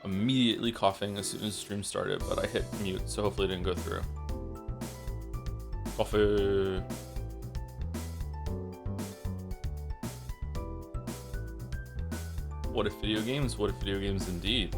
immediately coughing as soon as the stream started, but I hit mute, so hopefully it didn't go through. Coffee. What if video games? What if video games indeed?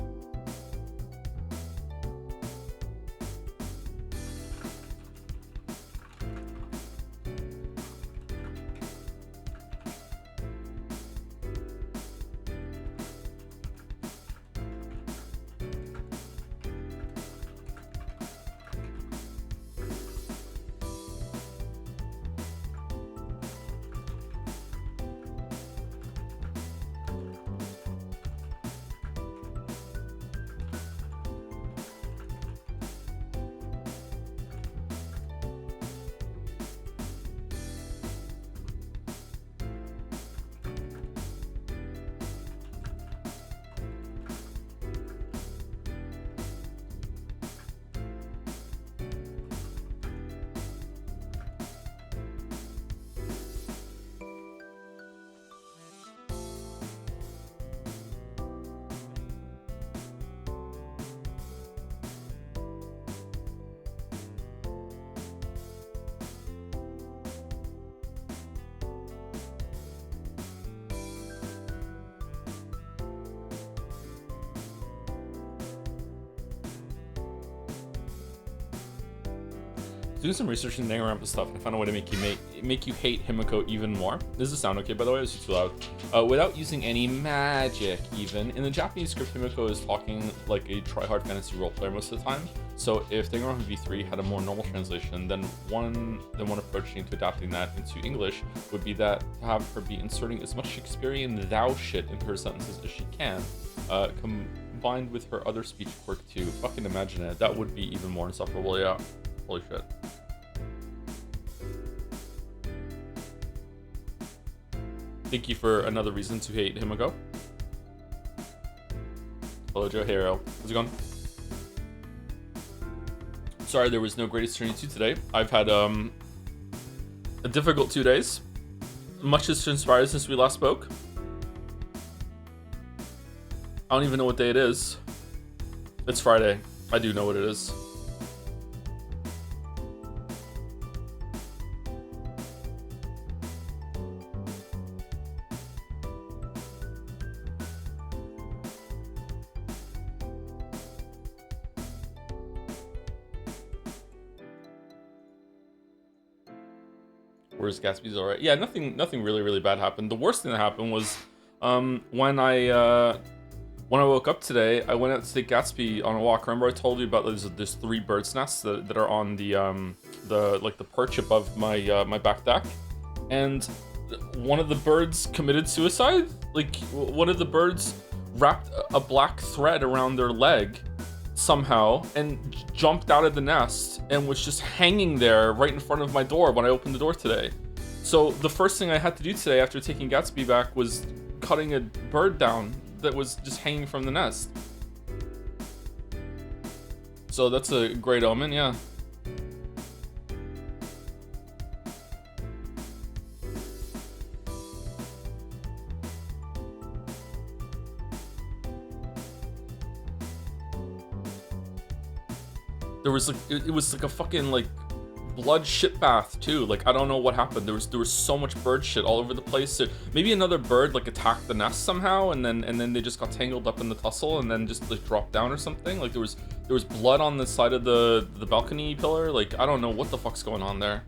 Doing some research and dang around with stuff and I found a way to make you hate Himiko even more. Does this sound okay, by the way? Is it too loud? Without using any magic, even. In the Japanese script, Himiko is talking like a try-hard fantasy role player most of the time. So if Danganronpa V3 had a more normal translation, then one approach into adapting that into English would be that to have her be inserting as much Shakespearean thou shit into her sentences as she can, combined with her other speech quirk too. Fucking imagine it. That would be even more insufferable, yeah. Holy shit. Thank you for another reason to hate Himiko. Hello, Joe Hero. How's it going? Sorry there was no Greatest Journey 2 today. I've had a difficult 2 days. Much has transpired since we last spoke. I don't even know what day it is. It's Friday. I do know what it is. Where's Gatsby's alright? Yeah, nothing really bad happened. The worst thing that happened was when I woke up today, I went out to take Gatsby on a walk. Remember I told you about there's 3 bird's nests that are on the perch above my back deck, and one of the birds committed suicide. Like, one of the birds wrapped a black thread around their leg somehow and jumped out of the nest and was just hanging there right in front of my door when I opened the door today. So the first thing I had to do today after taking Gatsby back was cutting a bird down that was just hanging from the nest. So that's a great omen, yeah. There was like, it was like a fucking like blood shit bath too. Like, I don't know what happened. There was so much bird shit all over the place. Maybe another bird like attacked the nest somehow, and then they just got tangled up in the tussle and then just like dropped down or something. Like there was blood on the side of the balcony pillar. Like, I don't know what the fuck's going on there.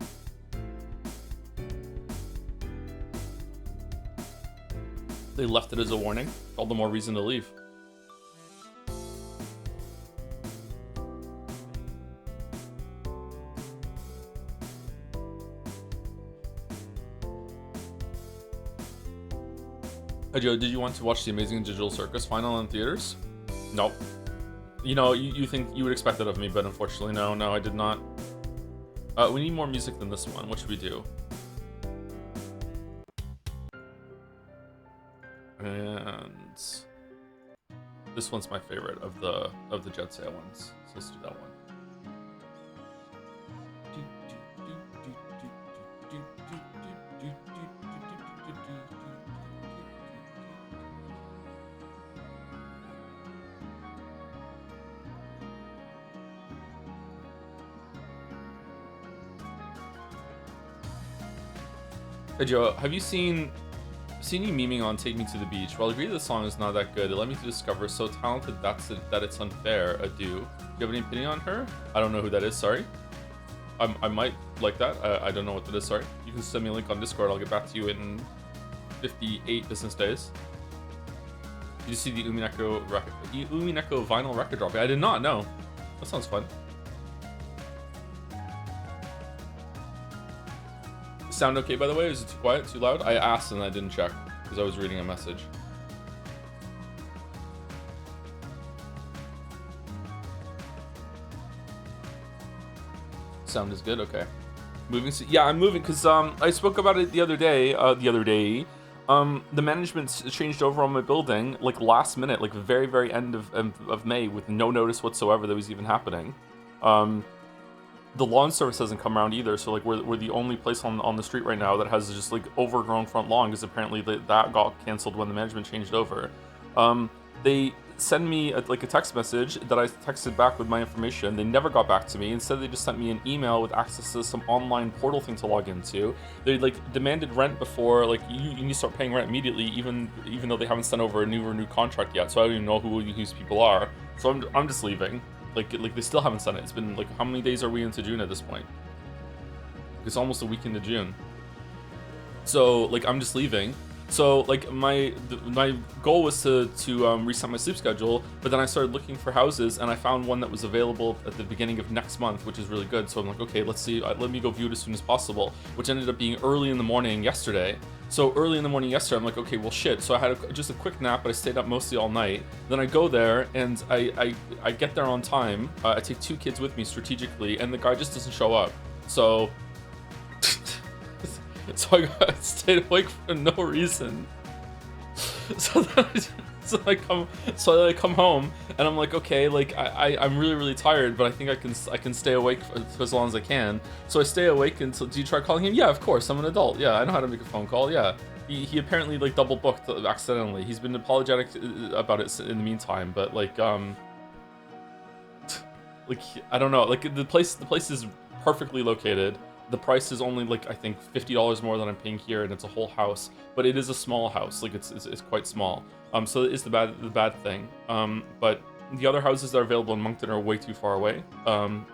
They left it as a warning. All the more reason to leave. Hey Joe, did you want to watch The Amazing Digital Circus final in theaters? Nope. You know, you think you would expect that of me, but unfortunately, no, I did not. We need more music than this one. What should we do? And this one's my favorite of the Jet Sail ones. So let's do that one. Hey Joe, have you seen you memeing on Take Me to the Beach? While I agree the song is not that good, it led me to discover so talented that it's unfair. Do you have any opinion on her? I don't know who that is, sorry. I might like that. I don't know what that is, sorry. You can send me a link on Discord, I'll get back to you in 58 business days. Did you see the Umineko vinyl record drop? I did not, no. That sounds fun. Sound okay, by the way? Is it too quiet, too loud? I asked and I didn't check because I was reading a message. Sound is good, okay. Moving, yeah, I'm moving because I spoke about it the other day. The management changed over on my building like last minute, like very end of May, with no notice whatsoever that was even happening. The lawn service hasn't come around either, so like we're the only place on the street right now that has just like overgrown front lawn, because apparently that got canceled when the management changed over. They send me a text message that I texted back with my information. They never got back to me. Instead, they just sent me an email with access to some online portal thing to log into. They like demanded rent before, like you need to start paying rent immediately, even though they haven't sent over a new contract yet. So I don't even know who these people are. So I'm just leaving. Like they still haven't sent it. It's been like, how many days are we into June at this point? It's almost a week into June. So like I'm just leaving. So like my goal was to reset my sleep schedule, but then I started looking for houses and I found one that was available at the beginning of next month, which is really good. So I'm like, okay, let's see, let me go view it as soon as possible, which ended up being early in the morning yesterday. So early in the morning yesterday, I'm like, okay, well shit. So I had just a quick nap, but I stayed up mostly all night. Then I go there and I get there on time. I take 2 kids with me strategically, and the guy just doesn't show up. So I stayed awake for no reason. So I come home and I'm like, okay, like I'm really tired, but I think I can stay awake for as long as I can. So I stay awake until. Do you try calling him? Yeah, of course. I'm an adult. Yeah, I know how to make a phone call. Yeah. He apparently like double booked accidentally. He's been apologetic about it in the meantime, but like I don't know. Like the place is perfectly located. The price is only like I think $50 more than I'm paying here, and it's a whole house. But it is a small house, like it's quite small. So it is the bad thing. But the other houses that are available in Moncton are way too far away. Then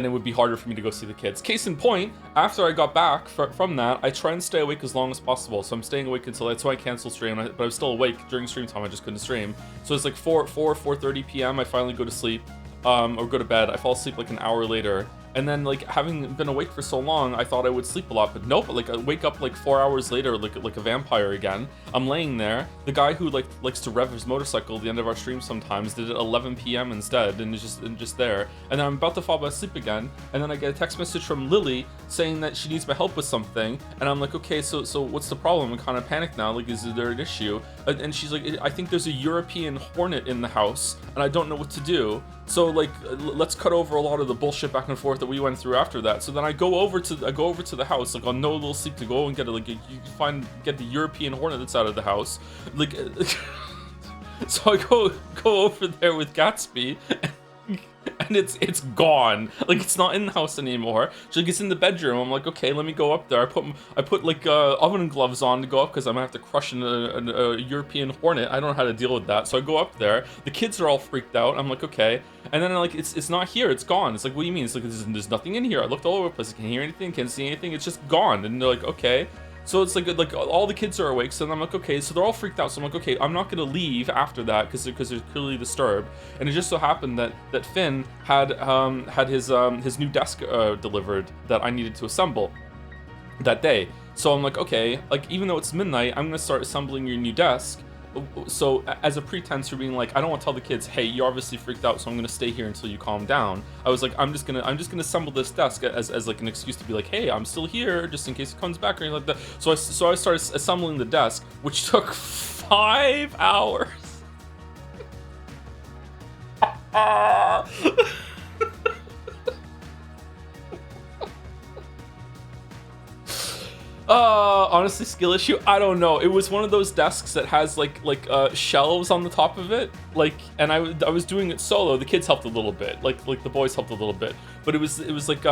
it would be harder for me to go see the kids. Case in point, after I got back from that, I try and stay awake as long as possible. So I'm staying awake until that's why I canceled stream. But I was still awake during stream time. I just couldn't stream. So it's like 4:30 p.m. I finally go to sleep. Or go to bed. I fall asleep like an hour later, and then like having been awake for so long, I thought I would sleep a lot, but nope. Like I wake up like 4 hours later, like a vampire again. I'm laying there. The guy who likes to rev his motorcycle at the end of our stream sometimes did it at 11 p.m. instead, and just there. And then I'm about to fall asleep again, and then I get a text message from Lily saying that she needs my help with something, and I'm like, okay, so what's the problem? I'm kind of panicked now. Like, is there an issue? And she's like, I think there's a European hornet in the house, and I don't know what to do. So like, let's cut over a lot of the bullshit back and forth that we went through after that. So then I go over to the house, like on no little sleep, to go and get get the European hornet that's out of the house. Like, so I go over there with Gatsby, and it's gone. Like, it's not in the house anymore. She's like, it's in the bedroom. I'm like, okay, let me go up there. I put like oven gloves on to go up because I'm gonna have to crush a European hornet. I don't know how to deal with that. So I go up there. The kids are all freaked out. I'm like, okay. And then like it's not here. It's gone. It's like, what do you mean? It's like there's nothing in here. I looked all over the place. I can't hear anything. Can't see anything. It's just gone. And they're like, okay. So it's like all the kids are awake, so then I'm like, okay, so they're all freaked out. So I'm like, okay, I'm not gonna leave after that because they're clearly disturbed. And it just so happened that Finn had his new desk delivered that I needed to assemble that day. So I'm like, okay, like even though it's midnight, I'm gonna start assembling your new desk. So as a pretense for being like, I don't want to tell the kids, hey, you're obviously freaked out, so I'm gonna stay here until you calm down. I was like, I'm just gonna assemble this desk as like an excuse to be like, hey, I'm still here just in case it comes back or anything like that. So I started assembling the desk, which took 5 hours. Honestly, skill issue, I don't know. It was one of those desks that has like shelves on the top of it, like, and I was doing it solo. The kids helped a little bit, like the boys helped a little bit, but it was like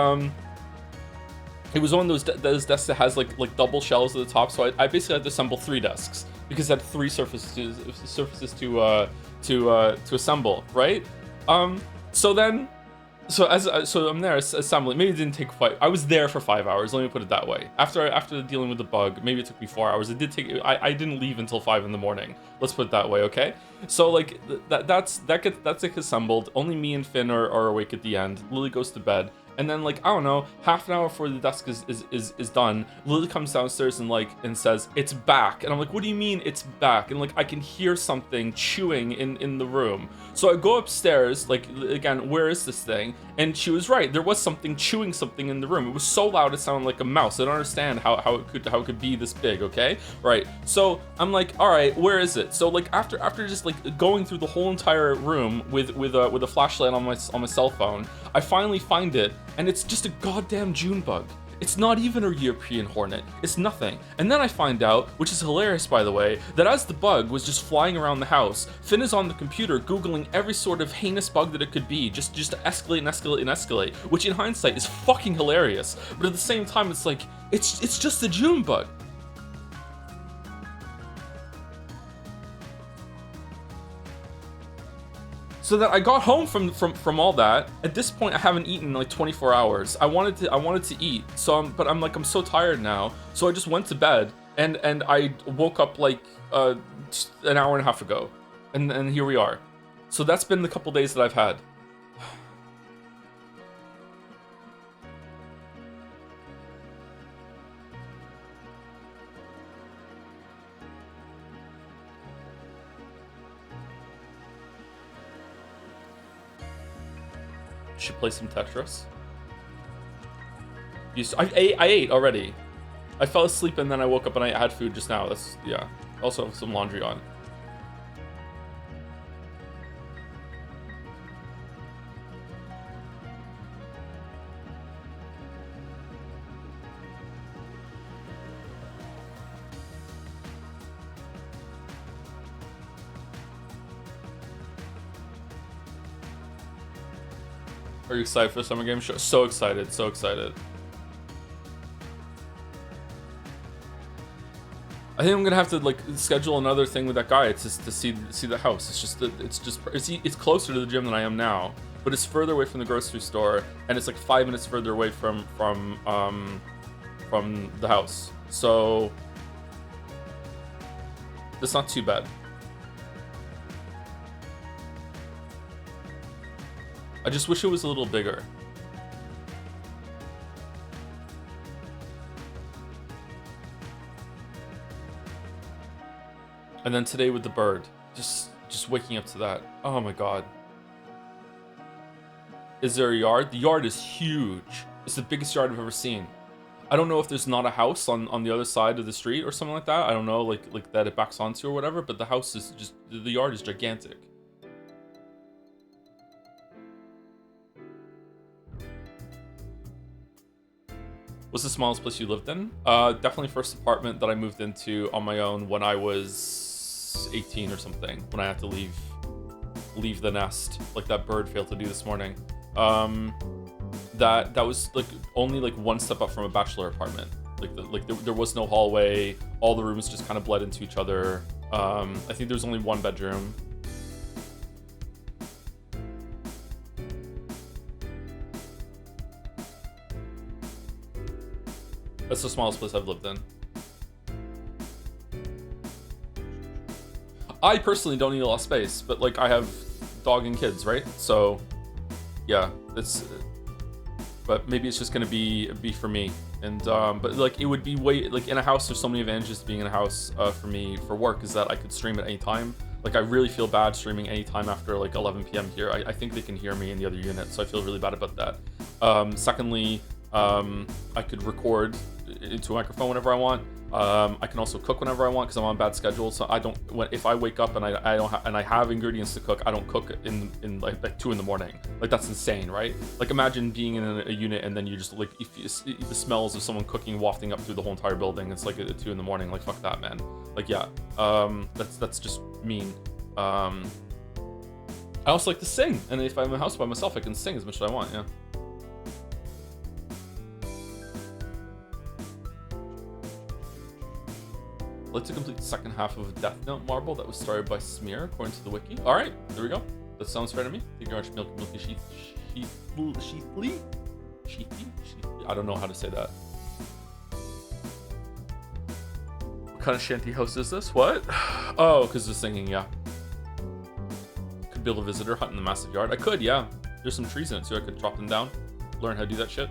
it was one of those desks that has like double shelves at the top. So I basically had to assemble 3 desks because I had 3 surfaces to assemble, right? So then. So I'm there assembling. Maybe it didn't take 5. I was there for 5 hours. Let me put it that way. After dealing with the bug, maybe it took me 4 hours. It did take. I didn't leave until 5 in the morning. Let's put it that way, okay? So like that's like assembled. Only me and Finn are awake at the end. Lily goes to bed. And then like, I don't know, half an hour before the desk is done, Lily comes downstairs and says, "It's back." And I'm like, "What do you mean it's back?" And like I can hear something chewing in the room. So I go upstairs, like again, where is this thing? And she was right. There was something chewing something in the room. It was so loud it sounded like a mouse. I don't understand how it could be this big, okay? Right. So I'm like, all right, where is it? So like after just like going through the whole entire room with a flashlight on my cell phone, I finally find it. And it's just a goddamn June bug. It's not even a European hornet. It's nothing. And then I find out, which is hilarious by the way, that as the bug was just flying around the house, Finn is on the computer Googling every sort of heinous bug that it could be, just to escalate and escalate and escalate, which in hindsight is fucking hilarious. But at the same time, it's like, it's just a June bug. So that I got home from all that. At this point, I haven't eaten in like 24 hours. I wanted to eat. So I'm so tired now. So I just went to bed and I woke up like an hour and a half ago, and here we are. So that's been the couple days that I've had. Should play some Tetris. I ate already. I fell asleep and then I woke up and I had food just now. That's, yeah. Also some laundry on. Are you excited for the Summer Game Show? So excited, so excited. I think I'm gonna have to like schedule another thing with that guy to see the house. It's closer to the gym than I am now, but it's further away from the grocery store, and it's like 5 minutes further away from the house. So it's not too bad. I just wish it was a little bigger. And then today with the bird, just waking up to that. Oh my god. Is there a yard? The yard is huge. It's the biggest yard I've ever seen. I don't know if there's not a house on the other side of the street or something like that. I don't know, like that it backs onto or whatever, but the house is just, the yard is gigantic. What's the smallest place you lived in? Definitely first apartment that I moved into on my own when I was 18 or something. When I had to leave the nest, like that bird failed to do this morning. That was like only like one step up from a bachelor apartment. There was no hallway. All the rooms just kind of bled into each other. I think there was only one bedroom. That's the smallest place I've lived in. I personally don't need a lot of space, but like I have dog and kids, right? So yeah, but maybe it's just gonna be for me. And but like it would be like in a house, there's so many advantages to being in a house for me for work, is that I could stream at any time. Like I really feel bad streaming anytime after like 11 p.m. here. I think they can hear me in the other unit, so I feel really bad about that. Secondly, I could record into a microphone whenever I want. I can also cook whenever I want because I'm on a bad schedule. So I don't. If I wake up and I have ingredients to cook, I don't cook in like 2 in the morning. Like that's insane, right? Like imagine being in a unit and then you just like the smells of someone cooking wafting up through the whole entire building. It's like at 2 in the morning. Like fuck that, man. Like yeah, that's just mean. I also like to sing, and if I'm in a house by myself, I can sing as much as I want. Yeah. I'd like to complete the second half of Death Note Marble that was started by Smear, according to the wiki. All right, there we go. That sounds fair to me. Thank you very much, Milky Sheathly. I don't know how to say that. What kind of shanty house is this? What? Oh, because they're singing, yeah. Could build a visitor hut in the massive yard. I could, yeah. There's some trees in it, so I could chop them down. Learn how to do that shit.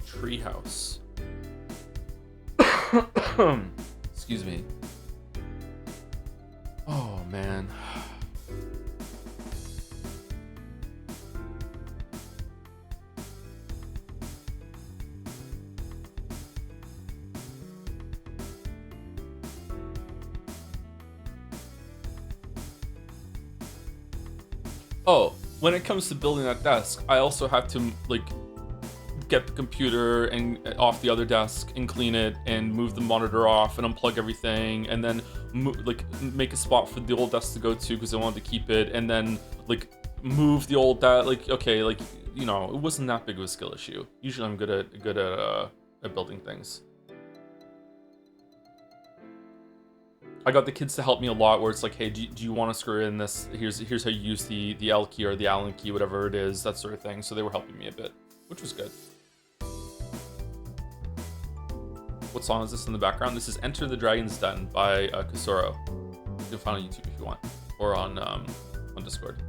Treehouse. Excuse me. Oh man. Oh, when it comes to building that desk, I also have to like get the computer and off the other desk and clean it and move the monitor off and unplug everything and then make a spot for the old desk to go to because I wanted to keep it, and then like move the old desk. Like, okay, like, you know, it wasn't that big of a skill issue. Usually I'm good at building things. I got the kids to help me a lot where it's like, hey, do you want to screw in this? Here's how you use the L key or the Allen key, whatever it is, that sort of thing. So they were helping me a bit, which was good. What song is this in the background? This is Enter the Dragon's Den by Kusoro. You can find it on YouTube if you want, or on Discord.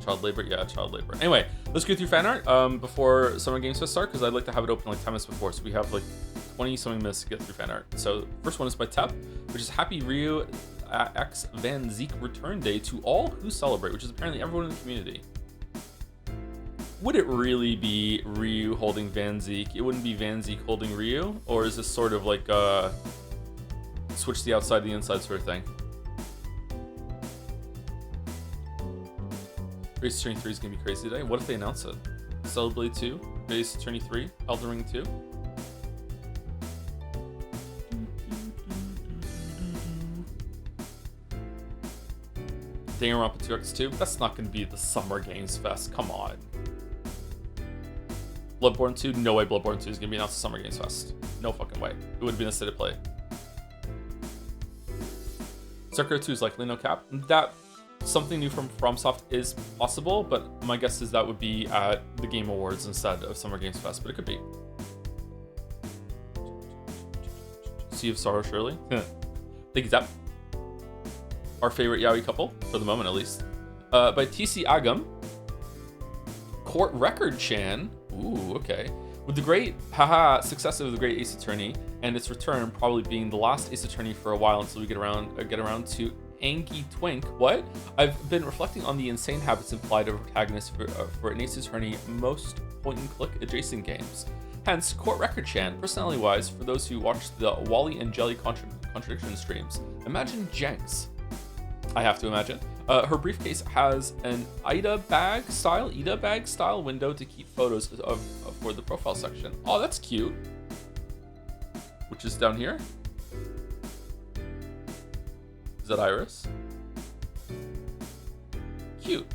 Child labor, yeah, child labor. Anyway, let's go through fan art before Summer Games Fest start, because I'd like to have it open like 10 minutes before, so we have like 20 something minutes to get through fan art. So first one is by Tep, which is Happy Ryu X Van Zeke Return Day to all who celebrate, which is apparently everyone in the community. Would it really be Ryu holding Van Zeke? It wouldn't be Van Zeke holding Ryu? Or is this sort of like switch the outside, the inside sort of thing? Ace Attorney 3 is going to be crazy today. What if they announce it? Celeblade 2, Ace Attorney 3, Elden Ring 2. Danganronpa 2X2. That's not going to be the Summer Games Fest. Come on. Bloodborne 2? No way Bloodborne 2 is going to be announced at Summer Games Fest. No fucking way. It would have been a state of play. Sekiro 2 is likely no cap. That something new from FromSoft is possible, but my guess is that would be at the Game Awards instead of Summer Games Fest, but it could be. Sea of Sorrow, surely. Thank you, Zap. Our favorite yaoi couple, for the moment at least. By TC Agam. Court Record Chan. Ooh, okay. With the great success of the great Ace Attorney and its return probably being the last Ace Attorney for a while until we get around to Angie Twink. What? I've been reflecting on the insane habits implied of protagonists for an Ace Attorney most point-and-click adjacent games. Hence, Court Record Chan, personality-wise, for those who watch the Wally and Jelly contradiction streams, imagine Jenks. I have to imagine. Her briefcase has an Ida bag style window to keep photos for the profile section. Oh, that's cute. Which is down here. Is that Iris? Cute.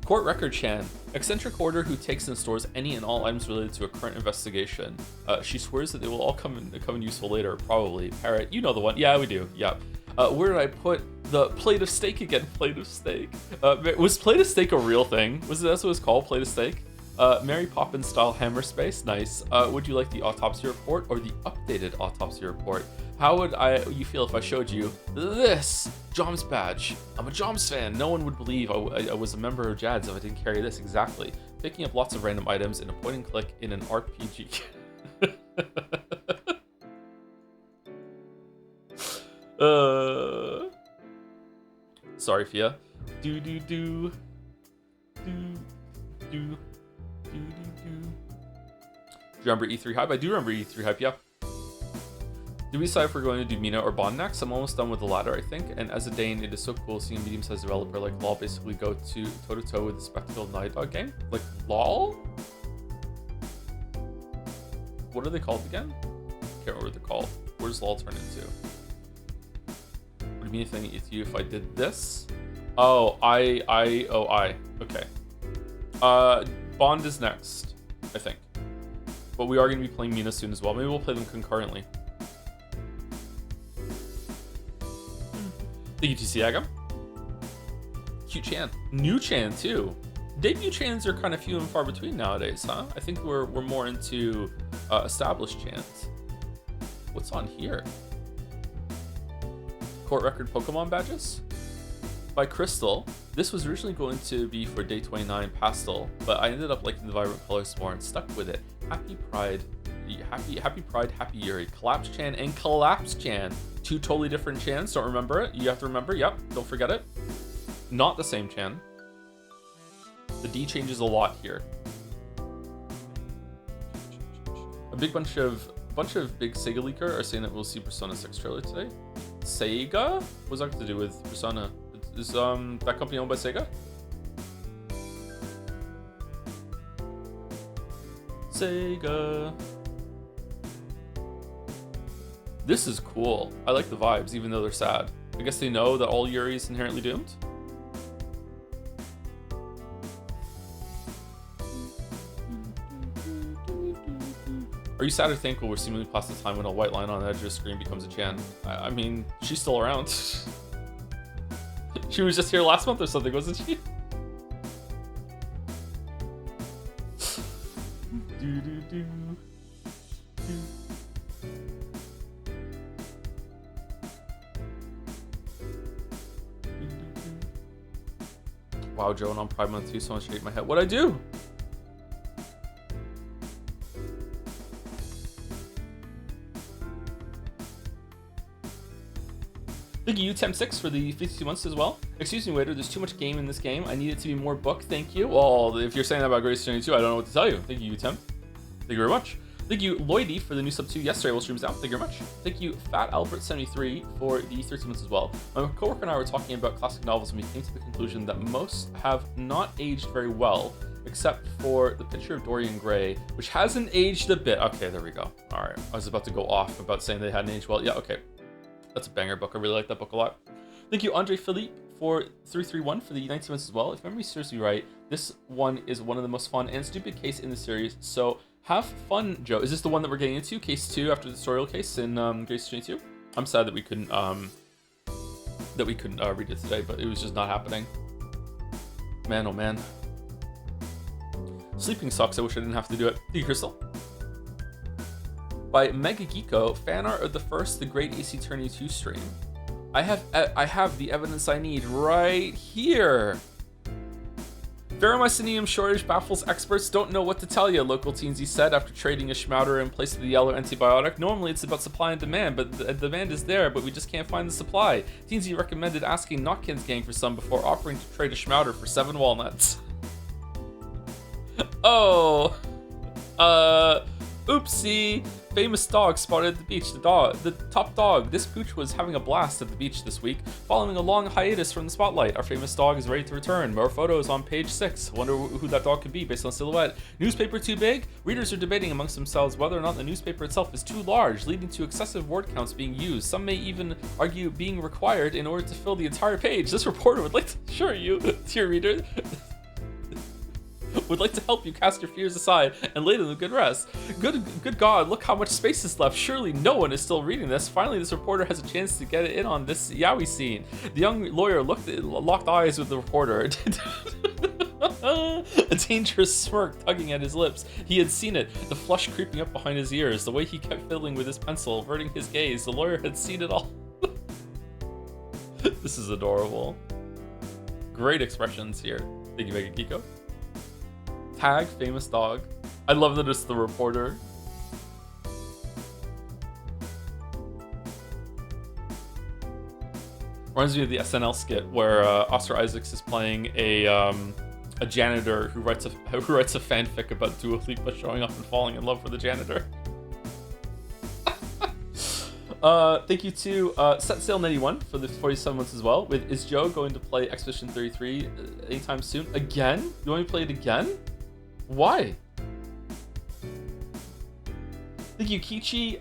Court Record Chan, eccentric hoarder who takes and stores any and all items related to a current investigation. She swears that they will all come in useful later, probably. Parrot, you know the one. Yeah, we do. Yeah. Where did I put the plate of steak again? Plate of steak. Was plate of steak a real thing? Was that's what it's called? Plate of steak? Mary Poppins style hammer space. Nice. Would you like the autopsy report or the updated autopsy report? How would you feel if I showed you this Joms badge? I'm a Joms fan. No one would believe I was a member of Jads if I didn't carry this. Exactly. Picking up lots of random items in a point and click in an RPG. Sorry, Fia. Do. Do you remember E3 Hype? I do remember E3 Hype, yeah. Do we decide if we're going to do Mina or Bond next? I'm almost done with the latter, I think. And as a Dane, it is so cool seeing a medium-sized developer like LOL basically go to toe-to-toe with the spectacle Naughty Dog game. Like, LOL? What are they called again? Can't remember what they're called. What does LOL turn into? What do you would mean anything to you if I did this. Oh, I. Okay. Bond is next, I think. But we are going to be playing Mina soon as well. Maybe we'll play them concurrently. Thank you, TC Agam. Cute Chan. New Chan, too. Debut Chans are kind of few and far between nowadays, huh? I think we're more into established Chans. What's on here? Court record Pokemon badges? By Crystal. This was originally going to be for Day 29 Pastel, but I ended up liking the vibrant colors more and stuck with it. Happy Pride, Happy Yuri, Collapse Chan, and Collapse Chan. Two totally different Chans. Don't remember it. You have to remember. Yep. Don't forget it. Not the same Chan. The D changes a lot here. A bunch of big Sega leaker are saying that we'll see Persona 6 trailer today. Sega? What's that got to do with Persona? Is that company owned by Sega? Sega. This is cool. I like the vibes, even though they're sad. I guess they know that all Yuri is inherently doomed. Are you sad or thankful we're seemingly past the time when a white line on the edge of the screen becomes a Chan? I mean, she's still around. She was just here last month or something, wasn't she? Wow, Joan, on Pride Month too, so much shake my head. What'd I do? Thank you, Temp6, for the 52 months as well. Excuse me, waiter, there's too much game in this game. I need it to be more book, thank you. Well, if you're saying that about Grace 22, I don't know what to tell you. Thank you, Temp. Thank you very much. Thank you, Lloydie, for the new sub 2 yesterday while streams down. Thank you very much. Thank you, Fat Albert73, for the 13 months as well. My coworker and I were talking about classic novels, and we came to the conclusion that most have not aged very well, except for The Picture of Dorian Gray, which hasn't aged a bit. Okay, there we go. All right, I was about to go off about saying they hadn't aged well. Yeah, okay. That's a banger book. I really like that book a lot. Thank you, Andre Philippe, for 331 for the 19 months as well. If memory serves me right, this one is one of the most fun and stupid case in the series. So have fun, Joe. Is this the one that we're getting into? Case 2 after the tutorial case in Grace 22? I'm sad that we couldn't read it today, but it was just not happening. Man, oh man. Sleeping sucks. I wish I didn't have to do it. Thank you, Crystal. By Mega Geeko, fan art of the Great AC Tourney 2 stream. I have the evidence I need right here. Ferromycinium shortage baffles experts. Don't know what to tell you, local teensy said after trading a Schmouder in place of the yellow antibiotic. Normally it's about supply and demand, but the demand is there, but we just can't find the supply. Teensy recommended asking Notkins Gang for some before offering to trade a Schmouder for 7 walnuts. Oh. Oopsie. Famous dog spotted at the beach. The top dog. This pooch was having a blast at the beach this week, following a long hiatus from the spotlight. Our famous dog is ready to return. More photos on page 6. Wonder who that dog could be based on silhouette. Newspaper too big? Readers are debating amongst themselves whether or not the newspaper itself is too large, leading to excessive word counts being used. Some may even argue being required in order to fill the entire page. This reporter would like to assure you, dear reader, would like to help you cast your fears aside and lay them to good rest. Good God, look how much space is left. Surely no one is still reading this. Finally, this reporter has a chance to get it in on this yaoi scene. The young lawyer locked eyes with the reporter. A dangerous smirk tugging at his lips. He had seen it, the flush creeping up behind his ears, the way he kept fiddling with his pencil, averting his gaze. The lawyer had seen it all. This is adorable. Great expressions here. Thank you, Mega Geeko. Tag famous dog. I love that it's the reporter. Reminds me of the SNL skit where Oscar Isaacs is playing a janitor who writes a fanfic about Dua Lipa showing up and falling in love with the janitor. Thank you to SetSail91 for the 47 months as well. Is Joe going to play Expedition 33 anytime soon? Again? You want me to play it again? Why? Thank you, Kitchi,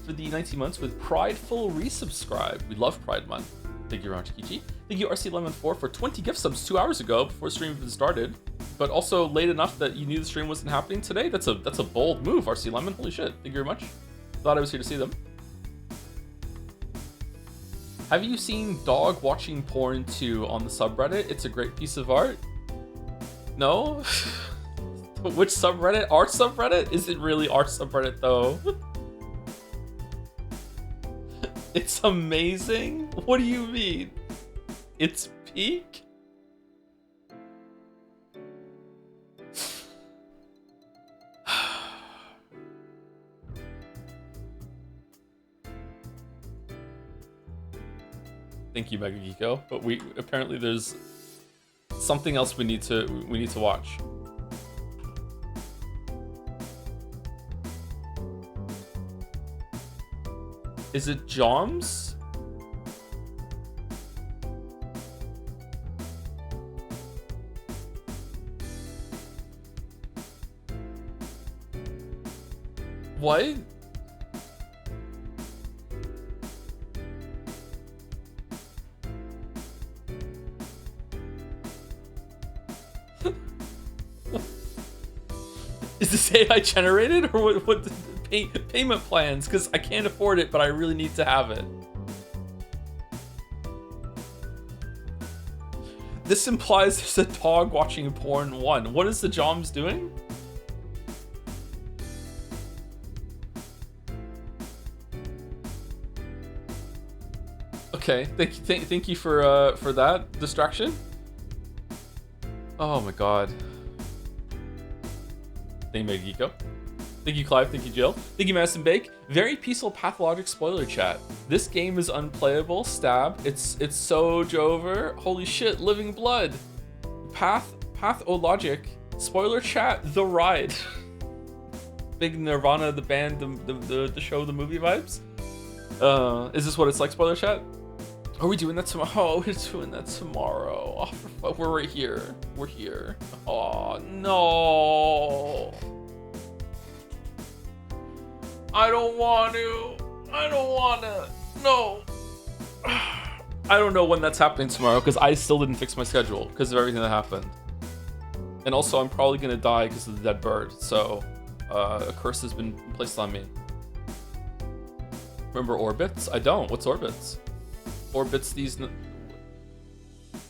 for the 19 months with Prideful resubscribe. We love Pride Month. Thank you, Ranchikichi. Thank you, RC Lemon 4 for 20 gift subs 2 hours ago before the stream even started, but also late enough that you knew the stream wasn't happening today. That's a bold move, RC Lemon. Holy shit! Thank you very much. Thought I was here to see them. Have you seen Dog Watching Porn 2 on the subreddit? It's a great piece of art. No? Which subreddit? Our subreddit? Is it really our subreddit though? It's amazing? What do you mean? It's peak? Thank you, Mega Geeko. But apparently there's something else we need to watch. Is it Joms? What? Is this AI generated or what payment plans? Because I can't afford it, but I really need to have it. This implies there's a dog watching porn 1. What is the Joms doing? Okay, thank you for that distraction. Oh my god. Thank you, Mega Geeko. Thank you, Clive. Thank you, Jill. Thank you, Madison Bake. Very peaceful pathologic spoiler chat. This game is unplayable. Stab. It's so Jover. Holy shit. Living blood. Pathologic. Spoiler chat. The ride. Big Nirvana, the band, the show, the movie vibes. Is this what it's like, spoiler chat? Are we doing that tomorrow? Oh, we're doing that tomorrow. Oh, for fuck, we're right here. We're here. Oh, no. I don't want to. I don't want to. No. I don't know when that's happening tomorrow because I still didn't fix my schedule because of everything that happened. And also, I'm probably going to die because of the dead bird. So, a curse has been placed on me. Remember Orbits? I don't. What's Orbits? Orbits these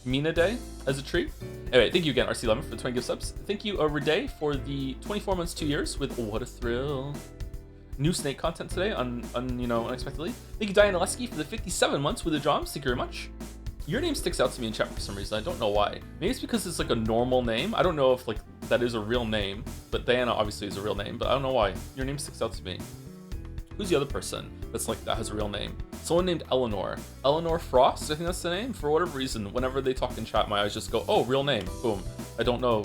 Mina Day as a treat. Anyway, thank you again, RC Lemon, for the 20 gift subs. Thank you, Rede, for the 24 months, 2 years with What a Thrill. New Snake content today, unexpectedly. Thank you, Diana Lesky, for the 57 months with the Joms. Thank you very much. Your name sticks out to me in chat for some reason. I don't know why. Maybe it's because it's like a normal name. I don't know if like that is a real name, but Diana obviously is a real name, but I don't know why. Your name sticks out to me. Who's the other person that's like that has a real name? Someone named Eleanor. Eleanor Frost, I think that's the name. For whatever reason, whenever they talk in chat, my eyes just go, oh, real name. Boom. I don't know.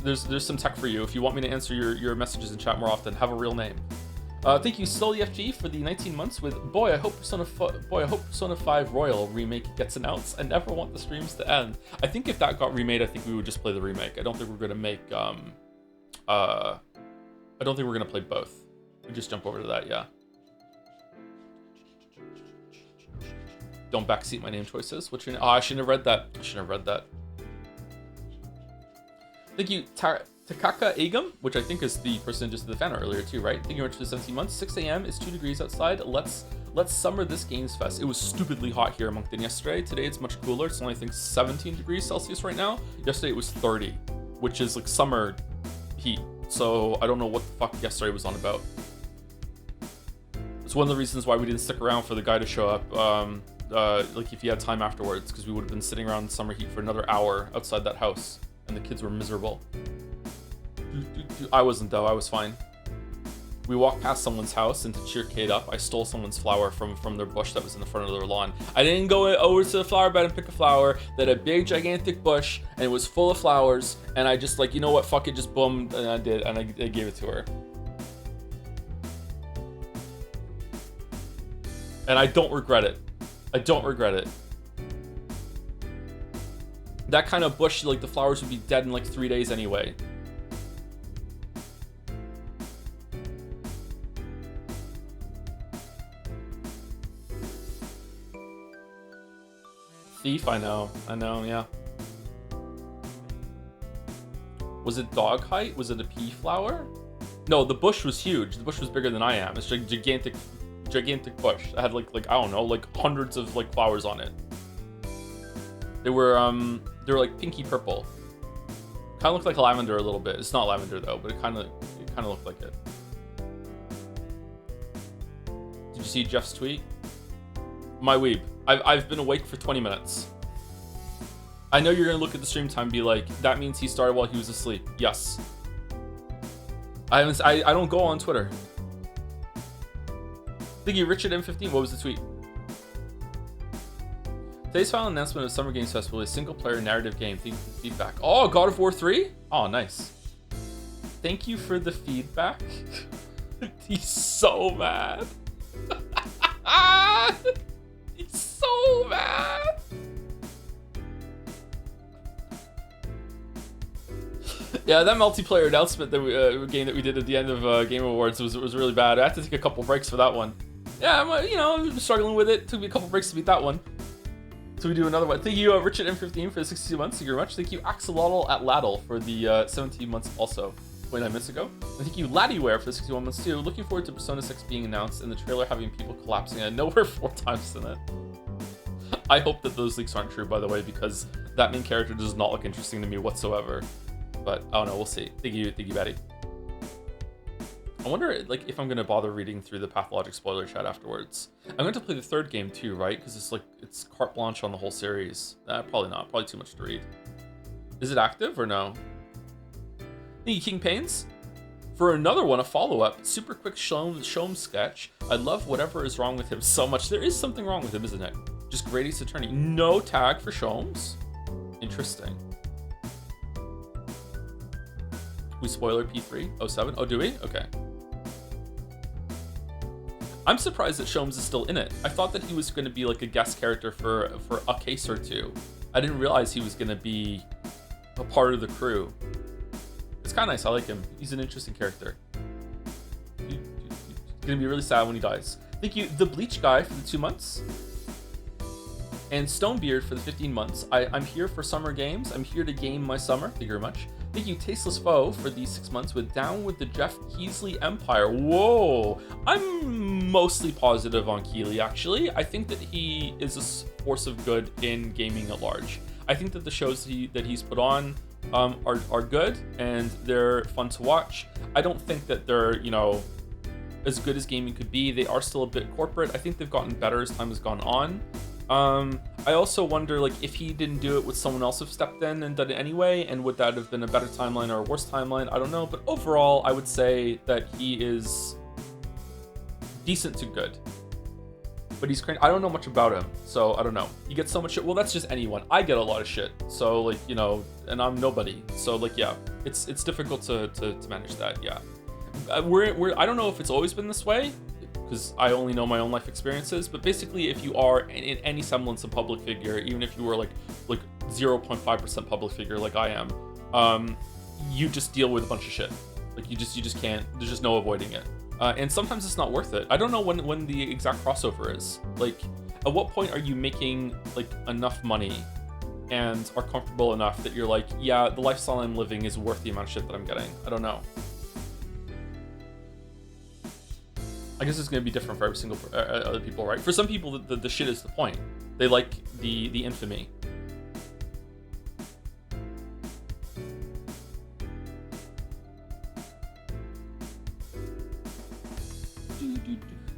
There's some tech for you. If you want me to answer your messages in chat more often, have a real name. Thank you, SollyFG, for the 19 months with I hope Persona 5 Royal remake gets announced. I never want the streams to end. I think if that got remade, I think we would just play the remake. I don't think we're gonna make I don't think we're gonna play both. We just jump over to that, yeah. Don't backseat my name choices. What's your name? Oh, I shouldn't have read that. I shouldn't have read that. Thank you, Takaka Agam, which I think is the person just did the fan art earlier too, right? Thank you very much for the 17 months. 6 a.m. is 2 degrees outside. Let's summer this Games Fest. It was stupidly hot here in Moncton yesterday. Today it's much cooler. It's only I think 17 degrees Celsius right now. Yesterday it was 30, which is like summer heat. So I don't know what the fuck yesterday was on about. It's one of the reasons why we didn't stick around for the guy to show up. Like if he had time afterwards, because we would have been sitting around in summer heat for another hour outside that house, and the kids were miserable. I wasn't though. I was fine. We walked past someone's house, and to cheer Kate up, I stole someone's flower from their bush that was in the front of their lawn. I didn't go over to the flower bed and pick a flower. They had a big gigantic bush, and it was full of flowers. And I just like, you know what? Fuck it, just boom, and I did, and I gave it to her. And I don't regret it. I don't regret it. That kind of bush, like the flowers would be dead in like 3 days anyway. Thief, I know, yeah. Was it dog height? Was it a pea flower? No, the bush was huge. The bush was bigger than I am. It's a gigantic bush. It had like I don't know, like hundreds of like flowers on it. They were like pinky purple. Kind of looked like lavender a little bit. It's not lavender though, but it kind of looked like it. Did you see Jeff's tweet? My weeb. I've been awake for 20 minutes. I know you're gonna look at the stream time and be like, that means he started while he was asleep. Yes. I don't go on Twitter. Thank you, Richard M15. What was the tweet? Today's final announcement of Summer Games Festival is a single-player narrative game. Feedback. Oh, God of War 3? Oh, nice. Thank you for the feedback. He's so mad. He's so mad. Yeah, that multiplayer announcement that game that we did at the end of Game Awards was really bad. I had to take a couple breaks for that one. Yeah, I'm struggling with it. Took me a couple breaks to beat that one. So we do another one. Thank you, Richard M15 for the 62 months. Thank you very much. Thank you, Axolotl at Laddle for the 17 months also, 29 minutes ago. And thank you, Laddieware for the 61 months too. Looking forward to Persona 6 being announced and the trailer having people collapsing and nowhere 4 times in it. I hope that those leaks aren't true, by the way, because that main character does not look interesting to me whatsoever. But I don't know, we'll see. Thank you, Betty. I wonder like if I'm gonna bother reading through the Pathologic spoiler chat afterwards. I'm going to play the third game too, right? Because it's carte blanche on the whole series. Probably not. Probably too much to read. Is it active or no? Thank you, King Pains. For another one, a follow-up, super quick Shom sketch. I love whatever is wrong with him so much. There is something wrong with him, isn't it? Just great Ace Attorney. No tag for Shomes. Interesting. We spoiler P307. Oh, do we? Okay. I'm surprised that Shomes is still in it. I thought that he was going to be like a guest character for a case or two. I didn't realize he was going to be a part of the crew. It's kind of nice. I like him. He's an interesting character. He's going to be really sad when he dies. Thank you, The Bleach Guy, for the 2 months. And Stonebeard for the 15 months. I'm here for summer games. I'm here to game my summer. Thank you very much. Thank you, Tasteless Foe, for the 6 months with Down with the Jeff Keighley Empire. Whoa! I'm mostly positive on Keighley, actually. I think that he is a force of good in gaming at large. I think that the shows that he's put on are good, and they're fun to watch. I don't think that they're, as good as gaming could be. They are still a bit corporate. I think they've gotten better as time has gone on. I also wonder, like, if he didn't do it, would someone else have stepped in and done it anyway? And would that have been a better timeline or a worse timeline? I don't know. But overall, I would say that he is decent to good. But he's crazy. I don't know much about him, so I don't know. He gets so much shit. Well, that's just anyone. I get a lot of shit. So, like, and I'm nobody. So, like, yeah, it's difficult to manage that. Yeah. I don't know if it's always been this way, because I only know my own life experiences, but basically if you are in any semblance of public figure, even if you were like 0.5% public figure like I am, you just deal with a bunch of shit. Like you just can't, there's just no avoiding it. And sometimes it's not worth it. I don't know when the exact crossover is. Like, at what point are you making like enough money and are comfortable enough that you're like, yeah, the lifestyle I'm living is worth the amount of shit that I'm getting? I don't know. I guess it's going to be different for every single other people, right? For some people, the shit is the point. They like the infamy.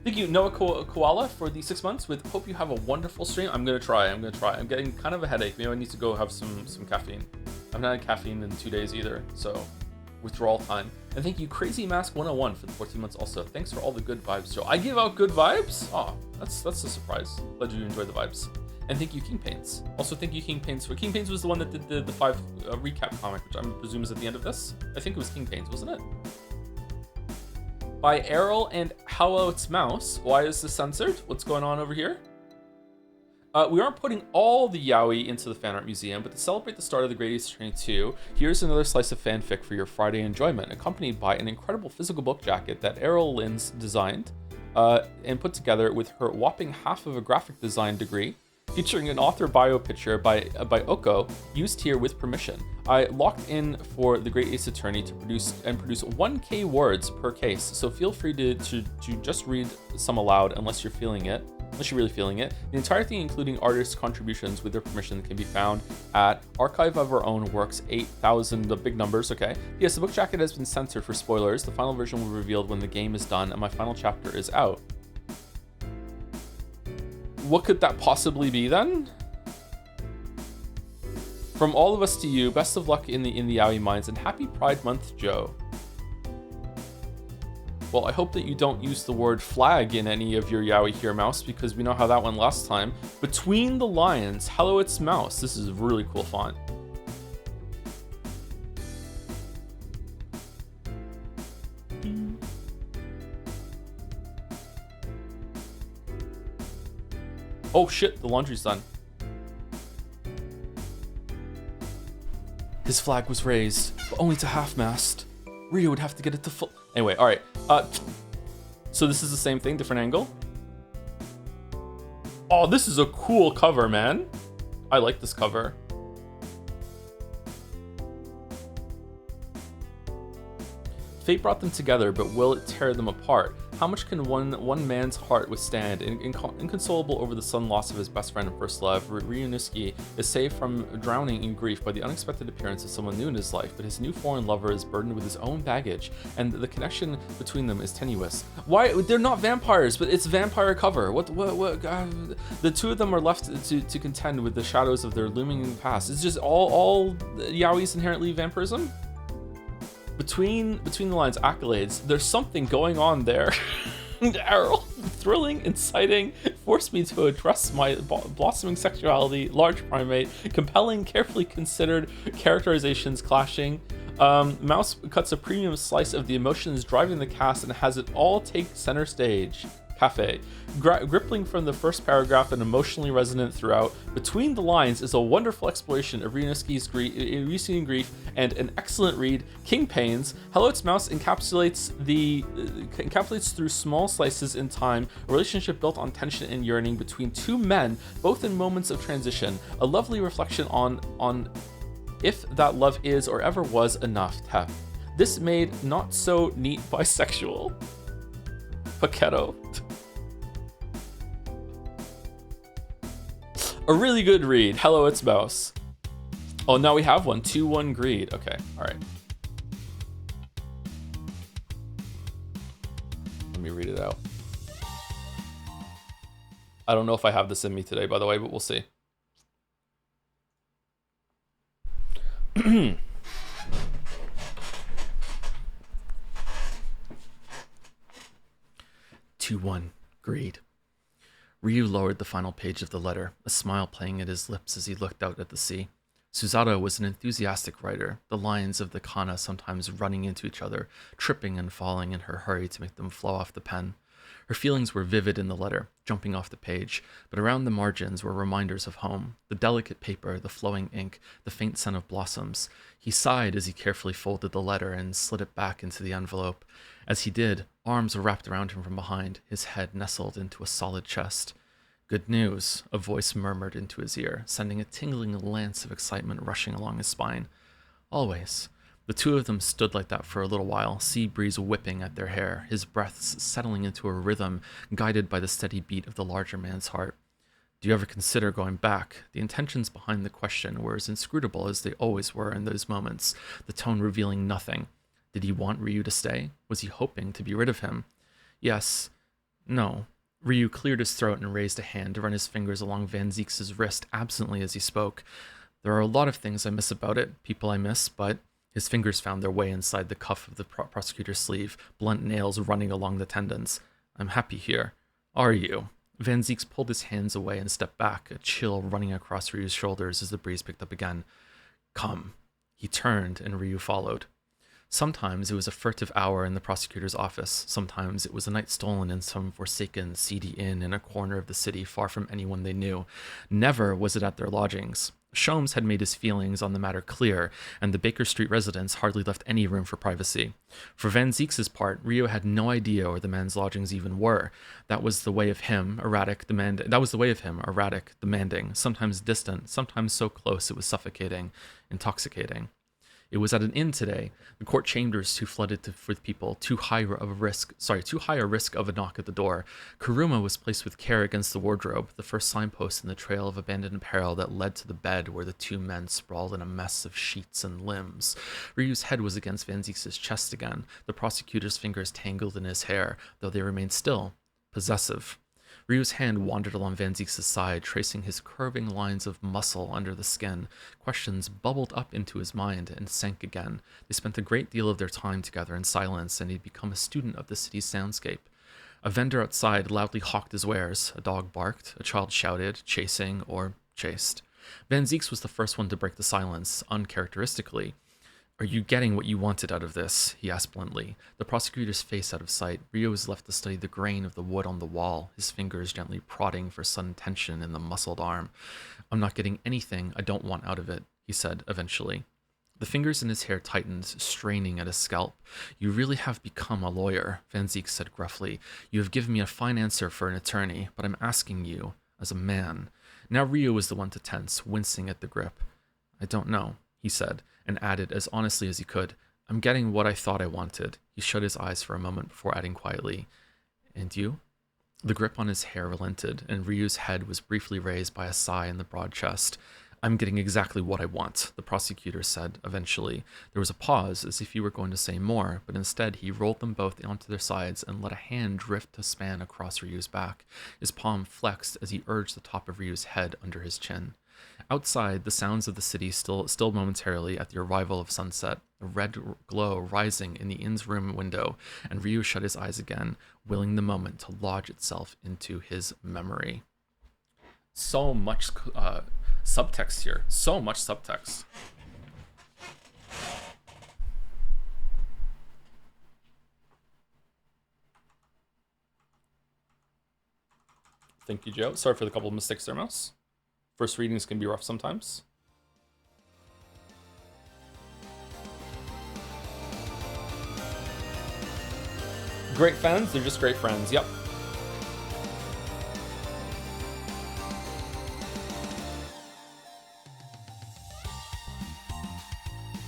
Thank you, Noah Koala, for the 6 months with hope you have a wonderful stream. I'm going to try. I'm getting kind of a headache. Maybe I need to go have some caffeine. I haven't had caffeine in 2 days either, so withdrawal time. And thank you, Crazy Mask 101 for the 14 months also. Thanks for all the good vibes, Joe. I give out good vibes? Oh, that's a surprise. Glad you enjoy the vibes. And thank you, King Paints. Also, thank you, King Paints. King Paints was the one that did the 5 recap comic, which I presume is at the end of this. I think it was King Paints, wasn't it? By Errol and Hello It's Mouse. Why is this censored? What's going on over here? We aren't putting all the yaoi into the Fan Art Museum, but to celebrate the start of the Great Eastern 2, here's another slice of fanfic for your Friday enjoyment, accompanied by an incredible physical book jacket that Errol Lins designed and put together with her whopping half of a graphic design degree featuring an author bio picture by Oko, used here with permission. I locked in for the Great Ace Attorney to produce 1K words per case, so feel free to just read some aloud unless you're really feeling it. The entire thing, including artists' contributions with their permission, can be found at Archive of Our Own Works 8000, the big numbers, okay? Yes, the book jacket has been censored for spoilers. The final version will be revealed when the game is done and my final chapter is out. What could that possibly be then? From all of us to you, best of luck in the Yaoi mines, and happy Pride Month, Joe. Well, I hope that you don't use the word flag in any of your Yaoi here, Mouse, because we know how that went last time. Between the Lines, hello, it's Mouse. This is a really cool font. Oh shit, the laundry's done. His flag was raised, but only to half-mast. Ryu would have to get it to full... Anyway, alright. So this is the same thing, different angle? Oh, this is a cool cover, man. I like this cover. Fate brought them together, but will it tear them apart? How much can one man's heart withstand? Inconsolable over the sudden loss of his best friend and first love, Ryunosuke is saved from drowning in grief by the unexpected appearance of someone new in his life, but his new foreign lover is burdened with his own baggage, and the connection between them is tenuous. Why? They're not vampires, but it's vampire cover. What? The two of them are left to contend with the shadows of their looming past. It's just all yaois inherently vampirism? Between the Lines accolades, there's something going on there. Errol, thrilling, inciting, forced me to address my blossoming sexuality, large primate, compelling, carefully considered characterizations clashing. Mouse cuts a premium slice of the emotions driving the cast and has it all take center stage. Cafe. Gripping from the first paragraph and emotionally resonant throughout, Between the Lines is a wonderful exploration of Ryunosuke's grief and an excellent read. King Pains. Hello, It's Mouse encapsulates through small slices in time a relationship built on tension and yearning between two men, both in moments of transition. A lovely reflection on if that love is or ever was enough. This made not so neat bisexual. Paquetto. A really good read. Hello, it's Mouse. Oh, now we have one. 2-1 greed. Okay, all right. Let me read it out. I don't know if I have this in me today, by the way, but we'll see. 2-1 greed. Ryu lowered the final page of the letter, a smile playing at his lips as he looked out at the sea. Suzato was an enthusiastic writer, the lines of the kana sometimes running into each other, tripping and falling in her hurry to make them flow off the pen. Her feelings were vivid in the letter, jumping off the page, but around the margins were reminders of home, the delicate paper, the flowing ink, the faint scent of blossoms. He sighed as he carefully folded the letter and slid it back into the envelope. As he did, arms were wrapped around him from behind, his head nestled into a solid chest. Good news, a voice murmured into his ear, sending a tingling lance of excitement rushing along his spine. Always. The two of them stood like that for a little while, sea breeze whipping at their hair, his breaths settling into a rhythm guided by the steady beat of the larger man's heart. Do you ever consider going back? The intentions behind the question were as inscrutable as they always were in those moments, the tone revealing nothing. Did he want Ryu to stay? Was he hoping to be rid of him? Yes. No. Ryu cleared his throat and raised a hand to run his fingers along Van Zieks' wrist absently as he spoke. There are a lot of things I miss about it, people I miss, but... His fingers found their way inside the cuff of the prosecutor's sleeve, blunt nails running along the tendons. I'm happy here. Are you? Van Zieks pulled his hands away and stepped back, a chill running across Ryu's shoulders as the breeze picked up again. Come. He turned, and Ryu followed. Sometimes it was a furtive hour in the prosecutor's office. Sometimes it was a night stolen in some forsaken, seedy inn in a corner of the city far from anyone they knew. Never was it at their lodgings. Sholmes had made his feelings on the matter clear, and the Baker Street residence hardly left any room for privacy. For Van Zeeks' part, Rio had no idea where the man's lodgings even were. That was the way of him, erratic, demanding, sometimes distant, sometimes so close it was suffocating, intoxicating. It was at an inn today. The court chambers too flooded with people, too high a risk of a knock at the door. Kuruma was placed with care against the wardrobe, the first signpost in the trail of abandoned apparel that led to the bed where the two men sprawled in a mess of sheets and limbs. Ryu's head was against Van Zeeks' chest again, the prosecutor's fingers tangled in his hair, though they remained still, possessive. Ryu's hand wandered along Van Zeeks' side, tracing his curving lines of muscle under the skin. Questions bubbled up into his mind and sank again. They spent a great deal of their time together in silence, and he'd become a student of the city's soundscape. A vendor outside loudly hawked his wares. A dog barked. A child shouted, chasing or chased. Van Zeeks was the first one to break the silence, uncharacteristically. "Are you getting what you wanted out of this?" he asked bluntly. The prosecutor's face out of sight, Rio was left to study the grain of the wood on the wall, his fingers gently prodding for sudden tension in the muscled arm. "I'm not getting anything I don't want out of it," he said eventually. The fingers in his hair tightened, straining at his scalp. "You really have become a lawyer," Van Zeek said gruffly. "You have given me a fine answer for an attorney, but I'm asking you, as a man." Now Rio was the one to tense, wincing at the grip. "I don't know," he said, and added as honestly as he could, "I'm getting what I thought I wanted." He shut his eyes for a moment before adding quietly, "And you?" The grip on his hair relented, and Ryu's head was briefly raised by a sigh in the broad chest. "I'm getting exactly what I want," the prosecutor said eventually. There was a pause, as if he were going to say more, but instead he rolled them both onto their sides and let a hand drift to span across Ryu's back. His palm flexed as he urged the top of Ryu's head under his chin. Outside, the sounds of the city stilled momentarily at the arrival of sunset, a red glow rising in the inn's room window, and Ryu shut his eyes again, willing the moment to lodge itself into his memory. So much subtext here. So much subtext. Thank you, Joe. Sorry for the couple of mistakes there, Mouse. First readings can be rough sometimes. Great fans, they're just great friends. Yep.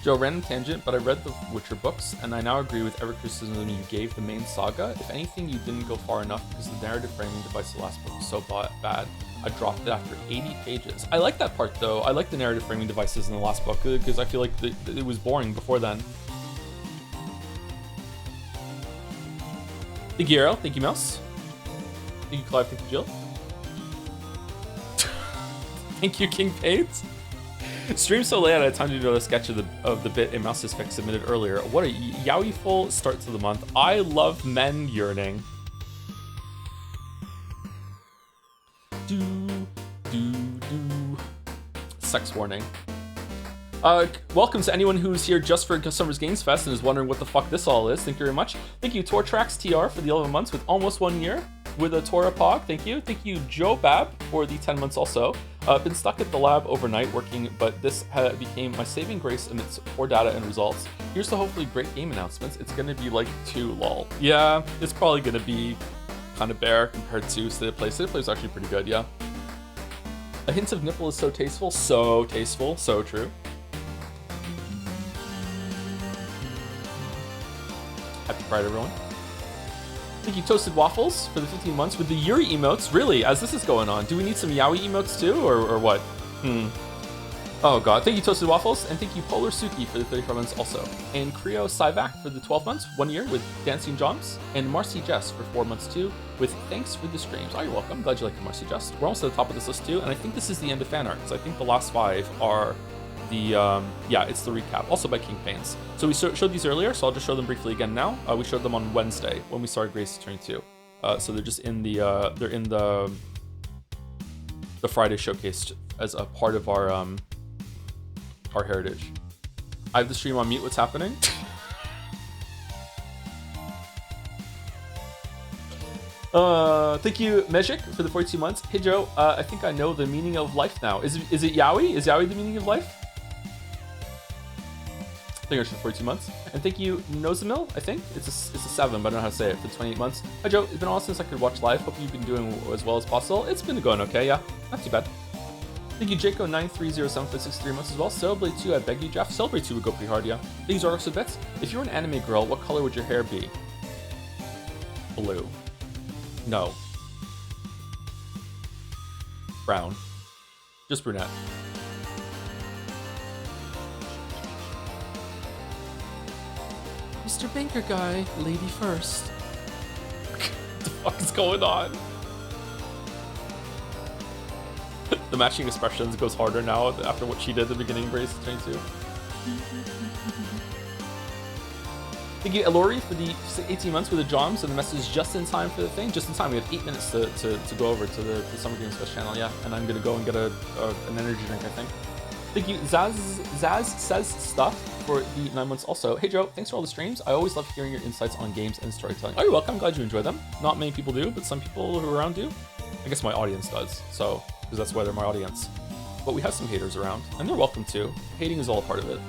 Joe, random tangent, but I read the Witcher books, and I now agree with every criticism you gave the main saga. If anything, you didn't go far enough because the narrative framing device of the last book was so bad. I dropped it after 80 pages. I like that part, though. I like the narrative framing devices in the last book because I feel like it was boring before then. Thank you, Arrow. Thank you, Mouse. Thank you, Clive. Thank you, Jill. Thank you, King Pades. Stream so late, I had time to do a sketch of the bit in Mouse's Fix submitted earlier. What a yowie-ful start to the month. I love men yearning. Sex warning. Welcome to anyone who's here just for Summer's Games Fest and is wondering what the fuck this all is. Thank you very much. Thank you, Tortrax TR, for the 11 months with almost 1 year. With a Torah Pog, thank you. Thank you, Joe Bab, for the 10 months also. Been stuck at the lab overnight working, but this became my saving grace amidst poor data and results. Here's to hopefully great game announcements. It's gonna be like 2 lol. Yeah, it's probably gonna be kind of bare compared to State of Play. State of Play is actually pretty good, yeah. A hint of nipple is so tasteful, so true. Happy Pride, everyone. Thank you, Toasted Waffles, for the 15 months with the Yuri emotes. Really, as this is going on, do we need some Yaoi emotes too, or what? Oh god, thank you, Toasted Waffles, and thank you, Polar Suki, for the 34 months also. And Creo Syvac for the 12 months, 1 year with Dancing Joms, and Marcy Jess for 4 months too, with thanks for the streams. Oh, you're welcome. Glad you liked it, Marcy Jess. We're almost at the top of this list too, and I think this is the end of Fanart, because I think the last 5 are the, it's the recap, also by King Pains. So we showed these earlier, so I'll just show them briefly again now. We showed them on Wednesday when we started Grace Attorney 2. So they're just in the, the Friday showcase as a part of our heritage. I have the stream on mute, what's happening? Thank you, Magic, for the 42 months. Hey, Joe, I think I know the meaning of life now. Is it Yowie? Is Yowie the meaning of life? Thank you for 42 months. And thank you, Nozamil, I think. It's a 7, but I don't know how to say it, for 28 months. Hi, Joe. It's been a while since I could watch live. Hope you've been doing as well as possible. It's been going okay, yeah. Not too bad. Thank you, Jaco9307 for 63 months as well. Celebrate 2, I beg you, Jeff. Celebrate 2 would go pretty hard, yeah. These are also bets. If you were an anime girl, what color would your hair be? Blue. No. Brown. Just brunette. Mr. Banker guy, lady first. What the fuck is going on? The matching expressions goes harder now after what she did at the beginning of Brace 22. Thank you, Elori, for the 18 months with the Joms and the message just in time for the thing. Just in time. We have 8 minutes to go over to the Summer Games Fest channel, yeah. And I'm gonna go and get an energy drink, I think. Thank you, Zaz Says Stuff for the 9 months also. Hey Joe, thanks for all the streams. I always love hearing your insights on games and storytelling. Oh, you're welcome. I'm glad you enjoy them. Not many people do, but some people who are around do. I guess my audience does, so, because that's why they're my audience. But we have some haters around, and they're welcome to. Hating is all a part of it.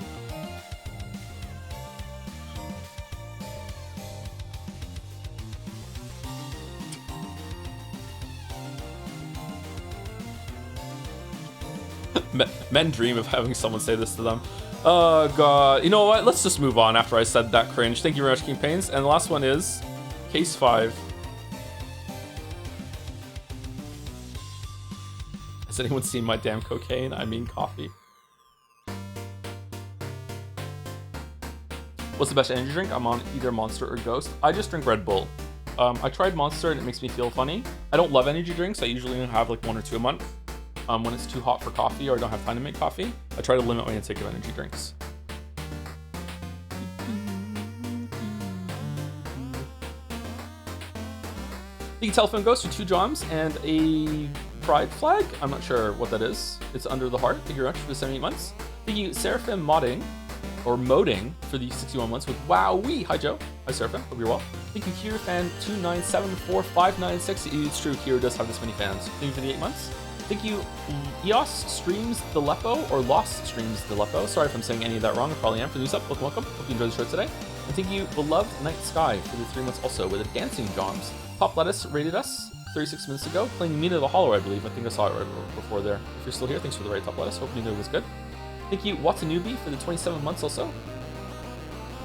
Men dream of having someone say this to them. Oh god. You know what? Let's just move on after I said that cringe. Thank you very much, King Pains. And the last one is Case 5. Has anyone seen my damn cocaine? I mean coffee. What's the best energy drink? I'm on either Monster or Ghost. I just drink Red Bull. I tried Monster and it makes me feel funny. I don't love energy drinks. I usually have like 1 or 2 a month. When it's too hot for coffee or I don't have time to make coffee, I try to limit my intake of energy drinks. The Telephone Ghost for 2 Joms and a pride flag. I'm not sure what that is. It's under the heart. Thank you very much for the 78 months. Thank you, Seraphim Modding, or Moding, for the 61 months with Wowee. Hi, Joe. Hi, Seraphim. Hope you're well. Thank you, Kira Fan 2974596. It's true, Kira does have this many fans. Thank you for the 8 months. Thank you, Eos Streams the Lepo, or Lost Streams the Lepo. Sorry if I'm saying any of that wrong. I probably am. For news up, welcome. Hope you enjoyed the show today. And thank you, Beloved Night Sky, for the 3 months also with a Dancing Joms. Top Lettuce rated us 36 minutes ago, playing Mina the Hollow, I believe. I think I saw it right before there. If you're still here, thanks for the raid, Top Lettuce. Hope you knew it was good. Thank you, Watanubi, for the 27 months also.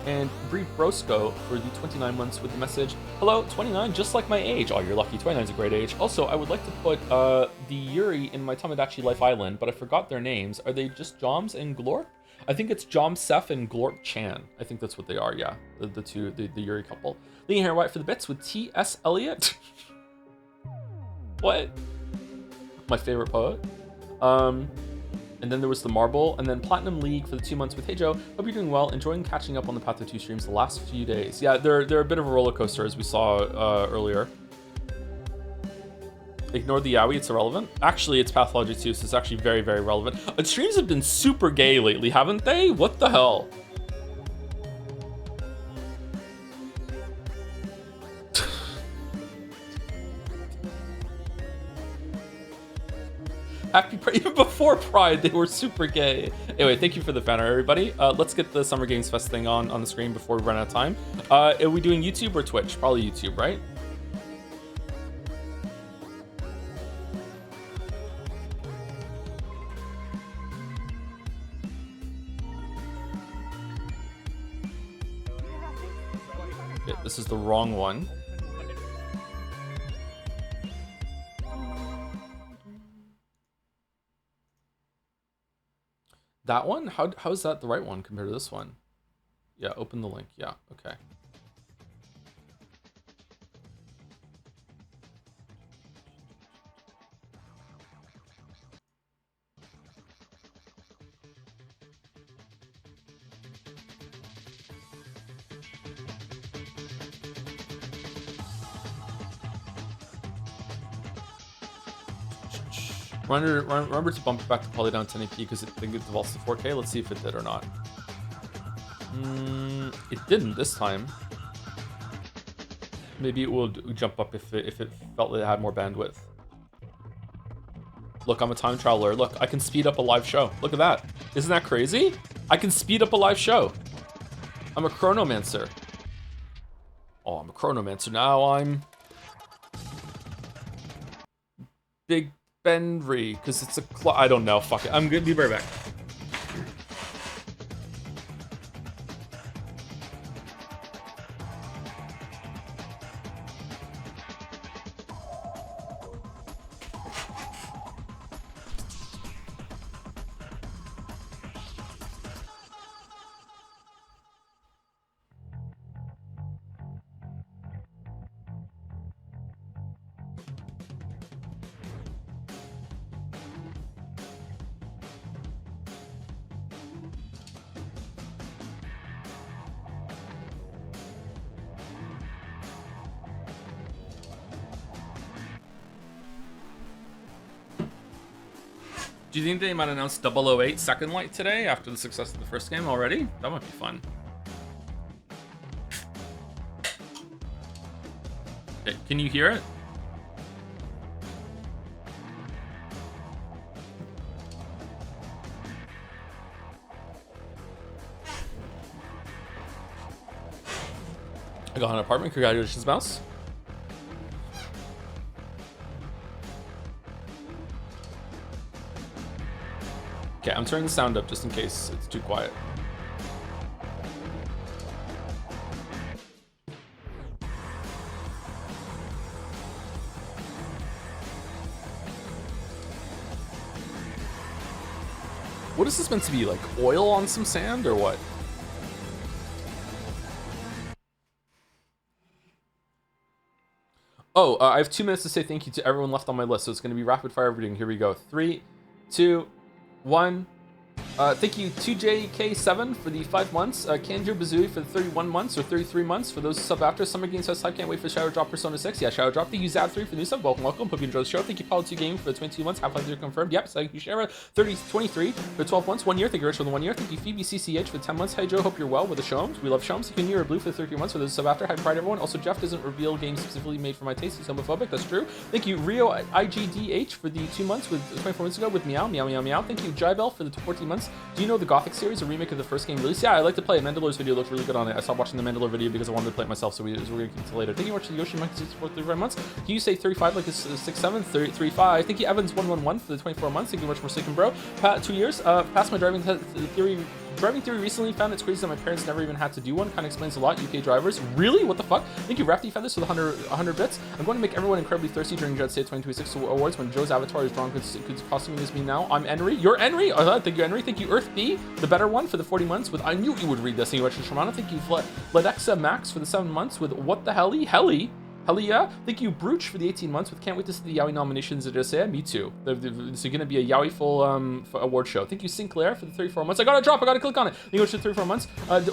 And Brie Brosco for the 29 months with the message, hello, 29, just like my age. Oh, you're lucky. 29 is a great age. Also, I would like to put the Yuri in my Tomodachi Life Island, but I forgot their names. Are they just Joms and Glorp? I think it's Jom Seth and Glorp Chan. I think that's what they are, yeah. The two, the Yuri couple. Lean Hair White for the bits with T.S. Eliot. What? My favorite poet. And then there was the Marble, and then Platinum League for the 2 months with Hey Joe. Hope you're doing well. Enjoying catching up on the Path to 2 streams the last few days. Yeah, they're a bit of a roller coaster as we saw earlier. Ignore the Yowie, it's irrelevant. Actually, it's Pathology 2, so it's actually very, very relevant. Streams have been super gay lately, haven't they? What the hell? Happy Pride, even before Pride, they were super gay. Anyway, thank you for the banner, everybody. Let's get the Summer Games Fest thing on the screen before we run out of time. Are we doing YouTube or Twitch? Probably YouTube, right? Okay, this is the wrong one. That one? How is that the right one compared to this one? Yeah, open the link. Yeah, okay. Remember to bump it back to probably down 1080p because I think it defaults to 4K. Let's see if it did or not. It didn't this time. Maybe it will jump up if it felt it had more bandwidth. Look, I'm a time traveler. Look, I can speed up a live show. Look at that. Isn't that crazy? I can speed up a live show. I'm a chronomancer. Oh, I'm a chronomancer. Now I'm Big Benry, because it's a I don't know. Fuck it. I'm gonna be right back. Do you think they might announce 008 Second Light today after the success of the first game already? That might be fun. Okay, can you hear it? I got an apartment. Congratulations, Mouse. Okay, I'm turning the sound up just in case it's too quiet. What is this meant to be, like oil on some sand or what? Oh, I have 2 minutes to say thank you to everyone left on my list, so it's going to be rapid fire everything. Here we go. 3, 2, 1. Thank you 2JK7 for the 5 months, Kanjo Bazooey for the 31 months or 33 months for those who sub after. Summer Games Fest, I can't wait for Shadow Drop Persona 6. Yeah, Shadow Drop. Thank you Zad3 for the new sub. Welcome. Hope you enjoy the show. Thank you Paulo 2 Game for the 22 months. Half-Life 3 confirmed. Yep. Thank you Shara 23 for 12 months. 1 year. Thank you Rich for the 1 year. Thank you Phoebe CCH for 10 months. Hi Joe, hope you're well with the Shomes. We love Shomes. Thank you Near Blue for the 33 months for those who sub after. Hi Pride everyone. Also Jeff doesn't reveal games specifically made for my taste. He's homophobic. That's true. Thank you Rio IGDH for the 2 months with 24 months ago with Meow Meow Meow Meow. Thank you Jybell for the 14 months. Do you know the Gothic series, a remake of the first game release? Yeah, I like to play it. Mandalorian's video looked really good on it. I stopped watching the Mandalorian video because I wanted to play it myself, so we're going to keep it later. Thank you much to Yoshi Monkey for 35 months. Can you say 35 like it's 6-7? 35. Thank you Evans 111 for the 24 months. Thank you much for sticking, bro. 2 years. Passed my driving theory recently. Found it's crazy that my parents never even had to do one. Kind of explains a lot. UK drivers. Really? What the fuck? Thank you Rafty Feathers for the 100 bits. I'm going to make everyone incredibly thirsty during Jet State 2026 awards when Joe's avatar is drawn. Could costuming as me now. I'm Henry. You're Henry. Thank you Henry. Thank you Earth B, the better one for the 40 months with I knew you would read this. Thank you much for Shimano. Thank you Ledexa Max for the 7 months with What the Helly? Hell yeah. Thank you, Brooch, for the 18 months with Can't Wait to See the Yowie nominations at JSA. Me too. It's going to be a Yowie full award show. Thank you, Sinclair, for the 34 months. I got to drop. I got to click on it. Thank you much for the 34 months.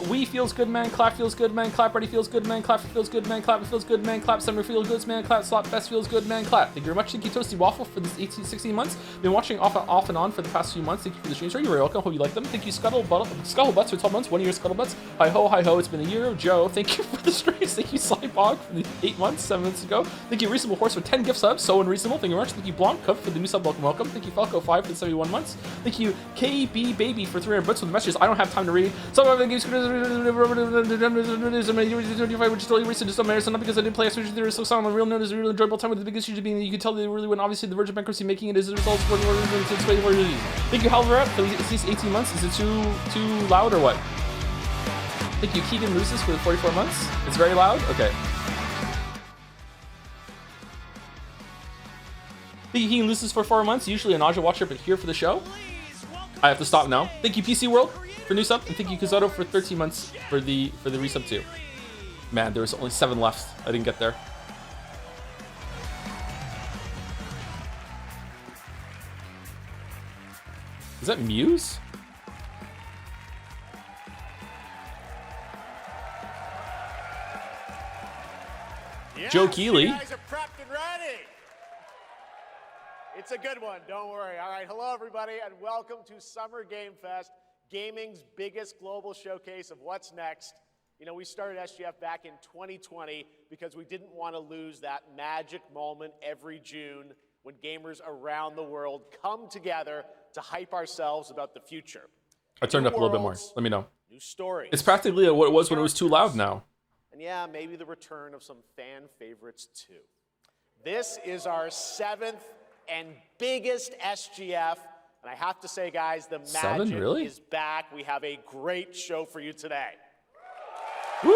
We feels good, man. Clap feels good, man. Clap ready feels good, man. Clap feels good, man. Clap feels good, man. Clap summer feels good, man. Clap slot best feels good, man. Clap. Thank you very much. Thank you, Toasty Waffle, for this 16 months. Been watching off and on for the past few months. Thank you for the streams. You're very welcome. Hope you like them. Thank you, Scuttlebutts, for 12 months. 1 year Scuttlebutts. Hi ho. It's been a year. Joe, thank you for the streams. Thank you, Slybog, for the 8 months, 7 months ago. Thank you, Reasonable Horse, for 10 gift subs. So unreasonable. Thank you very much. Thank you, Blanc for the new sub. Welcome. Thank you, Falco 5 for the 71 months. Thank you, KB Baby, for 300 bits with the messages. I don't have time to read. Some of the games, which is totally recent, just don't not because I didn't play Extra Theory so sound on real note is a really enjoyable time with the biggest issue being that you can tell they really went. Obviously, the verge of bankruptcy making it as a result. Thank you, Halver, for these 18 months. Is it too loud or what? Thank you, Keegan Lucis, for the 44 months. It's very loud? Okay. Thank you, Keegan Lucis, for 4 months. Usually a Nausea watcher, but here for the show. I have to stop now. Thank you, PC World, for new sub. And thank you, Kazoto, for 13 months for the resub too. Man, there was only 7 left. I didn't get there. Is that Muse? Yes, Joe Keeley. You guys are prepped and ready. It's a good one, don't worry. All right, hello everybody, and welcome to Summer Game Fest, gaming's biggest global showcase of what's next You know, we started SGF back in 2020 because we didn't want to lose that magic moment every June when gamers around the world come together to hype ourselves about the future. I turned New up a little bit more. worlds, Let me know. New stories. It's practically what it was when it was too loud now. And yeah, maybe the return of some fan favorites too. This is our 7th and biggest SGF. And I have to say, guys, the magic is back. We have a great show for you today. Woo!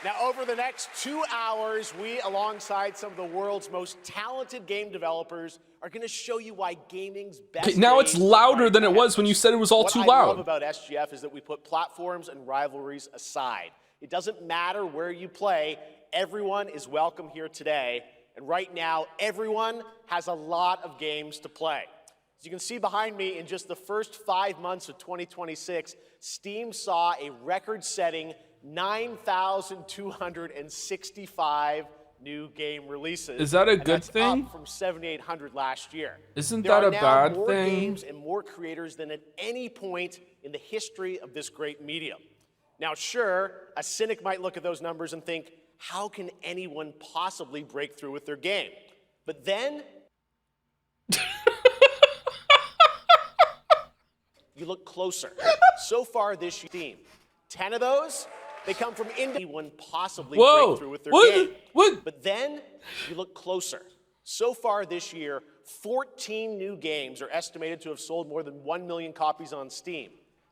Now, over the next 2 hours, we, alongside some of the world's most talented game developers, are going to show you why gaming's best. Okay, now it's louder than it was when you said it was all too loud. What I love about SGF is that we put platforms and rivalries aside. It doesn't matter where you play. Everyone is welcome here today. And right now, everyone has a lot of games to play. As you can see behind me, in just the first 5 months of 2026, Steam saw a record-setting 9,265 new game releases. Is that a good thing? Up from 7,800 last year. Isn't that a bad thing? There are now more games and more creators than at any point in the history of this great medium. Now, sure, a cynic might look at those numbers and think, how can anyone possibly break through with their game? But then you look closer. So far this year, Steam, 10 of those, they come from anyone possibly break through with their game. But then you look closer. So far this year, 14 new games are estimated to have sold more than 1 million copies on Steam.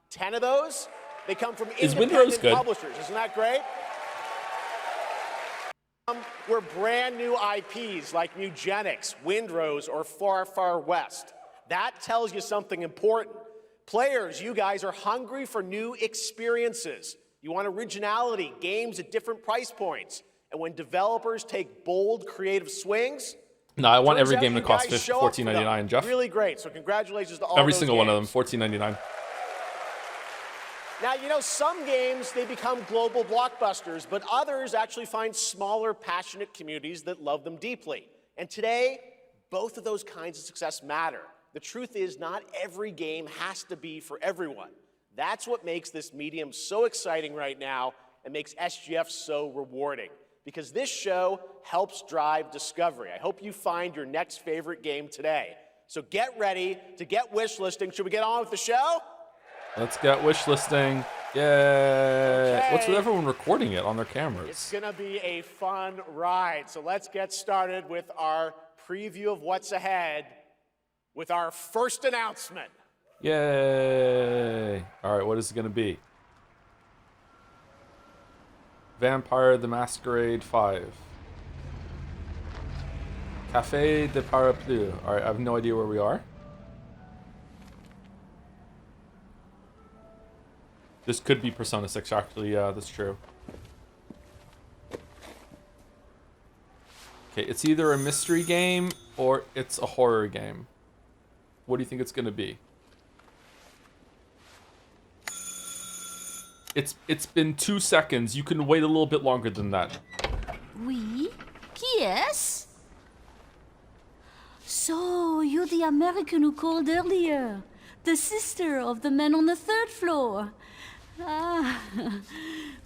10 of those, they come from independent publishers. Isn't that great? Were brand new IPs like Mugenics, Windrose, or Far Far West. That tells you something important. Players, you guys are hungry for new experiences. You want originality, games at different price points. And when developers take bold, creative swings, no, I want every game to cost $14.99, Jeff. Really great. So congratulations to all every those single games. one of them, $14.99. Now, you know, some games, they become global blockbusters, but others actually find smaller, passionate communities that love them deeply. And today, both of those kinds of success matter. The truth is, not every game has to be for everyone. That's what makes this medium so exciting right now and makes SGF so rewarding. Because this show helps drive discovery. I hope you find your next favorite game today. So get ready to get wish listing. Should we get on with the show? Let's get wish listing. Yay! Okay. What's with everyone recording it on their cameras? It's gonna be a fun ride. So let's get started with our preview of what's ahead with our first announcement. Yay! All right, what is it gonna be? Vampire the Masquerade 5. Café de Parapluie. All right, I have no idea where we are. This could be Persona 6, actually. Yeah, that's true. Okay, it's either a mystery game or it's a horror game. What do you think it's going to be? It's been 2 seconds. You can wait a little bit longer than that. Oui? Qui est-ce? So, you're the American who called earlier. The sister of the man on the 3rd floor. Ah,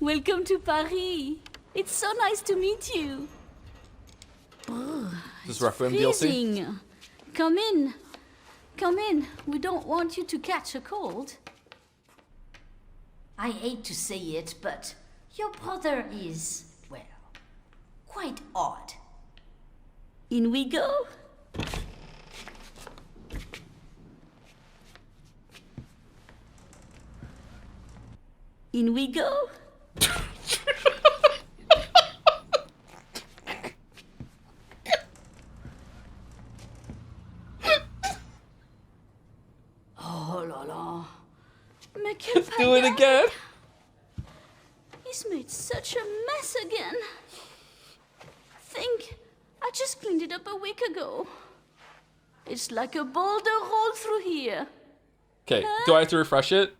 welcome to Paris. It's so nice to meet you. This Requiem DLC? Come in. Come in. We don't want you to catch a cold. I hate to say it, but your brother is, well, quite odd. In we go. In we go. Oh la la. Let's do it again. He's made such a mess again. Think, I just cleaned it up a week ago. It's like a boulder rolled through here. Okay, do I have to refresh it?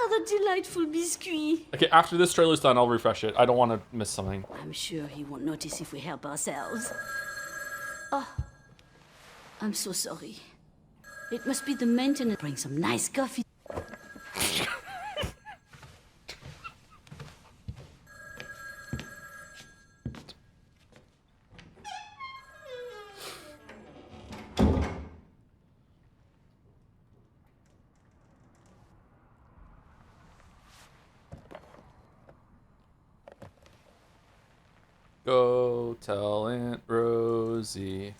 The delightful biscuit. Okay, after this trailer's done, I'll refresh it. I don't want to miss something. I'm sure he won't notice if we help ourselves. Oh, I'm so sorry. It must be the maintenance. Bring some nice coffee. Go tell Aunt Rosie.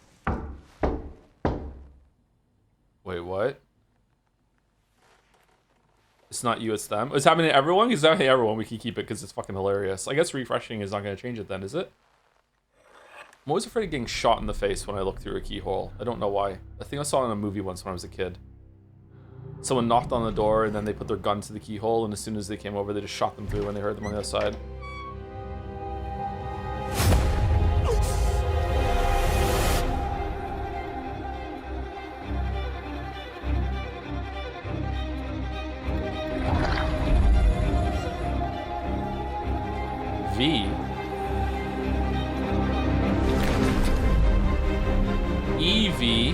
Wait, what? It's not you, it's them. It's happening to everyone? It's happening to everyone. We can keep it because it's fucking hilarious. I guess refreshing is not going to change it then, is it? I'm always afraid of getting shot in the face when I look through a keyhole. I don't know why. I think I saw it in a movie once when I was a kid. Someone knocked on the door and then they put their gun to the keyhole, and as soon as they came over, they just shot them through when they heard them on the other side. V. Evie.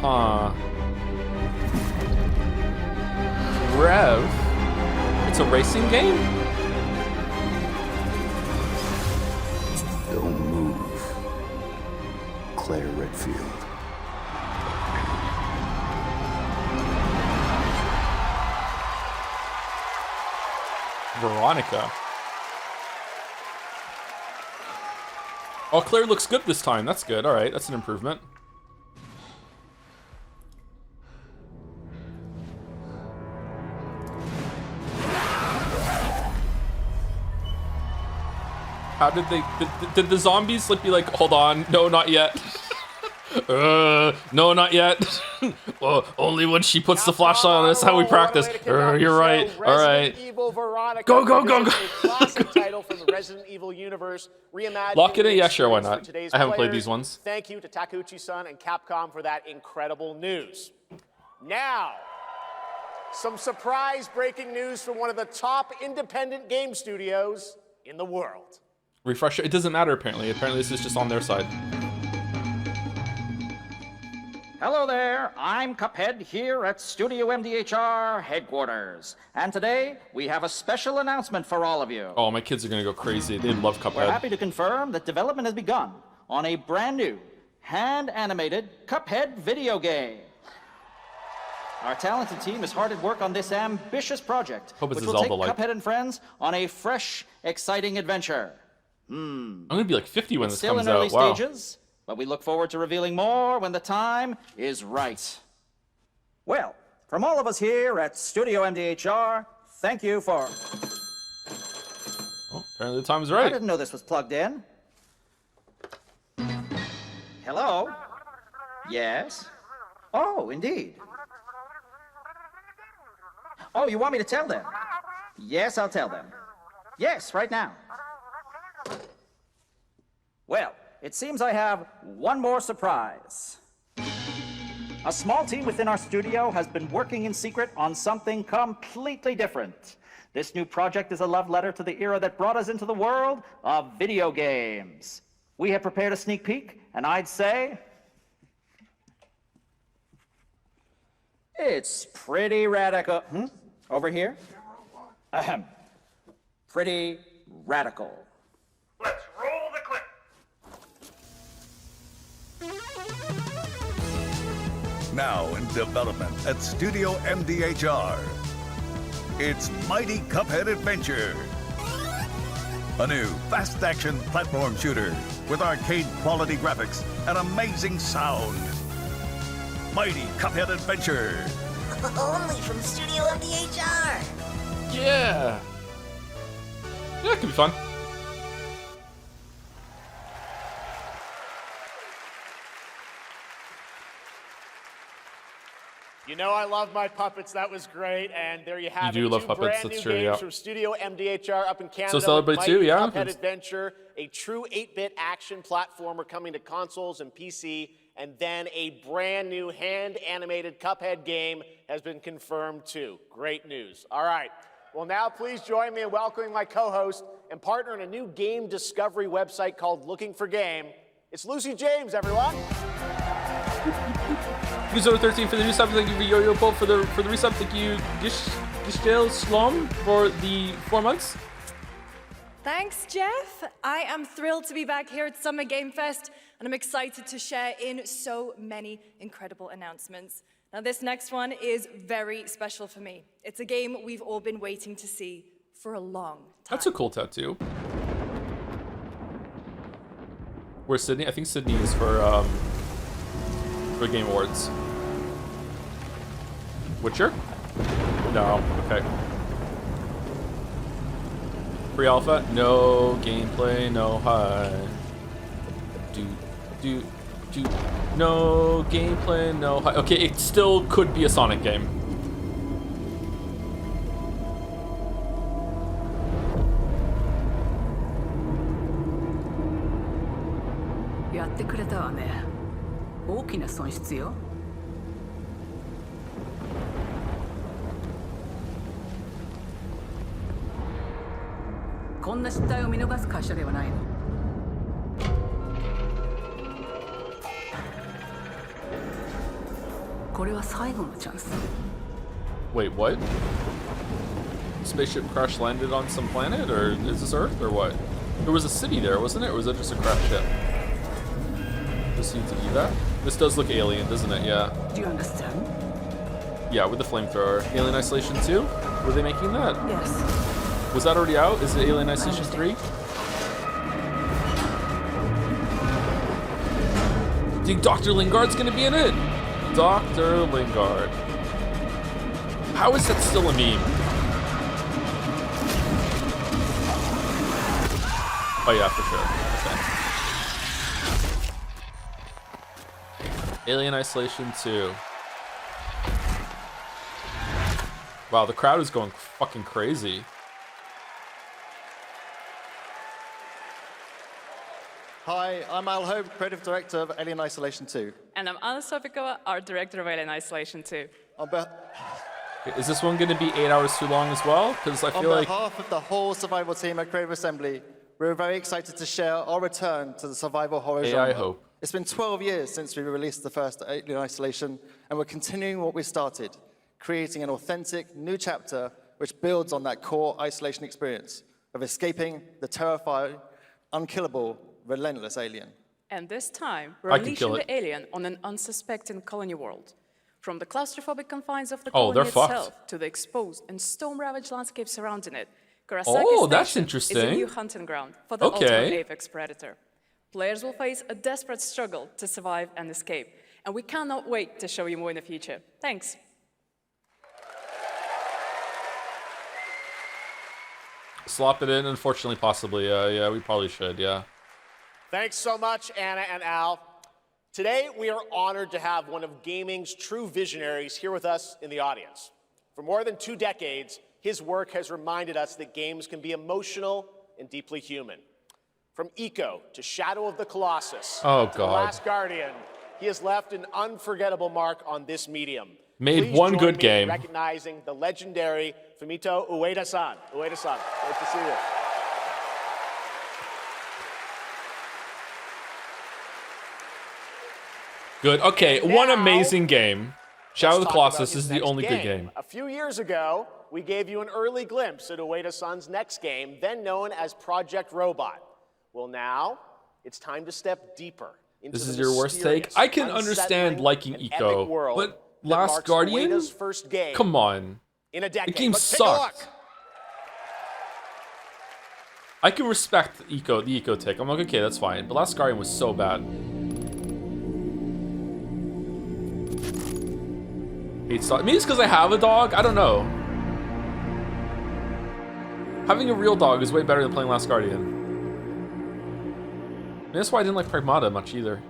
Huh. Rev. It's a racing game? Don't move. Claire Redfield. Veronica. Oh, Claire looks good this time. That's good. All right, that's an improvement. How did they... Did the zombies like be like, hold on, no, not yet. No, not yet. Well, only when she puts the flashlight on. That's how we practice. You're right. All right. Evil Veronica. Go, go, go, go. A classic title from the Resident Evil universe, reimagined. Lock it in? Yeah, sure, why experience for not? today's I haven't played players. these ones. Thank you to Takeuchi-san and Capcom for that incredible news. Now, some surprise breaking news from one of the top independent game studios in the world. Refresh. It doesn't matter, apparently. Apparently, this is just on their side. Hello there, I'm Cuphead here at Studio MDHR headquarters. And today, we have a special announcement for all of you. Oh, my kids are gonna go crazy. They love We're Cuphead. happy to confirm that development has begun on a brand new, hand-animated Cuphead video game. Our talented team is hard at work on this ambitious project, Hope it's which a will take Zelda-like. Cuphead and friends on a fresh, exciting adventure. I'm gonna be like 50 when this Still comes in early out. Wow. stages, but we look forward to revealing more when the time is right. Well, from all of us here at Studio MDHR, thank you for... Oh, apparently the time's I right. didn't know this was plugged in. Hello? Yes? Oh, indeed. Oh, you want me to tell them? Yes, I'll tell them. Yes, right now. Well, it seems I have one more surprise. A small team within our studio has been working in secret on something completely different. This new project is a love letter to the era that brought us into the world of video games. We have prepared a sneak peek, and I'd say... it's pretty radical. Over here? Ahem. Pretty radical. Let's roll the clip. Now in development at Studio MDHR. It's Mighty Cuphead Adventure. A new fast-action platform shooter with arcade-quality graphics and amazing sound. Mighty Cuphead Adventure. Only from Studio MDHR. Yeah. Yeah, it could be fun. You know I love my puppets. That was great. And there you have You do it. love Two puppets, brand that's new true, games yeah. from Studio MDHR up in Canada. So Celebrate with 2, Mighty yeah. Cuphead Adventure, a true 8-bit action platformer coming to consoles and PC, and then a brand new hand-animated Cuphead game has been confirmed too. Great news. All right. Well, now please join me in welcoming my co-host and partner in a new game discovery website called Looking for Game. It's Lucy James, everyone. Episode 13 for the resub. Thank you for Yo-Yo Pope for the resub. Thank you Gishdale Slom for the 4 months. Thanks, Jeff. I am thrilled to be back here at Summer Game Fest, and I'm excited to share in so many incredible announcements. Now, this next one is very special for me. It's a game we've all been waiting to see for a long time. That's a cool tattoo. Where's Sydney? I think Sydney is for Game Awards. Witcher? No. Okay. Pre-alpha? No gameplay, no hi. No gameplay, no hi. Okay, it still could be a Sonic game. Wait, what? Spaceship crash landed on some planet, or is this Earth, or what? There was a city there, wasn't it? Or was it just a crash ship? Just need to do that. This does look alien, doesn't it? Yeah. Do you understand? Yeah, with the flamethrower. Alien Isolation 2? Were they making that? Yes. Was that already out? Is it Alien Isolation 3? I think Dr. Lingard's gonna be in it. Dr. Lingard. How is that still a meme? Oh yeah, for sure. Okay. Alien Isolation 2. Wow, the crowd is going fucking crazy. Hi, I'm Al Hope, Creative Director of Alien Isolation 2. And I'm Anna Sovikova, Art Director of Alien Isolation 2. Is this one going to be 8 hours too long as well? Because I feel like... On behalf of the whole survival team at Creative Assembly, we're very excited to share our return to the survival horror genre. I hope. It's been 12 years since we released the first Alien Isolation, and we're continuing what we started, creating an authentic new chapter which builds on that core isolation experience of escaping the terrifying, unkillable, relentless alien. And this time, we're unleashing the alien on an unsuspecting colony world. From the claustrophobic confines of the colony itself to the exposed and storm-ravaged landscape surrounding it, Kurosaki that's Station interesting. is a new hunting ground for the ultimate apex predator. Players will face a desperate struggle to survive and escape, and we cannot wait to show you more in the future. Thanks. Slop it in, unfortunately, possibly. Yeah, we probably should, yeah. Thanks so much, Anna and Al. Today, we are honored to have one of gaming's true visionaries here with us in the audience. For more than 2 decades, his work has reminded us that games can be emotional and deeply human. From Eco to Shadow of the Colossus to The Last Guardian, he has left an unforgettable mark on this medium. Made one good game. Recognizing the legendary Fumito Ueda-san. Ueda-san, great to see you. Good. Okay, one amazing game. Shadow of the Colossus is the only good game. A few years ago, we gave you an early glimpse at Ueda-san's next game, then known as Project Robot. Well, now it's time to step deeper into This is your worst take? I can understand liking Eco, but Last Guardian? Come on. In a decade. The game sucked. I can respect the Eco take. I'm like, okay, that's fine. But Last Guardian was so bad. Maybe it's because I have a dog? I don't know. Having a real dog is way better than playing Last Guardian. Maybe that's why I didn't like Pragmata much either.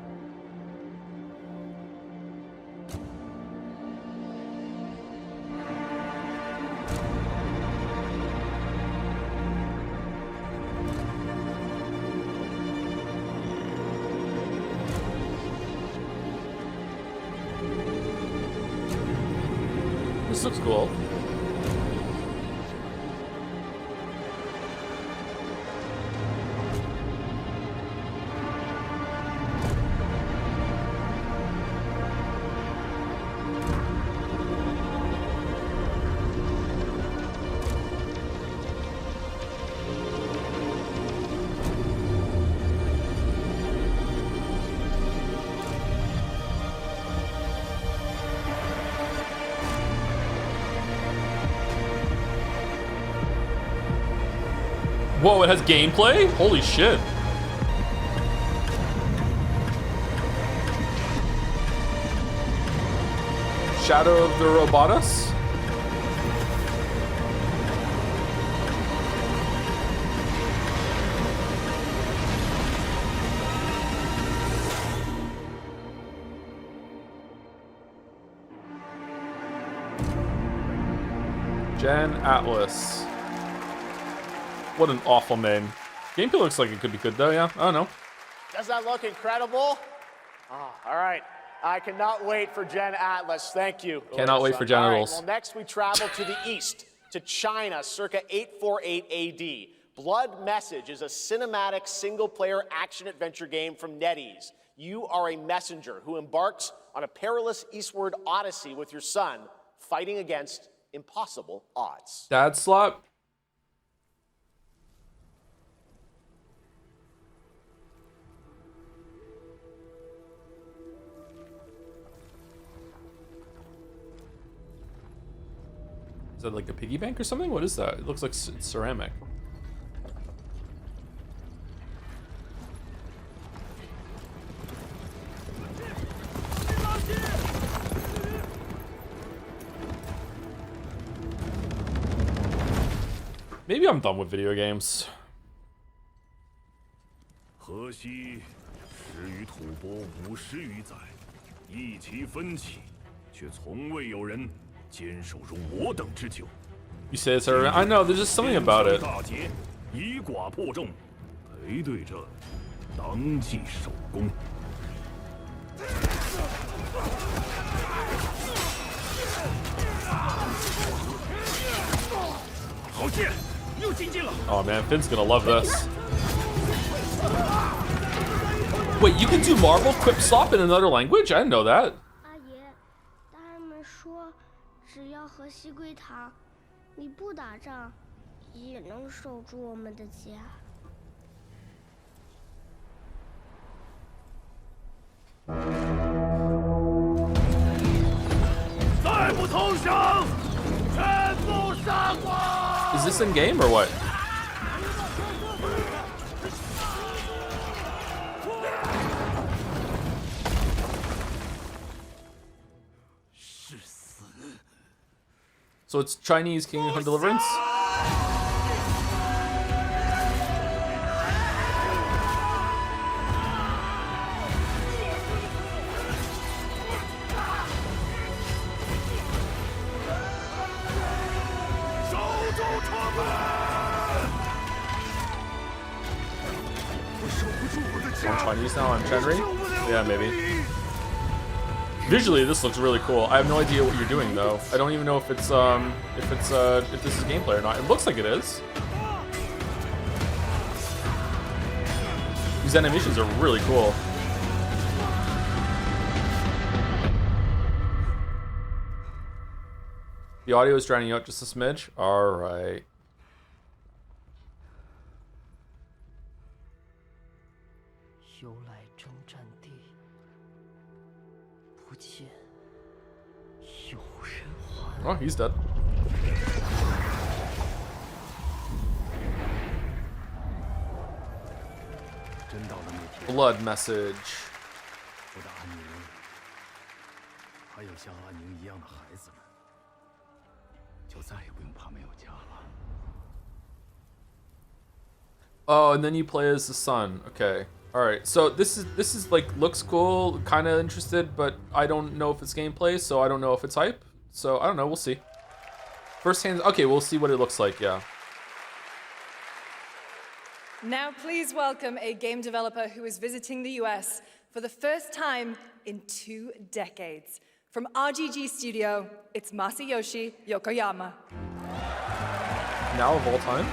This looks cool. Whoa, it has gameplay? Holy shit. Shadow of the Robotus? Gen Atlas. What an awful name. Gameplay looks like it could be good though, yeah? I don't know. Does that look incredible? Oh, all right. I cannot wait for Gen Atlas. Thank you. Cannot wait for genitals. Well, next we travel to the east, to China, circa 848 AD. Blood Message is a cinematic single-player action-adventure game from NetEase. You are a messenger who embarks on a perilous eastward odyssey with your son, fighting against impossible odds. Dad slap? Is that like a piggy bank or something? What is that? It looks like it's ceramic. Maybe I'm done with video games. 河西始于吐蕃五十余载，意其分歧，却从未有人坚守如我等之久。 You say it's ceramic? I know, there's just something about it. 大捷，以寡破众，背对着当即首功。 Oh man, Finn's gonna love this. Wait, you can do Marvel Quip Slop in another language? I didn't know that. 阿爷，大人们说，只要河西归唐，你不打仗，也能守住我们的家。再不投降，全部杀光！ Is this in game or what? So it's Chinese Kingdom of Deliverance? I'm Chinese now, I'm Chenry? Yeah, maybe. Visually, this looks really cool. I have no idea what you're doing though. I don't even know if this is gameplay or not. It looks like it is. These animations are really cool. The audio is drowning out just a smidge. All right. Oh, he's dead. Blood Message. Oh, and then you play as the son. Okay. All right. So this is like looks cool, kind of interested, but I don't know if it's gameplay, so I don't know if it's hype. So I don't know, we'll see. First hand, okay, we'll see what it looks like, yeah. Now please welcome a game developer who is visiting the US for the first time in 2 decades. From RGG Studio, it's Masayoshi Yokoyama. Now of all times?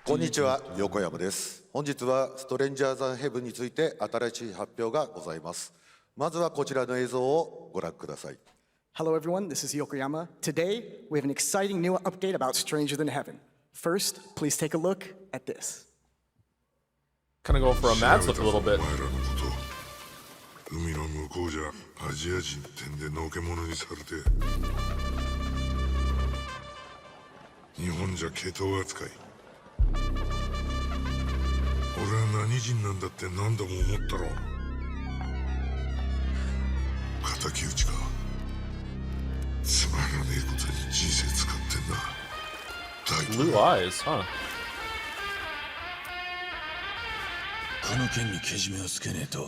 こんにちは、横山です。本日はストレンジャーズ・ヘブンについて新しい発表がございます。まずはこちらの映像をご覧ください。Hello everyone, this is Yokoyama. Today, we have an exciting new update about Stranger Than Heaven. First, please take a look at this. Kind of go for a Mads look a little bit. 海の向こうじゃアジア人ってんでのけ者にされて日本じゃ毛頭扱いは何人なんだって何度も思ったろ。敵討ちか。つまらねえことに人生使ってんな。Blue eyes, huh?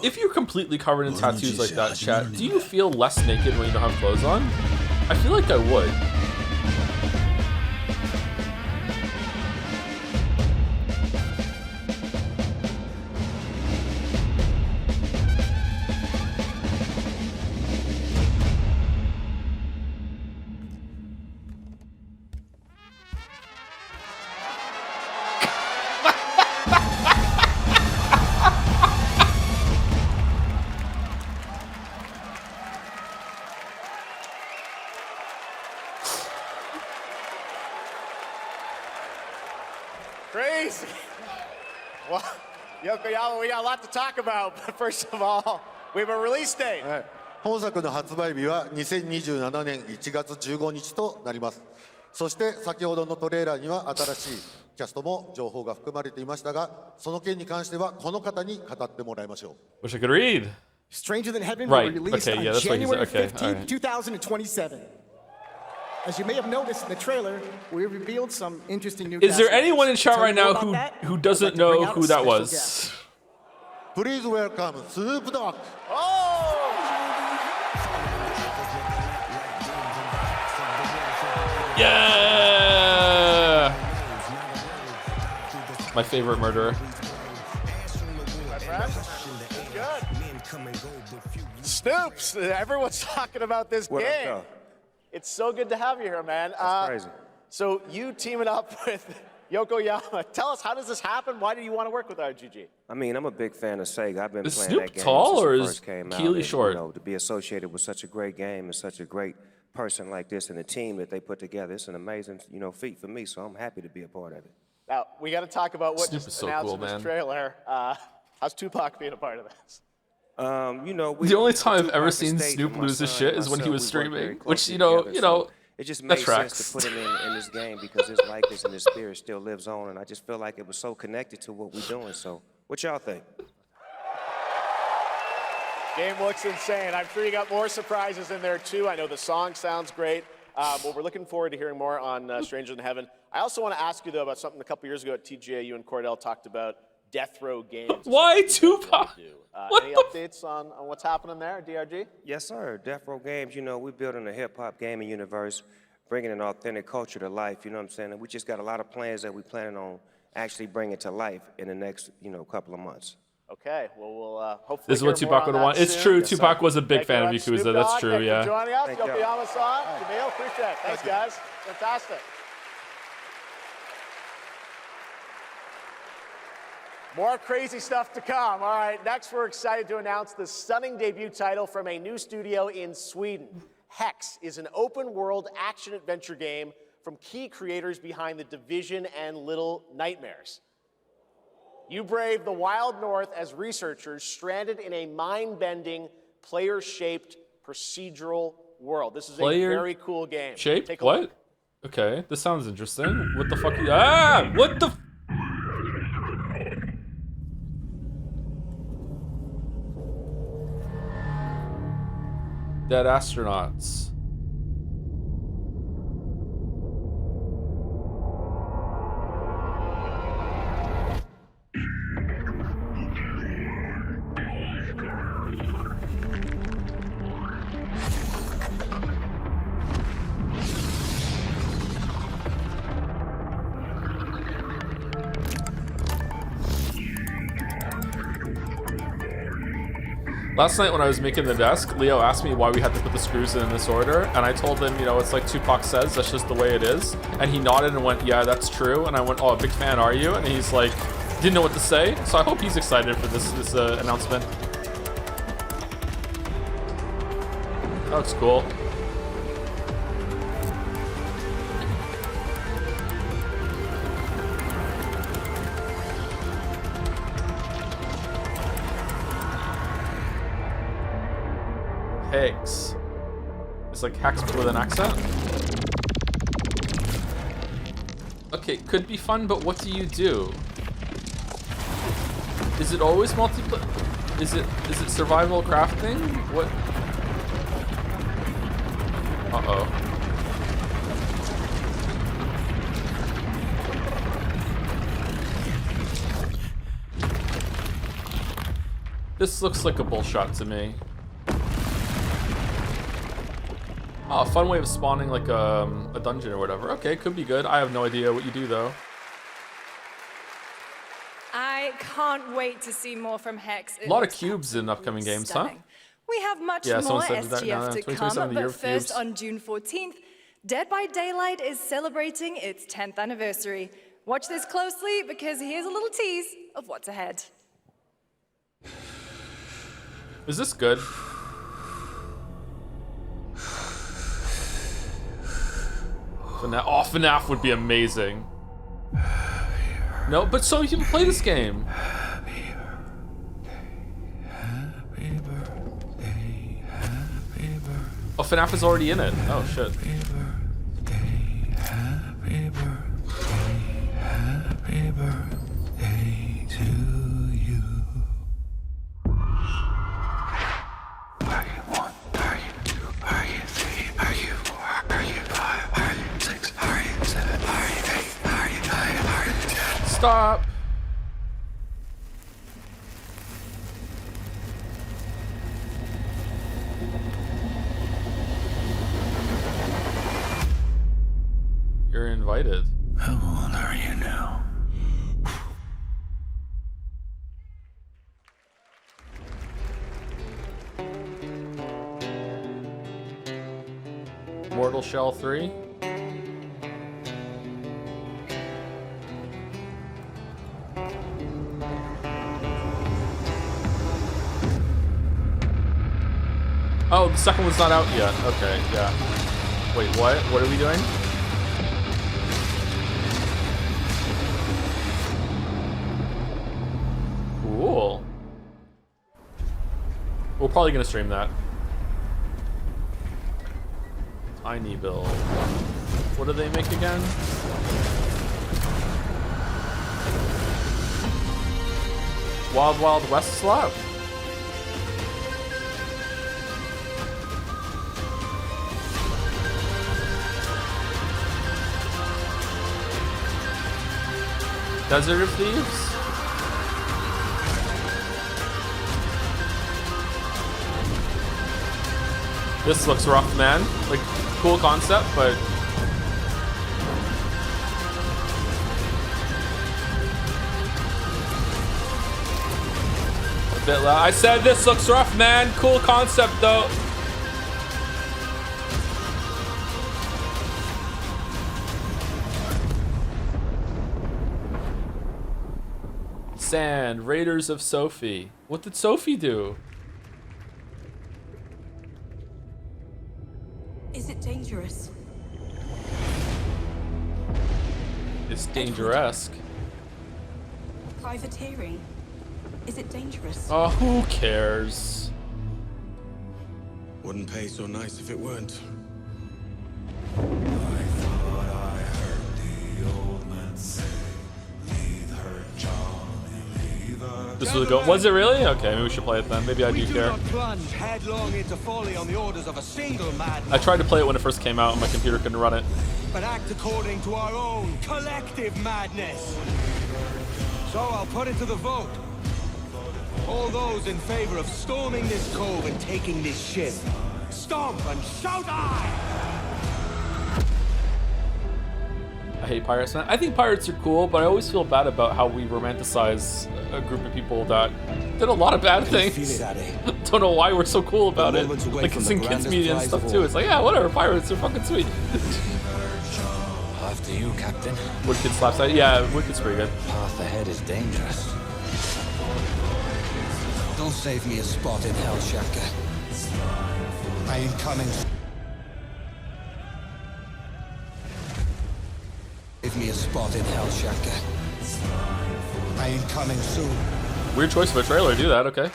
If you're completely covered in tattoos like that, chat, do you feel less naked when you don't have clothes on? I feel like I would. Crazy. Well, Yokoyama, we got a lot to talk about, but first of all, we have a release date. 本作の発売日は2027年1月15日となります。そして先ほどのトレーラーには新しいキャストも情報が含まれていましたが、その件に関してはこの方に語ってもらいましょう。Wish I could read. Stranger Than Heaven Right. will be released Okay, yeah, on that's what he January said. Okay, 15th, alright. 2027. As you may have noticed in the trailer, we revealed some interesting new Is there cast anyone in members. chat To right tell you now more about that, who I'd doesn't like to bring know out who a that special was? guest. Please welcome Snoop Dogg. Yeah! My favorite murderer. Snoops, everyone's talking about this What up, game. though? It's so good to have you here, man. That's crazy. So you teaming up with Yokoyama. Tell us, how does this happen? Why do you want to work with RGG? I mean, I'm a big fan of Sega. I've been Is playing Snoop that game tall since or it is first came out. Keely And, short? You know, to be associated with such a great game and such a great person like this and the team that they put together, it's an amazing, feat for me. So I'm happy to be a part of it. Now, we got to talk about what Snoop is just so announced cool, in this man. trailer. How's Tupac being a part of this? The only time I've ever seen Snoop lose his shit is when he was streaming, which it just that made tracks. sense to put him in this game because his likeness and his spirit still lives on, and I just feel like it was so connected to what we're doing. So, what y'all think? Game looks insane. I'm sure you got more surprises in there too. I know the song sounds great. Well, we're looking forward to hearing more on Stranger Than Heaven. I also want to ask you though about something a couple years ago at TGA. You and Cordell talked about Death Row Games. Why Tupac? Any updates on what's happening there, DRG? Yes, sir. Death Row Games, we're building a hip-hop gaming universe, bringing an authentic culture to life, you know what I'm saying? And we just got a lot of plans that we're planning on actually bringing to life in the next, couple of months. Okay, well, we'll hopefully This is what Tupac would want. It's true. Yes, Tupac sir. was a big Thank fan you of very much, Yakuza. Snoop That's Dogg. true. Thank you Yeah. for joining us. Thank you. Yokoyama-san, Jamil, appreciate it. Thanks, guys. Fantastic. More crazy stuff to come. All right, next we're excited to announce the stunning debut title from a new studio in Sweden. Hex is an open-world action-adventure game from key creators behind The Division and Little Nightmares. You brave the wild north as researchers stranded in a mind-bending, player-shaped procedural world. This is a very cool game. Shape? Take a look. What? Okay, this sounds interesting. What the fuck? What the? Dead astronauts. Last night when I was making the desk, Leo asked me why we had to put the screws in this order, and I told him, it's like Tupac says, that's just the way it is. And he nodded and went, yeah, that's true. And I went, oh, a big fan, are you? And he's like, didn't know what to say. So I hope he's excited for this announcement. That looks cool. Hex. It's like Hex with an accent. Okay, could be fun, but what do you do? Is it always multiplayer? Is it survival crafting? What? Uh-oh. This looks like a bullshot to me. Oh, a fun way of spawning like a dungeon or whatever. Okay, could be good. I have no idea what you do though. I can't wait to see more from Hex. A lot of cubes in upcoming games, huh? We have much Yeah, more someone said that. SGF to come, but first cubes. on June 14th, Dead by Daylight is celebrating its 10th anniversary. Watch this closely because here's a little tease of what's ahead. Is this good? FNAF would be amazing. No, but so you can play this game. Oh, FNAF is already in it. Oh, shit. Stop. You're invited. How old are you now? Mortal Shell 3. Oh, the second one's not out yet. Okay, yeah. Wait, what? What are we doing? Cool. We're probably gonna stream that. Tiny build. What do they make again? Wild Wild West slap. Desert of Thieves? This looks rough, man. Like, cool concept, but... a bit loud. I said this looks rough, man. Cool concept, though. Sand, Raiders of Sophie. What did Sophie do? Is it dangerous? It's dangerous. Privateering. Is it dangerous? Oh, who cares? Wouldn't pay so nice if it weren't. This was a go. Was it really? Okay, maybe we should play it then. Maybe I do care. Plunge headlong into folly on the orders of a single madman. I tried to play it when it first came out and my computer couldn't run it. But act according to our own collective madness. So I'll put it to the vote. All those in favor of storming this cove and taking this ship, stomp and shout aye! I hate pirates, man. I think pirates are cool, but I always feel bad about how we romanticize a group of people that did a lot of bad things. Don't know why we're so cool about it. Like, it's in kids media and stuff too. It's like, yeah, whatever, pirates are fucking sweet. After you, Captain. Wicked slaps that. Yeah, Wicked's pretty good. Path ahead is dangerous. Don't save me a spot in Hell Shatter. I ain't coming. Give me a spot in Hell Shatter. I ain't coming soon. Weird choice of a trailer, do that, okay.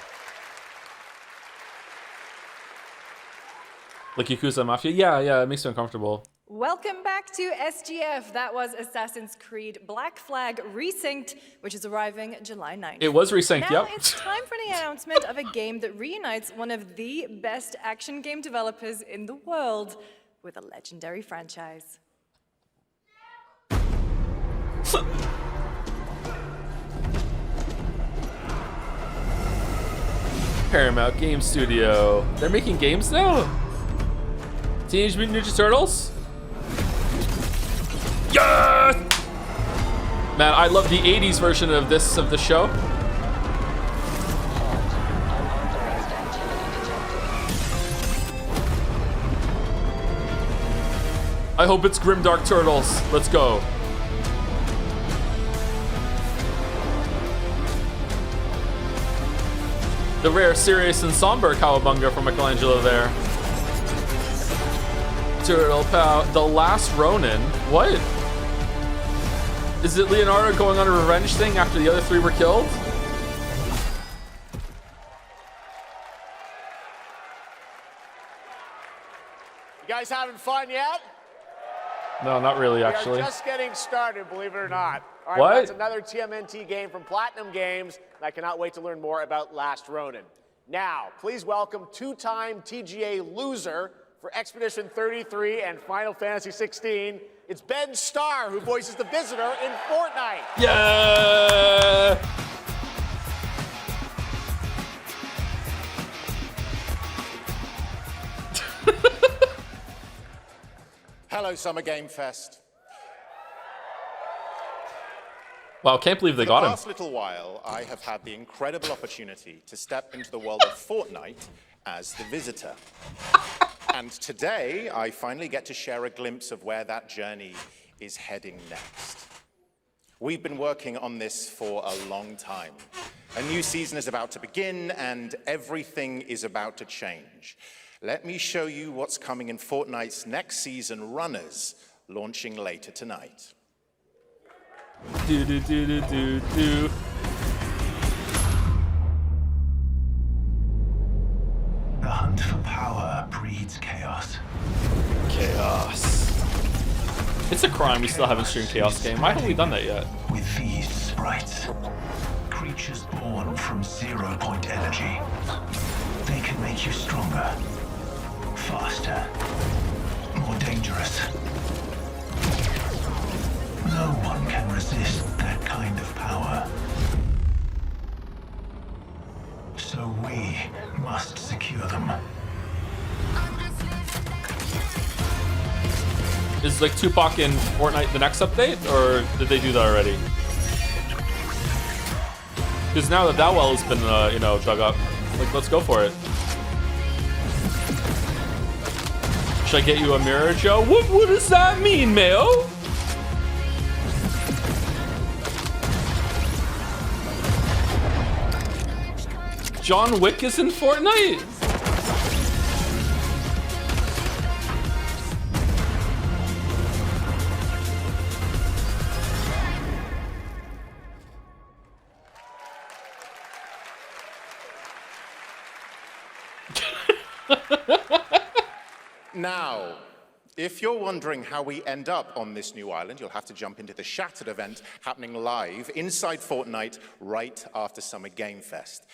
Like Yakuza Mafia? Yeah, it makes me uncomfortable. Welcome back to SGF. That was Assassin's Creed Black Flag Resynced, which is arriving July 9th. It was resynced, now yep. It's time for the announcement of a game that reunites one of the best action game developers in the world with a legendary franchise. Paramount Game Studio. They're making games now? Teenage Mutant Ninja Turtles? Yes! Man, I love the 80s version of the show. I hope it's Grimdark Turtles. Let's go. The rare, serious, and somber cowabunga from Michelangelo there. Turtle Pow. The Last Ronin. What? Is it Leonardo going on a revenge thing after the other three were killed? You guys having fun yet? No, not really, actually. We are just getting started, believe it or not. All right, What? well, that's another TMNT game from Platinum Games, and I cannot wait to learn more about Last Ronin. Now, please welcome two-time TGA loser for Expedition 33 and Final Fantasy 16. It's Ben Starr, who voices the Visitor in Fortnite. Yeah! Hello, Summer Game Fest. Wow, can't believe they For got the him. past little while, I have had the incredible opportunity to step into the world of Fortnite as the Visitor. And today, I finally get to share a glimpse of where that journey is heading next. We've been working on this for a long time. A new season is about to begin, and everything is about to change. Let me show you what's coming in Fortnite's next season, Runners, launching later tonight. Do do do do do do. The hunt for power breeds chaos. Chaos. It's a crime we still haven't streamed Chaos game. Why haven't we done that yet? With these sprites, creatures born from 0-point energy, they can make you stronger, faster, more dangerous. No one can resist that kind of power. So we must secure them. Is like Tupac in Fortnite the next update, or did they do that already? Because now that that well has been, you know, dug up, like, let's go for it. Should I get you a mirror, Joe? What does that mean, Mayo? John Wick is in Fortnite? Now, if you're wondering how we end up on this new island, you'll have to jump into the Shattered event happening live inside Fortnite right after Summer Game Fest.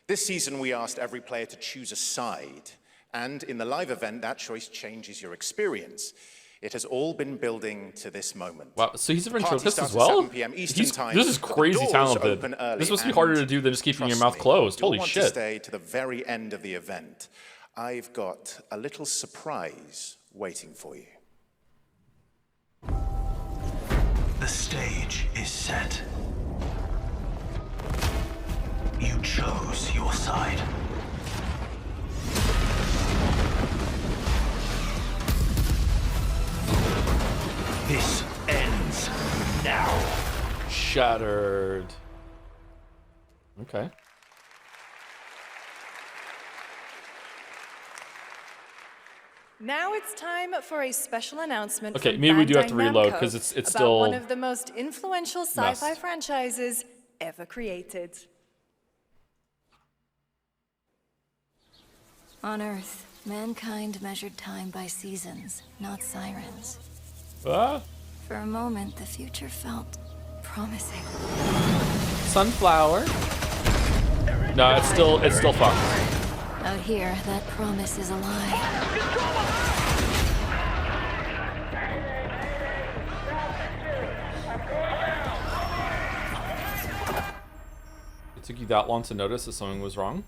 This season, we asked every player to choose a side, and in the live event, that choice changes your experience. It has all been building to this moment. Wow, so he's a Party ventriloquist as starts at well? 7 p.m. Eastern time, This is but the crazy doors talented. open early, This must be and harder to do than just keeping your trust mouth me, closed. you'll Holy want shit. to stay to the very end of the event. I've got a little surprise waiting for you. The stage is set. You chose your side. This ends now. Shattered. Okay. Now it's time for a special announcement. Okay, from maybe we do have Bandai to reload, Namco 'cause it's about still one of the most influential sci-fi messed. franchises ever created. On Earth, Mankind measured time by seasons, not sirens. What? For a moment, the future felt promising. Sunflower. No, it's still fucked. Out here, that promise is a lie. It took you that long to notice that something was wrong?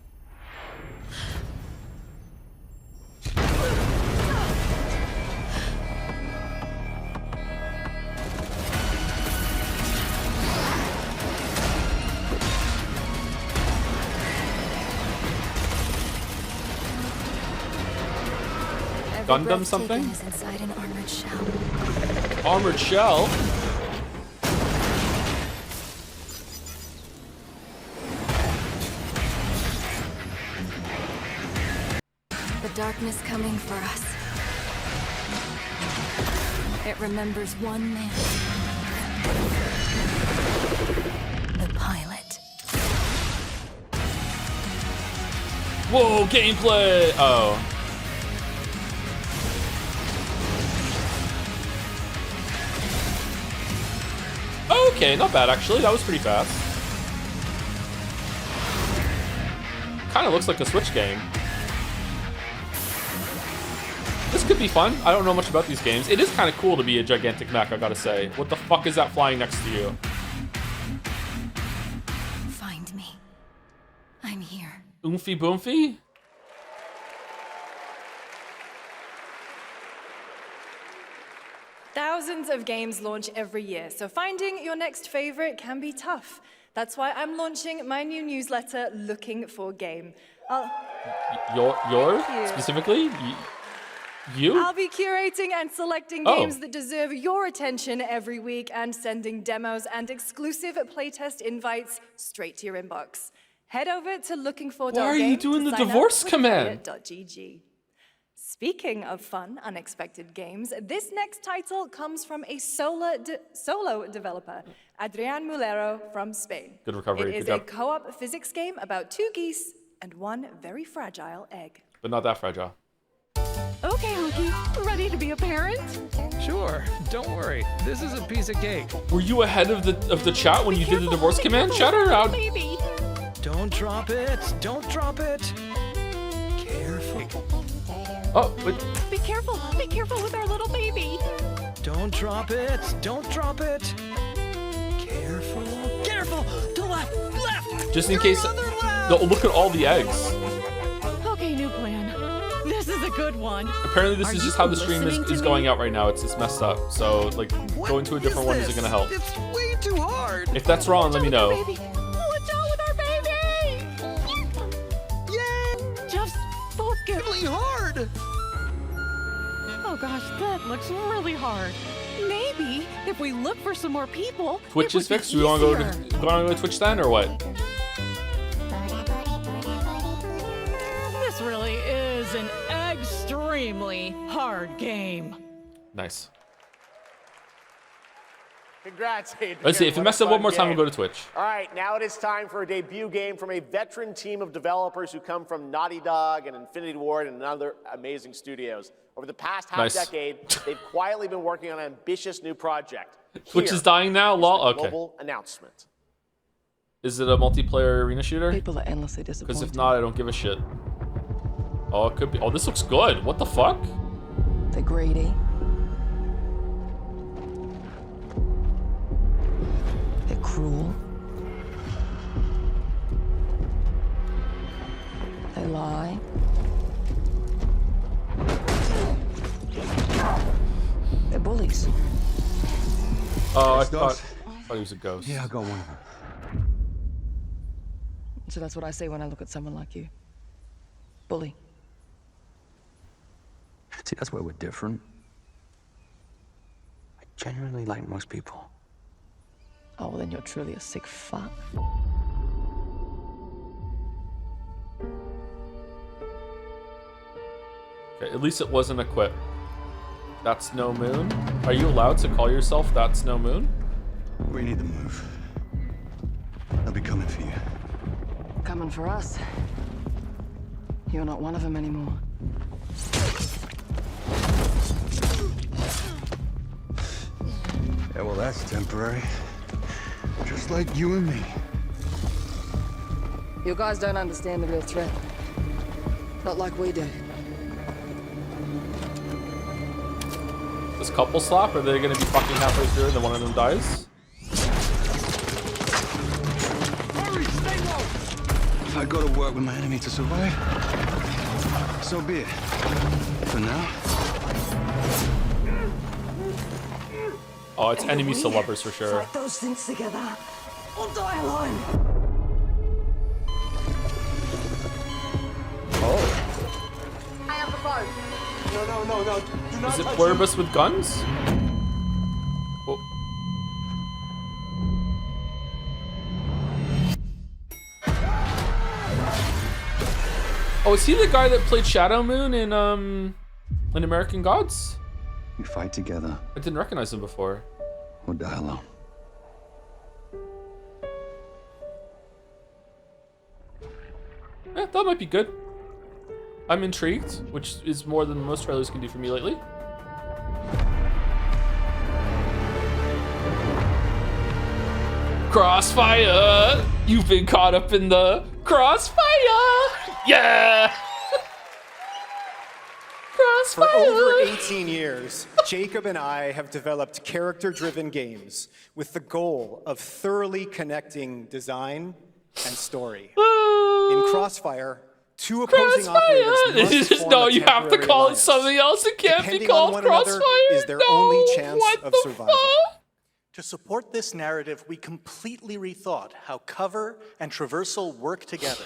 Gundam something? Is inside an armored shell. Armored shell? The darkness coming for us. It remembers one man. The pilot. Whoa, gameplay! Oh. Okay, not bad actually. That was pretty fast. Kind of looks like a Switch game. This could be fun. I don't know much about these games. It is kind of cool to be a gigantic mech, I gotta say. What the fuck is that flying next to you? Find me. I'm here. Oomphy boomfy? Thousands of games launch every year, so finding your next favorite can be tough. That's why I'm launching my new newsletter, Looking for Game. Your specifically? You? I'll be curating and selecting games that deserve your attention every week and sending demos and exclusive playtest invites straight to your inbox. Head over to lookingfor.game. Why are you doing the divorce command? .gg. Speaking of fun, unexpected games, this next title comes from a solo developer, Adrián Mulero from Spain. Good recovery. It is a co-op physics game about 2 geese and 1 very fragile egg. But not that fragile. Okay, Hunky, ready to be a parent? Sure, don't worry. This is a piece of cake. Were you ahead of the chat when you did the divorce command? Shout her out. Baby. Don't drop it. Don't drop it. Careful. Oh, but be careful with our little baby. Don't drop it. Don't drop it. Careful. Careful. To left. Just in case. No, look at all the eggs. Okay, new plan. This is a good one. Apparently this is just how the stream is going out right now. It's messed up. So like going to a different one isn't gonna help. It's way too hard. If that's wrong, let me know. Watch out with our baby. Yay! Just focus. Really hard. Oh gosh, that looks really hard. Maybe if we look for some more people. Twitch is fixed. We want to go to Twitch then or what? This really is an extremely hard game. Nice. Congrats, Adrian. Let's see. If you mess up one more time, we'll go to Twitch. All right, now it is time for a debut game from a veteran team of developers who come from Naughty Dog and Infinity Ward and other amazing studios. Over the past half-decade, they've quietly been working on an ambitious new project. Twitch is dying now? Lol. Okay. Global announcement. Is it a multiplayer arena shooter? People are endlessly disappointed. Because if not, I don't give a shit. Oh, it could be. Oh, this looks good. What the fuck? They're greedy. They're cruel. They lie. They're bullies. Oh, I thought he was a ghost. Yeah, I got one of them. So that's what I say when I look at someone like you. Bully. See, that's where we're different. I genuinely like most people. Oh, well, then you're truly a sick fuck. Okay, at least it wasn't a quip. That's no moon. Are you allowed to call yourself That's No Moon? We need to move. They'll be coming for you. Coming for us. You're not one of them anymore. Yeah, well, that's temporary. Just like you and me. You guys don't understand the real threat. Not like we do. This couple slap? Are they gonna be fucking halfway through and then one of them dies? Hurry, stay low! If I go to work with my enemy to survive, so be it. For now. Oh, it's enemies to lovers for sure. Fight those things together, or die alone. Oh. I have the phone. No. Do not Is it touch Pluribus with guns? Oh. Oh, is he the guy that played Shadow Moon in American Gods? We fight together. I didn't recognize him before. Or die alone. Yeah, that might be good. I'm intrigued, which is more than most trailers can do for me lately. Crossfire! You've been caught up in the crossfire! Yeah! For over 18 years, Jacob and I have developed character-driven games with the goal of thoroughly connecting design and story. In Crossfire, two opposing operators must form No, a you have to temporary call it alliance. something else. It can't be Depending on called one another Crossfire. is their No, only chance what of the survival. fuck? To support this narrative, we completely rethought how cover and traversal work together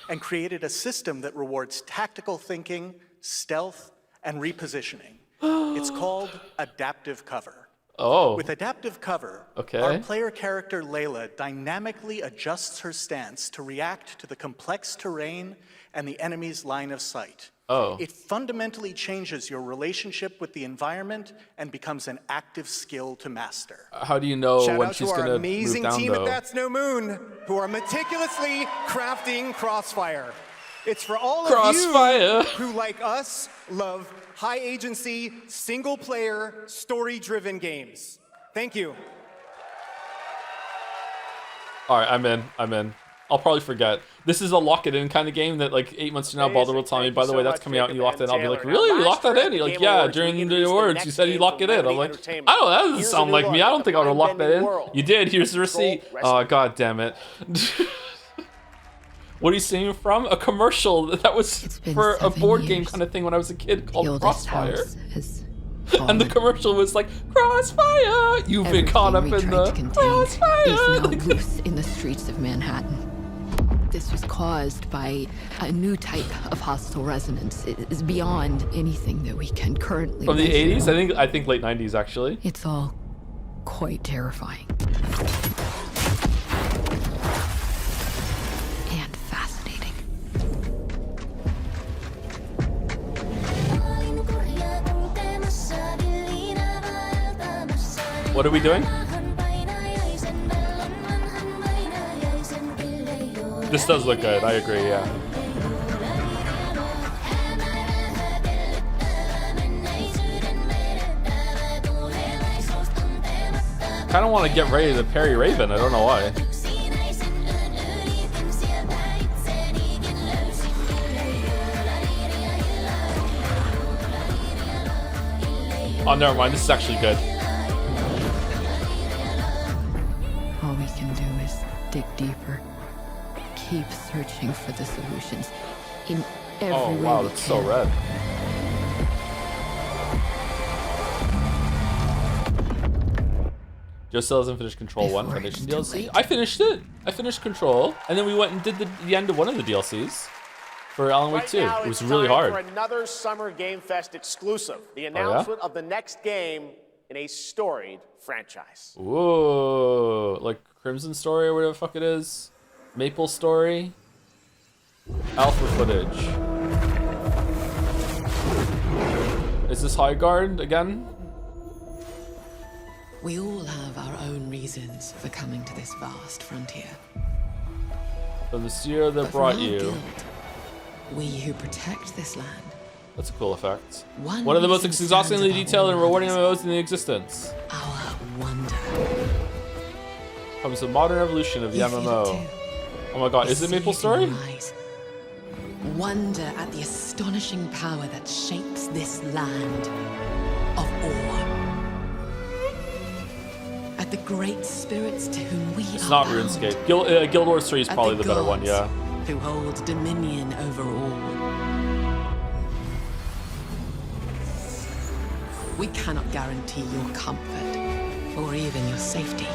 and created a system that rewards tactical thinking, stealth, and repositioning. It's called adaptive cover. Oh. With adaptive cover, Okay. our player character Layla dynamically adjusts her stance to react to the complex terrain and the enemy's line of sight. Oh. It fundamentally changes your relationship with the environment and becomes an active skill to master. How do you know Shout when out she's to our gonna amazing move down team though? at That's No Moon, who are meticulously crafting Crossfire. It's for all Crossfire. of you who, like us, love high agency, single player, story driven games. Thank you. All right, I'm in. I'll probably forget. This is a lock it in kind of game that like 8 months from now, Baldur will tell me, by the way, that's coming out and you locked it in. I'll be like, really? You locked that in? You're like, yeah, during the awards, you said you locked it in. I'm like, I don't know, that doesn't sound like me. I don't think I would have locked that in. You did, here's the receipt. Oh, god damn it. What are you seeing from? A commercial that was for a board game kind of thing when I was a kid called Crossfire. And the commercial was like, Crossfire! You've been caught up in the Crossfire! Is now loose in the streets of Manhattan. This was caused by a new type of hostile resonance. It is beyond anything that we can currently From the measure. 80s? I think late 90s actually. It's all quite terrifying. And fascinating. What are we doing? This does look good, I agree, yeah. Kinda wanna get ready to parry Raven, I don't know why. Oh, never mind, this is actually good. All we can do is dig deeper. Keep searching for the solutions in every Oh way wow, we that's can. so red. Joe still hasn't finished Control 1 Foundation DLC. I finished it. I finished Control, and then we went and did the end of one of the DLCs for Alan Wake 2. Now It was it's really time hard. for another Summer Game Fest exclusive, the announcement of the next game in a storied franchise. Whoa, like Crimson Story or whatever the fuck it is. Maple Story. Alpha footage. Is this High Guard again? We all have our own reasons for coming to this vast frontier. So the seer that brought you. We who protect this land. That's a cool effect. One One of the most reason exhaustingly stands above detailed and all rewarding others. MMOs in existence. Our wonder. Comes the modern evolution of the You feel it MMO. Oh my god, is it Maple Story? Wonder at the astonishing power that shapes this land of awe. At the great spirits to whom we It's are not bound. RuneScape. Guild Wars 3 is At probably the better one, gods yeah. Who hold dominion over all. We cannot guarantee your comfort or even your safety.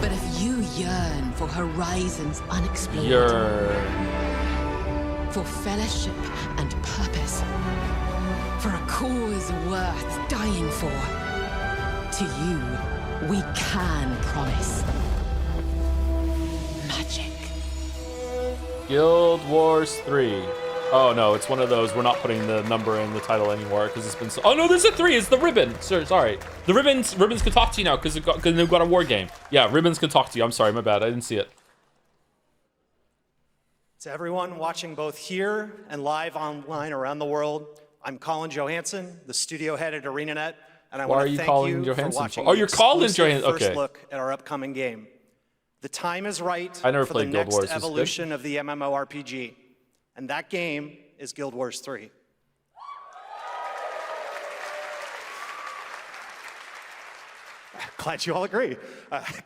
But if you yearn for horizons unexplored, for fellowship and purpose, for a cause worth dying for, to you, we can promise magic. Guild Wars 3. Oh no, it's one of those. We're not putting the number in the title anymore because it's been so. Oh no, there's a 3. It's the ribbon. Sorry. The ribbons can talk to you now because they've got a war game. Yeah, ribbons can talk to you. I'm sorry, my bad. I didn't see it. To everyone watching both here and live online around the world, I'm Colin Johansson, the studio head at ArenaNet, and I Why are want to you thank calling you Johansson for watching for? Oh, the you're Colin exclusive Johansson. first Okay. look at our upcoming game. The time is right I never for played the Guild next Wars. Is it good? evolution of the MMORPG, and that game is Guild Wars 3. Glad you all agree.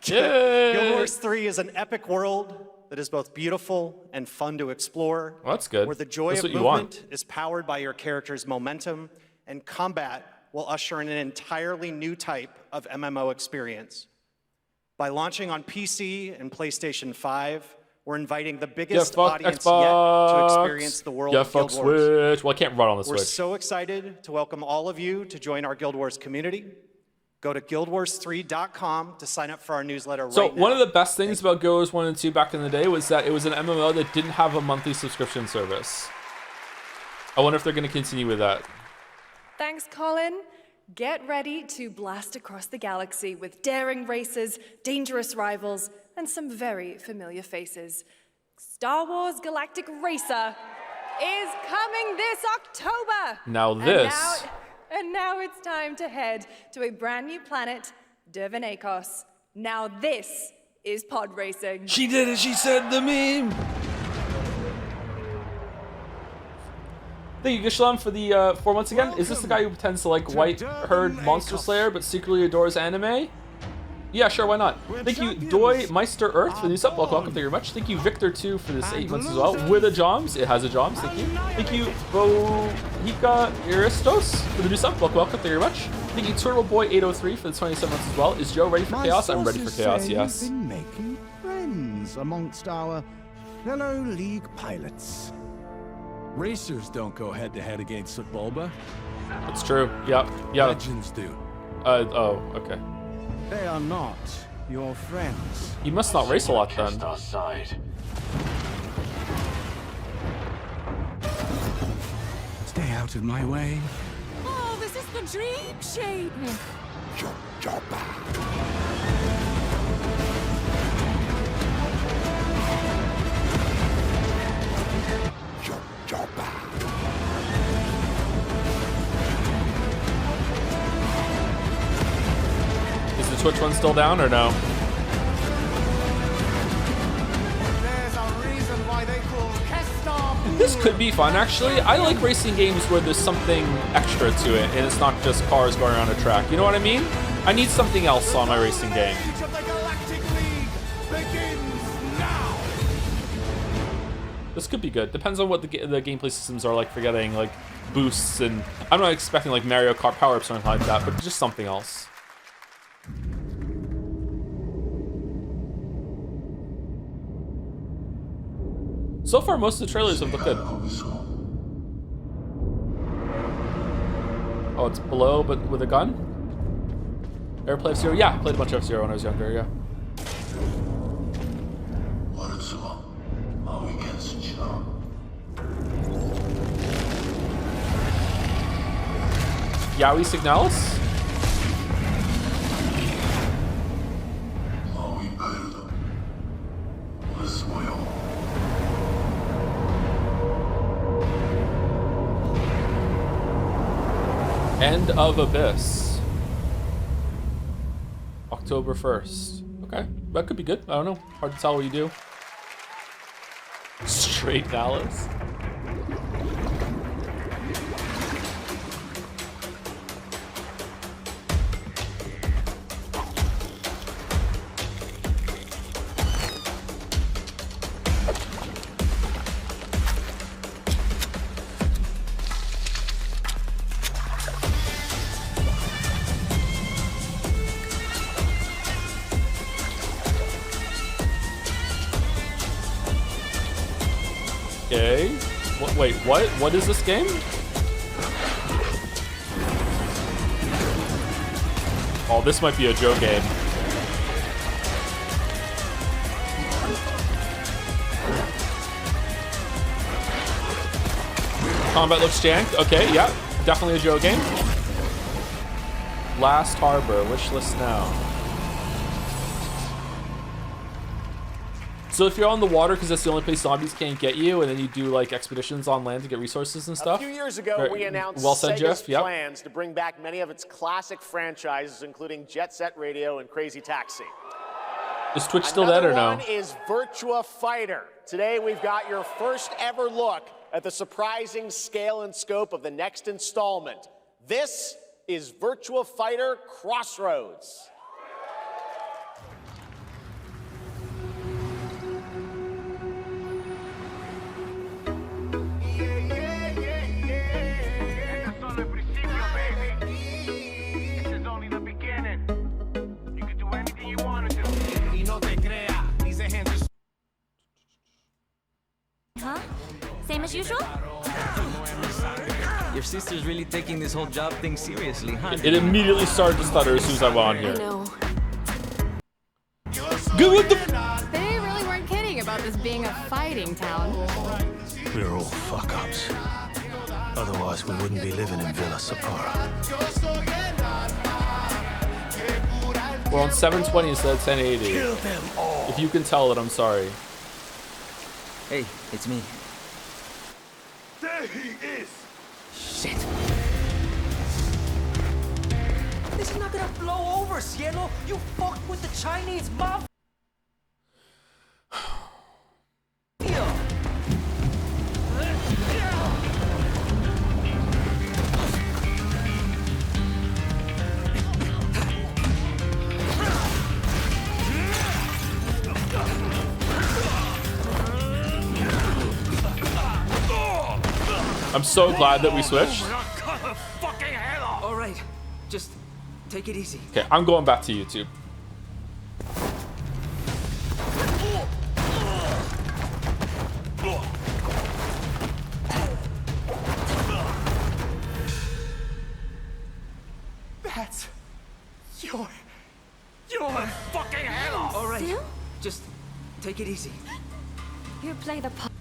Guild Wars 3 is an epic world that is both beautiful and fun to explore. Well, that's good. Where the joy That's of what you want. movement is powered by your character's momentum, and combat will usher in an entirely new type of MMO experience. By launching on PC and PlayStation 5, we're inviting the biggest audience yet to experience the world of Guild Wars. Switch. Well, I can't run on the We're Switch. so excited to welcome all of you to join our Guild Wars community. Go to guildwars3.com to sign up for our newsletter So right now. one of the best things about Guild Wars 1 and 2 back in the day was that it was an MMO that didn't have a monthly subscription service. I wonder if they're going to continue with that. Thanks, Colin. Get ready to blast across the galaxy with daring races, dangerous rivals, and some very familiar faces. Star Wars Galactic Racer is coming this October. Now this. And now it's time to head to a brand new planet, Dervanakos. Now this is pod racing. She did it, she said the meme. Thank you, Gishlam, for the 4 months again. Is this the guy who pretends to like White Herd Monster Slayer but secretly adores anime? Yeah, sure, why not? Thank you, Doi Meister Earth, for the new sub. Welcome, thank you very much. Thank you, Victor2, for this 8 months as well. With a Joms, it has a Joms, thank you. Thank you, Bohika Aristos, for the new sub. Welcome, thank you very much. Thank you, Turtle Boy 803 for the 27 months as well. Is Joe ready for chaos? I'm ready for chaos, yes. You've been making friends amongst our fellow League pilots. Racers don't go head-to-head against Bulba. It's true, yeah. Legends do. Oh, okay. They are not your friends. You must not race a lot then. Stay out of my way. Oh, this is the dream shape. Is the Twitch one still down or no? There's a reason why they call Kestar. This could be fun, actually. I like racing games where there's something extra to it, and it's not just cars going around a track. You know what I mean? I need something else on my racing game. Age of the Galactic League begins now. This could be good. Depends on what the gameplay systems are like for getting like boosts, and I'm not expecting like Mario Kart power-ups or anything like that, but just something else. So far, most of the trailers have looked good. Oh, it's below, but with a gun? Ever play F-Zero? Yeah, I played a bunch of F-Zero when I was younger, yeah. Yaoi Signals? End of Abyss. October 1st. Okay, that could be good. I don't know. Hard to tell what you do. Straight Dallas. Okay. Wait, what? What is this game? Oh, this might be a Joe game. Combat looks janked. Okay, yeah. Definitely a Joe game. Last Harbor. Wish list now. So if you're on the water, because that's the only place zombies can't get you, and then you do like expeditions on land to get resources and stuff. A few years ago, we announced well said, Sega's Jeff. Yep. plans to bring back many of its classic franchises, including Jet Set Radio and Crazy Taxi. Is Twitch still dead or no? Another one is Virtua Fighter. Today, we've got your first ever look at the surprising scale and scope of the next installment. This is Virtua Fighter Crossroads. Huh? Same as usual? Your sister's really taking this whole job thing seriously, huh? It immediately started to stutter as soon as I went on here. I know. Good with the. They really weren't kidding about this being a fighting town. We're all fuck-ups. Otherwise, we wouldn't be living in Villa Sapara. We're on 720 instead of 1080. If you can tell it, I'm sorry. Hey, it's me. There he is! Shit. This is not gonna blow over, Cielo. You fucked with the Chinese mafia. I'm so glad that we switched. All right, just take it easy. Okay, I'm going back to YouTube. That's your fucking head off. All right, Still? just take it easy. You play the part.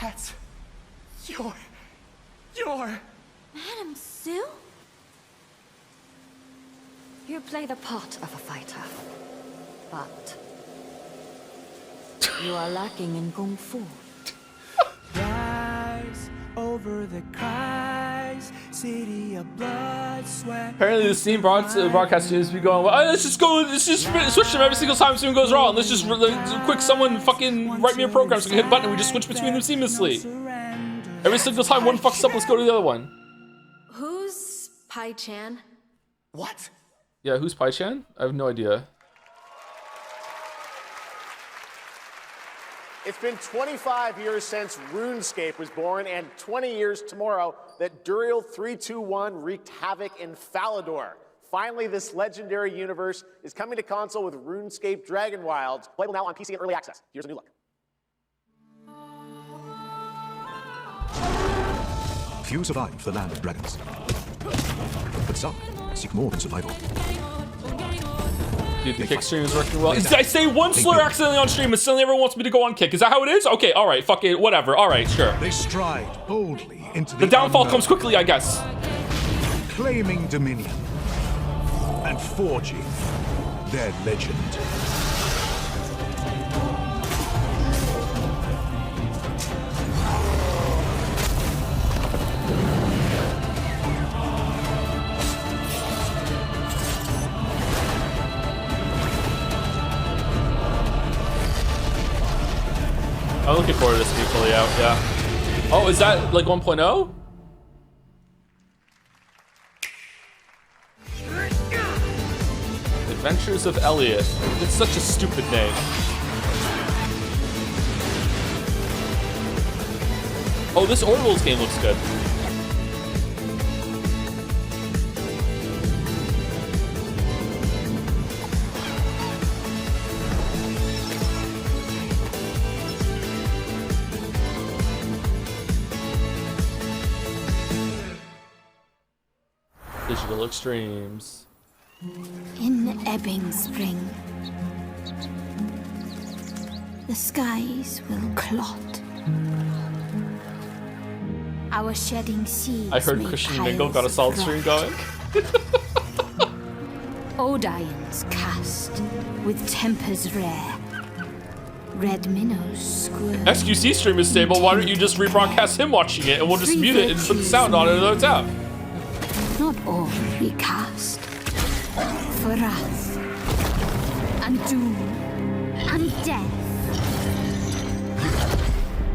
That's your Madam Sue? You play the part of a fighter, but you are lacking in kung fu. Rise over the cries, city of blood, sweat. Apparently the Steam broadcast seems to be going, well, let's just switch them every single time something goes wrong. Let's just quick someone fucking write me a program so we can hit a button and we just switch between them seamlessly. Every single time one fucks up, let's go to the other one. Who's Pai Chan? What? Yeah, who's Pai Chan? I have no idea. It's been 25 years since RuneScape was born, and 20 years tomorrow that Duriel 321 wreaked havoc in Falador. Finally, this legendary universe is coming to console with RuneScape Dragon Wilds, playable now on PC in early access. Here's a new look. Few survive the land of dragons, but some seek more than survival. Dude, the kick stream is working well. I say one slur accidentally on stream and suddenly everyone wants me to go on kick. Is that how it is? Okay, alright, fuck it, whatever. Alright, sure. They stride boldly into the downfall comes quickly, I guess. Claiming dominion and forging their legend. I'm looking forward to this being fully out, yeah. Oh, is that like 1.0? Adventures of Elliot. It's such a stupid name. Oh, this Orioles game looks good. Digital Extremes. In ebbing spring, the skies will clot. Our shedding seeds. I heard Christian Mingle got a solid stream going. Odion's cast with tempers rare. Red minnows squirm. XQC stream is stable. Why don't you just rebroadcast him watching it and we'll just mute it and put the sound on it another tab? Not all recast. For us, and doom, and death.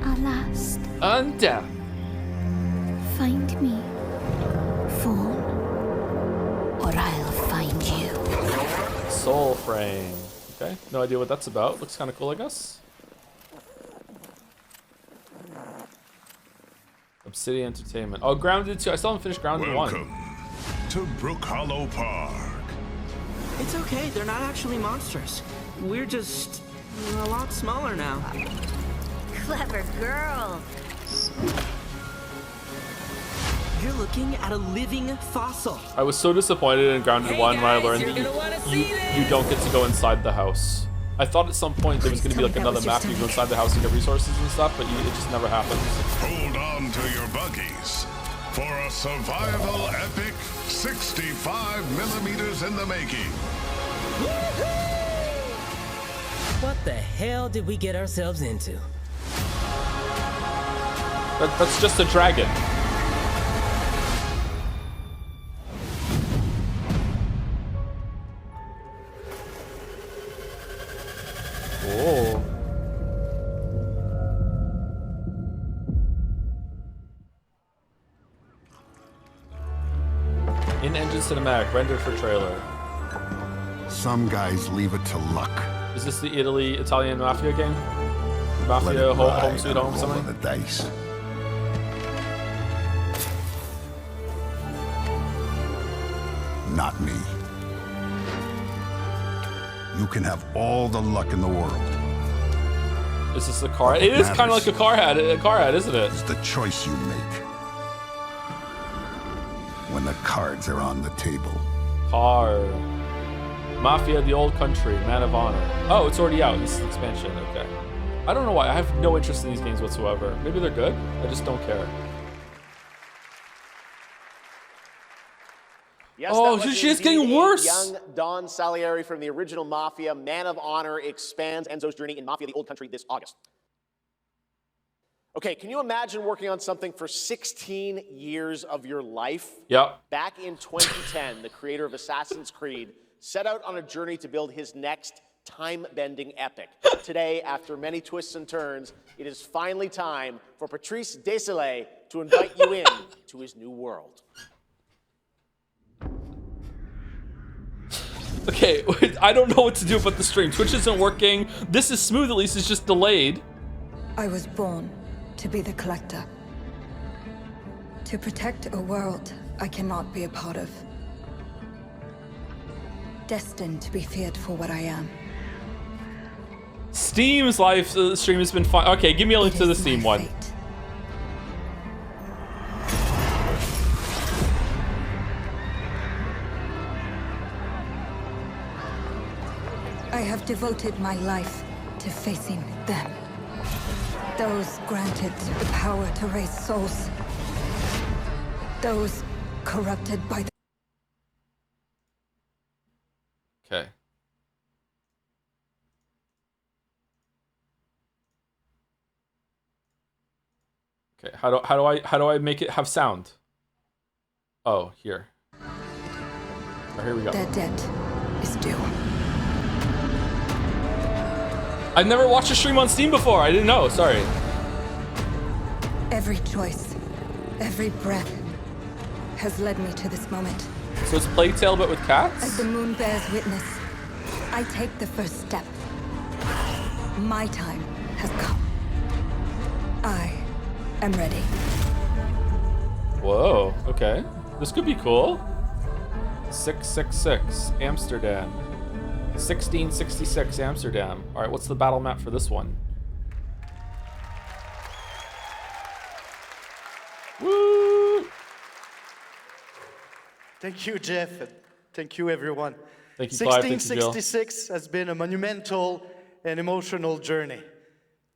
Alas, and death. Find me, Fawn, or I'll find you. Soul Frame. Okay, no idea what that's about. Looks kind of cool, I guess. Obsidian Entertainment. Oh, Grounded 2. I still haven't finished Grounded 1. To Brook Hollow Park. It's okay, they're not actually monsters. We're just a lot smaller now. Clever girl. You're looking at a living fossil. I was so disappointed in Grounded 1 when I learned that you don't get to go inside the house. I thought at some point there was going to be like another map you go inside the house and get resources and stuff, but it just never happens. Hold on to your buggies for a survival epic 65 millimeters in the making. What the hell did we get ourselves into? That's just a dragon. Oh. In-engine cinematic, rendered for trailer. Some guys leave it to luck. Is this the Italian Mafia game? Mafia Home Sweet Home something? The dice. Not me. You can have all the luck in the world. Is this a car? It is kind of like a car hat, isn't it? It's the choice you make when the cards are on the table. Card. Mafia, the Old Country, Man of Honor. Oh, it's already out. This is the expansion. Okay. I don't know why. I have no interest in these games whatsoever. Maybe they're good. I just don't care. Yes, oh, that was she's getting worse. Young Don Salieri from the original Mafia, Man of Honor, expands Enzo's journey in Mafia, the Old Country this August. Okay, can you imagine working on something for 16 years of your life? Yeah. Back in 2010, the creator of Assassin's Creed set out on a journey to build his next time-bending epic. Today, after many twists and turns, it is finally time for Patrice Désilets to invite you in to his new world. Okay, I don't know what to do about the stream. Twitch isn't working. This is smooth, at least it's just delayed. I was born to be the collector. To protect a world I cannot be a part of. Destined to be feared for what I am. Steam's live stream has been fine. Okay, give me a link to the Steam one. I have devoted my life to facing them. Those granted the power to raise souls. Those corrupted by the... Okay. Okay, how do I make it have sound? Oh, here. Oh, here we go. Their debt is due. I've never watched a stream on Steam before. I didn't know. Sorry. Every choice, every breath has led me to this moment. So it's Plague Tale but with cats? As the moon bears witness, I take the first step. My time has come. I am ready. Whoa, okay. This could be cool. 666, Amsterdam. 1666, Amsterdam. All right, what's the battle map for this one? Woo! Thank you, Jeff. And thank you, everyone. Thank you, Clive. Thank you, Jill. 1666 has been a monumental and emotional journey.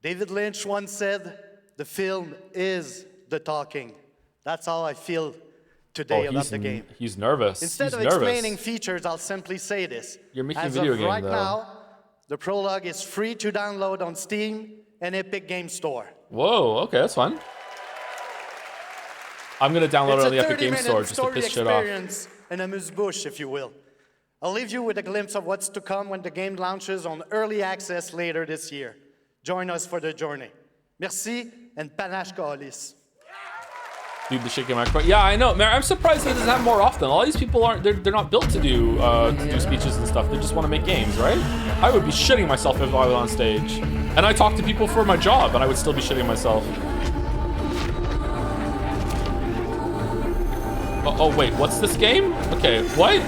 David Lynch once said, "The film is the talking." That's how I feel today about the game. He's nervous. Instead of explaining features, I'll simply say this. You're making As a video of game, right though. now, the prologue is free to download on Steam and Epic Game Store. Whoa, okay, that's fun. I'm gonna download it on the Epic Game Store just to piss shit off. Experience and amuse-bouche, if you will. I'll leave you with a glimpse of what's to come when the game launches on early access later this year. Join us for the journey. Merci and panache kalis. Dude, the shaking microphone. Yeah, I know. Man, I'm surprised that it doesn't happen more often. All these people aren't. They're not built to do speeches and stuff. They just want to make games, right? I would be shitting myself if I was on stage. And I talk to people for my job, and I would still be shitting myself. Oh wait, what's this game? Okay, what?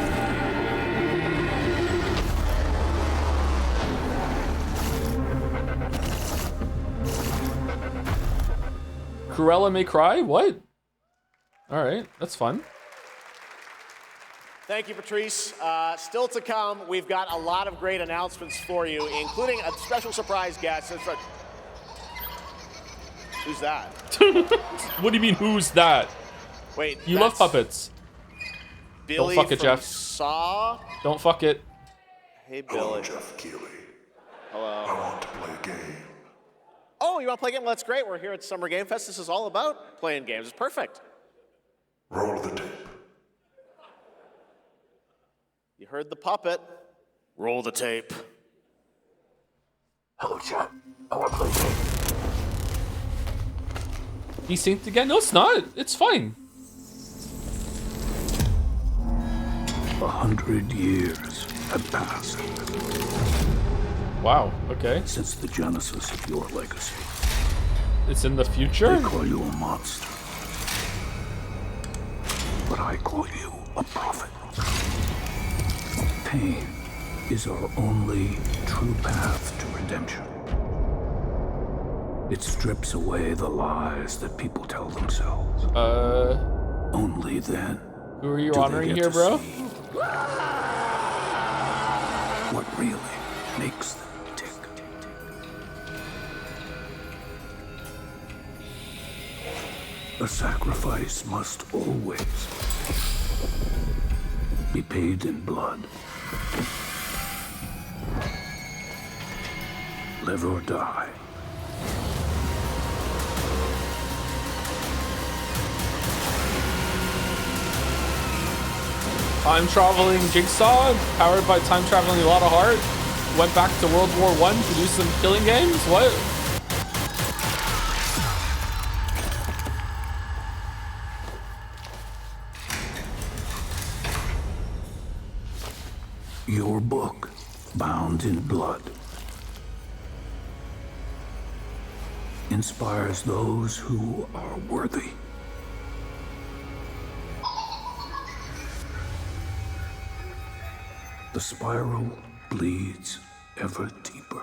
Cruella May Cry? What? All right, that's fun. Thank you, Patrice. Still to come, we've got a lot of great announcements for you, including a special surprise guest. Who's that? What do you mean, who's that? Wait, you love puppets. Billy Don't fuck it, from Jeff. Saw? Don't fuck it. Hey, Billy. Jeff Keighley. Hello. I want to play a game. Oh, you want to play a game? Well, that's great. We're here at Summer Game Fest. This is all about playing games. It's perfect. Roll the tape. You heard the puppet. Roll the tape. Hello, chat. I want to play a game. Desynced again? No, it's not. It's fine. 100 years have passed. Wow, okay. Since the genesis of your legacy. It's in the future? They call you a monster. But I call you a prophet. Pain is our only true path to redemption. It strips away the lies that people tell themselves. Only then. Who are you honoring here, bro? What really makes them tick. A sacrifice must always be paid in blood. Live or die. Time traveling Jigsaw, powered by time traveling a lot of heart. Went back to World War I to do some killing games? What? Your book, bound in blood, inspires those who are worthy. The spiral bleeds ever deeper.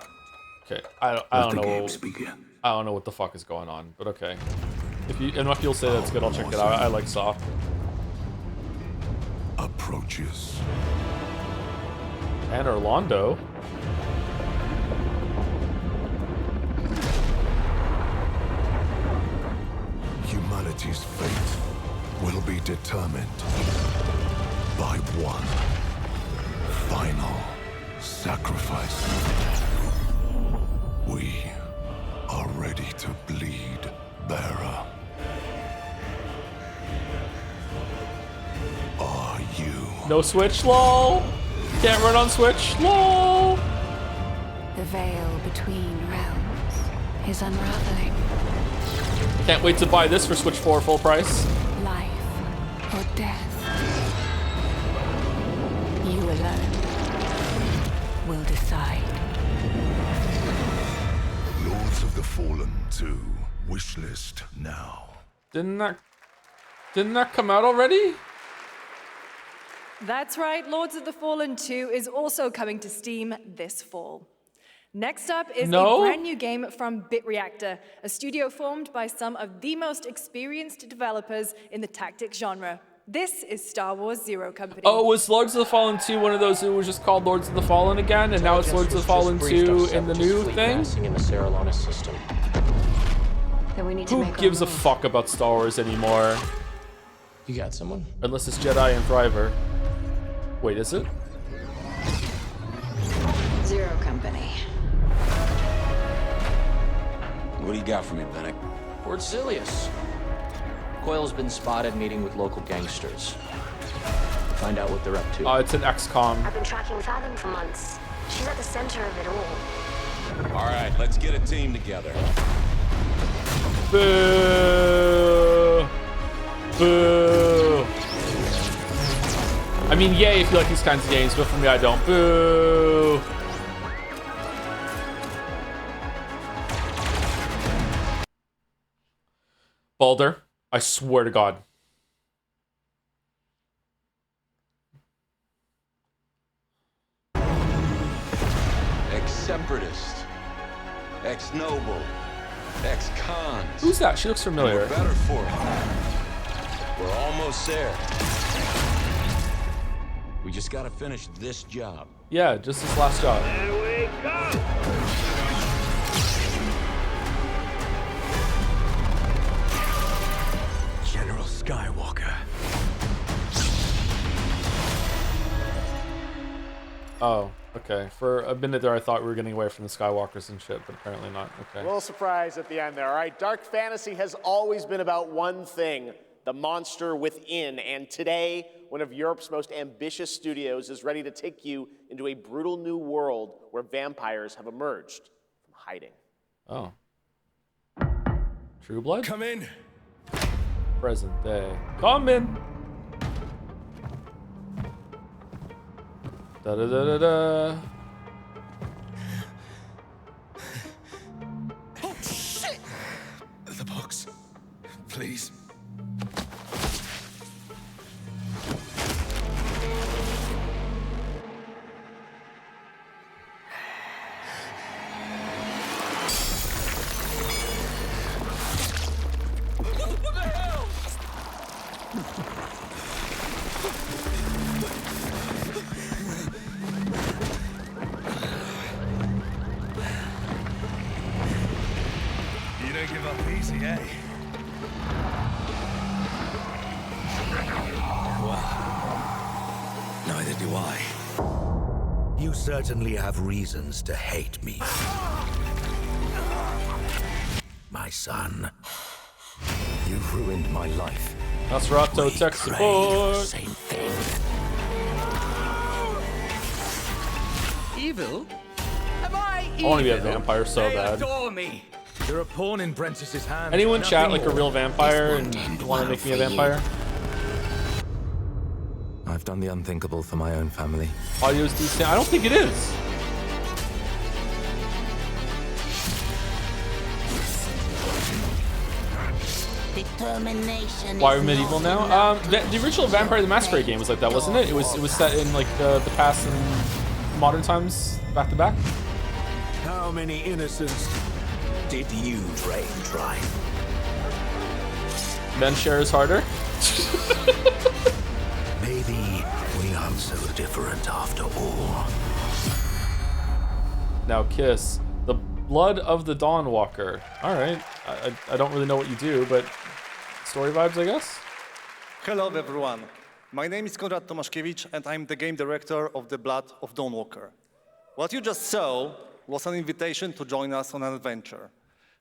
Okay, I don't know. Games begin. I don't know what the fuck is going on, but okay. If you'll say that's good, I'll check it out. I like Saw. Approaches. And Orlando. Humanity's fate will be determined by one final sacrifice. We are ready to bleed, bearer. No Switch, lol. Can't run on Switch, lol. The veil between realms is unraveling. Can't wait to buy this for Switch 4 full price. Life or death. You alone will decide. Lords of the Fallen 2. Wishlist now. Didn't that come out already? That's right, Lords of the Fallen 2 is also coming to Steam this fall. Next up is a brand new game from BitReactor, a studio formed by some of the most experienced developers in the tactics genre. This is Star Wars Zero Company. Oh, was Lords of the Fallen 2 one of those who was just called Lords of the Fallen again, and now it's Lords of the Fallen 2 in the new thing? In the Seralana system. Then we need to Who make gives a fuck about Star Wars anymore? You got someone? Unless it's Jedi and Thriver. Wait, is it? Zero Company. What do you got for me, Fennec? Lord Silius. Coil's been spotted meeting with local gangsters. Find out what they're up to. It's an XCOM. I've been tracking Fathom for months. She's at the center of it all. All right, let's get a team together. Boo! Boo! I mean, yay if you like these kinds of games, but for me, I don't. Boo! Baldur, I swear to God. Ex-separatist, ex-noble, ex-cons. Who's that? She looks familiar. We're better for it. We're almost there. We just gotta finish this job. Yeah, just this last job. There we go! General Skywalker. Oh, okay. For a minute there, I thought we were getting away from the Skywalkers and shit, but apparently not. Okay. A little surprise at the end there. All right, dark fantasy has always been about one thing, the monster within. And today, one of Europe's most ambitious studios is ready to take you into a brutal new world where vampires have emerged from hiding. Oh. True Blood? Come in. Present day. Come in. Da da da da da. Oh shit! The box, please. What the hell? You don't give up easy, eh? Well, neither do I. You certainly have reasons to hate me. My son. You've ruined my life. Nosferatu tech support. Same thing. Evil? Am I I want to be a vampire so they bad. adore me. You're a pawn in Brentiss's hands. Anyone chat Nothing like a more. real vampire and want to make me a vampire? I've done the unthinkable for my own family. Audio's decent. I don't think it is. Determination. Why are we medieval now? The original Vampire the Masquerade game was like that, wasn't it? It was set in like the past and modern times back to back. How many innocents did you drain dry? Men share is harder. Maybe we aren't so different after all. Now Kiss. The Blood of the Dawnwalker. Alright. I don't really know what you do, but story vibes, I guess? Hello, everyone. My name is Konrad Tomaszkiewicz, and I'm the game director of The Blood of Dawnwalker. What you just saw was an invitation to join us on an adventure.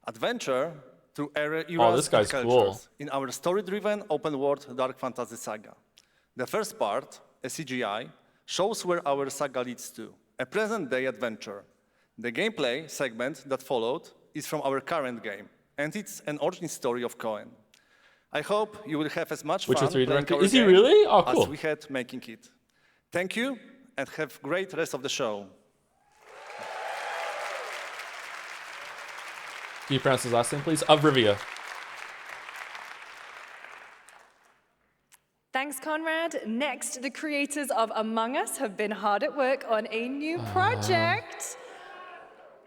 Adventure through eras this guy's and cool. cultures in our story-driven, open-world dark fantasy saga. The first part a CGI, shows where our saga leads to, a present-day adventure. The gameplay segment that followed is from our current game, and it's an origin story of Cohen. I hope you will have as much fun playing our Is he game really? Oh, cool. as we had making it. Thank you, and have great rest of the show. Can you pronounce his last name, please? Avrivia. Thanks, Conrad. Next, the creators of Among Us have been hard at work on a new project.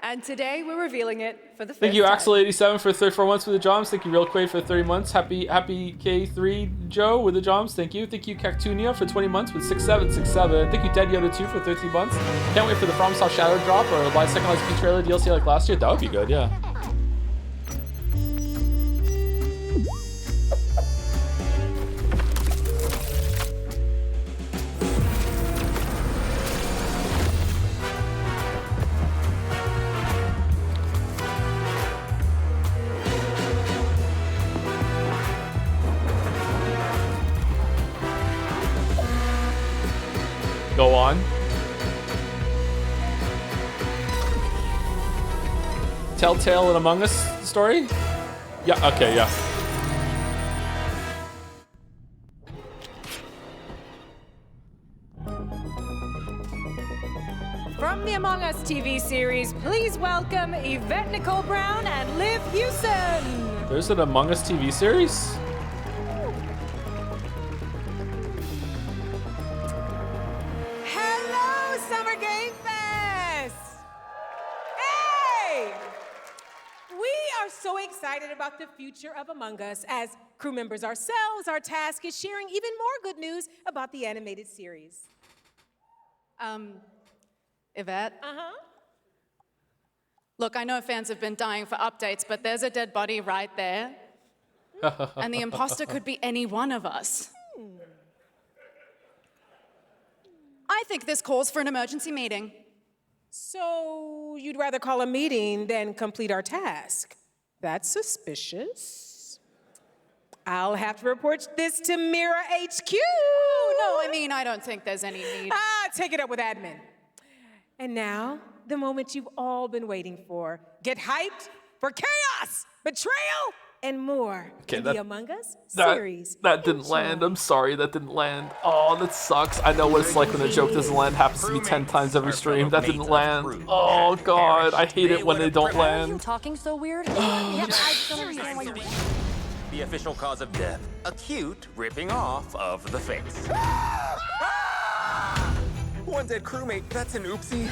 And today we're revealing it for the first Thank you, time. Axel87 for 34 months with the Joms. Thank you, Real Quaid for 30 months. Happy K3 Joe with the Joms. Thank you. Thank you, Cactunia for 20 months with 6767. Thank you, Dead Yoda 2 for 13 months. Can't wait for the FromSoft Shadow drop or a live second Life Speed trailer DLC like last year. That would be good, yeah. Go on. Telltale and Among Us story? Yeah, okay, yeah. From the Among Us TV series, please welcome Yvette Nicole Brown and Liv Hewson. There's an Among Us TV series? Hello, Summer Game Fest! Hey! We are so excited about the future of Among Us. As crew members ourselves, our task is sharing even more good news about the animated series. Yvette? Uh-huh. Look, I know fans have been dying for updates, but there's a dead body right there. And the imposter could be any one of us. I think this calls for an emergency meeting. So you'd rather call a meeting than complete our task? That's suspicious. I'll have to report this to Mira HQ. Oh, no, I mean, I don't think there's any need. Take it up with admin. And now, the moment you've all been waiting for. Get hyped for chaos, betrayal, and more in the Among Us series. That didn't land. I'm sorry, that didn't land. Oh, that sucks. I know what it's like when a joke doesn't land. Happens to me 10 times every stream. That didn't land. Oh god, I hate it when they don't land. Talking so weird? The official cause of death, acute ripping off of the face. One dead crewmate, that's an oopsie.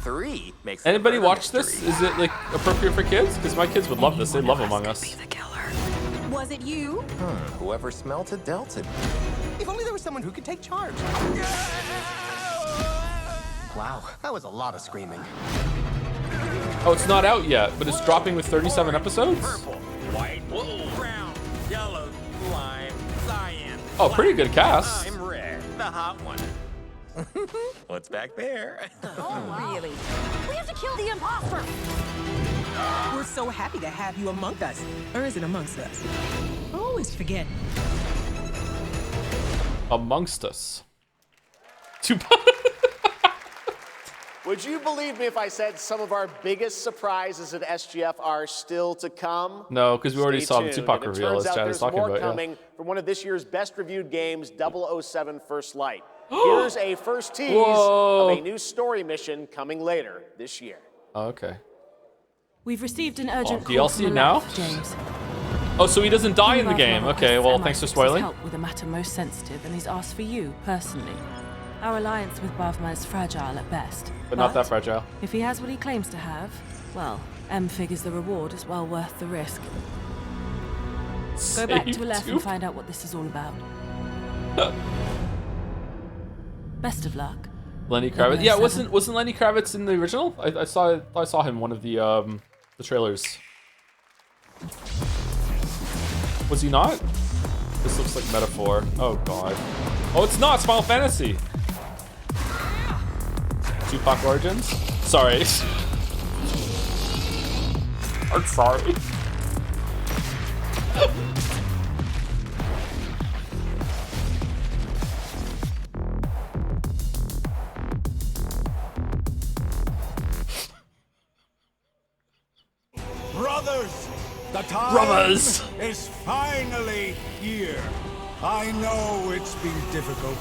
3 makes Anybody watch this? Is it like appropriate for kids? Because my kids would love this. They love Among Us. Was it you? Whoever smelt it dealt it. If only there was someone who could take charge. Wow, that was a lot of screaming. Oh, it's not out yet, but it's dropping with 37 episodes? Purple, white, brown, yellow, lime, cyan. Oh, pretty good cast. I'm red, the hot one. What's back there? Oh, really? We have to kill the imposter! We're so happy to have you among us. Or is it amongst us? I always forget. Amongst us. Would you believe me if I said some of our biggest surprises at SGF are still to come? No, because we already Stay saw the tuned. Tupac And it reveal, turns as out Chad was there's talking more about. coming from one of this year's best reviewed games, 007 First Light. Here's a first tease of a new story mission coming later this year. Oh, okay. We've received an urgent call DLC from now? left, James. Oh, so he doesn't die in the Conrad game. Miller Okay, requests well, thanks for MI6's spoiling. help with a matter most sensitive, and he's asked for you personally. Our alliance with Bavma is fragile at best. But not that fragile. If he has what he claims to have, well, M figures the reward is well worth the risk. Go back to Aleph and find out what this is all about. Best of luck. Lenny Kravitz. Yeah, wasn't Lenny Kravitz in the original? I saw him in one of the trailers. Was he not? This looks like Metaphor. Oh god. Oh, it's not. It's Final Fantasy. Tupac Origins. Sorry. I'm sorry. Brothers! The time Brothers! is finally here. I know it's been difficult.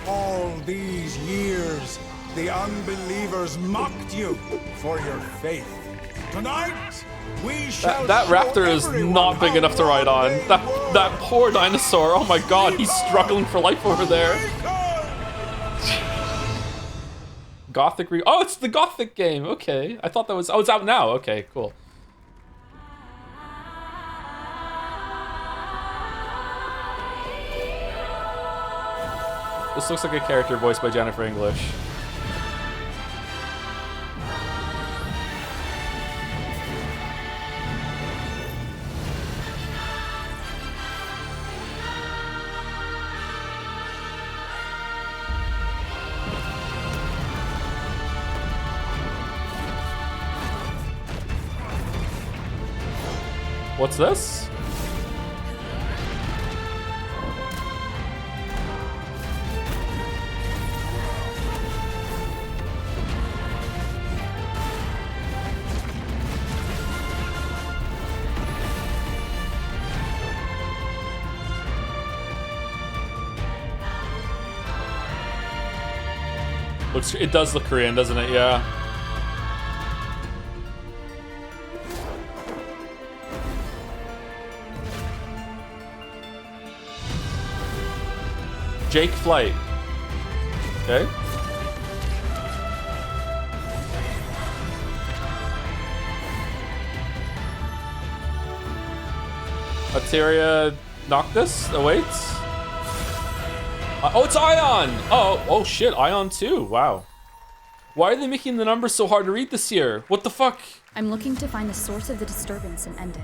All these years, the unbelievers mocked you for your faith. Tonight, we shall That raptor is not big enough to ride on. That poor dinosaur. Oh my god, he's struggling for life over there. Gothic oh, it's the Gothic game. Okay. I thought that was... Oh, it's out now. Okay, cool. This looks like a character voiced by Jennifer English. What's this? It does look Korean, doesn't it? Yeah. Jake Flight. Okay. Ateria Noctis awaits. Oh, it's Ion! Oh shit, Ion too. Wow. Why are they making the numbers so hard to read this year? What the fuck? I'm looking to find the source of the disturbance and end it.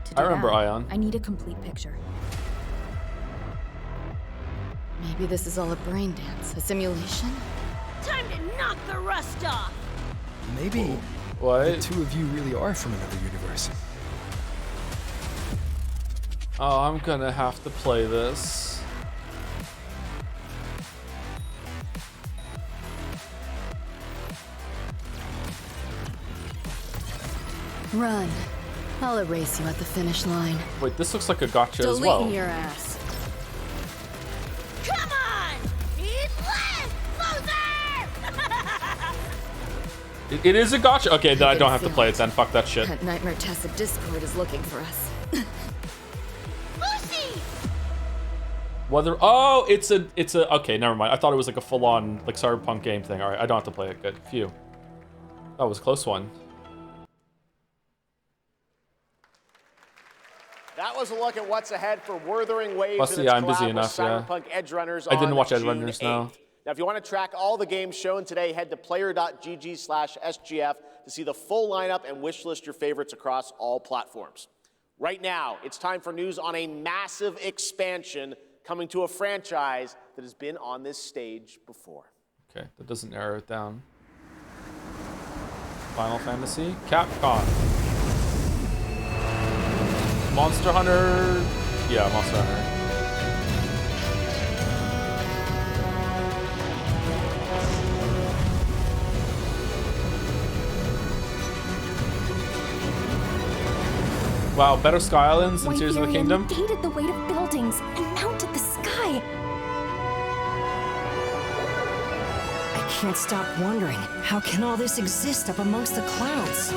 To do I remember that, Ion. I need a complete picture. Maybe this is all a brain dance, a simulation? Time to knock the rust off! Maybe the two of you really are from another universe. Oh, I'm gonna have to play this. Run. I'll erase you at the finish line. Wait, this looks like a gotcha as well. Deleting your ass. Come on! Eat less, loser! It is a gotcha. Okay, then I don't have to play it then. Fuck that shit. That Nightmare Tessa Discord is looking for us. Lucy! Whether it's a okay, never mind. I thought it was like a full-on like cyberpunk game thing. All right, I don't have to play it. Good. Phew. That was a close one. That was a look at what's ahead for Wuthering Waves. Plus, and yeah, its I'm busy collab enough, with yeah. Cyberpunk Edge Runners I didn't on watch Edge June Runners, no. 8th. Now, if you want to track all the games shown today, head to player.gg/SGF to see the full lineup and wishlist your favorites across all platforms. Right now, it's time for news on a massive expansion coming to a franchise that has been on this stage before. Okay, that doesn't narrow it down. Final Fantasy, Capcom. Monster Hunter. Yeah, Monster Hunter. Wow, better Sky Islands and Tears of the Kingdom. Negated the weight of buildings and mounted the sky. I can't stop wondering, how can all this exist up amongst the clouds?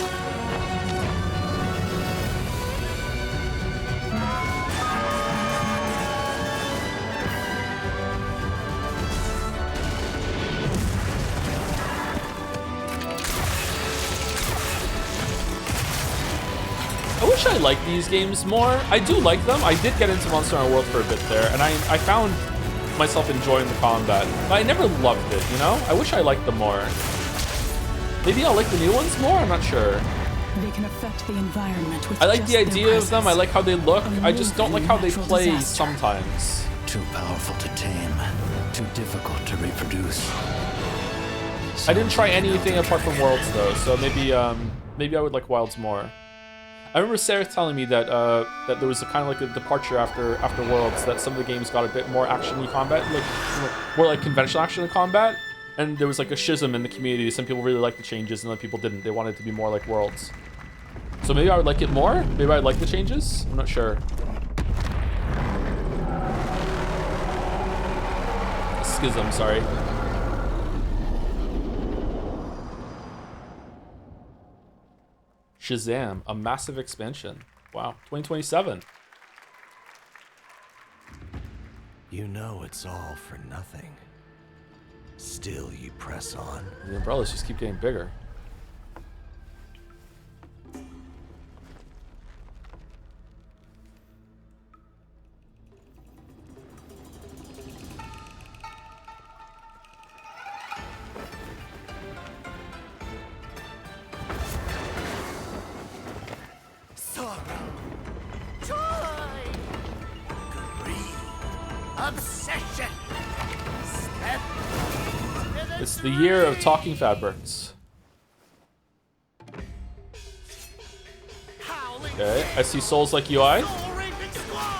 I wish I liked these games more. I do like them. I did get into Monster Hunter World for a bit there, and I found myself enjoying the combat. But I never loved it, you know? I wish I liked them more. Maybe I'll like the new ones more? I'm not sure. They can affect the environment with I like just the their idea of them. I like how they look. I just don't like how they natural play disaster. sometimes. Too powerful to tame, too difficult to reproduce. I didn't try anything apart from Worlds though, so maybe maybe I would like Wilds more. I remember Sarah telling me that that there was a kind of like a departure after Worlds, that some of the games got a bit more action-y combat, like more like conventional action in combat, and there was like a schism in the community. Some people really liked the changes, and other people didn't. They wanted it to be more like Worlds. So maybe I would like it more. Maybe I'd like the changes. I'm not sure. Schism, sorry. Shazam, a massive expansion. Wow, 2027. You know it's all for nothing. Still you press on. The umbrellas just keep getting bigger. Obsession. Step. It's the year of talking fabrics. Okay, I see souls like UI.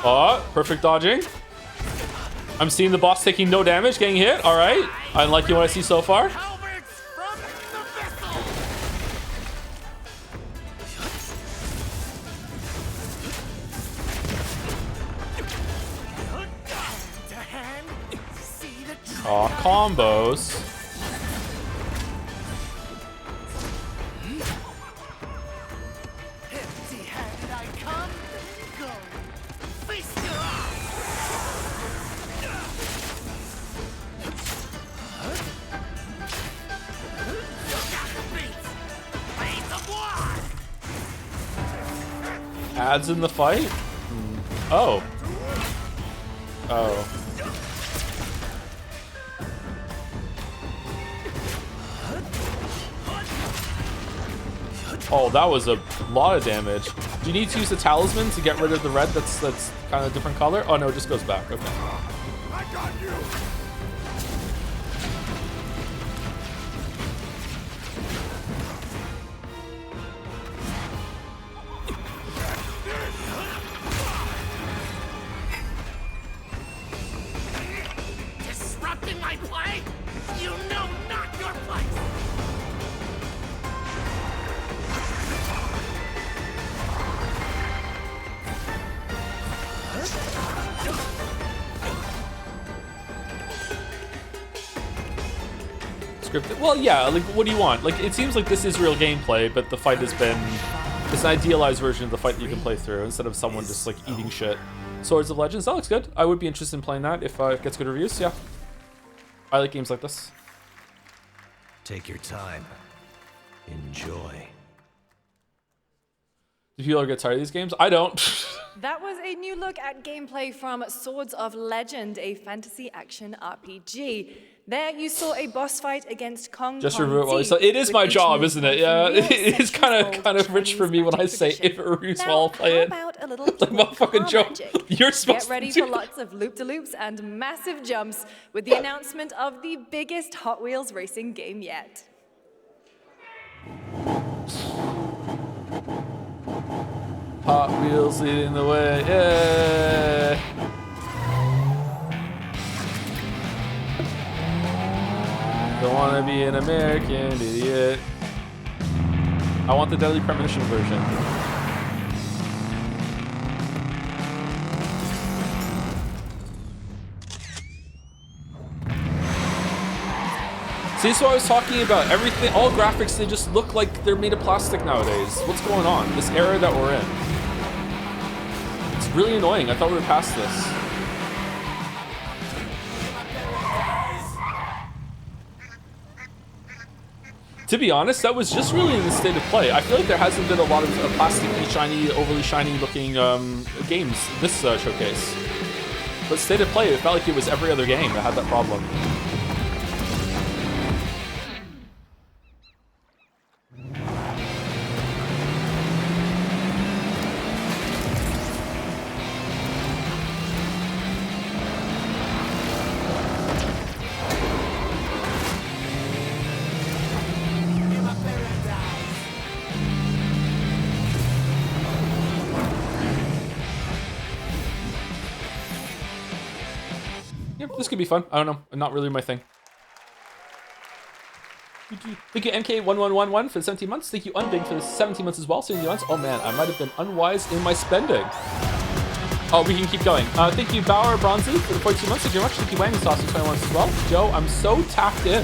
Oh, perfect dodging. I'm seeing the boss taking no damage, getting hit. All right, I'm liking what I see so far. Aw, combos. Empty-handed I come, go. Face your Ads in the fight? Oh. Oh. Oh, that was a lot of damage. Do you need to use the talisman to get rid of the red that's kind of a different color? Oh no, it just goes back. Okay. I got you. Disrupting my play? You know not your place. Scripted. Well, yeah, like, what do you want? Like, it seems like this is real gameplay, but the fight has been... It's an idealized version of the fight that you can play through, instead of someone just, like, eating shit. Swords of Legends, that looks good. I would be interested in playing that if it gets good reviews, yeah. I like games like this. Take your time. Enjoy. Do people get tired of these games? I don't. That was a new look at gameplay from Swords of Legend, a fantasy action RPG. There you saw a boss fight against Kong. Just review it while you sell. It is my job, isn't it? Yeah, it is kind of rich for me when I say if it reviews while I'll play it. About a little like my fucking job. You're supposed Get ready to for lots of loop-de-loops and massive jumps with the announcement of the biggest Hot Wheels racing game yet. Hot Wheels leading the way, yeah. Don't want to be an American idiot. I want the Deadly Premonition version. See, this is what I was talking about. Everything, all graphics, they just look like they're made of plastic nowadays. What's going on? This era that we're in. It's really annoying. I thought we were past this. To be honest, that was just really in the state of play. I feel like there hasn't been a lot of plasticky, shiny, overly shiny looking games this showcase. But state of play, it felt like it was every other game that had that problem. This could be fun. I don't know. Not really my thing. Thank you, MK1111 for the 17 months. Thank you, Unbing, for the 17 months as well. 17 months. Oh man, I might have been unwise in my spending. Oh, we can keep going. Thank you, Bauer Bronzy, for the 42 months. Thank you very much. Thank you, Wang Sauce, for 21 months as well. Joe, I'm so tapped in.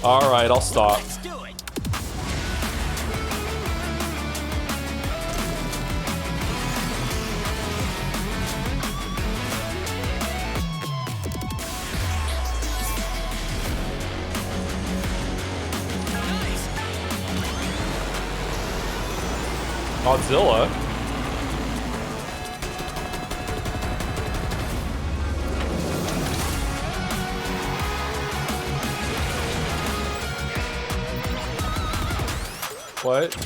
All right, I'll stop. Godzilla. What?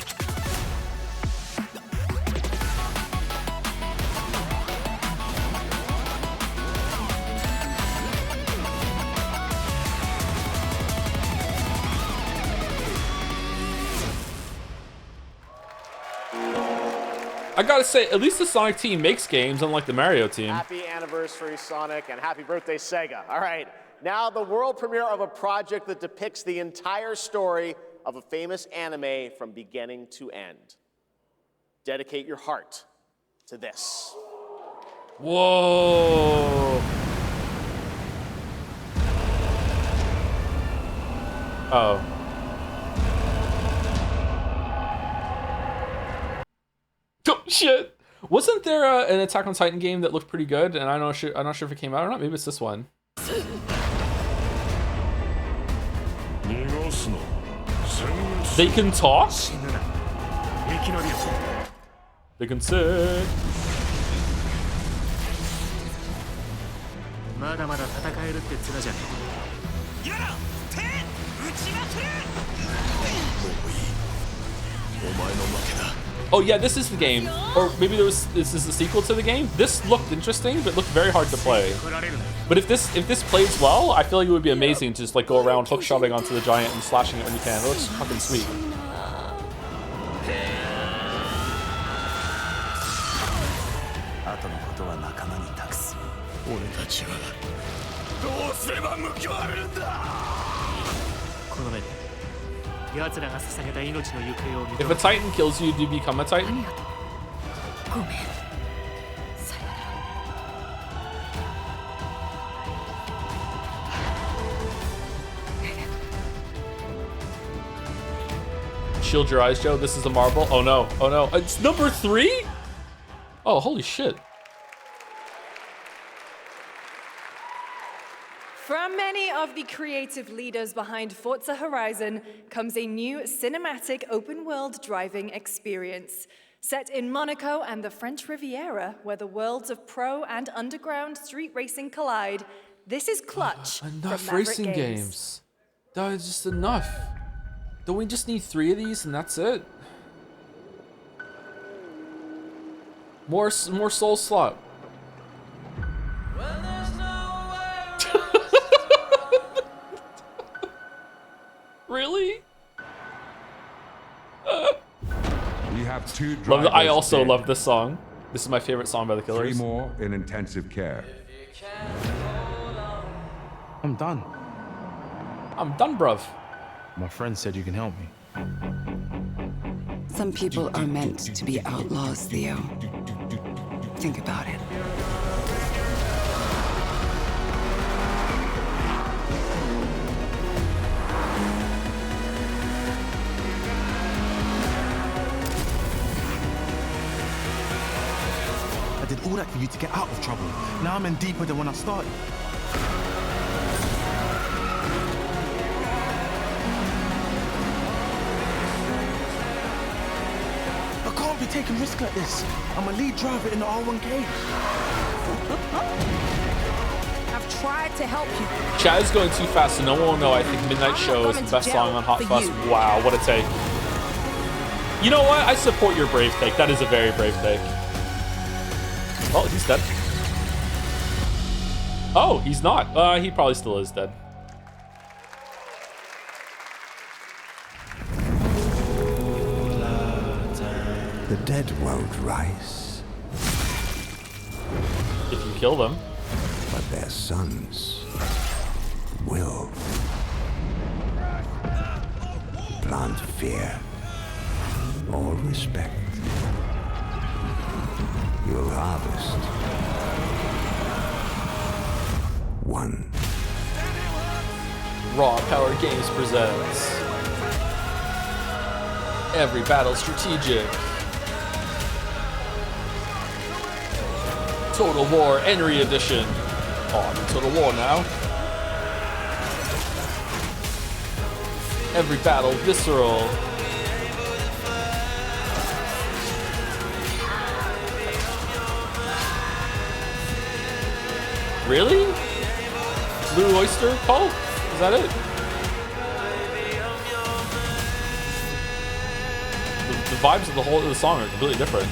I gotta say, at least the Sonic team makes games, unlike the Mario team. Happy anniversary, Sonic, and happy birthday, Sega. All right, now the world premiere of a project that depicts the entire story of a famous anime from beginning to end. Dedicate your heart to this. Whoa. Oh. Oh shit! Wasn't there an Attack on Titan game that looked pretty good? And I'm not sure if it came out or not. Maybe it's this one. They can talk? They can sit. Oh yeah, this is the game. Or maybe this is the sequel to the game. This looked interesting, but looked very hard to play. But if this plays well, I feel like it would be amazing to just like go around hook shoving onto the giant and slashing it when you can. It looks fucking sweet. If a Titan kills you, do you become a Titan? Shield your eyes, Joe. This is a marble. Oh no. Oh no. It's number 3? Oh, holy shit. From many of the creative leaders behind Forza Horizon comes a new cinematic open-world driving experience. Set in Monaco and the French Riviera, where the worlds of pro and underground street racing collide, this is Clutch from Enough Maverick racing Games. That is just enough. Don't we just need 3 of these and that's it? More soul slot. Really? We have 2 drivers. I also love this song. This is my favorite song by the Killers. 3 more in intensive care. I'm done. I'm done, bruv. My friend said you can help me. Some people are meant to be outlaws, Theo. Think about it. I did all that for you to get out of trouble. Now I'm in deeper than when I started. I can't be taking risks like this. I'm a lead driver in the R1K. I've tried to help you. Chat is going too fast, so no one will know. I think Midnight Show is the best song on Hot Fuzz. Wow, what a take. You know what? I support your brave take. That is a very brave take. Oh, he's dead. Oh, he's not. He probably still is dead. The dead won't rise. If you kill them. But their sons will. plant fear or respect, you'll harvest one. Raw Power Games presents Every Battle Strategic. Total War Entry Edition. Oh, I'm in Total War now. Every Battle Visceral. Really? Blue Oyster Cult? Is that it? The vibes of the song are completely different.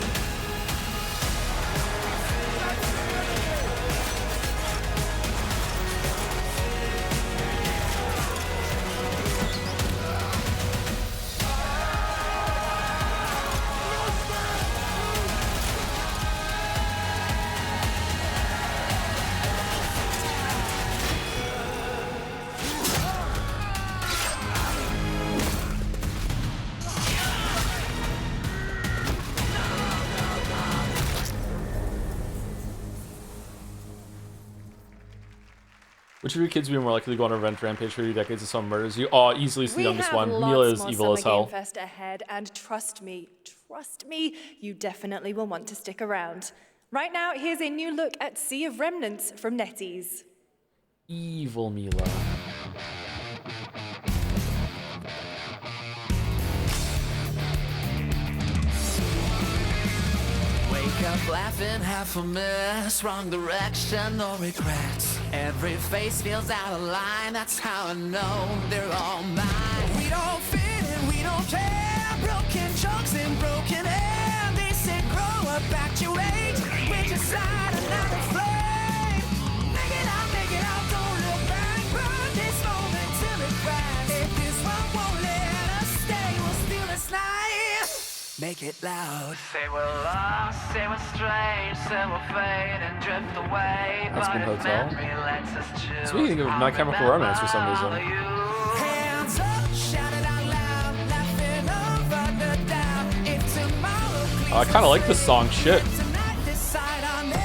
Which of your kids would be more likely to go on a revenge rampage for 3 decades of some murders? You, oh, easily it's the youngest one. Mila is evil as hell. Game Fest ahead, and trust me, you definitely will want to stick around. Right now, here's a new look at Sea of Remnants from NetEase. Evil Mila. Wake up laughing, half a mess, wrong direction, no regrets. Every face feels out of line, that's how I know they're all mine. We don't fit and we don't care, broken chunks and broken air. They said grow up, act your age, we're just side another flame. Make it out, don't look back, burn this moment till it cracks. If this one won't let us stay, we'll steal this night. Make it loud. Say we're lost, say we're strange, say we'll fade and drift away. Aspen Hotel. Speaking of My Chemical Romance for some reason. Hands up, shout it out loud, laughing over the doubt. If tomorrow I kind of like this song. Shit. tonight, decide on it.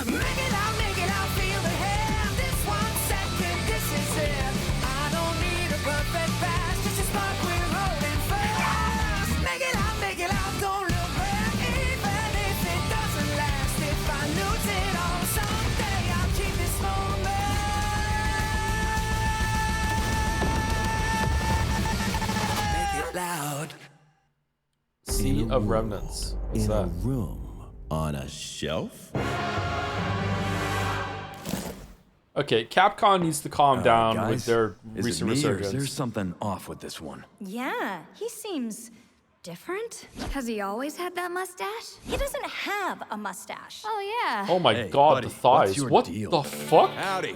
Make it out, feel the hand. This 1 second, this is it. I don't need a perfect pass, just a spark we're holding fast. Make it out, don't look back, even if it doesn't last. If I lose it all someday, I'll keep this moment. Make it loud. Sea of Remnants. What's that? Room on a shelf? Okay, Capcom needs to calm down guys, with their is recent it me, or resurgence. is there something off with this one? Yeah, he seems different. Has he always had that mustache? He doesn't have a mustache. Oh, yeah. Oh my Hey, god, buddy, the thighs. what's your What deal? the fuck? Howdy.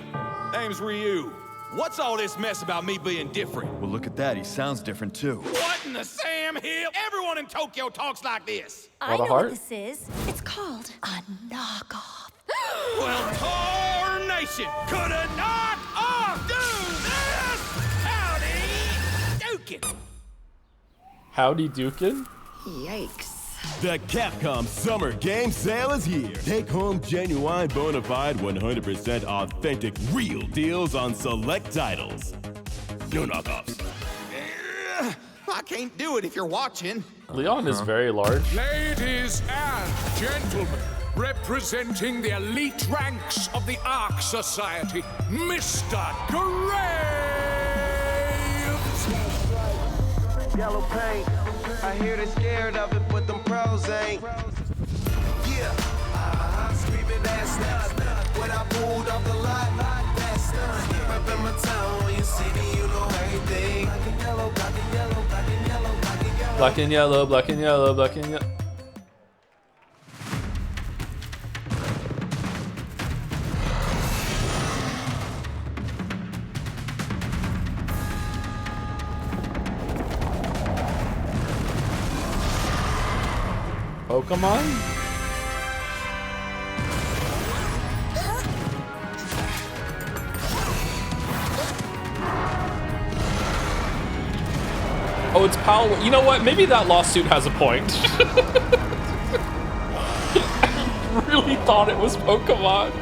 Name's Ryu. What's all this mess about me being different? Well, look at that. He sounds different too. What in the Sam Hill? Everyone in Tokyo talks like this. I know what this is. It's called a knockoff. Well, tarnation! Could a knock off do this? Howdy, Dukin. Howdy Dukin? Yikes. The Capcom Summer Game Sale is here. Take home genuine, bona fide, 100% authentic, real deals on select titles. No knockoffs. I can't do it if you're watching. Leon is very large. Ladies and gentlemen, representing the elite ranks of the Ark Society, Mr. Graves! Yellow paint. I hear they're scared of it, but them pros ain't. Yeah, screaming that's not. When I pulled off the lot, that's not. Reppin' my town, when you see me, you know everything. Black and yellow, black and yellow, black and yellow, black and yellow. Black and yellow, black and yellow, black and yellow. Pokemon? Oh, it's Pal. You know what? Maybe that lawsuit has a point. I really thought it was Pokemon.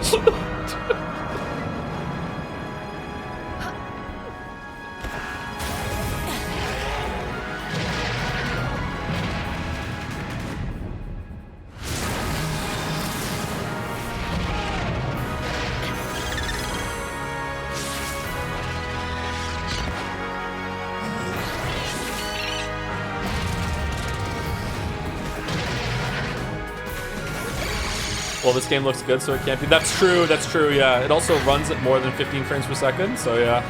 Well, this game looks good, so it can't be. That's true, yeah. It also runs at more than 15 frames per second, so yeah.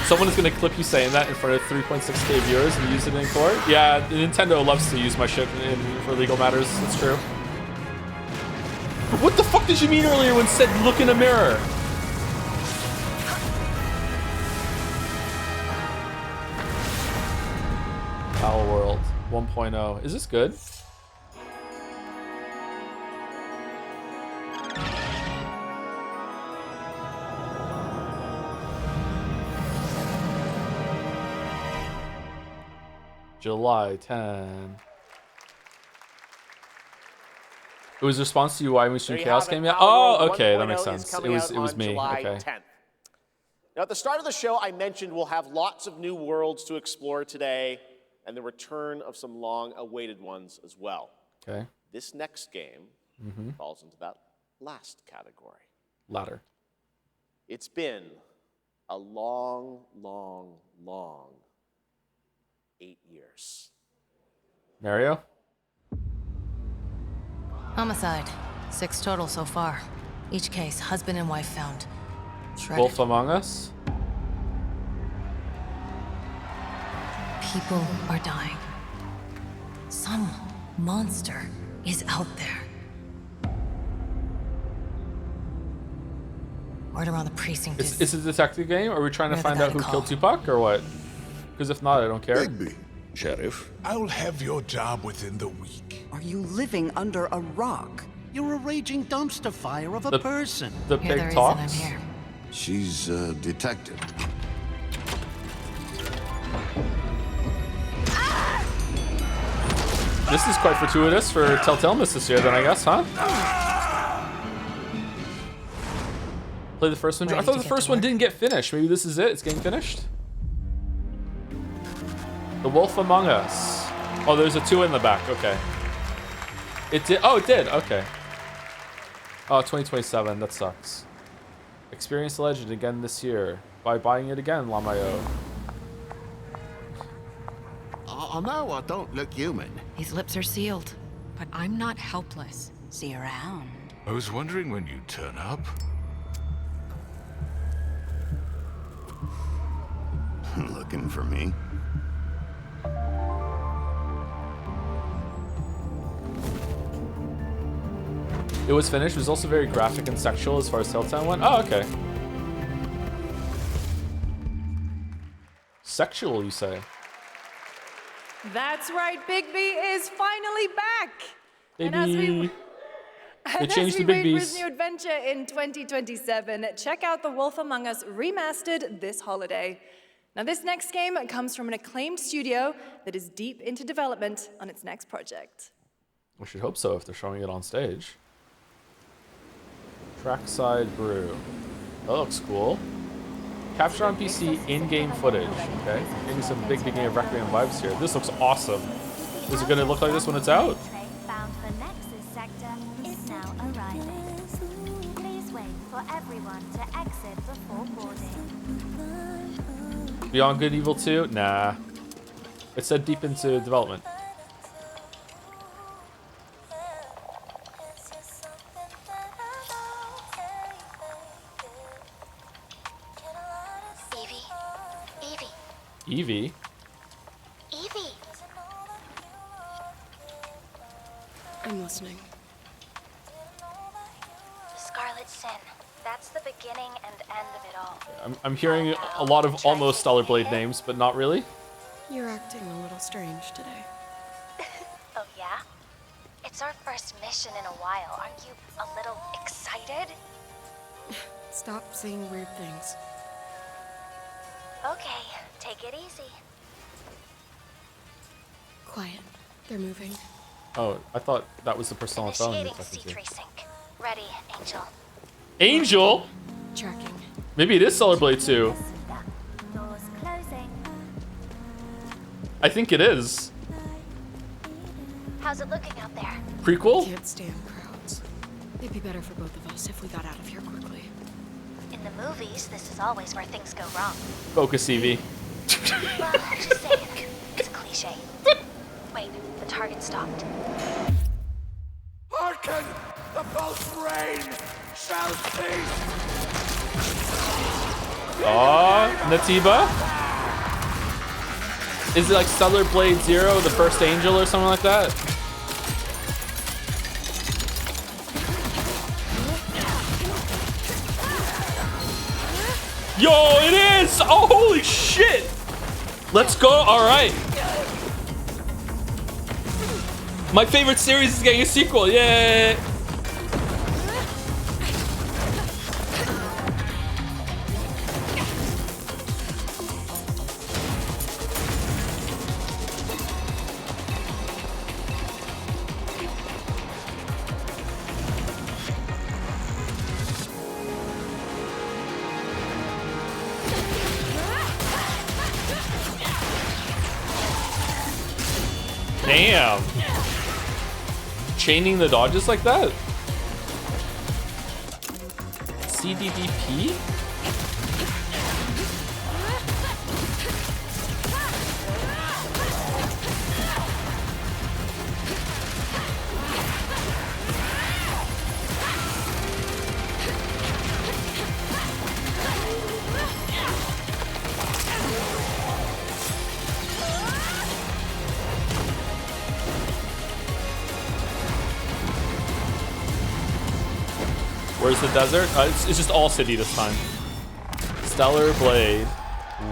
Someone is going to clip you saying that in front of 3.6k viewers and use it in court. Yeah, Nintendo loves to use my shit for legal matters, that's true. What the fuck did you mean earlier when it said look in a mirror? Battle World 1.0. Is this good? July 10. It was a response to you why we streamed Chaos game yet? Oh, okay, that makes sense. It was me. Okay. 10th. Now, at the start of the show, I mentioned we'll have lots of new worlds to explore today, and the return of some long-awaited ones as well. Okay. This next game falls into that last category. Ladder. It's been a long, long, long 8 years. Mario? Homicide. 6 total so far. Each case, husband and wife found. Shredded. Wolf Among Us? People are dying. Some monster is out there. Word around the precinct Is it a detective game? Are we trying to find out who killed Tupac or what? Because if not, I don't care. Bigby. Sheriff. I'll have your job within the week. Are you living under a rock? You're a raging dumpster fire of a person. The pig talks? I'm here. She's a detective. This is quite fortuitous for Telltale Miss this year then, I guess, huh? Play the first one. I thought the first one didn't get finished. Maybe this is it. It's getting finished. The Wolf Among Us. Oh, there's a 2 in the back. Okay. It did. Oh, it did. Okay. Oh, 2027. That sucks. Experience the legend again this year by buying it again, Lamayo. Oh, no, I don't look human. These lips are sealed, but I'm not helpless. See you around. I was wondering when you'd turn up. Looking for me? It was finished. It was also very graphic and sexual as far as Telltale went. Oh, okay. Sexual, you say? That's right, Bigby is finally back. Baby. And changed as we the wait for Bigbies. his new adventure in 2027, check out The Wolf Among Us remastered this holiday. Now, this next game comes from an acclaimed studio that is deep into development on its next project. We should hope so if they're showing it on stage. Trackside Brew. That looks cool. Capture on PC in-game footage. Okay, maybe some big beginning of Requiem vibes here. This looks awesome. Is it going to look like this when it's out? Bound for Nexus sector is now arriving. Please wait for everyone to exit before boarding. Beyond Good Evil 2? Nah. It said deep into development. Evie? Evie! I'm listening. The Scarlet Sin. That's the beginning and end of it all. I'm hearing a lot of almost Stellar Blade names, but not really. You're acting a little strange today. Oh, yeah? It's our first mission in a while. Aren't you a little excited? Stop saying weird things. Okay, take it easy. Quiet. They're moving. Oh, I thought that was the persona phone. Ready, Angel. Angel? Tracking. Maybe it is Stellar Blade 2. Doors closing. I think it is. How's it looking out there? Prequel? Can't stand crowds. It'd be better for both of us if we got out of here quickly. In the movies, this is always where things go wrong. Focus, Evie. Well, just saying. It's a cliche. Wait, the target stopped. Hearken! The pulse rain shall cease! Aw, Nativa? Is it like Stellar Blade 0, the first angel or something like that? Yo, it is! Oh, holy shit! Let's go, alright. My favorite series is getting a sequel, yay! Damn. Chaining the dodges like that? CDDP? Where's the desert? It's just all city this time. Stellar Blade.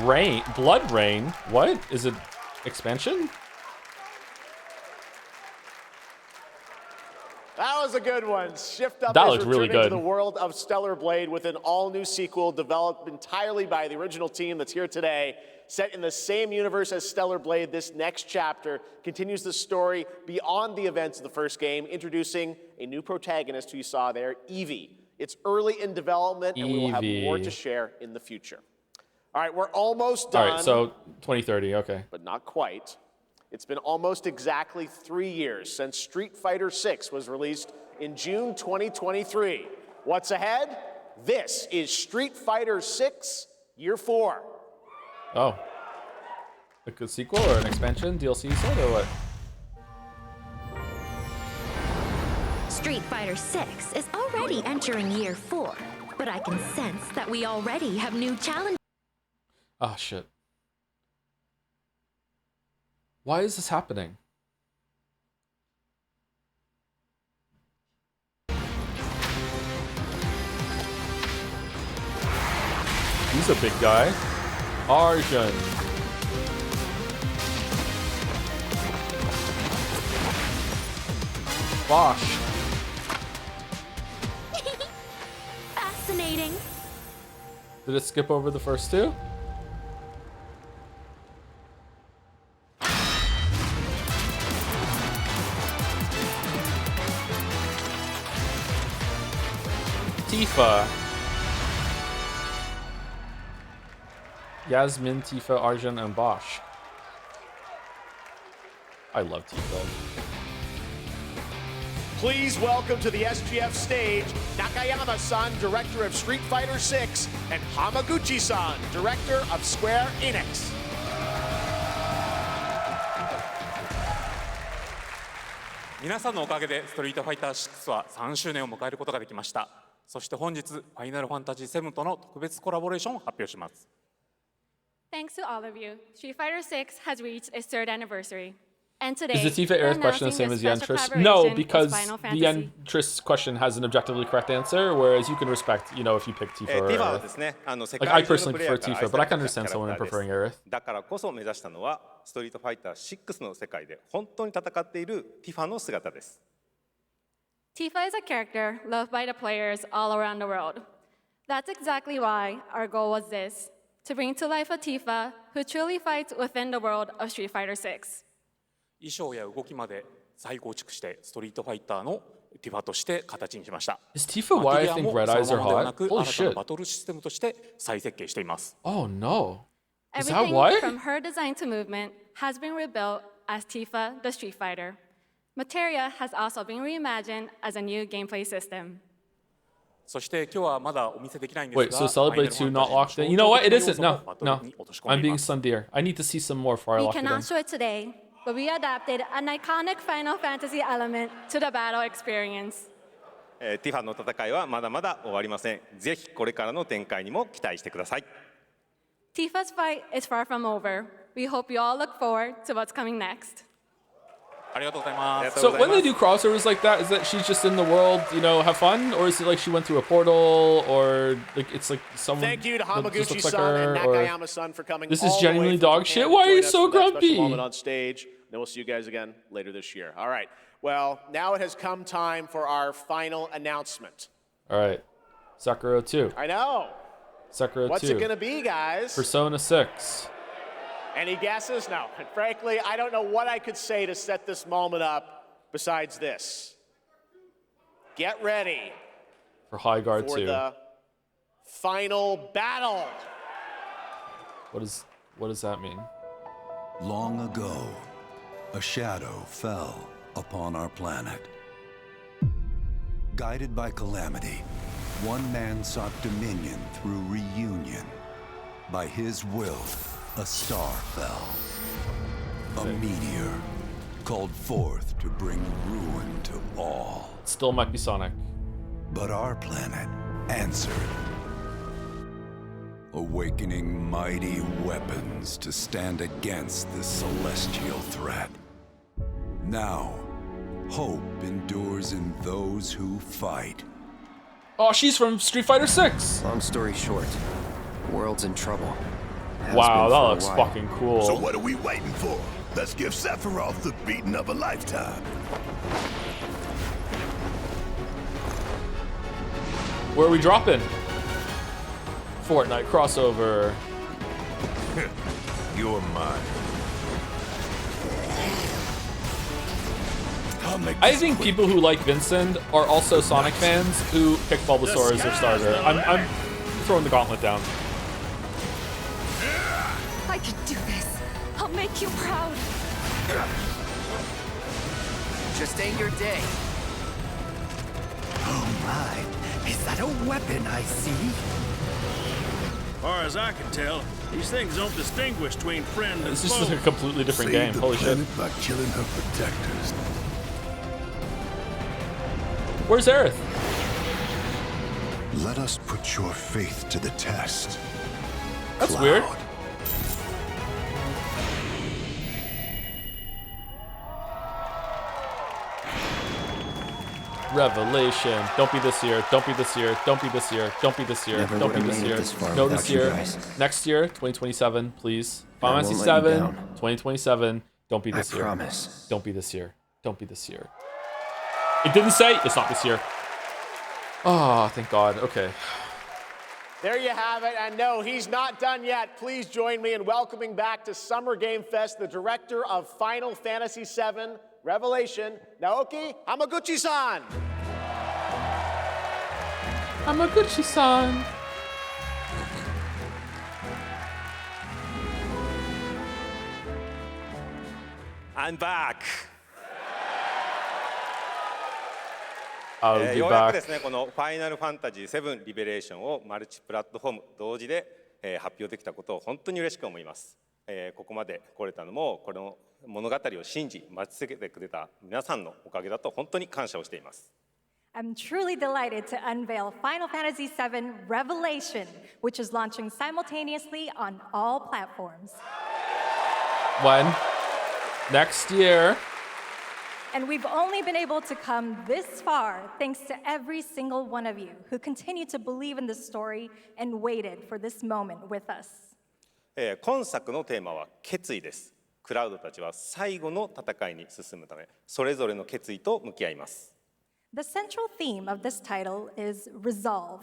Rain. Blood Rain. What? Is it expansion? That was a good one. Shift Up That is looked really returning to good. the world of Stellar Blade with an all-new sequel developed entirely by the original team that's here today. Set in the same universe as Stellar Blade, this next chapter continues the story beyond the events of the first game, introducing a new protagonist who you saw there, Evie. It's early in development, and we will have more to share in the future. All right, we're almost done. All right, so 2030, okay. But not quite. It's been almost exactly 3 years since Street Fighter VI was released in June 2023. What's ahead? This is Street Fighter VI Year 4. Oh. A good sequel or an expansion? DLC you said, or what? Street Fighter VI is already entering Year 4, but I can sense that we already have new challenges. Oh, shit. Why is this happening? He's a big guy. Arjun. Bosch. Fascinating. Did it skip over the first two? Tifa. Yasmin, Tifa, Arjun, and Bosch. I love Tifa. Please welcome to the SGF stage, Nakayama-san, director of Street Fighter VI, and Hamaguchi-san, director of Square Enix. 皆さんのおかげでストリートファイター6は3周年を迎えることができました。そして本日、ファイナルファンタジー7との特別コラボレーションを発表します。Thanks to all of you, Street Fighter VI has reached its 3rd anniversary. And today, Is the Tifa Aerith question the same as the Yantress? No, because the Yantress question has an objectively correct answer, whereas you can respect, you know, if you pick Tifa or Aerith. Like, I personally prefer Tifa, but I can understand someone preferring Aerith. だからこそ目指したのは、ストリートファイター6の世界で本当に戦っているティファの姿です。Tifa is a character loved by the players all around the world. That's exactly why our goal was this, to bring to life a Tifa who truly fights within the world of Street Fighter VI. 衣装や動きまで再構築してストリートファイターのティファとして形にしました。 Is Tifa why I think red eyes are そのままでは hot? なく Holy 新たな shit. バトルシステムとして再設計しています。 Oh no. Is that Everything why? from her design to movement has been rebuilt as Tifa the Street Fighter. Materia has also been reimagined as a new gameplay system. そして今日はまだお見せできないんですが Wait, so Celebrate 2 not locked in? You know what? It isn't. No, no. I'm being Sundeer. I need to see some more before I We lock it in. cannot show it today, but we adapted an iconic Final Fantasy element to the battle experience. ティファの戦いはまだまだ終わりません。ぜひこれからの展開にも期待してください。 Tifa's fight is far from over. We hope you all look forward to what's coming next. ありがとうございます。 So when they do crossovers like that, is that she's just in the world, you know, have fun? Or is it like she went through a portal? Or like it's like someone Thank you to that just looks like Hamaguchi-san and her? Or... Nakayama-san for coming. This is all the way genuinely from dog Japan shit? to Why are join you us so for that special grumpy? moment on stage. Then we'll see you guys again later this year. All right. Well, now it has come time for our final announcement. All right. Sekiro 2. I know. Sekiro 2. What's it going to be, guys? Persona 6. Any guesses? No. And frankly, I don't know what I could say to set this moment up besides this. Get ready For High Guard for 2. the final battle. What does that mean? Long ago, a shadow fell upon our planet. Guided by calamity, one man sought dominion through reunion. By his will, a star fell. A meteor called forth to bring ruin to all. Still might be Sonic. But our planet answered, awakening mighty weapons to stand against this celestial threat. Now, hope endures in those who fight. Oh, she's from Street Fighter 6. Long story short, the world's in trouble. Has Wow, been that for a looks while. fucking cool. So what are we waiting for? Let's give Sephiroth the beating of a lifetime. Where are we dropping? Fortnite crossover. You're mine. I think people who like Vincent are also Sonic fans who pick Bulbasaur as their starter. I'm throwing the gauntlet down. I can do this. I'll make you proud. Just ain't your day. Oh my, is that a weapon I see? Far as I can tell, these things don't distinguish between friend and This is foe. just a completely different Save game. the Holy shit. planet by killing her protectors. Where's Aerith? Let us put your faith to the test. That's weird. Revelation. Don't be this year. Don't be this year. Don't be this year. Don't be this year. Never Don't be would've this made it year. this far No, without this you year. guys. Next year, 2027, please. Final I Fantasy won't let you 7, down. 2027. Don't be this I year. promise. Don't be this year. Don't be this year. It didn't say it's not this year. Oh, thank God. Okay. There you have it. And no, he's not done yet. Please join me in welcoming back to Summer Game Fest the director of Final Fantasy VII Revelation, Naoki Hamaguchi-san. Hamaguchi-san. I'm back! ようやくですね、このファイナルファンタジー7リベレーションをマルチプラットフォーム同時で発表できたことを本当に嬉しく思います。ここまで来れたのも、この物語を信じ、待ち続けてくれた皆さんのおかげだと本当に感謝をしています。I'm truly delighted to unveil Final Fantasy VII Revelation, which is launching simultaneously on all platforms. When? Next year. And we've only been able to come this far thanks to every single one of you who continue to believe in this story and waited for this moment with us. 今作のテーマは決意です。クラウドたちは最後の戦いに進むため、それぞれの決意と向き合います。The central theme of this title is resolve.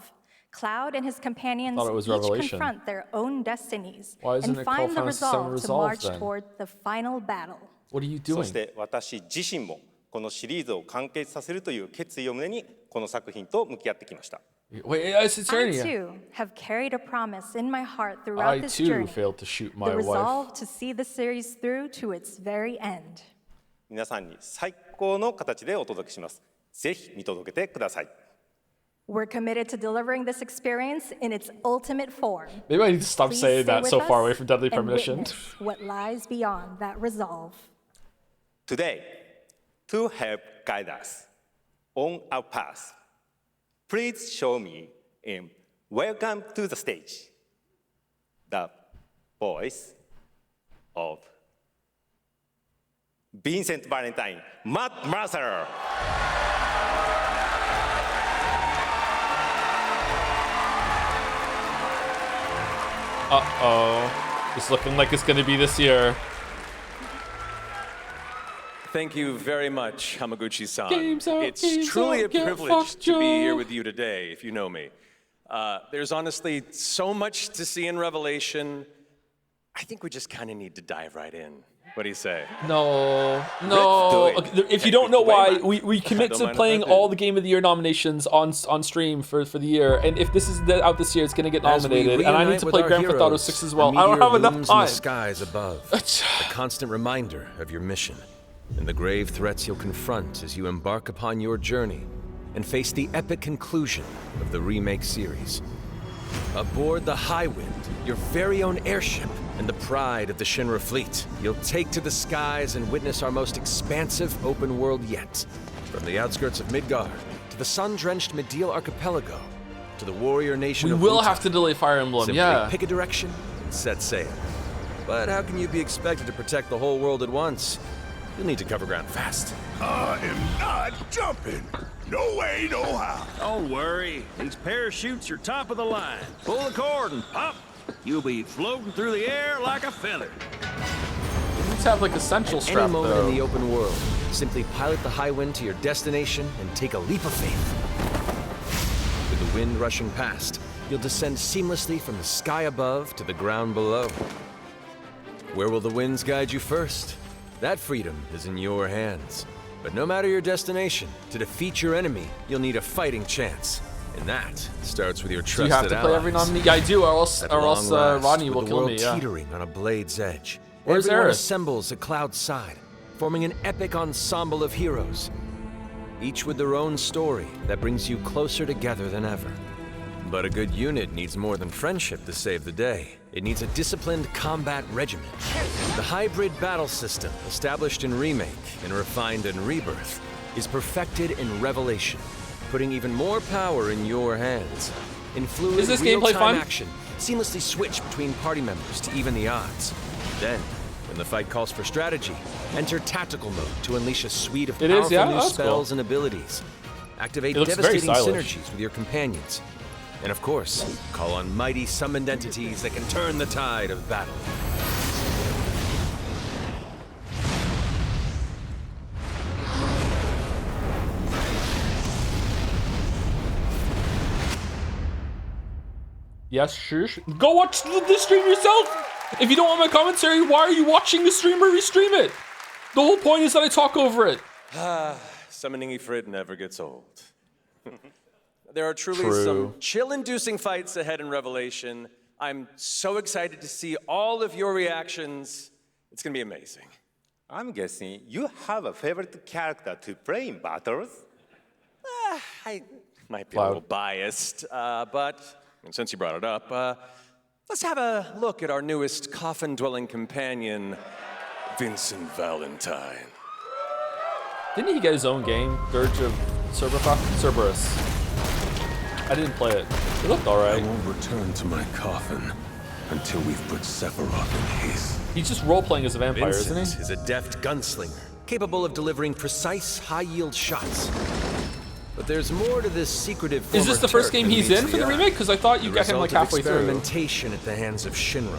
Cloud and his companions Thought it was each Revelation. confront their own destinies Why isn't and it called find the Final Fantasy VII resolve to Resolve march then? toward the final battle. What are you そ doing? して私自身もこのシリーズを完結させるという決意を胸にこの作品と向き合ってきました。Wait, it's I Eternia. too have carried a promise in my heart throughout I this too journey. failed to shoot my The wife. resolve to see the series through to its very end. 皆さんに最高の形でお届けします。ぜひ見届けてください。 We're committed to delivering this experience in its ultimate form. Maybe I need to stop Please saying stay that with so us far away from Deadly and Premonition. witness what lies beyond that resolve. Today, to help guide us on our path, please show me and welcome to the stage the voice of Vincent Valentine, Matt Mercer. Uh-oh. It's looking like it's gonna be this year. Thank you very much, Hamaguchi-san. It's games truly out, a get privilege fucked, to be here Joe. with you today, if you know me. There's honestly so much to see in Revelation. I think we just kind of need to dive right in. What do you say? No. Let's do it. If you don't know why, we commit Don't to mind if playing I do. all the Game of the Year nominations on stream for the year. And if this is out this year, it's gonna get As we nominated. And I need reunite to with play our Grand Theft Auto heroes, 6 as a well. I don't meteor have enough looms in time. the skies above, a constant reminder of your mission and the grave threats you'll confront as you embark upon your journey and face the epic conclusion of the remake series. Aboard the Highwind, your very own airship and the pride of the Shinra fleet, you'll take to the skies and witness our most expansive open world yet. From the outskirts of Midgard to the sun-drenched Medial Archipelago to the warrior nation We of will Wuta. have to delay Fire Emblem, Simply yeah. pick a direction and set sail. But how can you be expected to protect the whole world at once? You'll need to cover ground fast. I am not jumping. No way, no how. Don't worry. These parachutes are top of the line. Pull the cord and pop. You'll be floating through the air like a feather. You need to have like essential At strap any moment though. in the open world, simply pilot the Highwind to your destination and take a leap of faith. With the wind rushing past, you'll descend seamlessly from the sky above to the ground below. Where will the winds guide you first? That freedom is in your hands. But no matter your destination, to defeat your enemy, you'll need a fighting chance. And that starts with your Do trusted you have to play every allies. nominee? Yeah, I do, or else At long last, Rodney will with the kill world me, yeah. teetering on a blade's edge. Where's Everyone Aerith? assembles at Cloud's side, forming an epic ensemble of heroes, each with their own story that brings you closer together than ever. But a good unit needs more than friendship to save the day. It needs a disciplined combat regimen. The hybrid battle system, established in Remake and refined in Rebirth, is perfected in Revelation, putting even more power in your hands. In fluid, Is this gameplay real-time fun? action, seamlessly switch between party members to even the odds. Then, when the fight calls for strategy, enter tactical mode to unleash a suite of It is, powerful yeah? new That's cool. spells and abilities. Activate It looks very devastating stylish. synergies with your companions. And of course, call on mighty summoned entities that can turn the tide of battle. Yes, sure. Go watch the stream yourself! If you don't want my commentary, why are you watching the stream or restream it? The whole point is that I talk over it. Summoning Ifrit never gets old. There are truly True. some chill-inducing fights ahead in Revelation. I'm so excited to see all of your reactions. It's gonna be amazing. I'm guessing you have a favorite character to play in battles? I might be Cloud. a little biased, but since you brought it up, let's have a look at our newest coffin-dwelling companion, Vincent Valentine. Didn't he get his own game? Dirge of Cerberus. I didn't play it. It looked alright. I won't return to my coffin until we've put Sephiroth in his. He's just role-playing as a vampire, Vincent isn't he? is a deft gunslinger, capable of delivering precise, high-yield shots. But there's more to this secretive Is this former the first Turk game than he's meets in for the eye. remake? Because I thought you The got him like result of halfway through. experimentation at the hands of Shinra.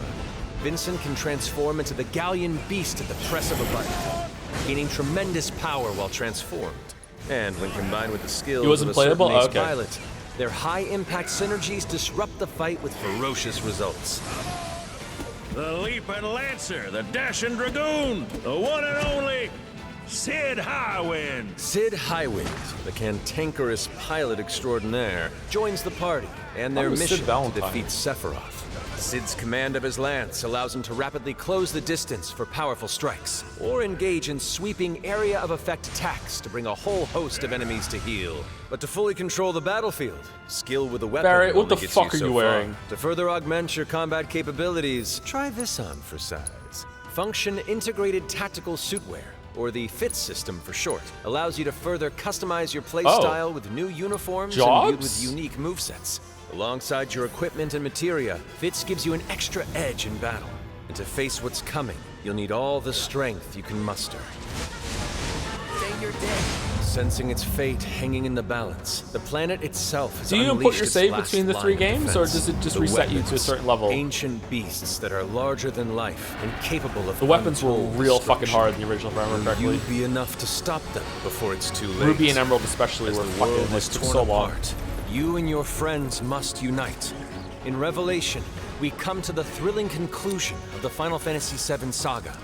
Vincent can transform into the Galleon beast at the press of a button, gaining tremendous power while transformed. And when combined with the skills He wasn't of a certain playable? ace Okay. pilot, their high-impact synergies disrupt the fight with ferocious results. The Leaping Lancer, the Dashing Dragoon, the one and only Sid Highwind! Sid Highwind, the cantankerous pilot extraordinaire, joins the party and their mission to defeat Sephiroth. Sid's command of his lance allows him to rapidly close the distance for powerful strikes, or engage in sweeping area of effect attacks to bring a whole host of enemies to heel. But to fully control the battlefield, skill with a weapon Barrett, what only the gets fuck you are so you far. wearing? To further augment your combat capabilities, try this on for size. Function Integrated Tactical Suitwear, or the FIT system for short, allows you to further customize your playstyle with new uniforms and with unique movesets. Alongside your equipment and materia, FITS gives you an extra edge in battle. And to face what's coming, you'll need all the strength you can muster. Say your day. Sensing its fate hanging in the balance, the planet itself has Do you unleashed input your its save last between the 3 line of games, or defense. does it just The reset you to a weapons, certain level? Ancient beasts that are larger than life and capable of The weapons were untold real fucking destruction. hard in the original, if I remember Will correctly. you be enough to stop them before it's too late? Ruby and Emerald especially As were the fucking world like, is took torn so long. apart, you and your friends must unite. In Revelation, we come to the thrilling conclusion of the Final Fantasy VII saga,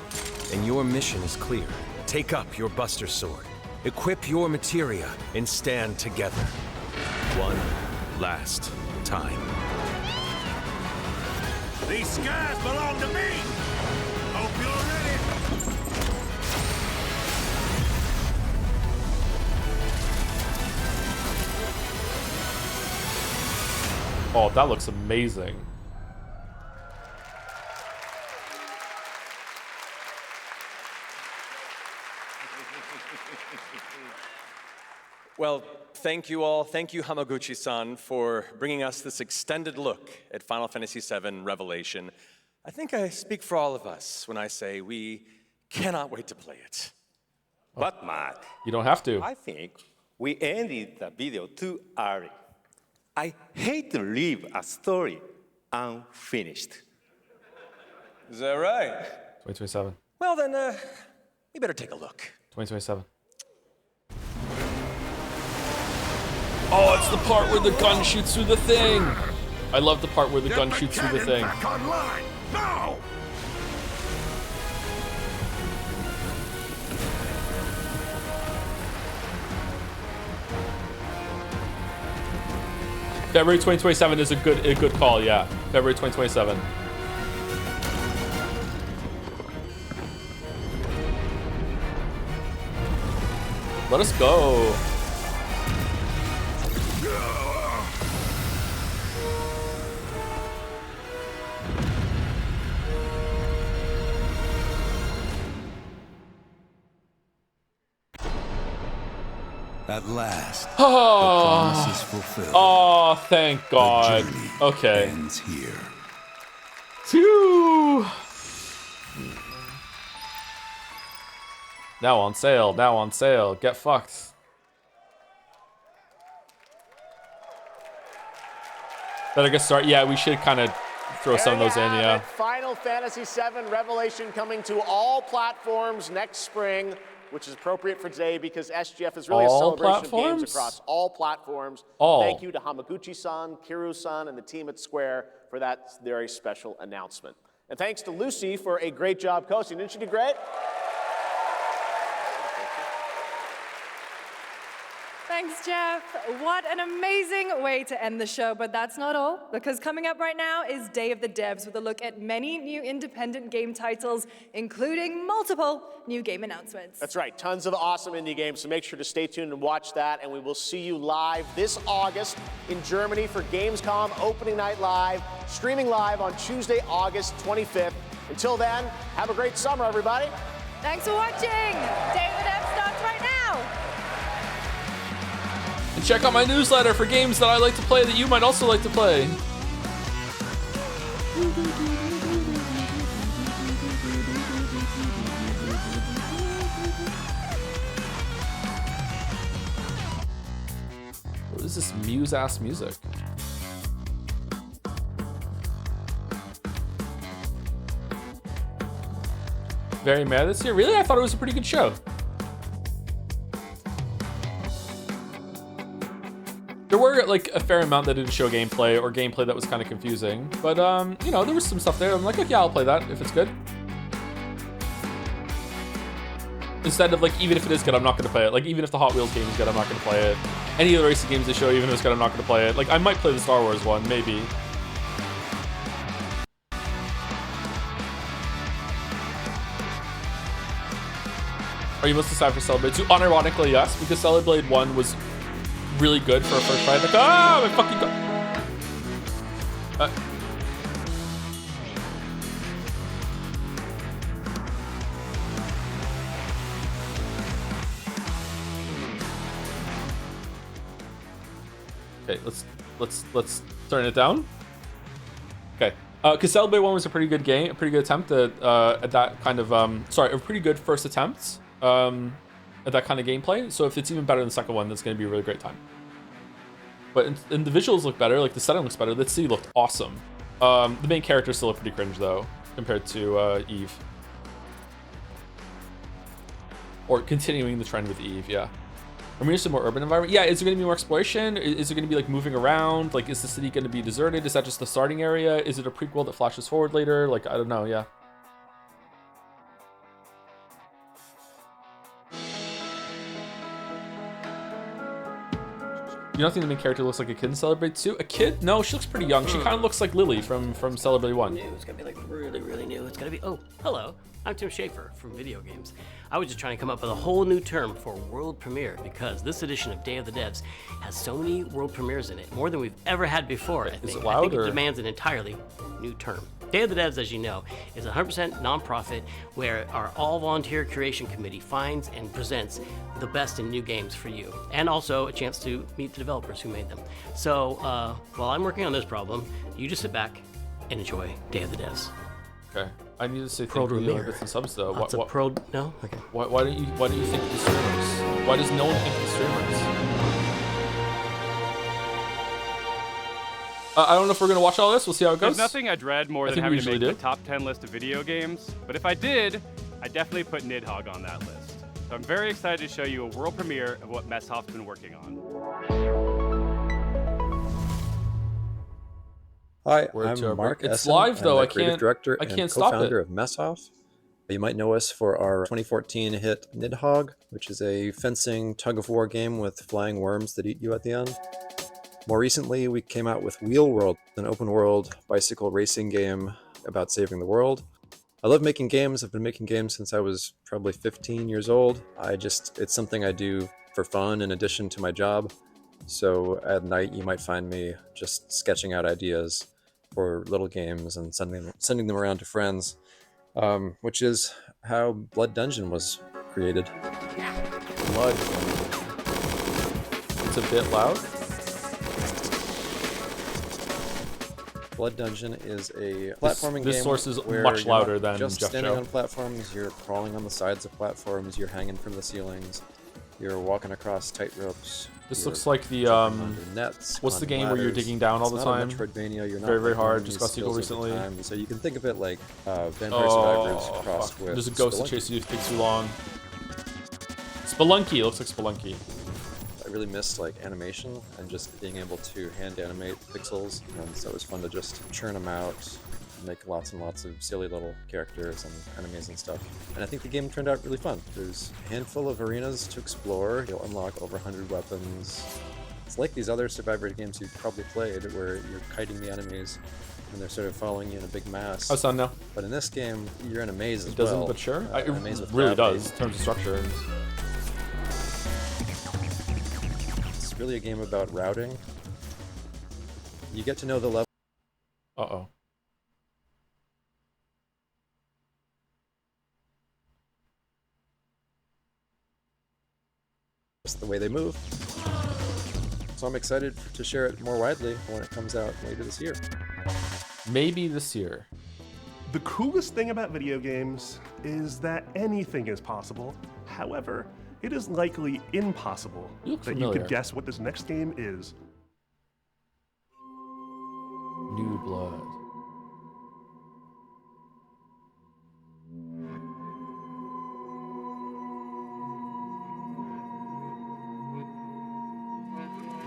and your mission is clear. Take up your Buster Sword, equip your materia, and stand together. One last time. These skies belong to me! Hope you're ready! Oh, that looks amazing. Well, thank you all. Thank you, Hamaguchi-san, for bringing us this extended look at Final Fantasy VII Revelation. I think I speak for all of us when I say we cannot wait to play it. But Mark, you don't have to. I think we ended the video too early. I hate to leave a story unfinished. Is that right? 2027. Well then, we better take a look. 2027. Oh, it's the part where the gun shoots through the thing. I love the part where the gun shoots through the thing. Back online, now! February 2027 is a good call, yeah. February 2027. Let us go. At last, the Oh, promise is fulfilled. oh, thank God. The journey Okay. ends here. Phew. Now on sale. Now on sale. Get fucked. Better get started. Yeah, we should kind of throw some of those in. There you Yeah. have it. Final Fantasy VII Revelation coming to all platforms next spring, which is appropriate for today because SGF is really a All celebration of platforms? games across all platforms. All. Thank you to Hamaguchi-san, Kiru-san, and the team at Square for that very special announcement. And thanks to Lucy for a great job coaching. Didn't she do great? Thanks, Jeff. What an amazing way to end the show, but that's not all, because coming up right now is Day of the Devs with a look at many new independent game titles, including multiple new game announcements. That's right, tons of awesome indie games, so make sure to stay tuned and watch that, and we will see you live this August in Germany for Gamescom Opening Night Live, streaming live on Tuesday, August 25th. Until then, have a great summer, everybody. Thanks for watching. Day of the Devs starts right now. And check out my newsletter for games that I like to play that you might also like to play. What is this Muse-ass music? Very mad this year? Really? I thought it was a pretty good show. There were like a fair amount that didn't show gameplay or gameplay that was kind of confusing, but you know, there was some stuff there. I'm like, okay, I'll play that if it's good. Instead of like, even if it is good, I'm not gonna play it. Like even if the Hot Wheels game is good, I'm not gonna play it. Any of the racing games they show, even if it's good, I'm not gonna play it. Like I might play the Star Wars one, maybe. Are you most excited for Celebrate 2? Unironically, yes, because Celebrate 1 was really good for a first try. Like, ah, my fucking god. Okay, let's turn it down. Okay, because Celebrate 1 was a pretty good game, a pretty good attempt at that kind of sorry, a pretty good first attempt at that kind of gameplay. So if it's even better than the second one, that's going to be a really great time. But and the visuals look better, like the setting looks better. The city looked awesome. The main characters still look pretty cringe though, compared to Eve. Or continuing the trend with Eve, yeah. Are we just a more urban environment? Yeah, is there going to be more exploration? Is there going to be like moving around? Like, is the city going to be deserted? Is that just the starting area? Is it a prequel that flashes forward later? Like, I don't know, yeah. You don't think the main character looks like a kid in Celebrate 2? A kid? No, she looks pretty young. She kind of looks like Lily from Celebrate 1. It's gonna be like really, really new. It's gonna be, oh, hello, I'm Tim Schafer from video games. I was just trying to come up with a whole new term for world premiere because this edition of Day of the Devs has so many world premieres in it, more than we've ever had before, I think. Is it loud, I think or? it demands an entirely new term. Day of the Devs, as you know, is a 100% nonprofit where our all-volunteer curation committee finds and presents the best in new games for you, and also a chance to meet the developers who made them. So while I'm working on this problem, you just sit back and enjoy Day of the Devs. Okay. I need to say thank you to bits and subs though. Lots of no? Okay. Why don't you think the streamers? Why does no one think the streamers? I don't know if we're gonna watch all this. We'll see how it goes. There's nothing I dread more than having to make the top 10 list of video games, but if I did, I'd definitely put Nidhogg on that list. So I'm very excited to show you a world premiere of what Messhoff's been working on. Hi, Word to our I'm Mark break. It's Essen. live, I'm though. the I creative can't- director I and can't stop co-founder it. of Messhoff. You might know us for our 2014 hit Nidhogg, which is a fencing tug-of-war game with flying worms that eat you at the end. More recently, we came out with Wheel World, an open-world bicycle racing game about saving the world. I love making games. I've been making games since I was probably 15 years old. It's something I do for fun in addition to my job. So at night, you might find me just sketching out ideas for little games and sending them around to friends, which is how Blood Dungeon was created. Blood. It's a bit loud. Blood Dungeon is a platforming game. This source is where much you're not louder than just Jeff standing Show. on platforms. You're crawling on the sides of platforms. You're hanging from the ceilings. You're walking across tight ropes. This you're looks like the jumping under nets, what's the climbing game where you're ladders. digging down all It's the not time? A Metroidvania. You're not very hard. learning Just these got sequel skills over recently. time. So you can think of it like Vampire Survivors crossed with There's a ghost that Spelunky. chases you if it takes too long. Spelunky. It looks like Spelunky. I really missed like animation and just being able to hand animate pixels, and so it was fun to just churn them out, make lots and lots of silly little characters and enemies and stuff. And I think the game turned out really fun. There's a handful of arenas to explore. You'll unlock over 100 weapons. It's like these other Survivor games you've probably played where you're kiting the enemies and they're sort of following you in a big mass. How's that now? But in this game, you're in a maze as It doesn't, well. but sure. An maze It with really gravity. does in terms of structure. It's really a game about routing. You get to know the level. Uh-oh. The way they move. So I'm excited to share it more widely when it comes out later this year. Maybe this year. The coolest thing about video games is that anything is possible. However, it is likely impossible that you familiar. could guess what this next game is. New Blood.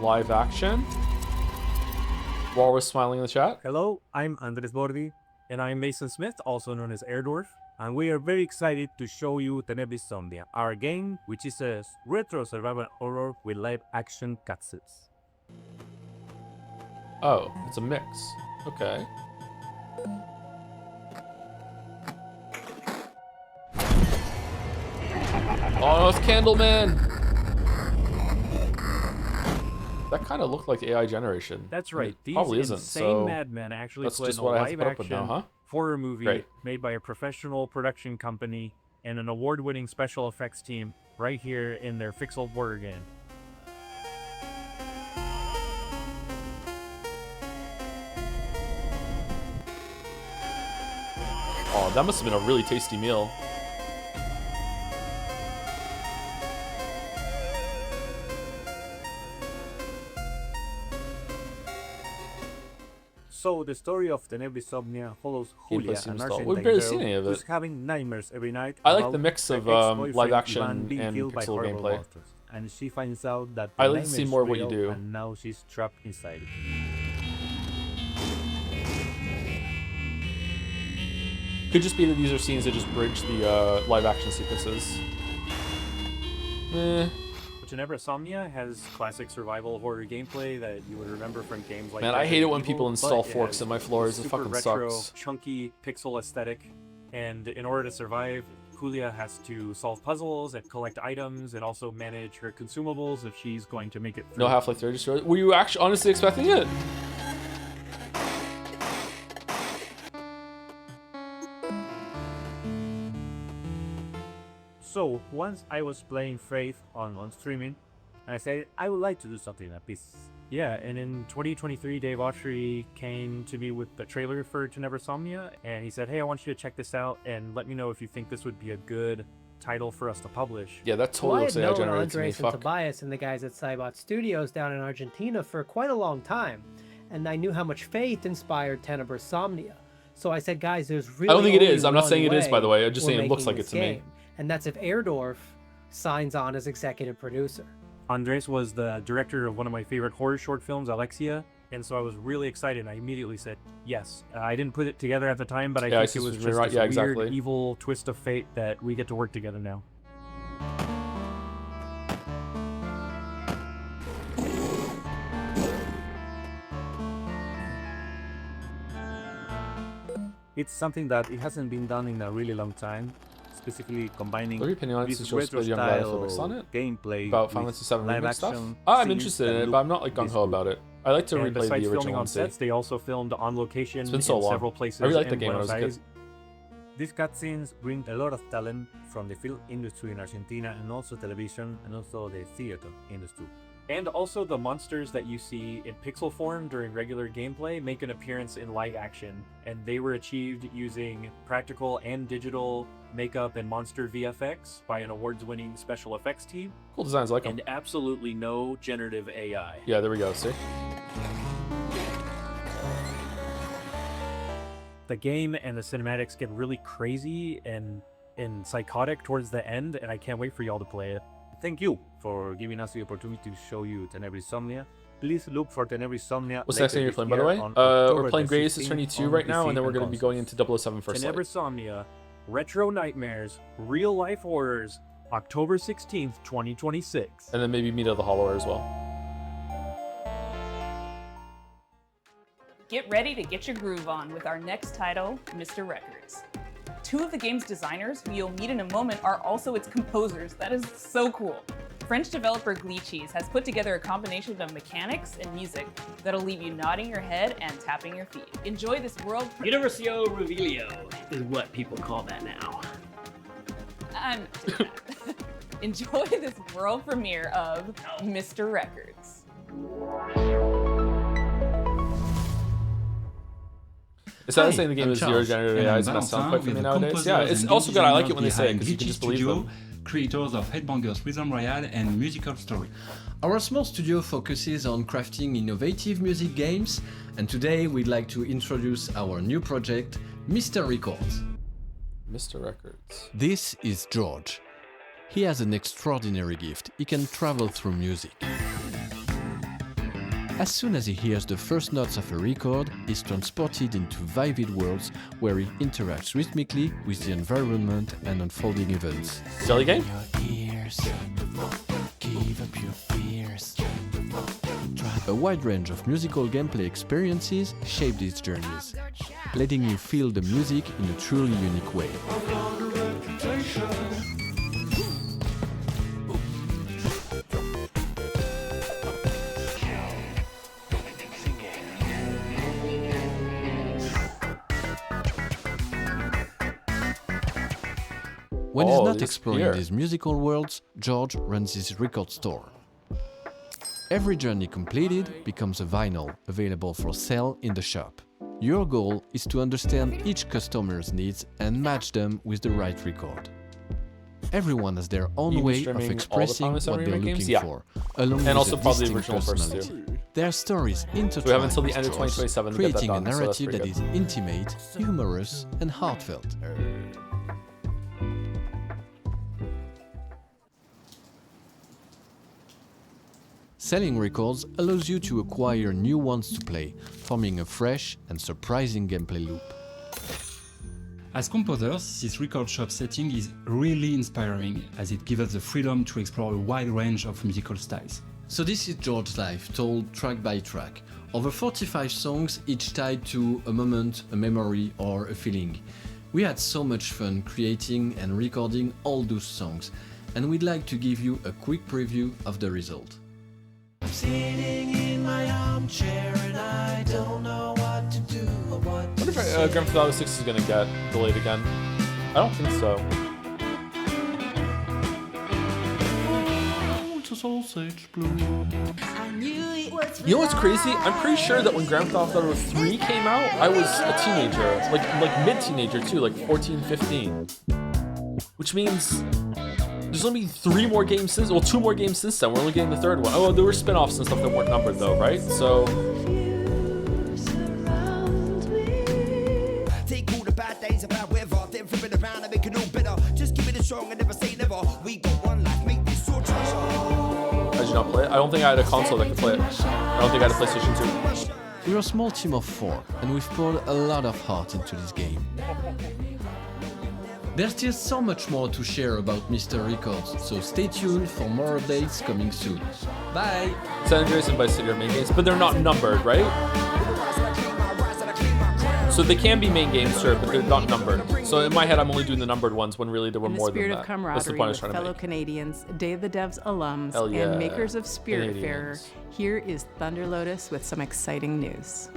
Live action. Walrus smiling in the chat. Hello, I'm Andres Bordi, and I'm Mason Smith, also known as Airdorf. and we are very excited to show you Tenebrisomnia, our game, which is a retro survival horror with live-action cutscenes. Oh, it's a mix. Okay. Oh, it's Candleman! That kind of looked like AI generation. That's right. These Probably isn't, insane so madmen actually that's put just in a what I have to put up with live-action now, huh? horror movie Great. made by a professional production company and an award-winning special effects team right here in their Pixel horror game. Oh, that must have been a really tasty meal. So the story of Tenebrisomnia follows Julia, seems an dull. Argentine We've barely girl seen any of who's it. having nightmares every night. I like about the mix her of ex-boyfriend live action Ivan being and killed by pixel horrible gameplay. monsters. And she finds out that I the like to see nightmare's more of what you real, do. and now she's trapped inside it. Could just be that these are scenes that just bridge the live action sequences. Tenebrisomnia has classic survival horror gameplay that you would remember from games like Man, I hate it when Resident people Evil, install but it forks has in my floors. It super fucking retro, sucks. chunky pixel aesthetic, and in order to survive, Julia has to solve puzzles and collect items and also manage her consumables if she's going to make it through. No Half-Life 3 destroyed. Were you actually honestly expecting it? So once I was playing Faith on streaming, and I said I would like to do something like this. Yeah, and in 2023, Dave Autry came to me with the trailer for Tenebrisomnia, and he said, "Hey, I want you to check this out and let me know if you think this would be a good title for us to publish." Yeah, that totally looks AI generated to me. Andres and Tobias and the guys at Cybot Studios down in Argentina for quite a long time, and I knew how much Faith inspired Tenebrisomnia. So I said, guys, there's really I don't think it only is. I'm not one saying it is, way by the way. I'm just we're saying it looks making like it this to me. game, and that's if Airdorf signs on as executive producer. Andres was the director of one of my favorite horror short films, Alexia, and so I was really excited. I immediately said yes. I didn't put it together at the time, but I think it was just right. this Yeah, weird, exactly. evil twist of fate that we get to work together now. It's something that it hasn't been done in a really long time, specifically combining What are your opinion on it this since you're retro supposed to be young style guys on it? gameplay About with Final Fantasy 7 live remake stuff? action I'm scenes interested in that it, but I'm not like look gung-ho about it. I like to and replay the besides filming original on and see. sets, they also filmed on location It's been so in long. several places I really liked the in game when I was Buenos a kid. Aires. These cutscenes bring a lot of talent from the film industry in Argentina and also television and also the theater industry. And also the monsters that you see in pixel form during regular gameplay make an appearance in live action, and they were achieved using practical and digital makeup and monster VFX by an awards-winning special effects team. Cool designs, I like 'em. And absolutely no generative AI. Yeah, there we go, see? The game and the cinematics get really crazy and psychotic towards the end, and I can't wait for y'all to play it. Thank you for giving us the opportunity to show you Tenebrisomnia. Please look for Tenebrisomnia. What's the next game you're playing, by the way? We're playing Greatest Attorney 2 right now, and then we're going to be going into 007 First Light. Tenebrisomnia, Retro Nightmares, Real Life Horrors, October 16th, 2026. And then maybe Meet of the Hollower as well. Get ready to get your groove on with our next title, Mr. Records. Two of the game's designers, who you'll meet in a moment, are also its composers. That is so cool. French developer Glitchies has put together a combination of mechanics and music that'll leave you nodding your head and tapping your feet. Enjoy this world. Universio Revelio is what people call that now. I'm not doing that. Enjoy this world premiere of Mr. Records. Is that saying the game is zero generative AI is messed sound quite for me nowadays? Yeah, it's also good. I like it when they say it because you can just believe them. Creators of Headbangers Rhythm Royale and Musical Story. Our small studio focuses on crafting innovative music games, and today we'd like to introduce our new project, Mr. Records. Mr. Records. This is George. He has an extraordinary gift. He can travel through music. As soon as he hears the first notes of a record, he's transported into vivid worlds where he interacts rhythmically with the environment and unfolding events. Silly game? A wide range of musical gameplay experiences shape these journeys, letting you feel the music in a truly unique way. When he's not exploring these musical worlds, George runs his record store. Every journey completed becomes a vinyl available for sale in the shop. Your goal is to understand each customer's needs and match them with the right record. Everyone has their own way of expressing what they're looking for, along with also a probably distinct the original first personality. Their stories intertwine we have until the with end of yours, 2027 to get that creating done, a so that's narrative pretty that good. is intimate, humorous, and heartfelt. Selling records allows you to acquire new ones to play, forming a fresh and surprising gameplay loop. As composers, this record shop setting is really inspiring, as it gives us the freedom to explore a wide range of musical styles. So this is George's life, told track by track. Over 45 songs, each tied to a moment, a memory, or a feeling. We had so much fun creating and recording all those songs, and we'd like to give you a quick preview of the result. I'm sitting in my armchair and I don't know what to do or what to I wonder if Grand Theft Auto 6 is going to get delayed again. I don't think so. sausage blue. You know what's crazy? I'm pretty sure that when Grand Theft Auto 3 came out, I was a teenager. Like mid-teenager too, like 14, 15. Which means there's only 3 more games since, well, 2 more games since then. We're only getting the 3rd one. Oh, there were spin-offs and stuff that weren't numbered though, right? So Take all the bad days about weather, then flip it around and make it all better. Just keep it strong and never say never. We got one life, make this your treasure. I did not play it. I don't think I had a console that could play it. I don't think I had a PlayStation 2. We're a small team of 4, and we've poured a lot of heart into this game. There's still so much more to share about Mr. Records, so stay tuned for more updates coming soon. Bye! San Andreas and Vice City are main games, but they're not numbered, right? So they can be main games, sure, but they're not numbered. So in my head, I'm only doing the numbered ones when really there were more than that. In the spirit of camaraderie with fellow Canadians, Day of the Devs alums, and makers of Spiritfarer, here is Thunder Lotus with some exciting news.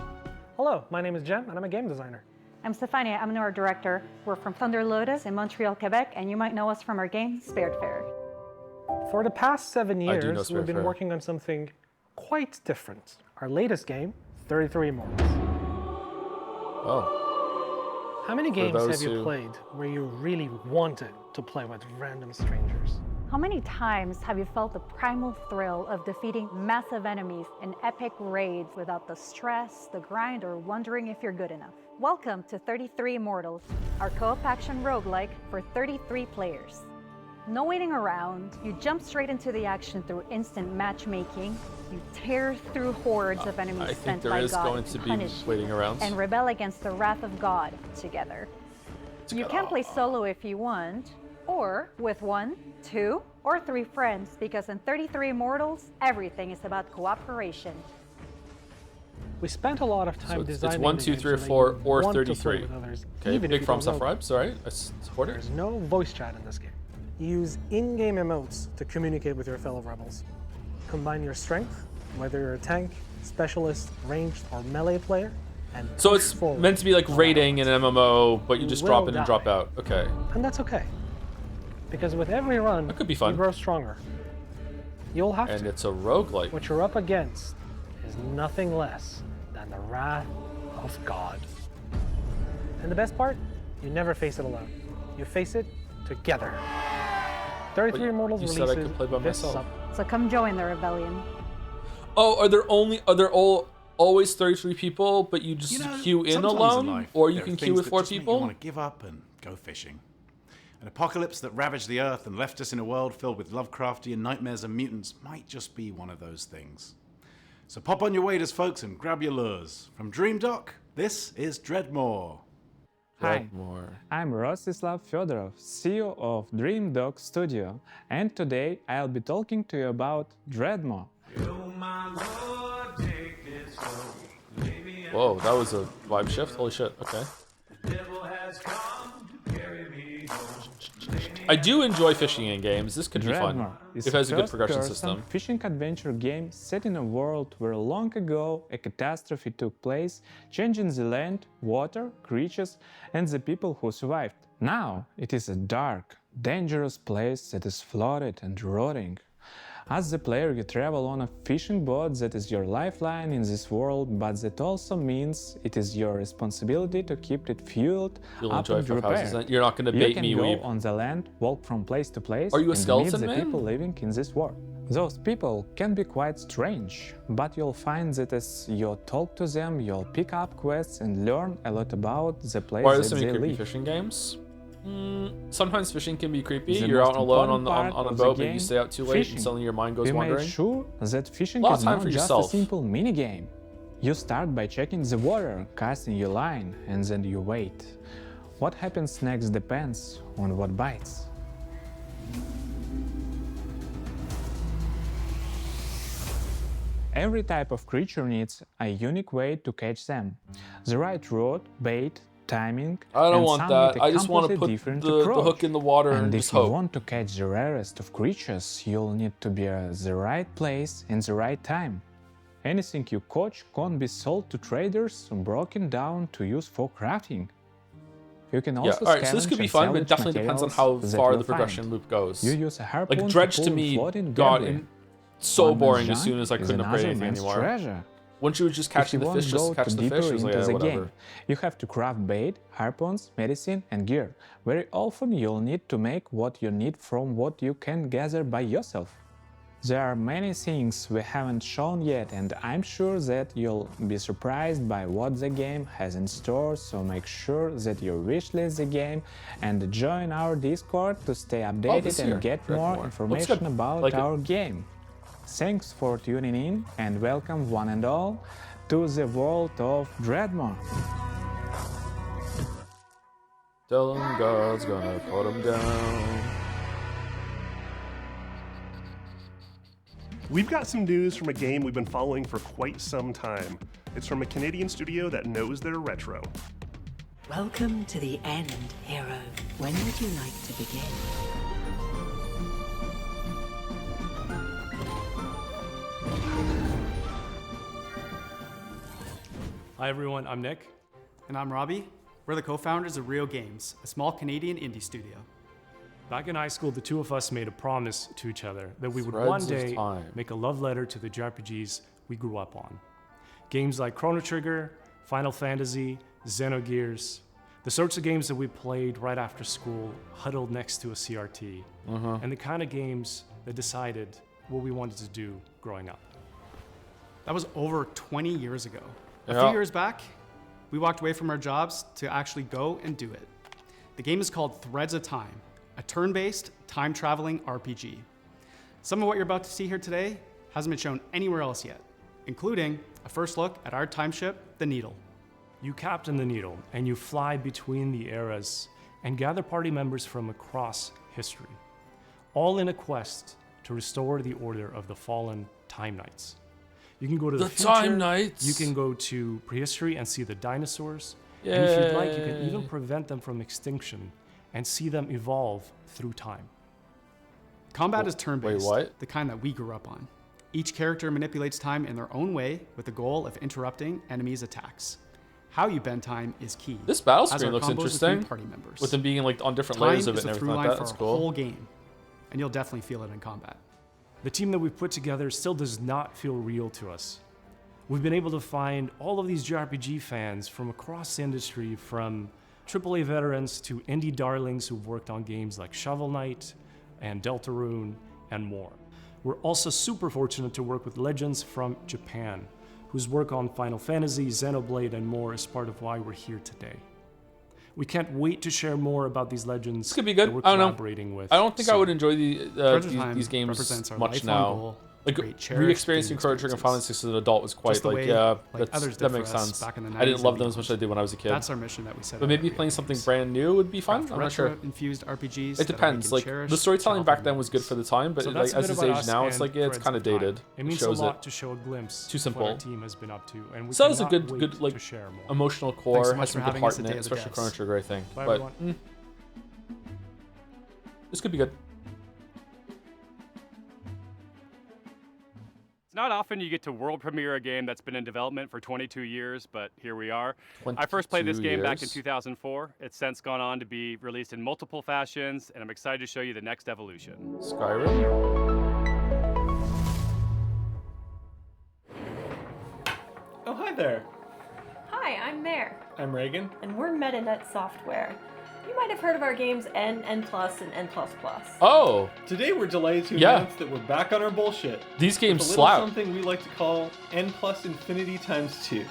Hello, my name is Jem, and I'm a game designer. I'm Stefania, I'm an art director. We're from Thunder Lotus in Montreal, Quebec, and you might know us from our game, Spiritfarer. For the past 7 I do know years, we've been Spiritfarer. working on something quite different. Our latest game, 33 Immortals. Oh. How many For games those have you who- played where you really wanted to play with random strangers? How many times have you felt the primal thrill of defeating massive enemies in epic raids without the stress, the grind, or wondering if you're good enough? Welcome to 33 Immortals, our co-op action roguelike for 33 players. No waiting around, you jump straight into the action through instant matchmaking, you tear through hordes of enemies I think sent there by is God going to to be punish you waiting around. and rebel against the wrath of God together. You can play solo if you want, or with 1, 2, or 3 friends, because in 33 Immortals, everything is about cooperation. We spent a lot of time So designing it's 1, the 2, game 3, or so that 4, you or want to play 33. with others, Okay, even if big you From don't Soft know them. vibes, alright, I support it. There's no voice chat in this game. You use in-game emotes to communicate with your fellow rebels. Combine your strength, whether you're a tank, specialist, ranged, or melee player, and So push it's forward. meant to be like raiding in an MMO, but you You just will drop in and die. drop out. Okay. And that's okay. Because with every run, That could be fun. you grow stronger. You'll have And to. it's a roguelike. What you're up against is nothing less than the wrath of God. And the best part, you never face it alone. You face it together. 33 Immortals you releases said I could play by this myself. summer. So come join the rebellion. Oh, are there all always 33 people, but you just queue in sometimes alone, life, or you there are can queue things with that 4 just make people? You want to give up and go fishing. An apocalypse that ravaged the Earth and left us in a world filled with Lovecraftian nightmares and mutants might just be one of those things. So pop on your waders, folks, and grab your lures. From Dream Dock, this is Dreadmore. Hi, I'm Rostislav Fedorov, CEO of Dream Dog Studio, and today I'll be talking to you about Dreadmore. Whoa, that was a vibe shift. Holy shit. Okay. I do enjoy fishing in games. This could be fun. It has a good progression system. Fishing adventure game set in a world where long ago a catastrophe took place, changing the land, water, creatures, and the people who survived. Now it is a dark, dangerous place that is flooded and rotting. As the player, you travel on a fishing boat that is your lifeline in this world, but that also means it is your responsibility to keep it fueled up and repaired. You're not going to bait me, You can weeb. go on the land, walk from place to place, Are you a and skeleton meet the man? people living in this world. Those people can be quite strange, but you'll find that as you talk to them, you'll pick up quests and learn a lot about the place Why are that there so many they creepy live. fishing games? Sometimes fishing can be creepy. The You're most out alone important on part a of the boat, but you game, stay out too late fishing. and suddenly your mind goes We wandering. made sure that fishing A lot of is time not for just yourself. a simple mini-game. You start by checking the water, casting your line, and then you wait. What happens next depends on what bites. Every type of creature needs a unique way to catch them. The right rod, bait, timing, I don't and want some that. with a I just want to completely put different the approach. hook in the water and if just you hope. want to catch the rarest of creatures, you'll need to be at the right place in the right time. Anything you catch can't be sold to traders or broken down to use for crafting. You can also Yeah, alright, so this could be scavenge fun, and but it definitely salvage depends on how materials that far you'll the progression find. loop goes. You use a harpoon Like Dredge to to pull me floating got debris. so One man's boring as junk soon as I is couldn't upgrade another anything man's anymore. treasure. Once you were just If catching you the want fish to just go to catch too the deeper fish, it was like, into the whatever. game, you have to craft bait, harpoons, medicine, and gear. Very often you'll need to make what you need from what you can gather by yourself. There are many things we haven't shown yet, and I'm sure that you'll be surprised by what the game has in store, so make sure that you wishlist the game and join our Discord to stay updated this and here. get Dreadmore. more Looks information good. about Like it. our game. Thanks for tuning in and welcome one and all to the world of Dreadmore. Tell them God's gonna put them down. We've got some news from a game we've been following for quite some time. It's from a Canadian studio that knows their retro. Welcome to the end, hero. When would you like to begin? Hi everyone, I'm Nick. And I'm Robbie. We're the co-founders of Real Games, a small Canadian indie studio. Back in high school, the two of us made a promise to each other that we would Threads one of day time. make a love letter to the JRPGs we grew up on. Games like Chrono Trigger, Final Fantasy, Xenogears, the sorts of games that we played right after school, huddled next to a CRT, and the kind of games that decided what we wanted to do growing up. That was over 20 years ago. A Yeah. few years back, we walked away from our jobs to actually go and do it. The game is called Threads of Time, a turn-based, time-traveling RPG. Some of what you're about to see here today hasn't been shown anywhere else yet, including a first look at our time ship, the Needle. You captain the Needle, and you fly between the eras and gather party members from across history, all in a quest to restore the order of the fallen Time Knights. You can go to the future, Time Knights! You can go to prehistory and see the dinosaurs. And if you'd like, you can even prevent them from extinction and see them evolve through time. Combat is turn-based, Wait, what? the kind that we grew up on. Each character manipulates time in their own way with the goal of interrupting enemies' attacks. How you bend time is key. This battle as screen are looks combos with interesting. new party members. With them being like on different Time layers of it is and a everything through like line that. for That's a cool. whole game, and you'll definitely feel it in combat. The team that we've put together still does not feel real to us. We've been able to find all of these JRPG fans from across the industry, from AAA veterans to indie darlings who've worked on games like Shovel Knight and Deltarune and more. We're also super fortunate to work with legends from Japan, whose work on Final Fantasy, Xenoblade, and more is part of why we're here today. We can't wait to share more about these legends This could be good. that we're I don't know. collaborating with. I don't think I soon. would enjoy Threads of these Time games represents our much lifelong now. goal like great cherished re-experiencing gaming Chrono Trigger and Final Fantasy as an adult was quite Just the like way, yeah, like, others did that for makes us sense. back in the I didn't 90s love and them as much as I did when I was a kid. That's our mission that we set But out maybe for playing video something games. brand new would be fun. I'm not sure. Retro-infused RPGs. It that we depends. can Like cherish, the storytelling chop back then was good for the time, but So like that's a as bit it's about aged us now, it's and like yeah, it's Threads kind of of Time. dated. It means shows a lot it. to show a glimpse Too of simple. what our team has been up to, and we So that was a cannot good, wait like to share more. emotional Thanks core. so Has much some for good having heart us in at it, Day of the especially Chrono Devs. Trigger, I think. Bye, But everyone. This could be good. It's not often you get to world premiere a game that's been in development for 22 years, but here we are. I first played this 22 game back in years? 2004. It's since gone on to be released in multiple fashions, and I'm excited to show you the next evolution. Skyrim. Oh, hi there. Hi, I'm Mare, I'm Reagan. and we're MetaNet Software. You might have heard of our games N, N+, and N++. Oh, Today we're delighted to Yeah. announce that we're back on our bullshit. These games with a little slap. something we like to call N plus infinity times 2.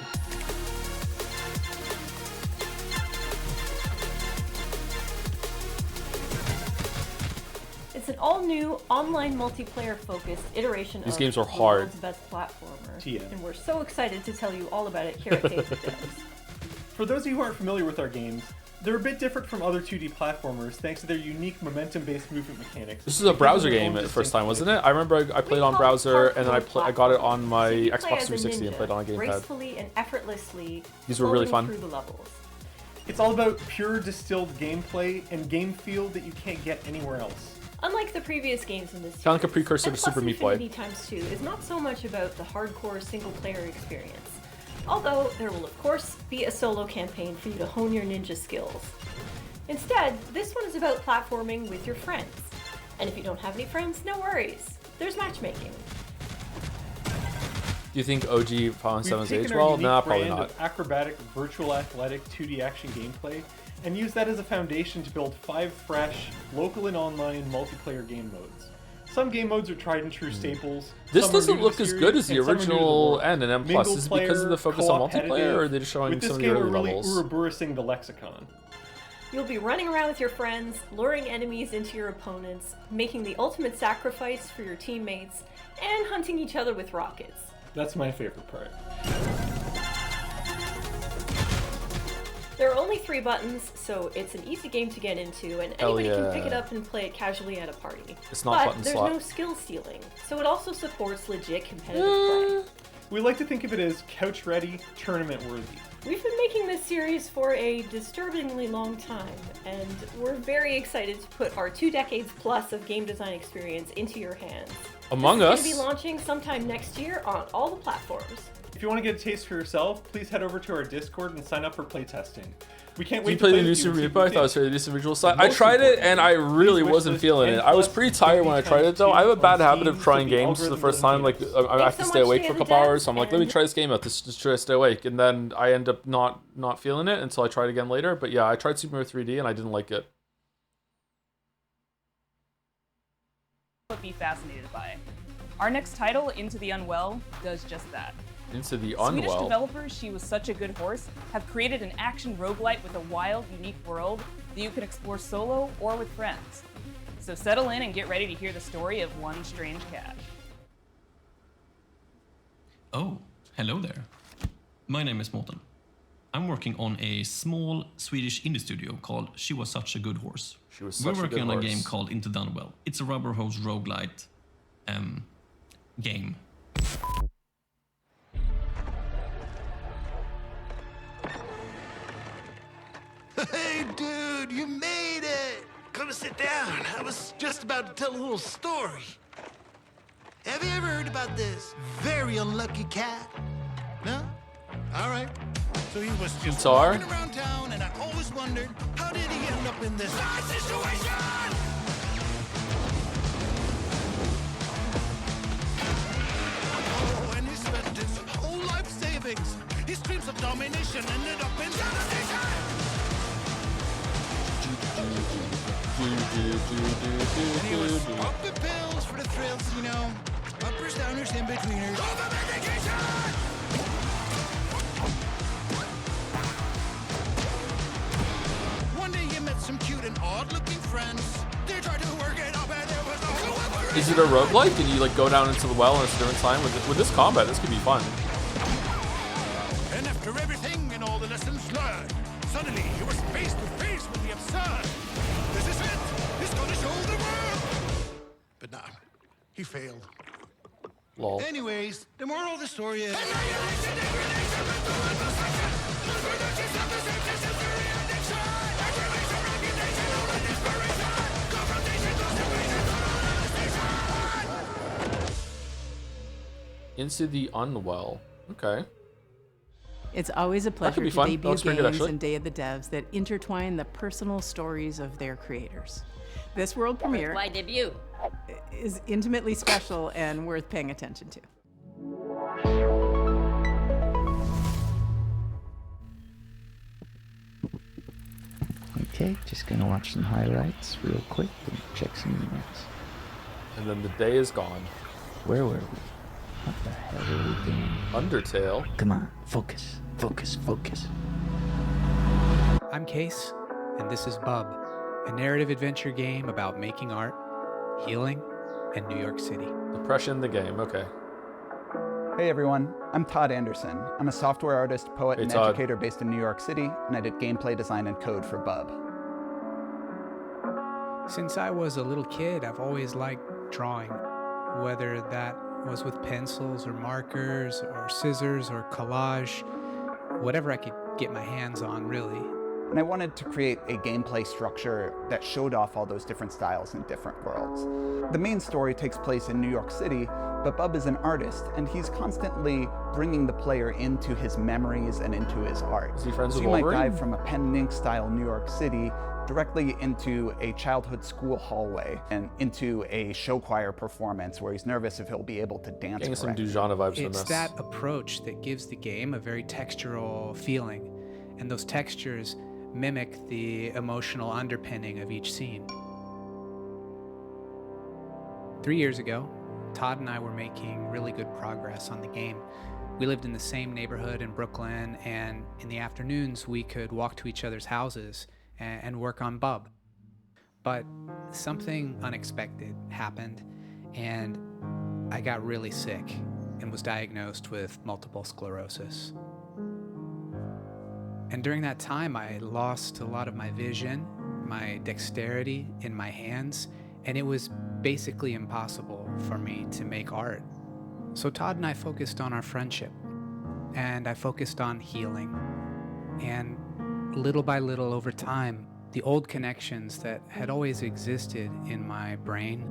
It's an all-new, online multiplayer-focused iteration These of games are the hard. world's best platformer. TM. And we're so excited to tell you all about it here at Day of the Devs. For those of you who aren't familiar with our games, they're a bit different from other 2D platformers thanks to their unique momentum-based movement mechanics. This is a browser game at the first time, wasn't it? I remember I played on browser and then I got it on my Play Xbox as a 360 and ninja, played it on a gamepad. gracefully and effortlessly These were really floating fun. through the levels. It's all about pure distilled gameplay and game feel that you can't get anywhere else. Unlike the previous games in this series, Kinda like a precursor to N+ Super Meat Boy. Infinity Times 2 is not so much about the hardcore single-player experience. Although there will of course be a solo campaign for you to hone your ninja skills. Instead, this one is about platforming with your friends. And if you don't have any friends, no worries. There's matchmaking. Do you think OG Fallen We've 7's taken age our well? unique Nah, probably brand not. of acrobatic, virtual athletic 2D action gameplay and used that as a foundation to build 5 fresh, local and online multiplayer game modes. Some game modes are tried and true staples. This some are doesn't new to look the as series, good as the and some are new to the original world. N and M+. Mingle Is it because of the player, focus on co-op multiplayer, or are they competitive. just showing With this some of the game, early we're really levels? Ouroboros-ing the lexicon. You'll be running around with your friends, luring enemies into your opponents, making the ultimate sacrifice for your teammates, and hunting each other with rockets. That's my favorite part. There are only 3 buttons, so it's an easy game to get into, and Hell anybody can pick yeah. it up and play it casually at a party. It's not but button there's slot. no skill stealing, so it also supports legit competitive play. We like to think of it as couch-ready, tournament-worthy. We've been making this series for a disturbingly long time, and we're very excited to put our 2 decades plus of game design experience into your hands. Among This Us? is going to be launching sometime next year on all the platforms. If you want to get a taste for yourself, please head over to our Discord and sign up for playtesting. We can't Did wait you to play the with new you Super and see Meat if Boy? we I thought it was think. really decent visual style. I Most tried it and I importantly, really please wasn't wishlist feeling it. I was pretty tired when I tried it though. I have a bad habit of trying games for the first time. Like I have to stay awake for a couple hours, so I'm like, let me try this game out. Just try to stay awake, and then I end up not feeling it until I try it again later. But yeah, I tried Super Mario 3D and I didn't like it. Would be fascinated by. Our next title, Into the Unwell, does just that. Into the Swedish Unwell. developers She Was Such a Good Horse have created an action roguelite with a wild, unique world that you can explore solo or with friends. So settle in and get ready to hear the story of one strange cat. Oh, hello there. My name is Morten. I'm working on a small Swedish indie studio called She Was Such a Good Horse. She was We're such a working good on a horse. game called Into the Unwell. It's a rubber hose roguelite game. Hey, dude, you made it! Come sit down. I was just about to tell a little story. Have you ever heard about this very unlucky cat? No? All right. So he was just Guitar? walking around town, and I always wondered, how did he end up in this bad situation? Oh, and he spent his whole life savings. His dreams of domination ended up in devastation. And he was popping pills for the thrills, you know. Uppers, downers, in-betweeners. Over medication! One day he met some cute and odd-looking friends. They tried to work it up and there was no cooperation. Is it a roguelike? And you like go down into the well and it's a different time? With this combat, this could be fun. And after everything and all the lessons learned, suddenly he was face to face with the absurd. This is it. He's gonna show the world. But nah, he failed. Lol. Anyways, the moral of the story is. Into the Unwell. Okay. It's always a pleasure to fun. debut Looks pretty good, games actually. and Day of the Devs that intertwine the personal stories of their creators. This world premiere Why debut? is intimately special and worth paying attention to. Okay, just gonna watch some highlights real quick and check some emails. And then the day is gone. Where were we? What the hell are we doing? Undertale. Come on, focus, focus, focus. I'm Case, and this is Bub, a narrative adventure game about making art, healing, and New York City. Depression the game, okay. Hey everyone, I'm Todd Anderson. I'm a software artist, poet, Hey, and Todd. educator based in New York City, and I did gameplay design and code for Bub. Since I was a little kid, I've always liked drawing, whether that was with pencils or markers or scissors or collage, whatever I could get my hands on, really. And I wanted to create a gameplay structure that showed off all those different styles in different worlds. The main story takes place in New York City, but Bub is an artist, and he's constantly bringing the player into his memories and into his art. Is he friends so with you might Wolverine? dive from a pen and ink style New York City directly into a childhood school hallway and into a show choir performance where he's nervous if he'll be able to dance Getting some correctly. Dujana vibes from It's this. that approach that gives the game a very textural feeling, and those textures mimic the emotional underpinning of each scene. 3 years ago, Todd and I were making really good progress on the game. We lived in the same neighborhood in Brooklyn, and in the afternoons we could walk to each other's houses and work on Bub. But something unexpected happened, and I got really sick and was diagnosed with multiple sclerosis. And during that time, I lost a lot of my vision, my dexterity in my hands, and it was basically impossible for me to make art. So Todd and I focused on our friendship, and I focused on healing. And little by little over time, the old connections that had always existed in my brain,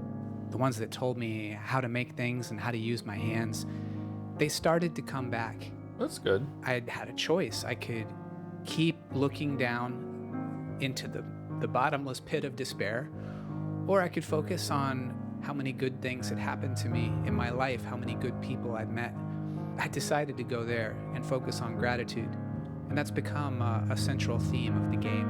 the ones that told me how to make things and how to use my hands, they started to come back. That's good. I had a choice. I could keep looking down into the bottomless pit of despair, or I could focus on how many good things had happened to me in my life, how many good people I'd met. I decided to go there and focus on gratitude, and that's become a central theme of the game.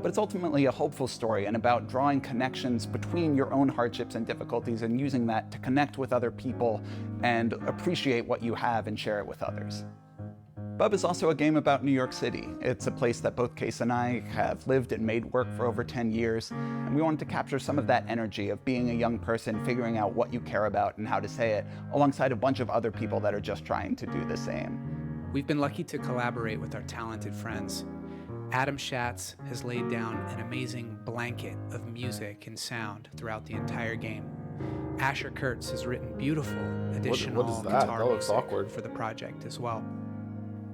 But it's ultimately a hopeful story and about drawing connections between your own hardships and difficulties and using that to connect with other people and appreciate what you have and share it with others. Bub is also a game about New York City. It's a place that both Case and I have lived and made work for over 10 years, and we wanted to capture some of that energy of being a young person, figuring out what you care about and how to say it, alongside a bunch of other people that are just trying to do the same. We've been lucky to collaborate with our talented friends. Adam Schatz has laid down an amazing blanket of music and sound throughout the entire game. Asher Kurtz has written beautiful additional what is that? guitar That looks music awkward. for the project as well.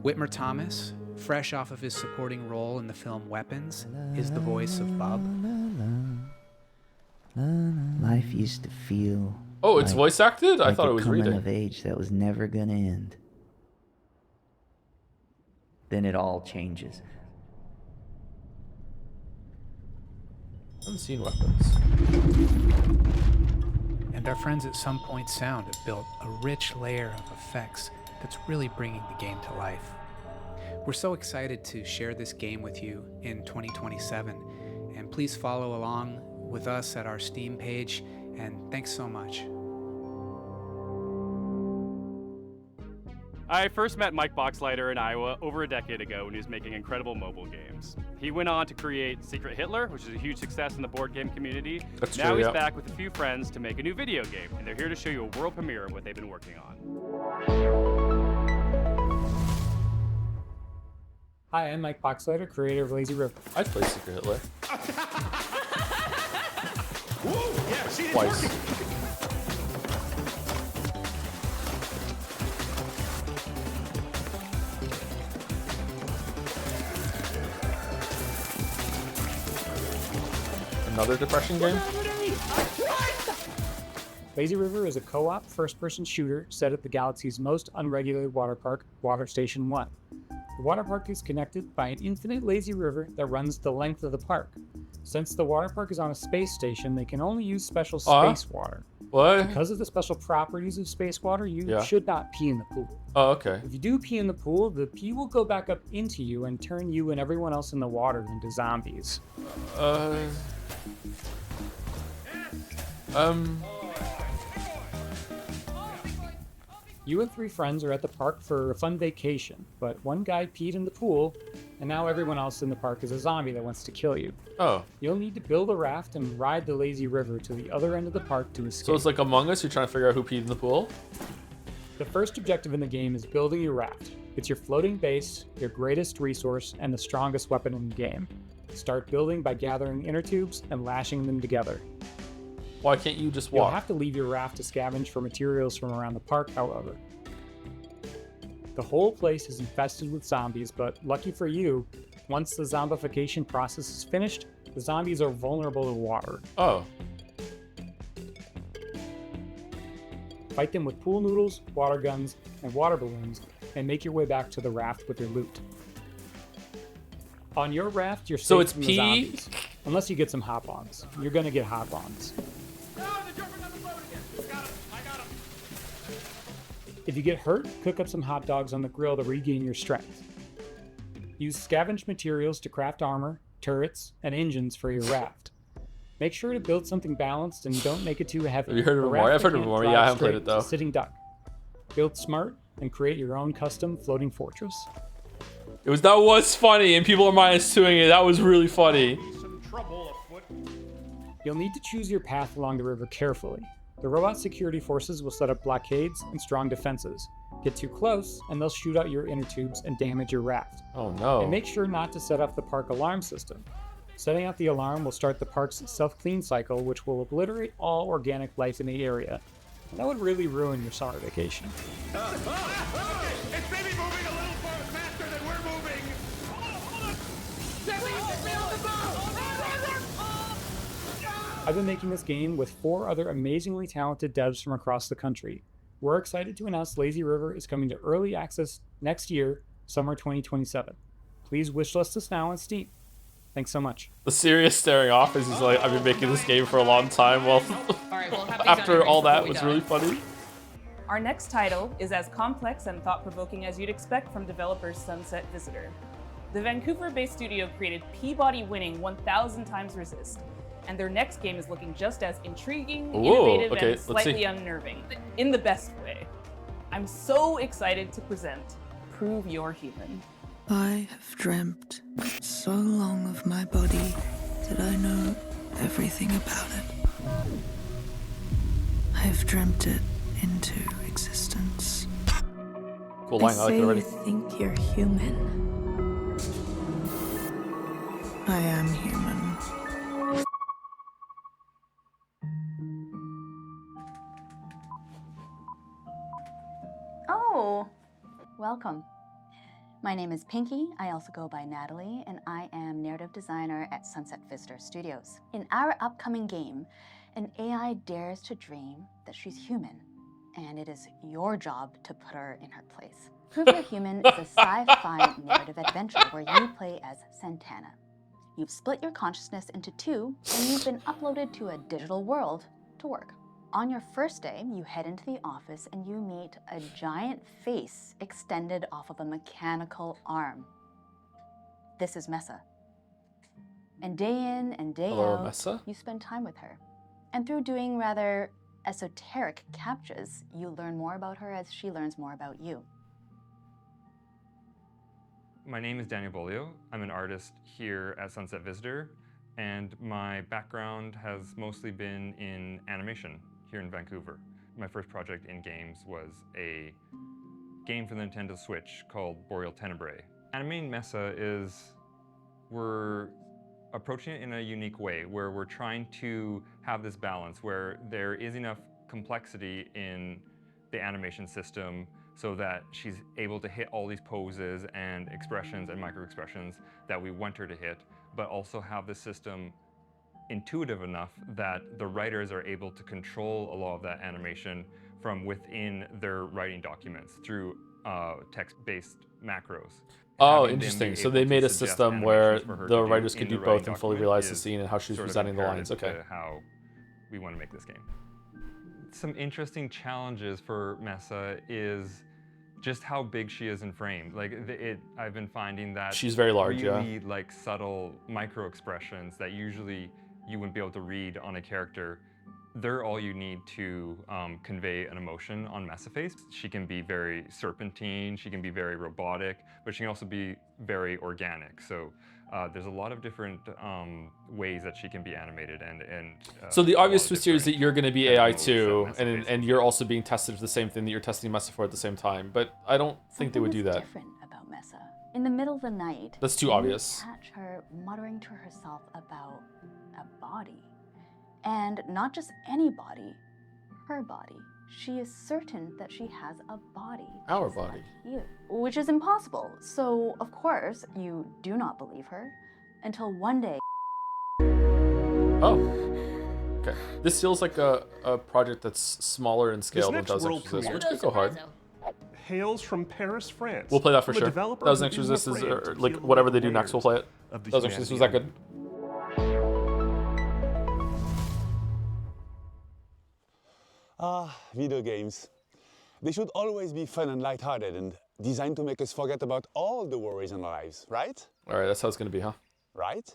Whitmer Thomas, fresh off of his supporting role in the film Weapons, is the voice of Bub. Life used to feel. Oh, it's like- voice acted? I like thought a it was coming reading. of age that was never gonna end. Then it all changes. I haven't seen Weapons. And our friends at Some Point Sound have built a rich layer of effects that's really bringing the game to life. We're so excited to share this game with you in 2027, and please follow along with us at our Steam page, and thanks so much. I first met Mike Boxleiter in Iowa over a decade ago when he was making incredible mobile games. He went on to create Secret Hitler, which is a huge success in the board game community. That's now true, he's yeah. back with a few friends to make a new video game, and they're here to show you a world premiere of what they've been working on. Hi, I'm Mike Boxleiter, creator of Lazy River. I'd play Secret Hitler. Whoa, yeah, see, it's Twice. working. Another depression game? Lazy River is a co-op first-person shooter set at the galaxy's most unregulated water park, Water Station 1. The water park is connected by an infinite lazy river that runs the length of the park. Since the water park is on a space station, they can only use special space water. What? Because of the special properties of space water, you Yeah. should not pee in the pool. Oh, okay. If you do pee in the pool, the pee will go back up into you and turn you and everyone else in the water into zombies. You and 3 friends are at the park for a fun vacation, but one guy peed in the pool, and now everyone else in the park is a zombie that wants to kill you. Oh. You'll need to build a raft and ride the lazy river to the other end of the park to escape. So it's like Among Us, you're trying to figure out who peed in the pool? The first objective in the game is building your raft. It's your floating base, your greatest resource, and the strongest weapon in the game. Start building by gathering inner tubes and lashing them together. Why can't you just You'll walk? have to leave your raft to scavenge for materials from around the park, however. The whole place is infested with zombies, but lucky for you, once the zombification process is finished, the zombies are vulnerable to water. Oh. Fight them with pool noodles, water guns, and water balloons, and make your way back to the raft with your loot. On your raft, you're safe So it's from the pee? zombies, unless you get some hop-ons. You're gonna get hop-ons. If you get hurt, cook up some hot dogs on the grill to regain your strength. Use scavenged materials to craft armor, turrets, and engines for your raft. Make sure to build something balanced and don't make it too heavy. Have you heard of A it raft more? I've that heard of it can't more. drive Yeah, I haven't played straight it, though. is a sitting duck. Build smart and create your own custom floating fortress. That was funny, and people are -2ing it. That was really funny. You'll need to choose your path along the river carefully. The robot security forces will set up blockades and strong defenses. Get too close, and they'll shoot out your inner tubes and damage your raft. Oh no. And make sure not to set off the park alarm system. Setting out the alarm will start the park's self-clean cycle, which will obliterate all organic life in the area. That would really ruin your summer vacation. It's maybe moving a little faster than we're moving. I've been making this game with 4 other amazingly talented devs from across the country. We're excited to announce Lazy River is coming to early access next year, summer 2027. Please wishlist us now on Steam. Thanks so much. The serious staring off is he's like, I've been making this game for a long time. Well, after all that was really funny. Our next title is as complex and thought-provoking as you'd expect from developers Sunset Visitor. The Vancouver-based studio created Peabody-winning 1000 Times Resist, and their next game is looking just as intriguing, innovative, and slightly unnerving, in the best way. I'm so excited to present Prove You're Human. I have dreamt so long of my body that I know everything about it. I have dreamt it into existence. Cool line, I like it already. You think you're human. I am human. Oh, welcome. My name is Pinky. I also go by Natalie, and I am narrative designer at Sunset Visitor Studios. In our upcoming game, an AI dares to dream that she's human, and it is your job to put her in her place. Prove You're Human is a sci-fi narrative adventure where you play as Santana. You've split your consciousness into 2, and you've been uploaded to a digital world to work. On your first day, you head into the office and you meet a giant face extended off of a mechanical arm. This is Mesa. And day in and day out, Mesa? you spend time with her. And through doing rather esoteric captchas, you learn more about her as she learns more about you. My name is Daniel Bolio. I'm an artist here at Sunset Visitor, and my background has mostly been in animation here in Vancouver. My first project in games was a game for the Nintendo Switch called Boreal Tenebrae. Animating Mesa is, we're approaching it in a unique way where we're trying to have this balance where there is enough complexity in the animation system so that she's able to hit all these poses and expressions and micro expressions that we want her to hit, but also have the system intuitive enough that the writers are able to control a lot of that animation from within their writing documents through text-based macros. Oh, Having them interesting. be So able they to made a suggest system where animations for her the to do writers could in do the writing both and fully document realize the is scene and how she's sort of presenting the lines. imperative Okay. to how we want to make this game. Some interesting challenges for Mesa is just how big she is in frame. Like I've been finding that She's very large, yeah. really like subtle micro expressions that usually you wouldn't be able to read on a character. They're all you need to convey an emotion on Mesaface. She can be very serpentine, she can be very robotic, but she can also be very organic. So there's a lot of different ways that she can be animated So the a lot obvious of twist here is that you're going to be different AI modes too, that Mesaface and you're also being tested for the same thing that you're testing Mesa for at the same time. But I don't think they would do that. Different about Mesa. In the middle of the night, That's too you obvious. catch her muttering to herself about a body. And not just any body, her body. She is certain that she has a body. Our just body. like you, which is impossible. So, of course, you do not believe her until one day. Oh. Okay. This feels like a project that's smaller in scale than next Thousand world Exorcist, premiere which could go hard. Hails from Paris, France. We'll play that for from a sure. developer Thousand who isn't Exorcist is afraid to like peel whatever the they do next, we'll play it. of the Thousand Exorcist was that humanity good? Video games. They should always be fun and lighthearted and designed to make us forget about all the worries in our lives, right? All right, that's how it's going to be, huh? Right?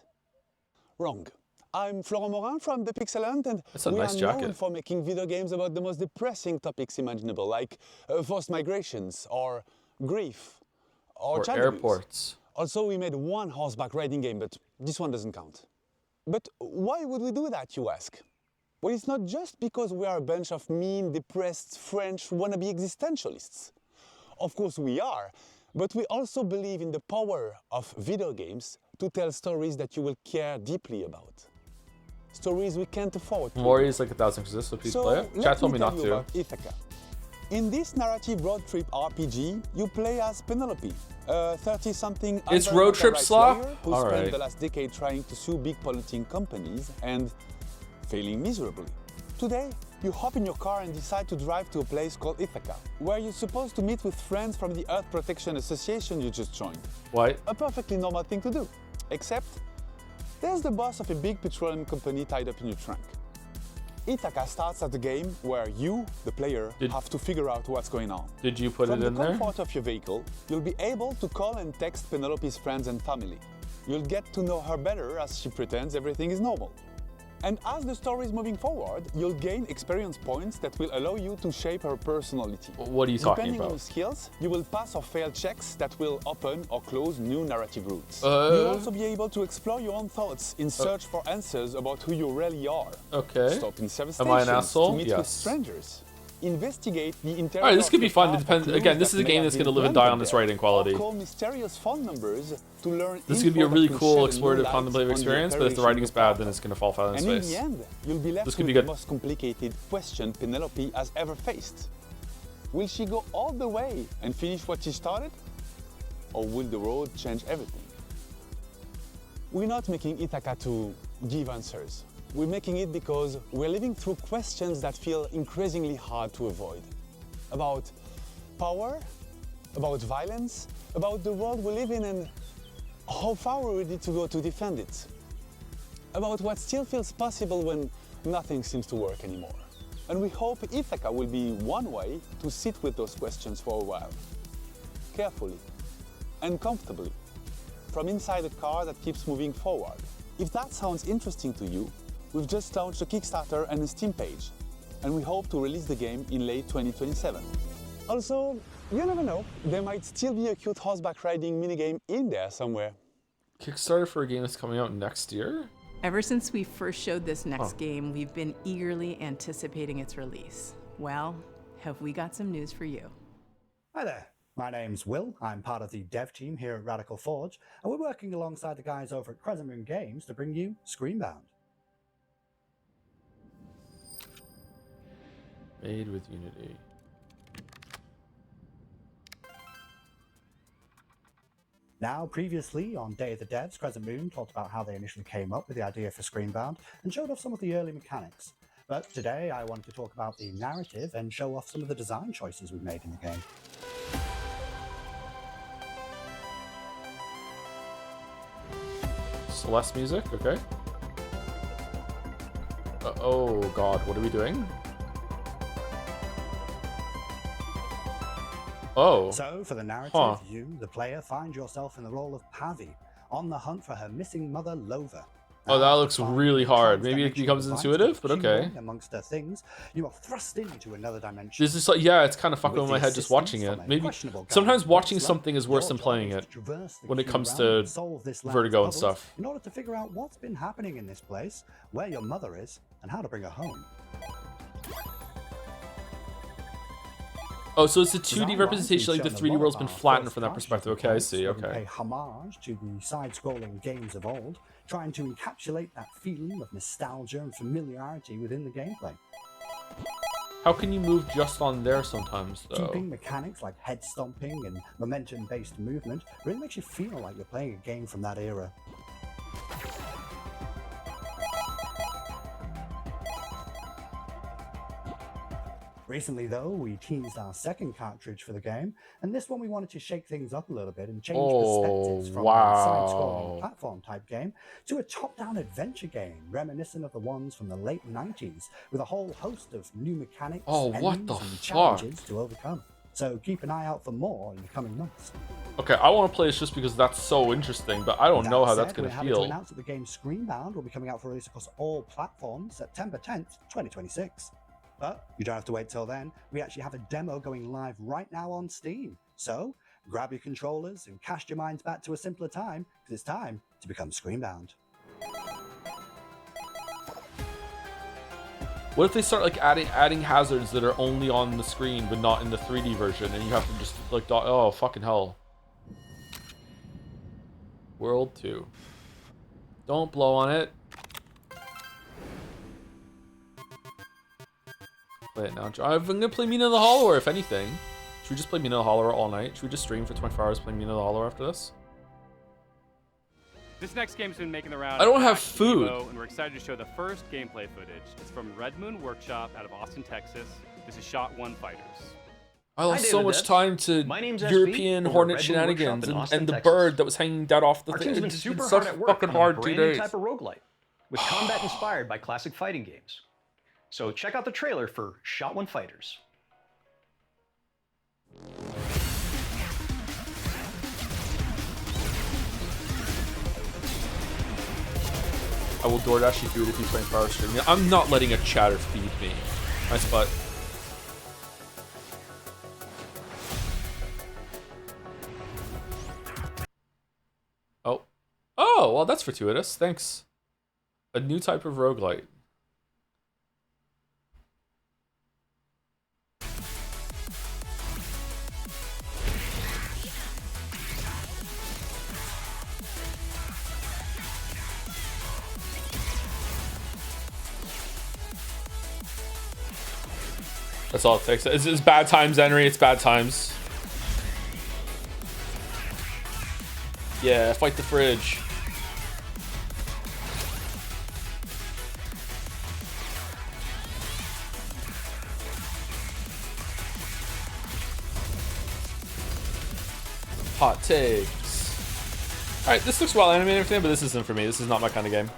Wrong. I'm Florent Morin from The Pixel Hunt, and That's a we nice are known jacket. for making video games about the most depressing topics imaginable, like forced migrations, or grief, or child abuse. airports. Also, we made one horseback riding game, but this one doesn't count. But why would we do that, you ask? Well, it's not just because we are a bunch of mean, depressed French wannabe existentialists. Of course we are, but we also believe in the power of video games to tell stories that you will care deeply about. Stories we can't afford to. Mori is like 1,000 Exorcist, so please play it. Chat told me not to. About Ithaca. In this narrative road trip RPG, you play as Penelope, a 30-something It's road trip slop? who All spent right. the last decade trying to sue big polluting companies and failing miserably. Today, you hop in your car and decide to drive to a place called Ithaca, where you're supposed to meet with friends from the Earth Protection Association you just joined. Why? A perfectly normal thing to do. Except, there's the boss of a big petroleum company tied up in your trunk. Ithaca starts at the game where you, the player, have to figure out what's going on. Did you put From it in the there? comfort of your vehicle, you'll be able to call and text Penelope's friends and family. You'll get to know her better as she pretends everything is normal. And as the story is moving forward, you'll gain experience points that will allow you to shape her personality. What are you talking Depending on about? your skills, you will pass or fail checks that will open or close new narrative routes. Uh. You'll also be able to explore your own thoughts in search for answers about who you really are. Okay. Stop in service Am I an stations asshole? to meet with Yes. strengers. Investigate the interior. All right, this could be of the fun. car It depends. for clues Again, this that is a may game have that's going to been live and die planted on this there. writing quality. Or call mysterious phone numbers to learn This is going to be a info really that will cool, shed new explorative, light contemplative on the experience, but if the writing is operation bad, then it's going to fall flat on its and in face. the end, you'll be left This with could be the good. most complicated question Penelope has ever faced. Will she go all the way and finish what she started? Or will the road change everything? We're not making Ithaca to give answers. We're making it because we're living through questions that feel increasingly hard to avoid. About power, about violence, about the world we live in and how far we're ready to go to defend it. About what still feels possible when nothing seems to work anymore. And we hope Ithaca will be one way to sit with those questions for a while. Carefully and comfortably, from inside a car that keeps moving forward. If that sounds interesting to you, we've just launched a Kickstarter and a Steam page, and we hope to release the game in late 2027. Also, you never know, there might still be a cute horseback riding minigame in there somewhere. Kickstarter for a game that's coming out next year? Ever since we first showed this next game, we've been eagerly anticipating its release. Well, have we got some news for you? Hi there, my name's Will. I'm part of the dev team here at Radical Forge, and we're working alongside the guys over at Crescent Moon Games to bring you Screenbound. Made with Unity. Now, previously on Day of the Devs, Crescent Moon talked about how they initially came up with the idea for Screenbound and showed off some of the early mechanics. But today I wanted to talk about the narrative and show off some of the design choices we've made in the game. Celeste music, okay. Oh god, what are we doing? Oh. So, for the narrative, you, the player, find yourself in the role of Pavi, on the hunt for her missing mother, Lova. Oh, that looks really hard. Maybe it becomes intuitive, but okay. Amongst her things, you are thrust into another dimension. This is like, yeah, it's kind of fucking with my head just watching it. Maybe sometimes watching something is worse than playing it when it comes to Vertigo and stuff. In order to figure out what's been happening in this place, where your mother is, and how to bring her home. Oh, so it's a 2D representation, like the 3D world's been flattened from that perspective. Okay, I see, okay. Pay homage to the side-scrolling games of old, trying to encapsulate that feeling of nostalgia and familiarity within the gameplay. How can you move just on there sometimes, though? Keeping mechanics like head stomping and momentum-based movement really makes you feel like you're playing a game from that era. Recently, though, we teased our second cartridge for the game, and this one we wanted to shake things up a little bit and change perspectives from a side-scrolling platform-type game to a top-down adventure game, reminiscent of the ones from the late 90s, with a whole host of new mechanics, enemies, and challenges to overcome. So keep an eye out for more in the coming months. Okay, I want to play this just because that's so interesting, but I don't know how that's going to feel. We're happy to announce that the game Screenbound will be coming out for release across all platforms September 10th, 2026. But you don't have to wait till then. We actually have a demo going live right now on Steam. So grab your controllers and cast your minds back to a simpler time, because it's time to become Screenbound. What if they start like adding hazards that are only on the screen but not in the 3D version, and you have to just like oh fucking hell. World 2. Don't blow on it. Play it now. I'm gonna play Mina the Hollower, if anything. Should we just play Mina the Hollower all night? Should we just stream for 24 hours playing Mina the Hollower after this? This next game's been making the round. I don't have food. And we're excited to show the first gameplay footage. It's from Red Moon Workshop out of Austin, Texas. This is Shot 1 Fighters. I lost so much time to European Hornet shenanigans and the bird that was hanging dead off the thing. It's been such fucking hard 2 days. Type of roguelite with combat inspired by classic fighting games. So check out the trailer for Shot 1 Fighters. I will DoorDash you food if you play Power Stream. I'm not letting a chatter feed me. Nice butt. Oh. Oh, well that's fortuitous. Thanks. A new type of roguelite. That's all it takes. It's bad times, Henry. It's bad times. Yeah, fight the fridge. Hot takes. Alright, this looks well animated and everything, but this isn't for me. This is not my kind of game.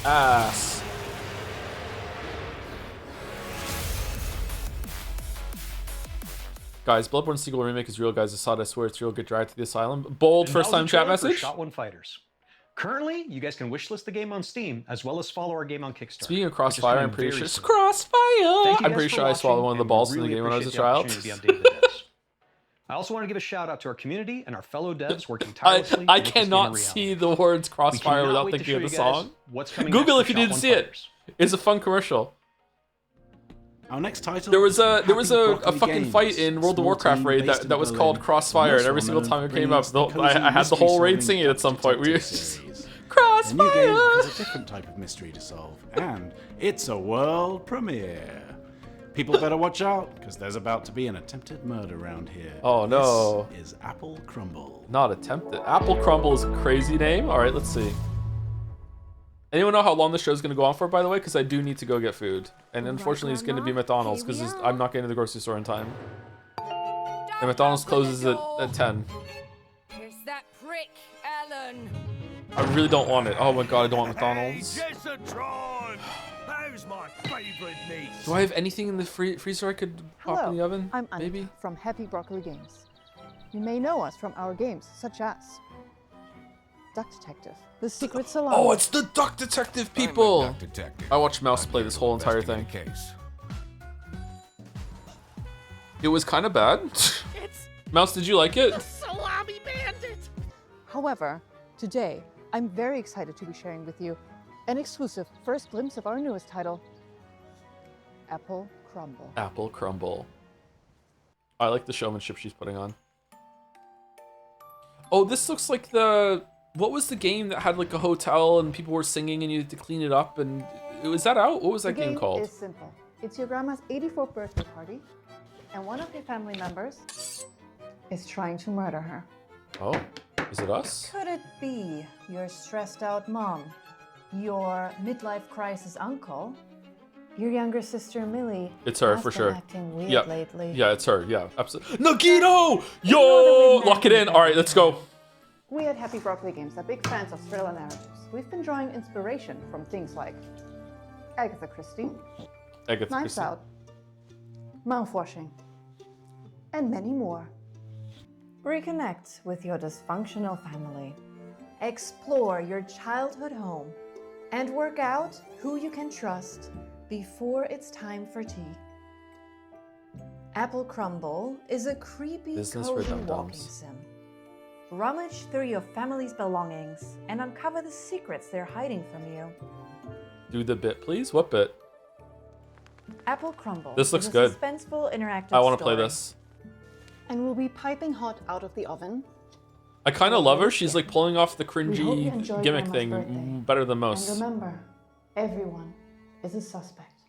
Ass. Guys, Bloodborne sequel remake is real, guys. I saw it, I swear it's real. Get dragged to the asylum. Bold And first that time was a chat trailer for message. Shot One Fighters. Currently, you guys can wishlist the game on Steam, as well as follow our game on Kickstarter. Speaking of which is Crossfire, coming I'm pretty very sure. soon. Crossfire! Thank you I'm guys pretty for sure I swallowed watching, one of the and balls we in the really game when I was a appreciate the child. opportunity to be on Day of the Devs. I also want to give a shout out to our community and our fellow devs working tirelessly. I to make this game a cannot reality. see the words We Crossfire cannot without wait to thinking of show the you guys song. what's coming Google next if you for Shot didn't One see Fighters. it. It's a fun commercial. Our next title. There was a Happy Broccoli fucking Games, fight in World of small Warcraft team raid based in that was Berlin, called Crossfire, and every most single well time it known came up, for bringing us I had the whole raid singing it at some point. We were just The new game Crossfire. offers a different type of mystery to solve, and it's a world premiere. People better watch out, because there's about to be an attempted murder around here. Oh no! This is Apple Crumble. Not attempted. Apple Crumble is a crazy name. All right, let's see. Anyone know how long the show's gonna go on for, by the way? Because I do need to go get food, and unfortunately, it's gonna be McDonald's because I'm not getting to the grocery store in time. And McDonald's closes at 10. It's that prick, Alan. I really don't want it. Oh my god, I don't want McDonald's. How's my favorite niece? Do I have anything in the freezer I could pop in the oven? I'm Anna Maybe? from Happy Broccoli Games. You may know us from our games, such as Duck Detective, The Secret Salon. Oh, it's the Duck Detective people! I watched Mouse play this whole entire thing. It was kind of bad. Mouse, did you like it? Salami bandit. However, today, I'm very excited to be sharing with you an exclusive first glimpse of our newest title, Apple Crumble. Apple Crumble. I like the showmanship she's putting on. Oh, this looks like the... What was the game that had like a hotel and people were singing and you had to clean it up and... Was that out? What was that game called? The game is simple. It's your grandma's 84th birthday party, and one of your family members is trying to murder her. Oh, is it us? Could it be your stressed out mom, your midlife crisis uncle, your younger sister Millie? It's her, has for been sure. Acting weird Yeah. lately. Yeah, it's her. Yeah, absolutely. Nagito! Yo! Lock it in. All right, let's go. We at Happy Broccoli Games are big fans of thriller narratives. We've been drawing inspiration from things like Agatha Christie, Agatha Knives Christie. Out, Mouthwashing, and many more. Reconnect with your dysfunctional family. Explore your childhood home and work out who you can trust before it's time for tea. Apple Crumble is a creepy, Business for cozy dum-dums. walking sim. Rummage through your family's belongings and uncover the secrets they're hiding from you. Do the bit, please. What bit? Apple Crumble This looks is a good. suspenseful interactive I want to story. play this. And will be piping hot out of the oven. I kind of love her. She's like pulling off the We hope you cringy enjoy gimmick Grandma's thing birthday. better than And most. remember, everyone is a suspect.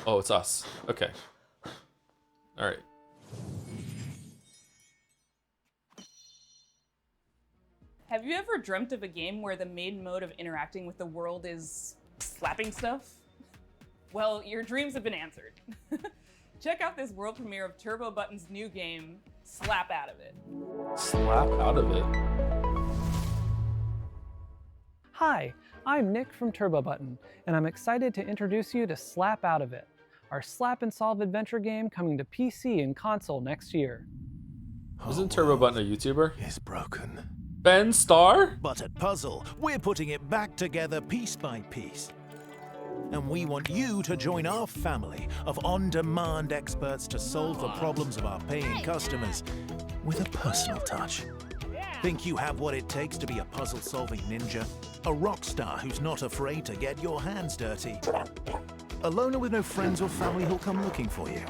Oh, it's us. Okay. All right. Have you ever dreamt of a game where the main mode of interacting with the world is slapping stuff? Well, your dreams have been answered. Check out this world premiere of Turbo Button's new game, Slap Out of It. Slap out of it. Hi, I'm Nick from Turbo Button, and I'm excited to introduce you to Slap Out of It, our slap and solve adventure game coming to PC and console next year. Isn't Turbo Button a YouTuber? It's broken. Ben Starr? But at Puzzle, we're putting it back together piece by piece. And we want you to join our family of on-demand experts to solve the problems of our paying customers with a personal touch. Think you have what it takes to be a puzzle-solving ninja? A rock star who's not afraid to get your hands dirty? A loner with no friends or family who'll come looking for you?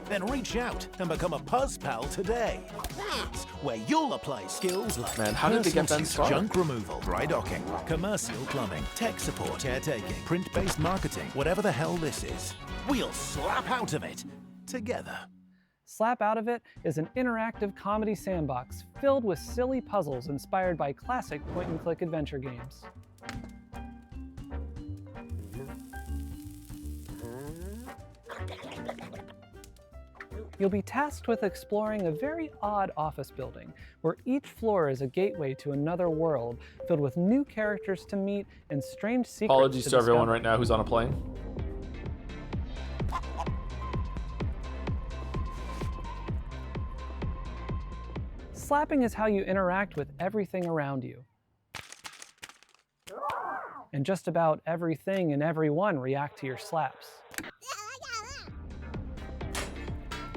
Then reach out and become a Puzz Pal today. That's where you'll apply skills like Man, how did they get Ben personal Starr? junk removal, dry docking, commercial plumbing, tech support, caretaking, print-based marketing, whatever the hell this is. We'll slap out of it together. Slap Out of It is an interactive comedy sandbox filled with silly puzzles inspired by classic point-and-click adventure games. You'll be tasked with exploring a very odd office building, where each floor is a gateway to another world filled with new characters to meet and strange secrets Apologies to everyone discover. right now who's on a plane. slapping is how you interact with everything around you. And just about everything and everyone react to your slaps.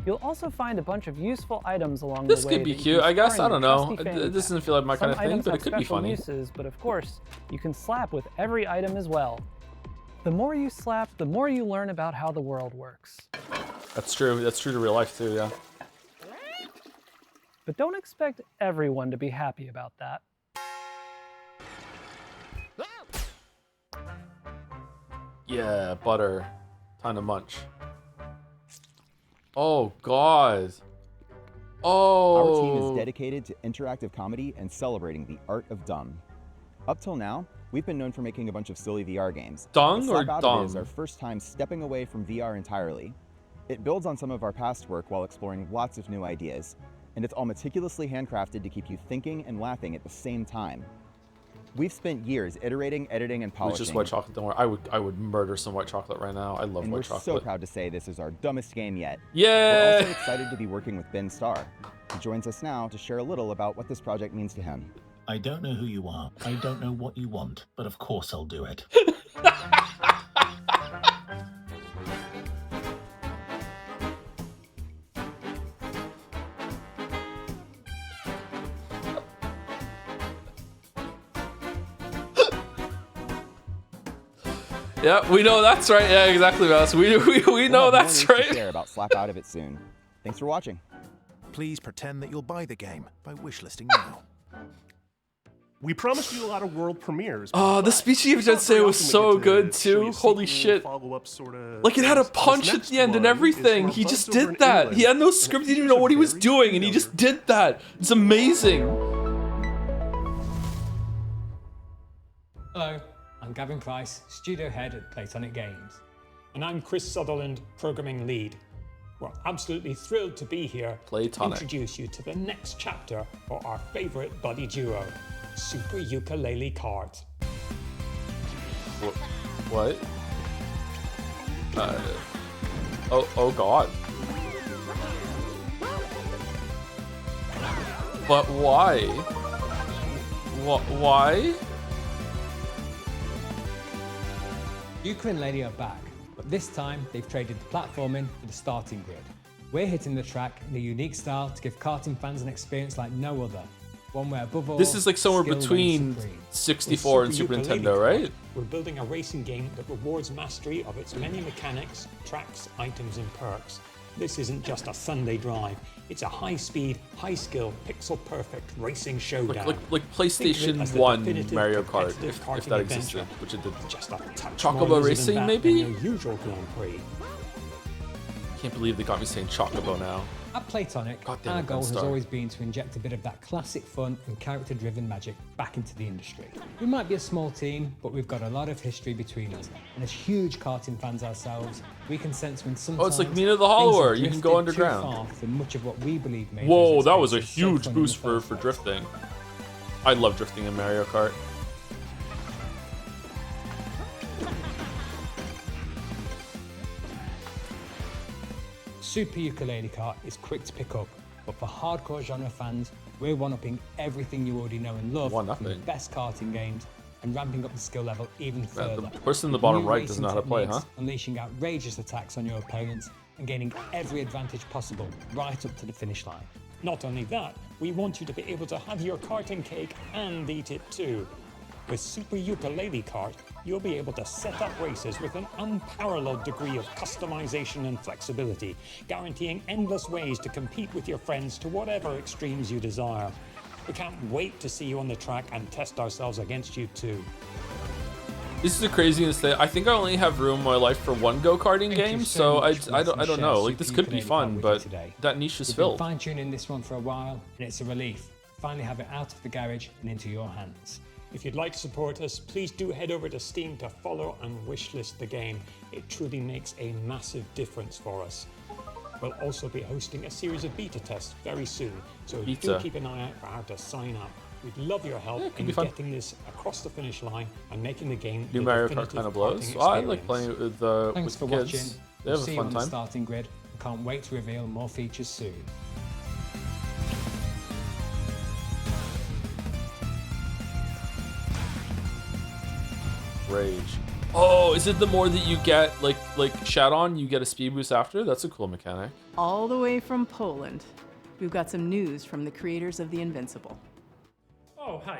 You'll also find a bunch of useful items along the way. This could be that you cute, can I guess. store I in don't your know. trusty fanny This doesn't pack. feel like my kind Some of thing, items but have it could be special funny. uses, but of course, you can slap with every item as well. The more you slap, the more you learn about how the world works. That's true. That's true to real life too, yeah. But don't expect everyone to be happy about that. Yeah, butter. Time to munch. Oh, God. Oh. Our team is dedicated to interactive comedy and celebrating the art of dumb. Up till now, we've been known for making a bunch of silly VR games. Dung But or Slap Out of dumb? It is our first time stepping away from VR entirely. It builds on some of our past work while exploring lots of new ideas, and it's all meticulously handcrafted to keep you thinking and laughing at the same time. We've spent years iterating, editing, and It's polishing. just white chocolate. Don't worry. I would murder some white chocolate right now. I love And white we're chocolate. so proud to say this is our dumbest game yet. Yay! We're also excited to be working with Ben Starr. He joins us now to share a little about what this project means to him. I don't know who you are. I don't know what you want, but of course I'll do it. Yeah, we know that's right. Yeah, exactly, Mouse. We know We'll have that's more news to right. share about Slap Out of It soon. Thanks for watching. Please pretend that you'll buy the game by wishlisting now. We promised you a lot of world premieres. Oh, the speech he even say was so good too. Holy shit! Like it had a punch at the end and everything. He just did that. He had no script. He didn't even know what he was doing, and he just did that. It's amazing. Hello, I'm Gavin Price, studio head at Platonic Games. And I'm Chris Sutherland, programming lead. We're absolutely thrilled to be here to introduce you to the next chapter for our favorite buddy duo, Super Ukulele Kart. What? Oh God. But why? Why? Yuka and Lady are back, but this time they've traded the platforming for the starting grid. We're hitting the track in a unique style to give karting fans an experience like no other. One where above all, This is like somewhere skill between reigns supreme. 64 and With Super Ukulele Nintendo, Kart, right? We're building a racing game that rewards mastery of its many mechanics, tracks, items, and perks. This isn't just a Sunday drive. It's a high-speed, high-skill, pixel-perfect racing showdown. Like Think of it PlayStation as the 1 definitive Mario Kart, competitive if karting that adventure. existed, which it did. Just a touch Chocobo more user Racing, than that maybe? than your usual Grand Prix. Can't believe they got me saying Chocobo now. At Platonic, Goddamn our it, goal has Gunstar. always been to inject a bit of that classic fun and character-driven magic back into the industry. We might be a small team, but we've got a lot of history between us, and as huge karting fans ourselves, we can sense when sometimes Oh, it's like Mina the Hollower. things have You can go drifted too underground. far from much of what we believe made Whoa, those that was a experiences so huge fun in boost the for drifting. I love drifting in Mario Kart. Super Ukulele Kart is quick to pick up, but for hardcore genre fans, we're one-upping everything you already know and love from the best karting games and ramping up the skill level even further. The person in the With bottom new right racing doesn't know how to play, huh? techniques, Unleashing outrageous attacks on your opponents and gaining every advantage possible right up to the finish line. Not only that, we want you to be able to have your karting cake and eat it too. With Super Ukulele Kart, you'll be able to set up races with an unparalleled degree of customization and flexibility, guaranteeing endless ways to compete with your friends to whatever extremes you desire. We can't wait to see you on the track and test ourselves against you too. This is the craziest thing. I think I only have room in my life for one go-karting game, so I don't know. Like, this could be fun, but that niche is We've filled. been fine-tuning this one for a while, and it's a relief. Finally have it out of the garage and into your hands. If you'd like to support us, please do head over to Steam to follow and wishlist the game. It truly makes a massive difference for us. We'll also be hosting a series of beta tests very soon, so do keep an eye out for how to sign up. We'd love your help in getting this across the finish line and making the game New the Mario Kart definitive kind of blows. karting Well, I like experience. playing it with Thanks for kids. watching. They We'll have see a you on fun the time. starting grid. Can't wait to reveal more features soon. Rage. Oh, is it the more that you get, like Shadon, you get a speed boost after? That's a cool mechanic. All the way from Poland, we've got some news from the creators of The Invincible. Oh, hi.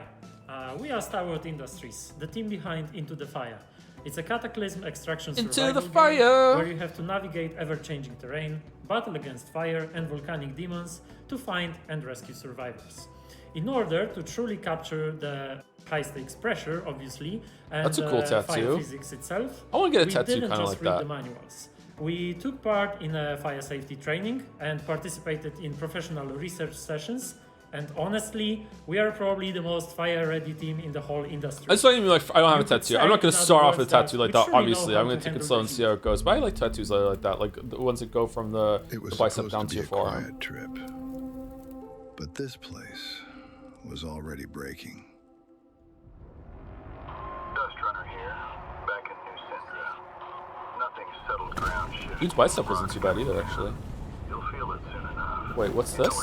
We are Starwood Industries, the team behind Into the Fire. It's a cataclysm extraction survival game where you have to navigate ever-changing terrain, battle against fire and volcanic demons to find and rescue survivors. In order to truly capture the high-stakes pressure, obviously, and that's a cool fire tattoo. physics itself, I want to get a tattoo we didn't kind of just like read that. the manuals. We took part in a fire safety training and participated in professional research sessions. And honestly, we are probably the most fire-ready team in the whole industry. I just don't even like. I don't have a You could tattoo. I'm not say, going to in start other off with a words, tattoo that like we that. truly Obviously, know I'm how going to to take it handle slow and see how it goes. But I like tattoos like that, like the ones that go from the bicep down to your forearm. Quiet trip, but this place was already breaking. Dust Runner here, back in New Syndra. Nothing settled ground shift. Dude's bicep wasn't too bad either, actually. You'll feel it soon enough. Wait, what's this?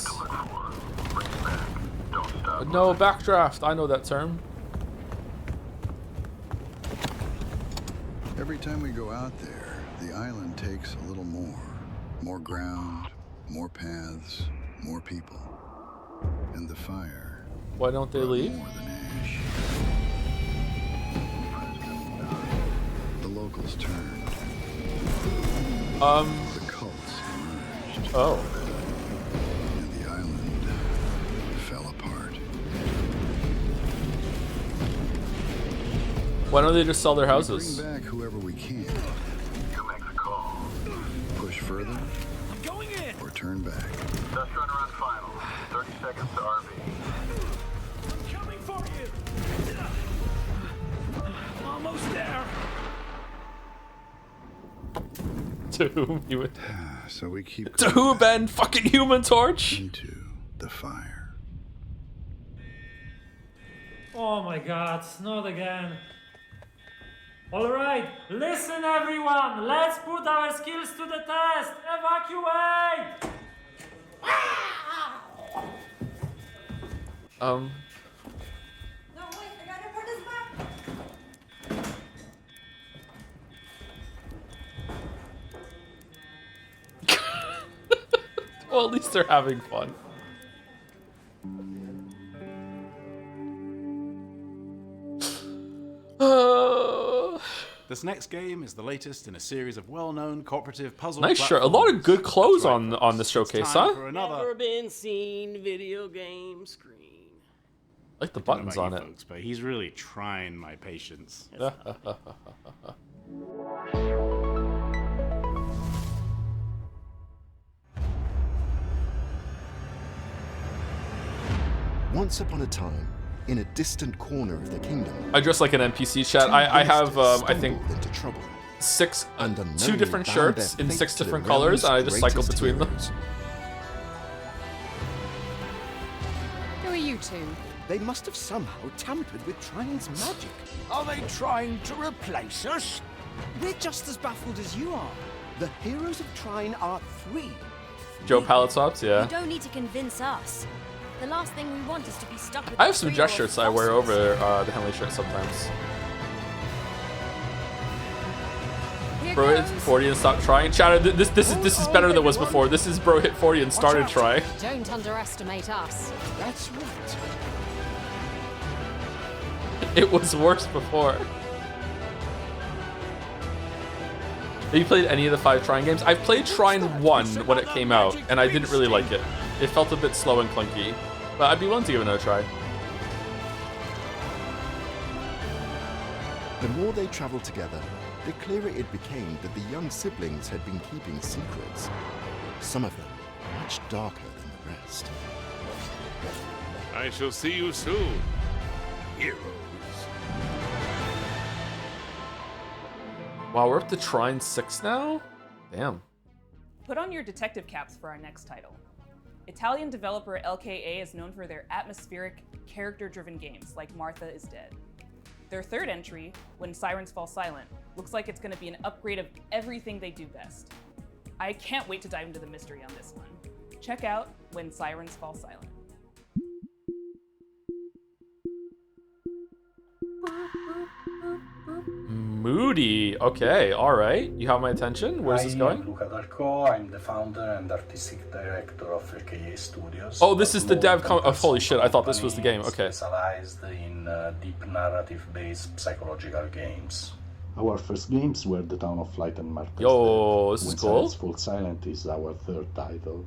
Bring it back. Don't stop. No, backdraft. I know that term. Every time we go out there, the island takes a little more. More ground, more paths, more people. And the fire. Why don't they leave? More than ash. The locals turned. The cults emerged. Oh. And the island fell apart. Why don't they just sell their We houses? bring back whoever we can. You make the call. Push further. I'm going in. Or turn back. Dust Runner on final. 30 seconds to RV. Coming for you! Almost there! To whom you would. So we keep. To who, Ben? Fucking Human Torch. Into the fire. Oh my god, not again. Alright, listen everyone, let's put our skills to the test. Evacuate! Um. Well, at least they're having fun. This next game is the latest in a series of well-known cooperative puzzle Nice shirt. A lot of good clothes on the showcase, huh? for another. Never been seen video game screen. Like the I don't know buttons about on you it. folks, but he's really trying my patience. Once upon a time, in a distant corner of the kingdom, I dress like an NPC chat. I have I think two different shirts in 6 different colors, and I just cycle between them. Who are you two? They must have somehow tampered with Trine's magic. Are they trying to replace us? We're just as baffled as you are. The heroes of Trine are 3. Joe Palette Swaps, yeah. You don't need to convince us. The last thing we want is to be stuck with I have some 3 or dress shirts I wear over the Henley shirt sometimes. Bro hit 40 and stopped trying. Chatter, this is better than it was before. This is bro hit 40 and started trying. Don't underestimate us. That's right. It was worse before. Have you played any of the 5 Trine games? I've played Trine 1 when it came out, and I didn't really like it. It felt a bit slow and clunky, but I'd be willing to give it another try. The more they traveled together, the clearer it became that the young siblings had been keeping secrets. Some of them much darker than the rest. I shall see you soon, heroes. Wow, we're up to Trine 6 now? Damn. Put on your detective caps for our next title. Italian developer LKA is known for their atmospheric, character-driven games like Martha is Dead. Their third entry, When Sirens Fall Silent, looks like it's going to be an upgrade of everything they do best. I can't wait to dive into the mystery on this one. Check out When Sirens Fall Silent. Moody. Okay, all right. You have my attention. Where's this going? I'm Luca Darko. I'm the founder and artistic director of LKA Studios. Oh, this is the dev. Oh, holy shit! I thought this was the game. Okay. Specialized in deep narrative-based psychological games. Our first games were The Town of Light and Martha's Yo, Death. this is When cool. Silence Falls Silent is our third title.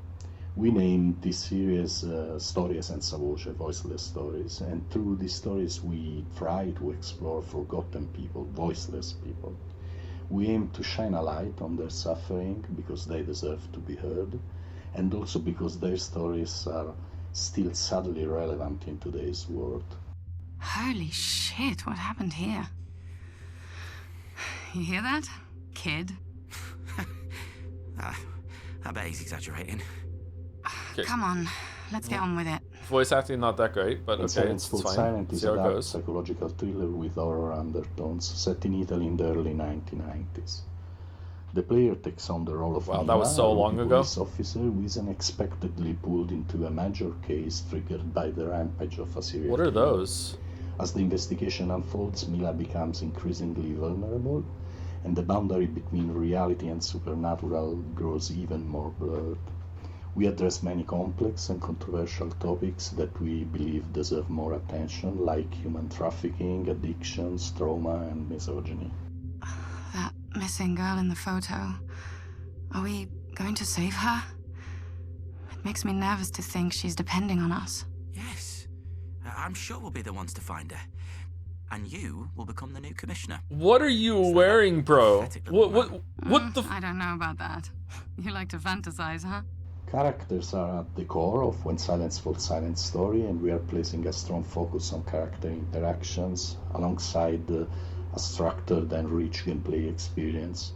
We named this series Storie senza voce, voiceless stories, and through these stories we try to explore forgotten people, voiceless people. We aim to shine a light on their suffering because they deserve to be heard, and also because their stories are still sadly relevant in today's world. Holy shit, what happened here? You hear that, kid? I bet he's exaggerating. Okay. Come on, let's get on with it. Voice acting not that great, but When okay, Silence it's Falls fine. Silent is See a how it dark goes. psychological thriller with horror undertones set in Italy in the early 1990s. The player takes on the role of Wow, that was so Mila, a long ago. police officer who is unexpectedly pulled into a major case triggered by the rampage of a serial What are killer. those? As the investigation unfolds, Mila becomes increasingly vulnerable, and the boundary between reality and supernatural grows even more blurred. We address many complex and controversial topics that we believe deserve more attention, like human trafficking, addictions, trauma, and misogyny. That missing girl in the photo. Are we going to save her? It makes me nervous to think she's depending on us. Yes. I'm sure we'll be the ones to find her. And you will become the new commissioner. What are you wearing, bro? What the? I don't know about that. You like to fantasize, huh? Characters are at the core of When Silence Falls Silent story, and we are placing a strong focus on character interactions alongside a structured and rich gameplay experience,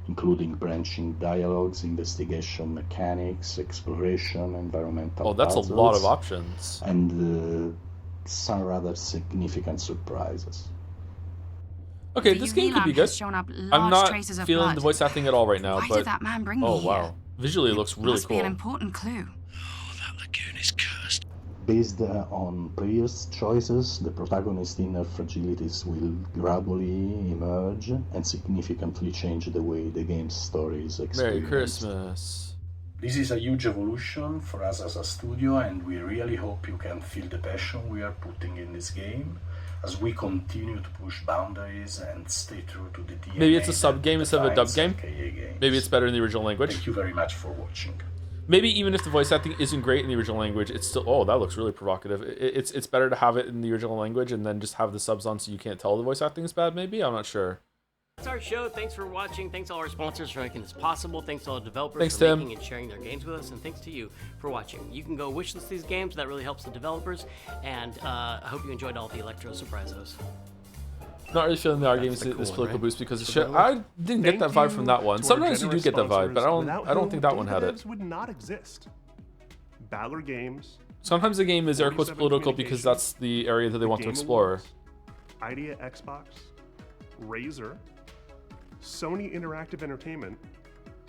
including branching dialogues, investigation mechanics, exploration, environmental Oh, that's puzzles, a lot of options. and some rather significant surprises. Okay, The this UV game could be lamp good. has shown up I'm large not traces of feeling blood. the voice acting at all right now, Why but did that man bring me oh here? wow, visually it looks really Must be cool. an important clue. Based on previous choices, the protagonist's inner fragilities will gradually emerge and significantly change the way the game's story is Merry experienced. Christmas. This is a huge evolution for us as a studio, and we really hope you can feel the passion we are putting in this game as we continue to push boundaries and stay true to the DNA. Maybe it's a sub game instead of a dub defines game. LKA games. Maybe it's better in the original language. Thank you very much for watching. Maybe even if the voice acting isn't great in the original language, it's still, oh, that looks really provocative. It's better to have it in the original language and then just have the subs on so you can't tell the voice acting is bad, maybe? I'm not sure. That's our show. Thanks for watching. Thanks to all our sponsors for making this possible. Thanks to all the developers Thanks, for Tim. making and sharing their games with us. And thanks to you for watching. You can go wishlist these games. That really helps the developers. And I hope you enjoyed all the Electro Surprisos. Not really feeling the R games the this cool political one, right? boost because of So shit. then, I didn't get that vibe from that one. to our Sometimes you do generous get that vibe, but I sponsors, don't without think that whom one had Day it. the Devs would not exist. Battler Games, Sometimes the game is air quotes 47 political because that's the area that they want to Game explore. Awards, Idea Xbox, Razer, Sony Interactive Entertainment,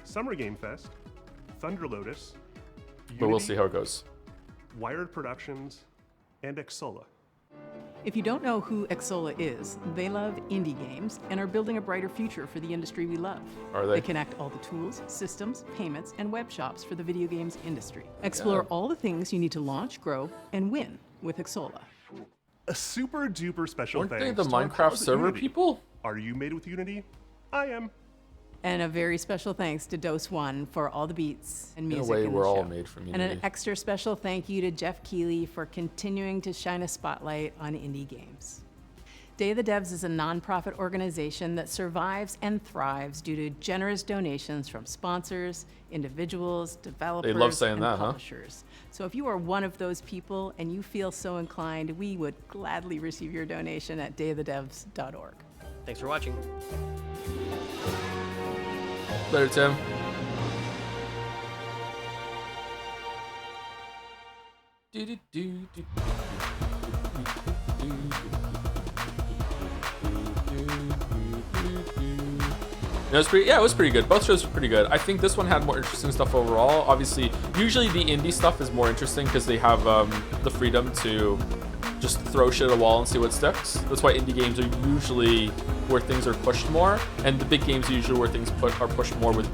Summer Game Fest, Thunder Lotus, But we'll Unity, see how it goes. Wired Productions, and Exola. If you don't know who Exola is, they love indie games and are building a brighter future for the industry we love. Are they? They connect all the tools, systems, payments, and web shops for the video games industry. Explore Yeah. all the things you need to launch, grow, and win with Exola. A super duper special Weren't they thanks the to our Minecraft pals at server Unity. people? Are you made with Unity? I am. And a very special thanks to Dose One for all the beats and In a music way, in we're the all show. made from And an Unity. extra special thank you to Jeff Keighley for continuing to shine a spotlight on indie games. Day of the Devs is a nonprofit organization that survives and thrives due to generous donations from sponsors, individuals, developers, saying and that, huh? publishers. So if you are one of those people and you feel so inclined, we would gladly receive your donation at dayofthedevs.org. Thanks for watching. Later, Tim. It was pretty, yeah, it was pretty good. Both shows were pretty good. I think this one had more interesting stuff overall. Obviously, usually the indie stuff is more interesting because they have the freedom to just throw shit at a wall and see what sticks. That's why indie games are usually where things are pushed more, and the big games are usually where things are pushed more with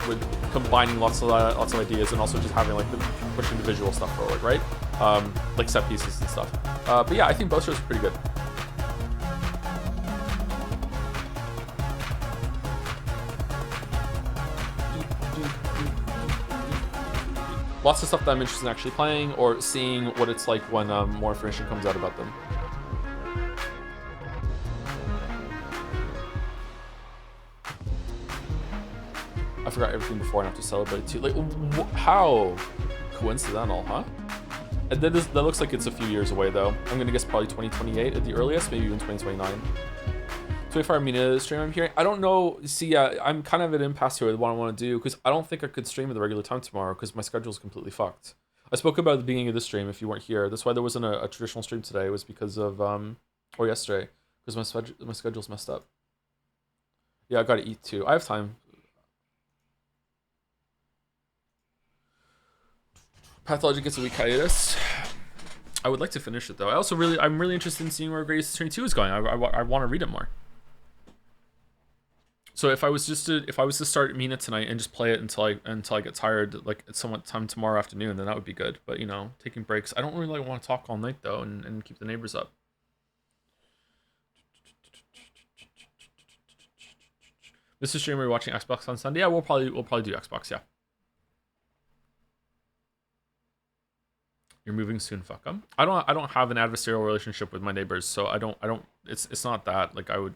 combining lots of ideas and also just having like pushing the visual stuff forward, right? Like set pieces and stuff. But yeah, I think both shows are pretty good. Lots of stuff that I'm interested in actually playing or seeing what it's like when more information comes out about them. I forgot everything before and have to celebrate too. Like, how coincidental, huh? And then that looks like it's a few years away though. I'm gonna guess probably 2028 at the earliest, maybe even 2029. 24 Mina stream I'm hearing. I don't know. See, I'm kind of at an impasse here with what I want to do because I don't think I could stream at the regular time tomorrow because my schedule's completely fucked. I spoke about at the beginning of this stream if you weren't here. That's why there wasn't a traditional stream today. It was because of or yesterday because my schedule's messed up. Yeah, I gotta eat too. I have time. Pathology gets a week hiatus. I would like to finish it though. I'm really interested in seeing where Greatest Attorney 2 is going. I want to read it more. So if I was to start Mina tonight and just play it until I get tired, like at somewhat time tomorrow afternoon, then that would be good. But you know, taking breaks. I don't really want to talk all night though, and keep the neighbors up. This is streamer watching Xbox on Sunday. Yeah, we'll probably do Xbox. Yeah. You're moving soon, fuck 'em. I don't have an adversarial relationship with my neighbors, so I don't. It's not that like I would.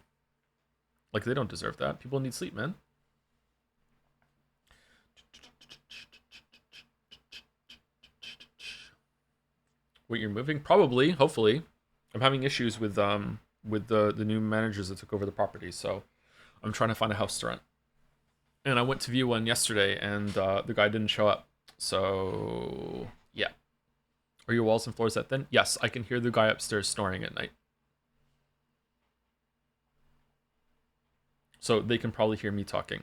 Like, they don't deserve that. People need sleep, man. Wait, you're moving? Probably, hopefully. I'm having issues with the new managers that took over the property, so I'm trying to find a house to rent. And I went to view one yesterday, and the guy didn't show up. So, yeah. Are your walls and floors that thin? Yes, I can hear the guy upstairs snoring at night. So they can probably hear me talking.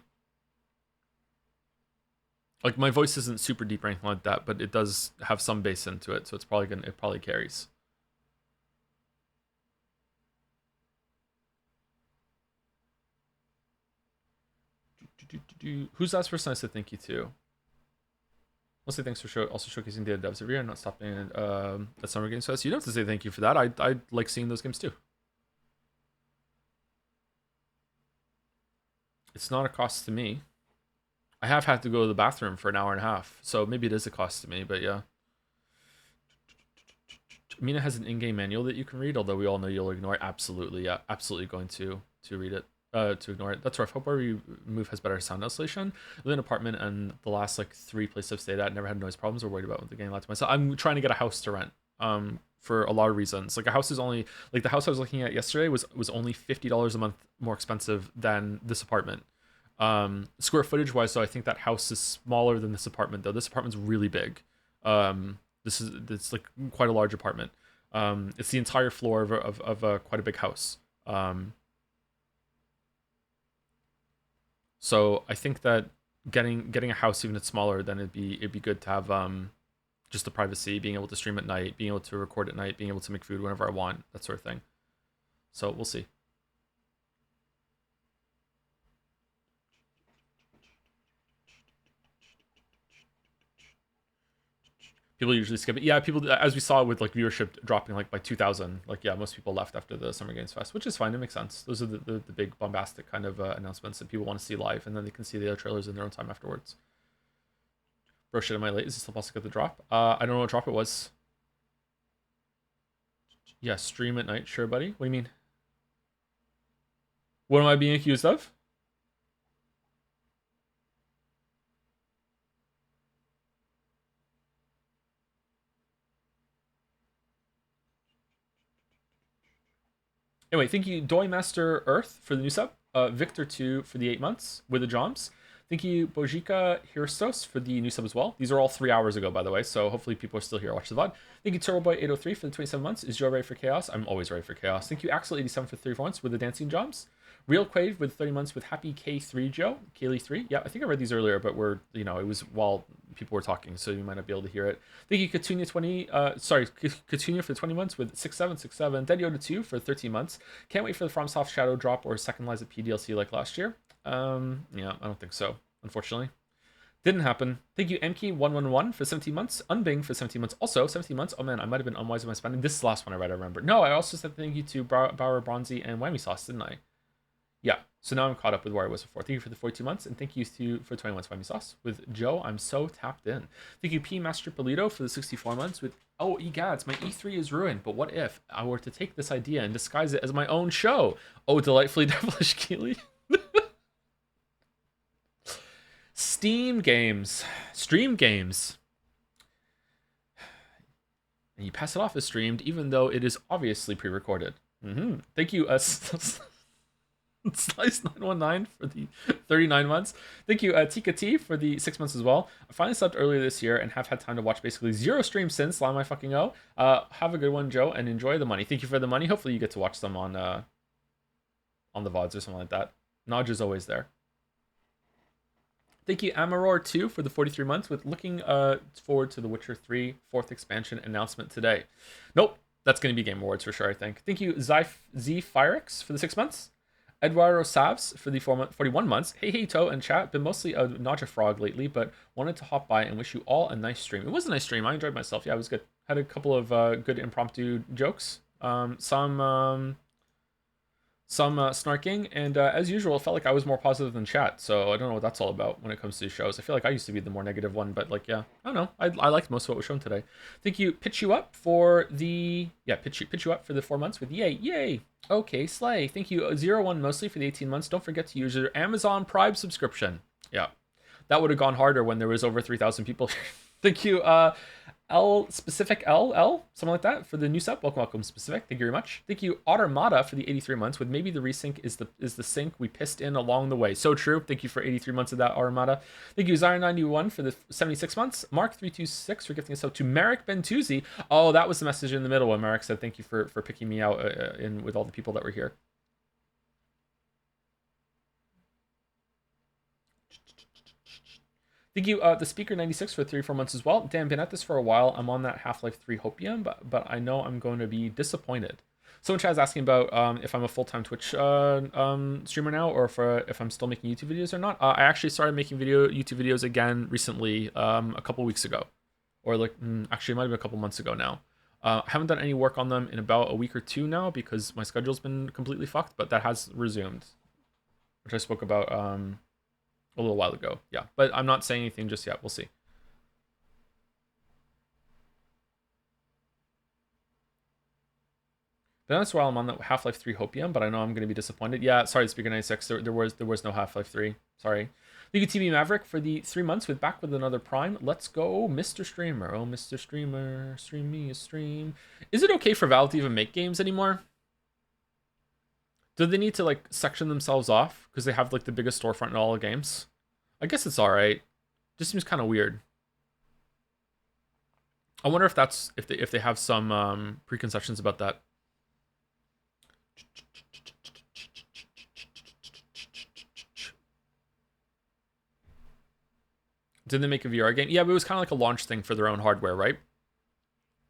Like my voice isn't super deep or anything like that, but it does have some bass into it, so it probably carries. Who's last person I said thank you to? Mostly thanks for also showcasing data devs every year and not stopping at Summer Games Fest. You don't have to say thank you for that. I like seeing those games too. It's not a cost to me. I have had to go to the bathroom for an hour and a half, so maybe it is a cost to me, but yeah. Mina has an in-game manual that you can read, although we all know you'll ignore it. Absolutely, yeah. Absolutely going to read it. To ignore it. That's rough. Hope wherever you move has better sound isolation. I live in an apartment, and the last like 3 places I've stayed at never had noise problems or worried about the getting a lot to myself. I'm trying to get a house to rent. For a lot of reasons. Like a house is only like the house I was looking at yesterday was only $50 a month more expensive than this apartment. Square footage wise, so I think that house is smaller than this apartment though. This apartment's really big. It's like quite a large apartment. It's the entire floor of a quite a big house. So I think that getting a house even if it's smaller, then it'd be good to have just the privacy, being able to stream at night, being able to record at night, being able to make food whenever I want, that sort of thing. So we'll see. People usually skip it. Yeah, people, as we saw with like viewership dropping like by 2,000, like yeah, most people left after the Summer Games Fest, which is fine. It makes sense. Those are the big bombastic kind of announcements that people want to see live, and then they can see the other trailers in their own time afterwards. Bro, shit, am I late? Is this still possible to get the drop? I don't know what drop it was. Yeah, stream at night. Sure, buddy. What do you mean? What am I being accused of? Anyway, thank you, Doymaster Earth for the new sub. Victor 2 for the 8 months with the Joms. Thank you, Bojika Hirstos for the new sub as well. These are all 3 hours ago, by the way, so hopefully people are still here to watch the VOD. Thank you, TurboBoy803 for the 27 months. Is Joe ready for chaos? I'm always ready for chaos. Thank you, Axel87 for 34 months with the dancing Joms. Real Quave with 30 months with Happy K3 Joe. Kaylee 3. Yeah, I think I read these earlier, but it was while people were talking, so you might not be able to hear it. Thank you, Katunia20. Katunia for 20 months with 6767. Dead Yoda 2 for 13 months. Can't wait for the FromSoft Shadow drop or Second Lies of P DLC like last year. Yeah, I don't think so, unfortunately. Didn't happen. Thank you, MK111 for 17 months. Unbing for 17 months. Also, 17 months. Oh man, I might have been unwise in my spending. This is the last one I read, I remember. No, I also said thank you to Bauer, Bronzy, and Whammy Sauce, didn't I? Yeah, so now I'm caught up with where I was before. Thank you for the 42 months, and thank you for 20 months, Whammy Sauce. With Joe, I'm so tapped in. Thank you, P Master Polito, for the 64 months. With, oh, egads, my E3 is ruined, but what if I were to take this idea and disguise it as my own show? Oh, delightfully devilish Keely. Steam games, stream games, and you pass it off as streamed, even though it is obviously pre-recorded. Thank you, Slice919 for the 39 months. Thank you, Tika T for the 6 months as well. I finally slept earlier this year and have had time to watch basically 0 streams since. Lie my fucking O. Have a good one, Joe, and enjoy the money. Thank you for the money. Hopefully you get to watch them on the VODs or something like that. Nodge is always there. Thank you, Amaror2 for the 43 months with looking forward to the Witcher 3 4th expansion announcement today. Nope, that's going to be Game Awards for sure, I think. Thank you, Z Firex for the 6 months. Eduardo Savs for the 41 months. Hey, Toe and chat. Been mostly a Naja Frog lately, but wanted to hop by and wish you all a nice stream. It was a nice stream. I enjoyed myself. Yeah, it was good. Had a couple of good impromptu jokes. Some snarking, and as usual, it felt like I was more positive than chat, so I don't know what that's all about when it comes to shows. I feel like I used to be the more negative one, but like, yeah, I don't know. I liked most of what was shown today. Thank you, Pitch You Up for the, Pitch You Up for the 4 months with yay. Okay, slay. Thank you, 01 mostly for the 18 months. Don't forget to use your Amazon Prime subscription. Yeah, that would have gone harder when there was over 3,000 people. Thank you, Specific LL, something like that, for the new sub. Welcome, Specific. Thank you very much. Thank you, Automata, for the 83 months. With maybe the resync is the sync we pissed in along the way. So true. Thank you for 83 months of that, Automata. Thank you, Zion91 for the 76 months. Mark326 for gifting us up to Merrick Bentuzzi. Oh, that was the message in the middle when Merrick said thank you for picking me out in with all the people that were here. Thank you, the Speaker 96 for 3 or 4 months as well. Dan, been at this for a while. I'm on that Half-Life 3 Hopium, but I know I'm going to be disappointed. Someone chat is asking about if I'm a full-time Twitch streamer now, or if I'm still making YouTube videos or not. I actually started making YouTube videos again recently, a couple weeks ago, or like actually it might have been a couple months ago now. I haven't done any work on them in about a week or two now because my schedule's been completely fucked, but that has resumed, which I spoke about a little while ago. Yeah, but I'm not saying anything just yet. We'll see. But that's why I'm on the Half-Life 3 Hopium, but I know I'm going to be disappointed. Yeah, sorry, Speaker 96. There was no Half-Life 3. Sorry. Thank you, TV Maverick, for the 3 months with back with another Prime. Let's go, Mr. Streamer. Oh, Mr. Streamer, stream me a stream. Is it okay for Valve to even make games anymore? Do they need to like section themselves off because they have like the biggest storefront in all the games? I guess it's all right. Just seems kind of weird. I wonder if that's if they have some preconceptions about that. Did they make a VR game? Yeah, but it was kind of like a launch thing for their own hardware, right?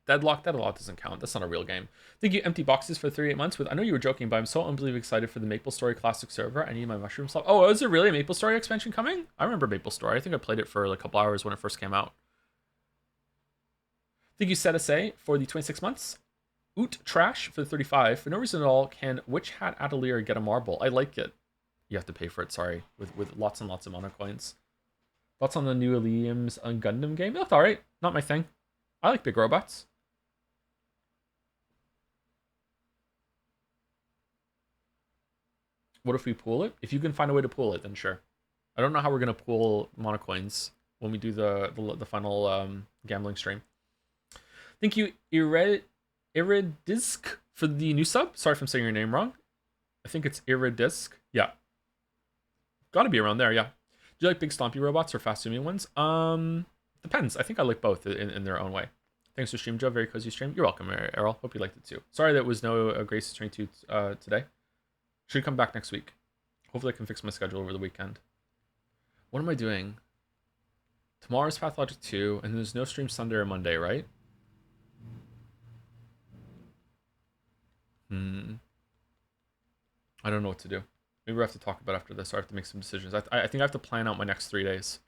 Deadlock doesn't count. That's not a real game. Thank you, Empty Boxes, for 38 months. I know you were joking, but I'm so unbelievably excited for the MapleStory Classic server. I need my mushroom slot. Oh, is there really a MapleStory expansion coming? I remember MapleStory. I think I played it for like a couple hours when it first came out. Thank you, Setase, for the 26 months. Oot Trash for the 35. For no reason at all, can Witch Hat Atelier get a marble? I like it. You have to pay for it, sorry, with lots and lots of mana coins. Thoughts on the new Liam's Gundam game? It looked alright. Not my thing. I like big robots. What if we pool it? If you can find a way to pool it, then sure. I don't know how we're gonna pool mana coins when we do the final gambling stream. Thank you, Iridisk, for the new sub. Sorry if I'm saying your name wrong. I think it's Iridisk. Yeah. Gotta be around there, yeah. Do you like big stompy robots or fast moving ones? Depends. I think I like both in their own way. Thanks for stream, Joe. Very cozy stream. You're welcome, Errol. Hope you liked it too. Sorry that was no Grace stream today. Should come back next week. Hopefully I can fix my schedule over the weekend. What am I doing Tomorrow's Pathologic 2, and there's no stream Sunday or Monday, right? I don't know what to do. Maybe we have to talk about after this, or I have to make some decisions. I think I have to plan out my next 3 days.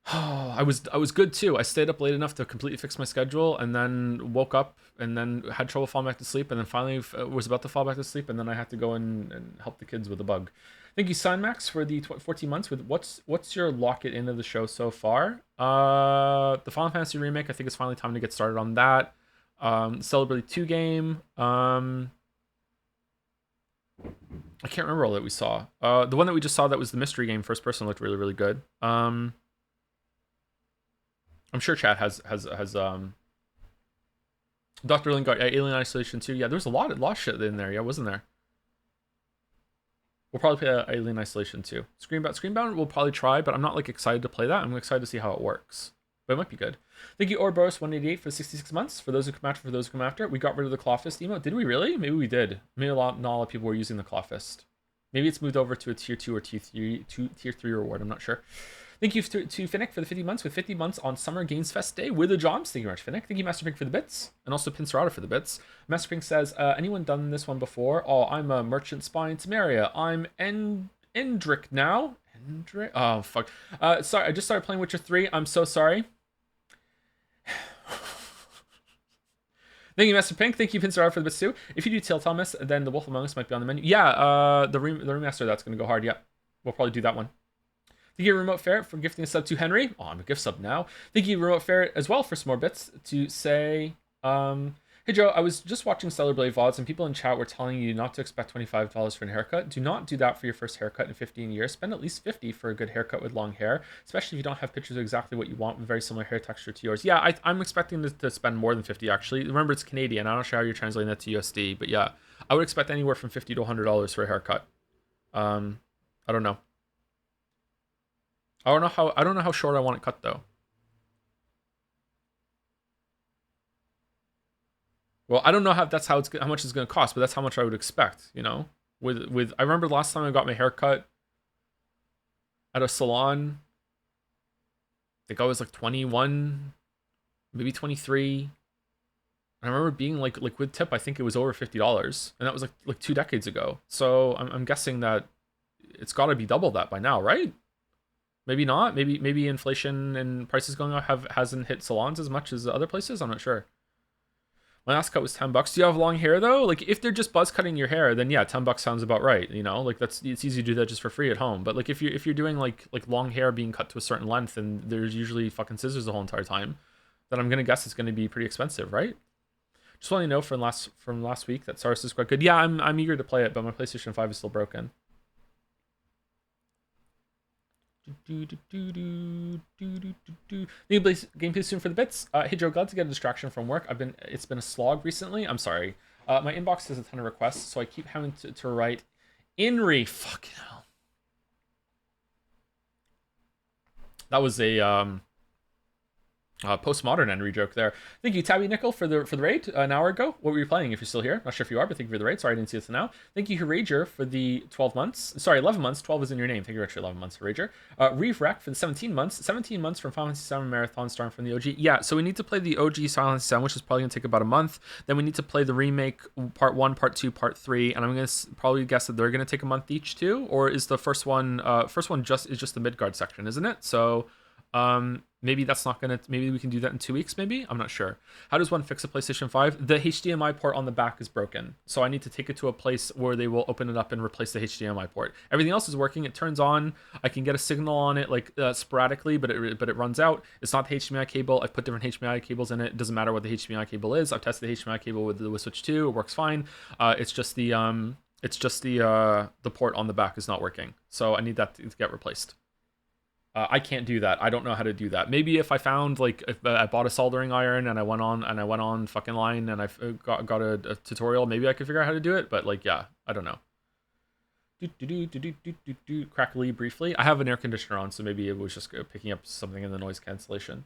I was good too. I stayed up late enough to completely fix my schedule, and then woke up, and then had trouble falling back to sleep, and then finally was about to fall back to sleep, and then I had to go and help the kids with a bug. Thank you, Max, for the 14 months. With what's your lock it into the show so far? The Final Fantasy remake. I think it's finally time to get started on that. Celebrate 2 game. I can't remember all that we saw. The one that we just saw that was the mystery game, first person, looked really, really good. I'm sure chat has Dr. Lingard, Alien Isolation 2. Yeah, there was a lot of shit in there. Yeah, wasn't there? We'll probably play Alien Isolation 2. Screenbound we'll probably try, but I'm not like excited to play that. I'm excited to see how it works. But it might be good. Thank you, Ouroboros188 for 66 months. For those who come after, we got rid of the Claw Fist emote. Did we really? Maybe we did. Maybe not a lot of people were using the Claw Fist. Maybe it's moved over to a tier 2 or tier 3 reward. I'm not sure. Thank you to Finnick for the 50 months, with 50 months on Summer Games Fest Day with the jobs. Thank you very much, Finnick. Thank you, Master Pink, for the bits, and also Pincerata for the bits. Master Pink says, anyone done this one before? Oh, I'm a merchant spy in Temeria. I'm Endrick now. Endrick? Oh, fuck. Sorry, I just started playing Witcher 3. I'm so sorry. Thank you, Master Pink. Thank you, Pincerata, for the bits too. If you do Telltale Miss, then The Wolf Among Us might be on the menu. Yeah, the remaster, that's going to go hard. Yeah, we'll probably do that one. Thank you, Remote Ferret, for gifting a sub to Henry. Oh, I'm a gift sub now. Thank you, Remote Ferret, as well, for some more bits to say, hey, Joe, I was just watching Stellar Blade VODs, and people in chat were telling you not to expect $25 for a haircut. Do not do that for your first haircut in 15 years. Spend at least $50 for a good haircut with long hair, especially if you don't have pictures of exactly what you want with very similar hair texture to yours. Yeah, I'm expecting to spend more than 50, actually. Remember, it's Canadian. I'm not sure how you're translating that to USD, but yeah, I would expect anywhere from $50 to $100 for a haircut. I don't know. I don't know how short I want it cut though. Well, I don't know how much it's going to cost, but that's how much I would expect, you know. With I remember the last time I got my hair cut at a salon, I think I was like 21, maybe 23. And I remember being like with tip, I think it was over $50, and that was like 2 decades ago. So I'm guessing that it's got to be double that by now, right? Maybe not. Maybe inflation and prices going up hasn't hit salons as much as other places. I'm not sure. My last cut was $10. Do you have long hair though? Like if they're just buzz cutting your hair, then yeah, $10 sounds about right. You know, like it's easy to do that just for free at home. But like if you're doing like long hair being cut to a certain length, and there's usually fucking scissors the whole entire time, then I'm gonna guess it's gonna be pretty expensive, right? Just want to know from last week that Saurus is quite good. Yeah, I'm eager to play it, but my PlayStation 5 is still broken. New gameplay soon for the bits. Hey Joe, glad to get a distraction from work. It's been a slog recently. I'm sorry. My inbox has a ton of requests, so I keep having to write Inri. Fucking hell. That was a postmodern Henry joke there. Thank you, Tabby Nickel, for the raid an hour ago. What were you playing if you're still here? Not sure if you are, but thank you for the raid. Sorry I didn't see it now. Thank you, Rager, for the 12 months. Sorry, 11 months. 12 is in your name. Thank you for 11 months, Rager. Reeve Wreck for the 17 months. 17 months from Final Fantasy VII Marathon starting from the OG. Yeah, so we need to play the OG Final Fantasy VII, which is probably going to take about a month. Then we need to play the remake part 1, part 2, part 3, and I'm going to probably guess that they're going to take a month each too, or is the first one just the Midgard section, isn't it? So maybe that's not gonna. Maybe we can do that in 2 weeks. Maybe, I'm not sure. How does one fix a PlayStation 5? The HDMI port on the back is broken, so I need to take it to a place where they will open it up and replace the HDMI port. Everything else is working. It turns on. I can get a signal on it like sporadically, but it runs out. It's not the HDMI cable. I've put different HDMI cables in it. It doesn't matter what the HDMI cable is. I've tested the HDMI cable with Switch 2. It works fine. It's just the port on the back is not working. So I need that to get replaced. I can't do that. I don't know how to do that. Maybe if I found if I bought a soldering iron and I went on fucking line and I got a tutorial, maybe I could figure out how to do it. But yeah, I don't know. Crackly briefly. I have an air conditioner on, so maybe it was just picking up something in the noise cancellation.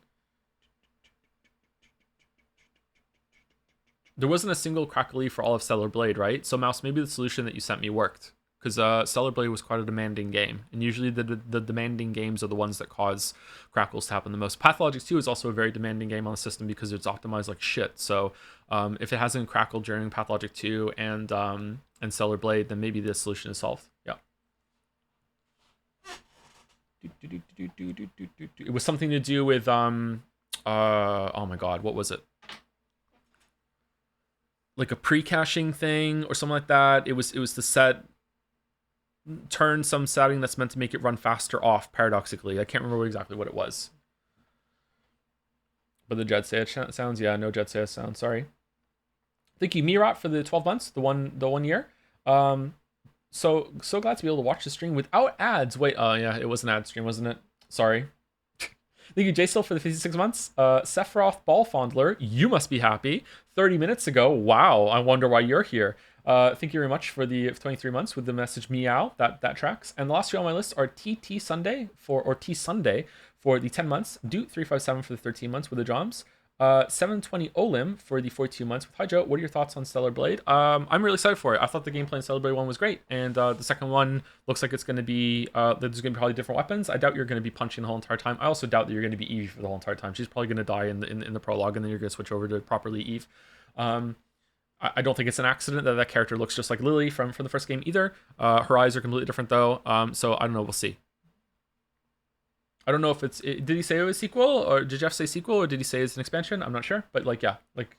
There wasn't a single crackly for all of Stellar Blade, right? So Mouse, maybe the solution that you sent me worked. because Stellar Blade was quite a demanding game, and usually the demanding games are the ones that cause crackles to happen the most. Pathologic 2 is also a very demanding game on the system because it's optimized like shit. So if it hasn't crackled during Pathologic 2 and Stellar Blade, then maybe the solution is solved. Yeah. It was something to do with oh my god, what was it? Like a pre-caching thing or something like that. It was to set turn some setting that's meant to make it run faster off, paradoxically. I can't remember exactly what it was. But the Jed Sayas sounds, yeah, no Jed Sayas sound, sorry. Thank you, Mirat, for the 12 months, the one year. So glad to be able to watch the stream without ads. Wait, yeah, it was an ad stream, wasn't it? Sorry. Thank you, J-Still, for the 56 months. Sephiroth Ball Fondler, you must be happy. 30 minutes ago, wow, I wonder why you're here. Thank you very much for the 23 months with the message meow, that tracks. And the last two on my list are T Sunday for the 10 months, Doot357 for the 13 months with the Joms, 720 Olim for the 42 months with Hydro. What are your thoughts on Stellar Blade? I'm really excited for it. I thought the gameplay in Stellar Blade 1 was great, and the second one looks like it's going to be, there's going to be probably different weapons. I doubt you're going to be punching the whole entire time. I also doubt that you're going to be Evie for the whole entire time. She's probably going to die in the prologue, and then you're going to switch over to properly Eve. I don't think it's an accident that character looks just like Lily from the first game either. Her eyes are completely different though, so I don't know, we'll see. I don't know if did he say it was a sequel, or did Jeff say sequel, or did he say it's an expansion? I'm not sure, but like, yeah, like.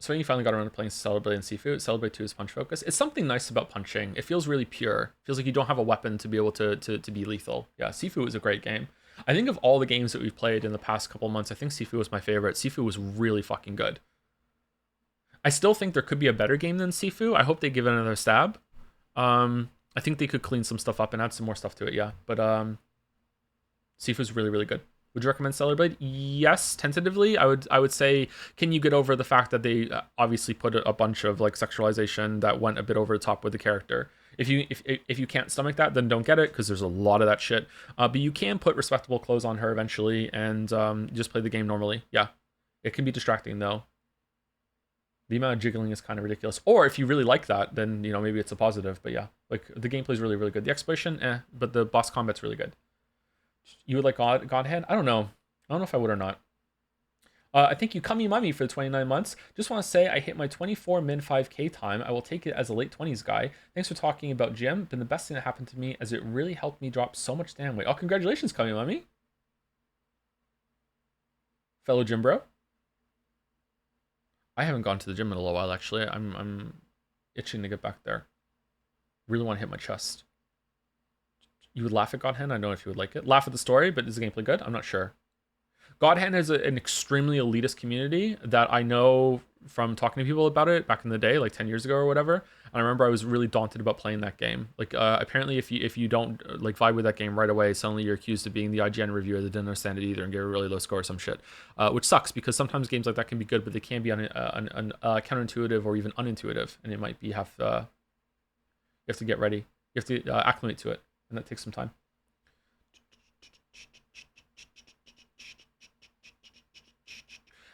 So when you finally got around to playing Stellar Blade and Sifu, Stellar Blade 2 is punch focus. It's something nice about punching. It feels really pure. It feels like you don't have a weapon to be able to be lethal. Yeah, Sifu is a great game. I think of all the games that we've played in the past couple months, I think Sifu was my favorite. Sifu was really fucking good. I still think there could be a better game than Sifu. I hope they give it another stab. I think they could clean some stuff up and add some more stuff to it, yeah. But Sifu's really, really good. Would you recommend Stellar Blade? Yes, tentatively. I would say, can you get over the fact that they obviously put a bunch of like sexualization that went a bit over the top with the character? If you can't stomach that, then don't get it, because there's a lot of that shit. But you can put respectable clothes on her eventually and just play the game normally. Yeah, it can be distracting though. The amount of jiggling is kind of ridiculous. Or if you really like that, then you know maybe it's a positive. But yeah, like the gameplay is really, really good. The exploration, but the boss combat's really good. You would like Godhead? I don't know. I don't know if I would or not. I think you Kami Mummy for the 29 months. Just want to say I hit my 24 min 5k time. I will take it as a late 20s guy. Thanks for talking about gym. Been the best thing that happened to me as it really helped me drop so much damn weight. Oh, congratulations, Kami Mummy. Fellow gym bro. I haven't gone to the gym in a little while actually. I'm itching to get back there. Really want to hit my chest. You would laugh at Godhand? I don't know if you would like it. Laugh at the story, but is the gameplay good? I'm not sure. Godhand is an extremely elitist community that I know from talking to people about it back in the day, like 10 years ago or whatever. And I remember I was really daunted about playing that game. Like, apparently if you don't like vibe with that game right away, suddenly you're accused of being the IGN reviewer that didn't understand it either and gave a really low score or some shit. Which sucks, because sometimes games like that can be good, but they can be counterintuitive or even unintuitive. And it might be you have to get ready. You have to acclimate to it. And that takes some time.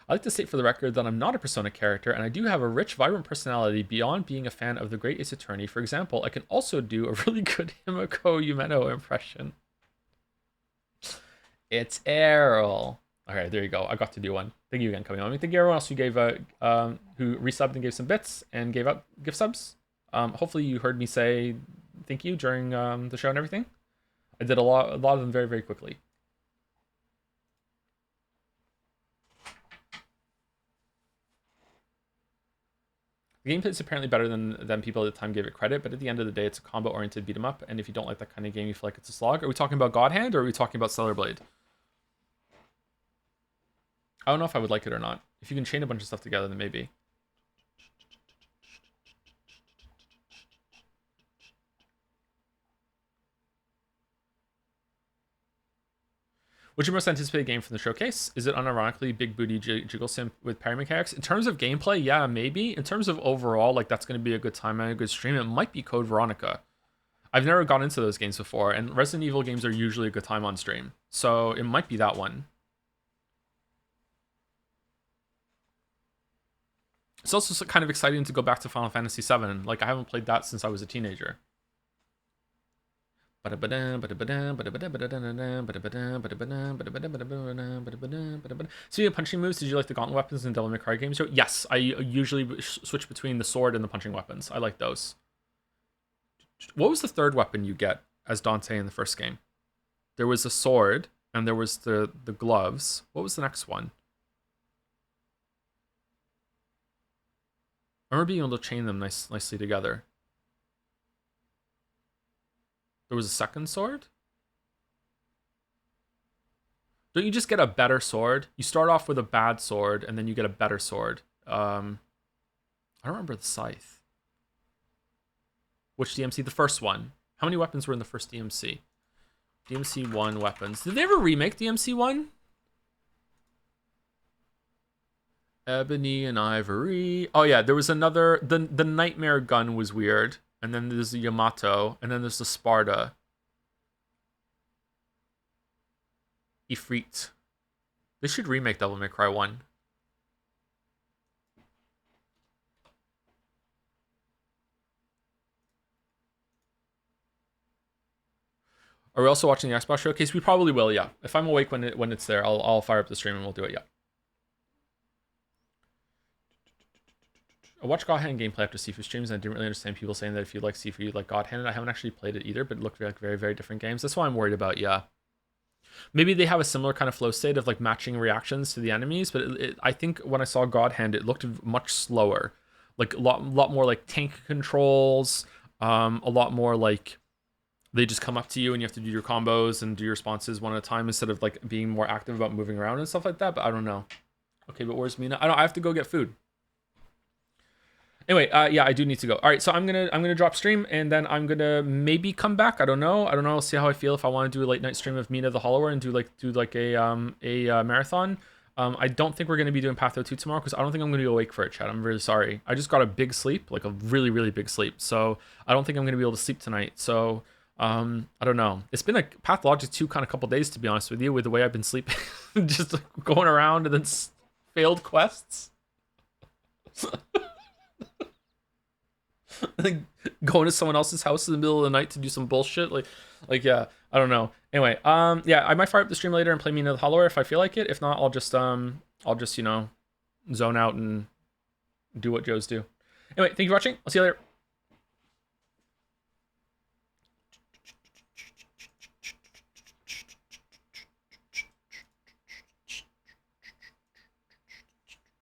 I like to state for the record that I'm not a Persona character, and I do have a rich, vibrant personality beyond being a fan of the Great Ace Attorney. For example, I can also do a really good Himiko Yumeno impression. It's Errol. Okay, there you go. I got to do one. Thank you again, coming on. Thank you everyone else who gave who resubbed and gave some bits and gave up gift subs. Hopefully you heard me say thank you during the show and everything. I did a lot of them very, very quickly. The gameplay is apparently better than people at the time gave it credit, but at the end of the day, it's a combo-oriented beat-em-up, and if you don't like that kind of game, you feel like it's a slog. Are we talking about Godhand, or are we talking about Stellar Blade? I don't know if I would like it or not. If you can chain a bunch of stuff together, then maybe. What's your most anticipated game from the showcase? Is it unironically Big Booty Jiggle Sim with parry mechanics? In terms of gameplay, yeah, maybe. In terms of overall, like that's going to be a good time and a good stream, it might be Code Veronica. I've never gone into those games before, and Resident Evil games are usually a good time on stream. So it might be that one. It's also kind of exciting to go back to Final Fantasy VII. Like, I haven't played that since I was a teenager. Speaking of punching moves, did you like the gauntlet weapons in Devil May Cry games? Yes, I usually switch between the sword and the punching weapons. I like those. What was the third weapon you get as Dante in the first game? There was a sword, and there was the gloves. What was the next one? I remember being able to chain them nicely together. There was a second sword? Don't you just get a better sword? You start off with a bad sword, and then you get a better sword. I don't remember the scythe. Which DMC? The first one. How many weapons were in the first DMC? DMC 1 weapons. Did they ever remake DMC 1? Ebony and Ivory. Oh yeah, there was another... The Nightmare gun was weird. And then there's the Yamato. And then there's the Sparta. Ifrit. They should remake Devil May Cry 1. Are we also watching the Xbox Showcase? We probably will, yeah. If I'm awake when it's there, I'll fire up the stream and we'll do it, yeah. I watched God Hand gameplay after Sifu streams, and I didn't really understand people saying that if you like Sifu, you like God Hand. I haven't actually played it either, but it looked like very, very different games. That's what I'm worried about, yeah. Maybe they have a similar kind of flow state of like matching reactions to the enemies, but I think when I saw God Hand, it looked much slower. Like a lot more like tank controls, a lot more like they just come up to you and you have to do your combos and do your responses one at a time instead of like being more active about moving around and stuff like that, but I don't know. Okay, but where's Mina? I have to go get food. Anyway, yeah, I do need to go. All right, so I'm gonna drop stream, and then I'm gonna maybe come back. I don't know. I'll see how I feel if I want to do a late night stream of Mina the Hollower and do like a marathon. I don't think we're gonna be doing Path 02 tomorrow because I don't think I'm gonna be awake for it, Chad. I'm really sorry. I just got a big sleep, like a really, really big sleep. So I don't think I'm gonna be able to sleep tonight. So I don't know. It's been like Pathologic 2 kind of couple days, to be honest with you, with the way I've been sleeping, just like, going around and then failed quests. Like going to someone else's house in the middle of the night to do some bullshit, like yeah, I don't know. Anyway, yeah, I might fire up the stream later and play Mina the Hollower if I feel like it. If not, I'll just you know, zone out and do what Joes do. Anyway, thank you for watching. I'll see you later.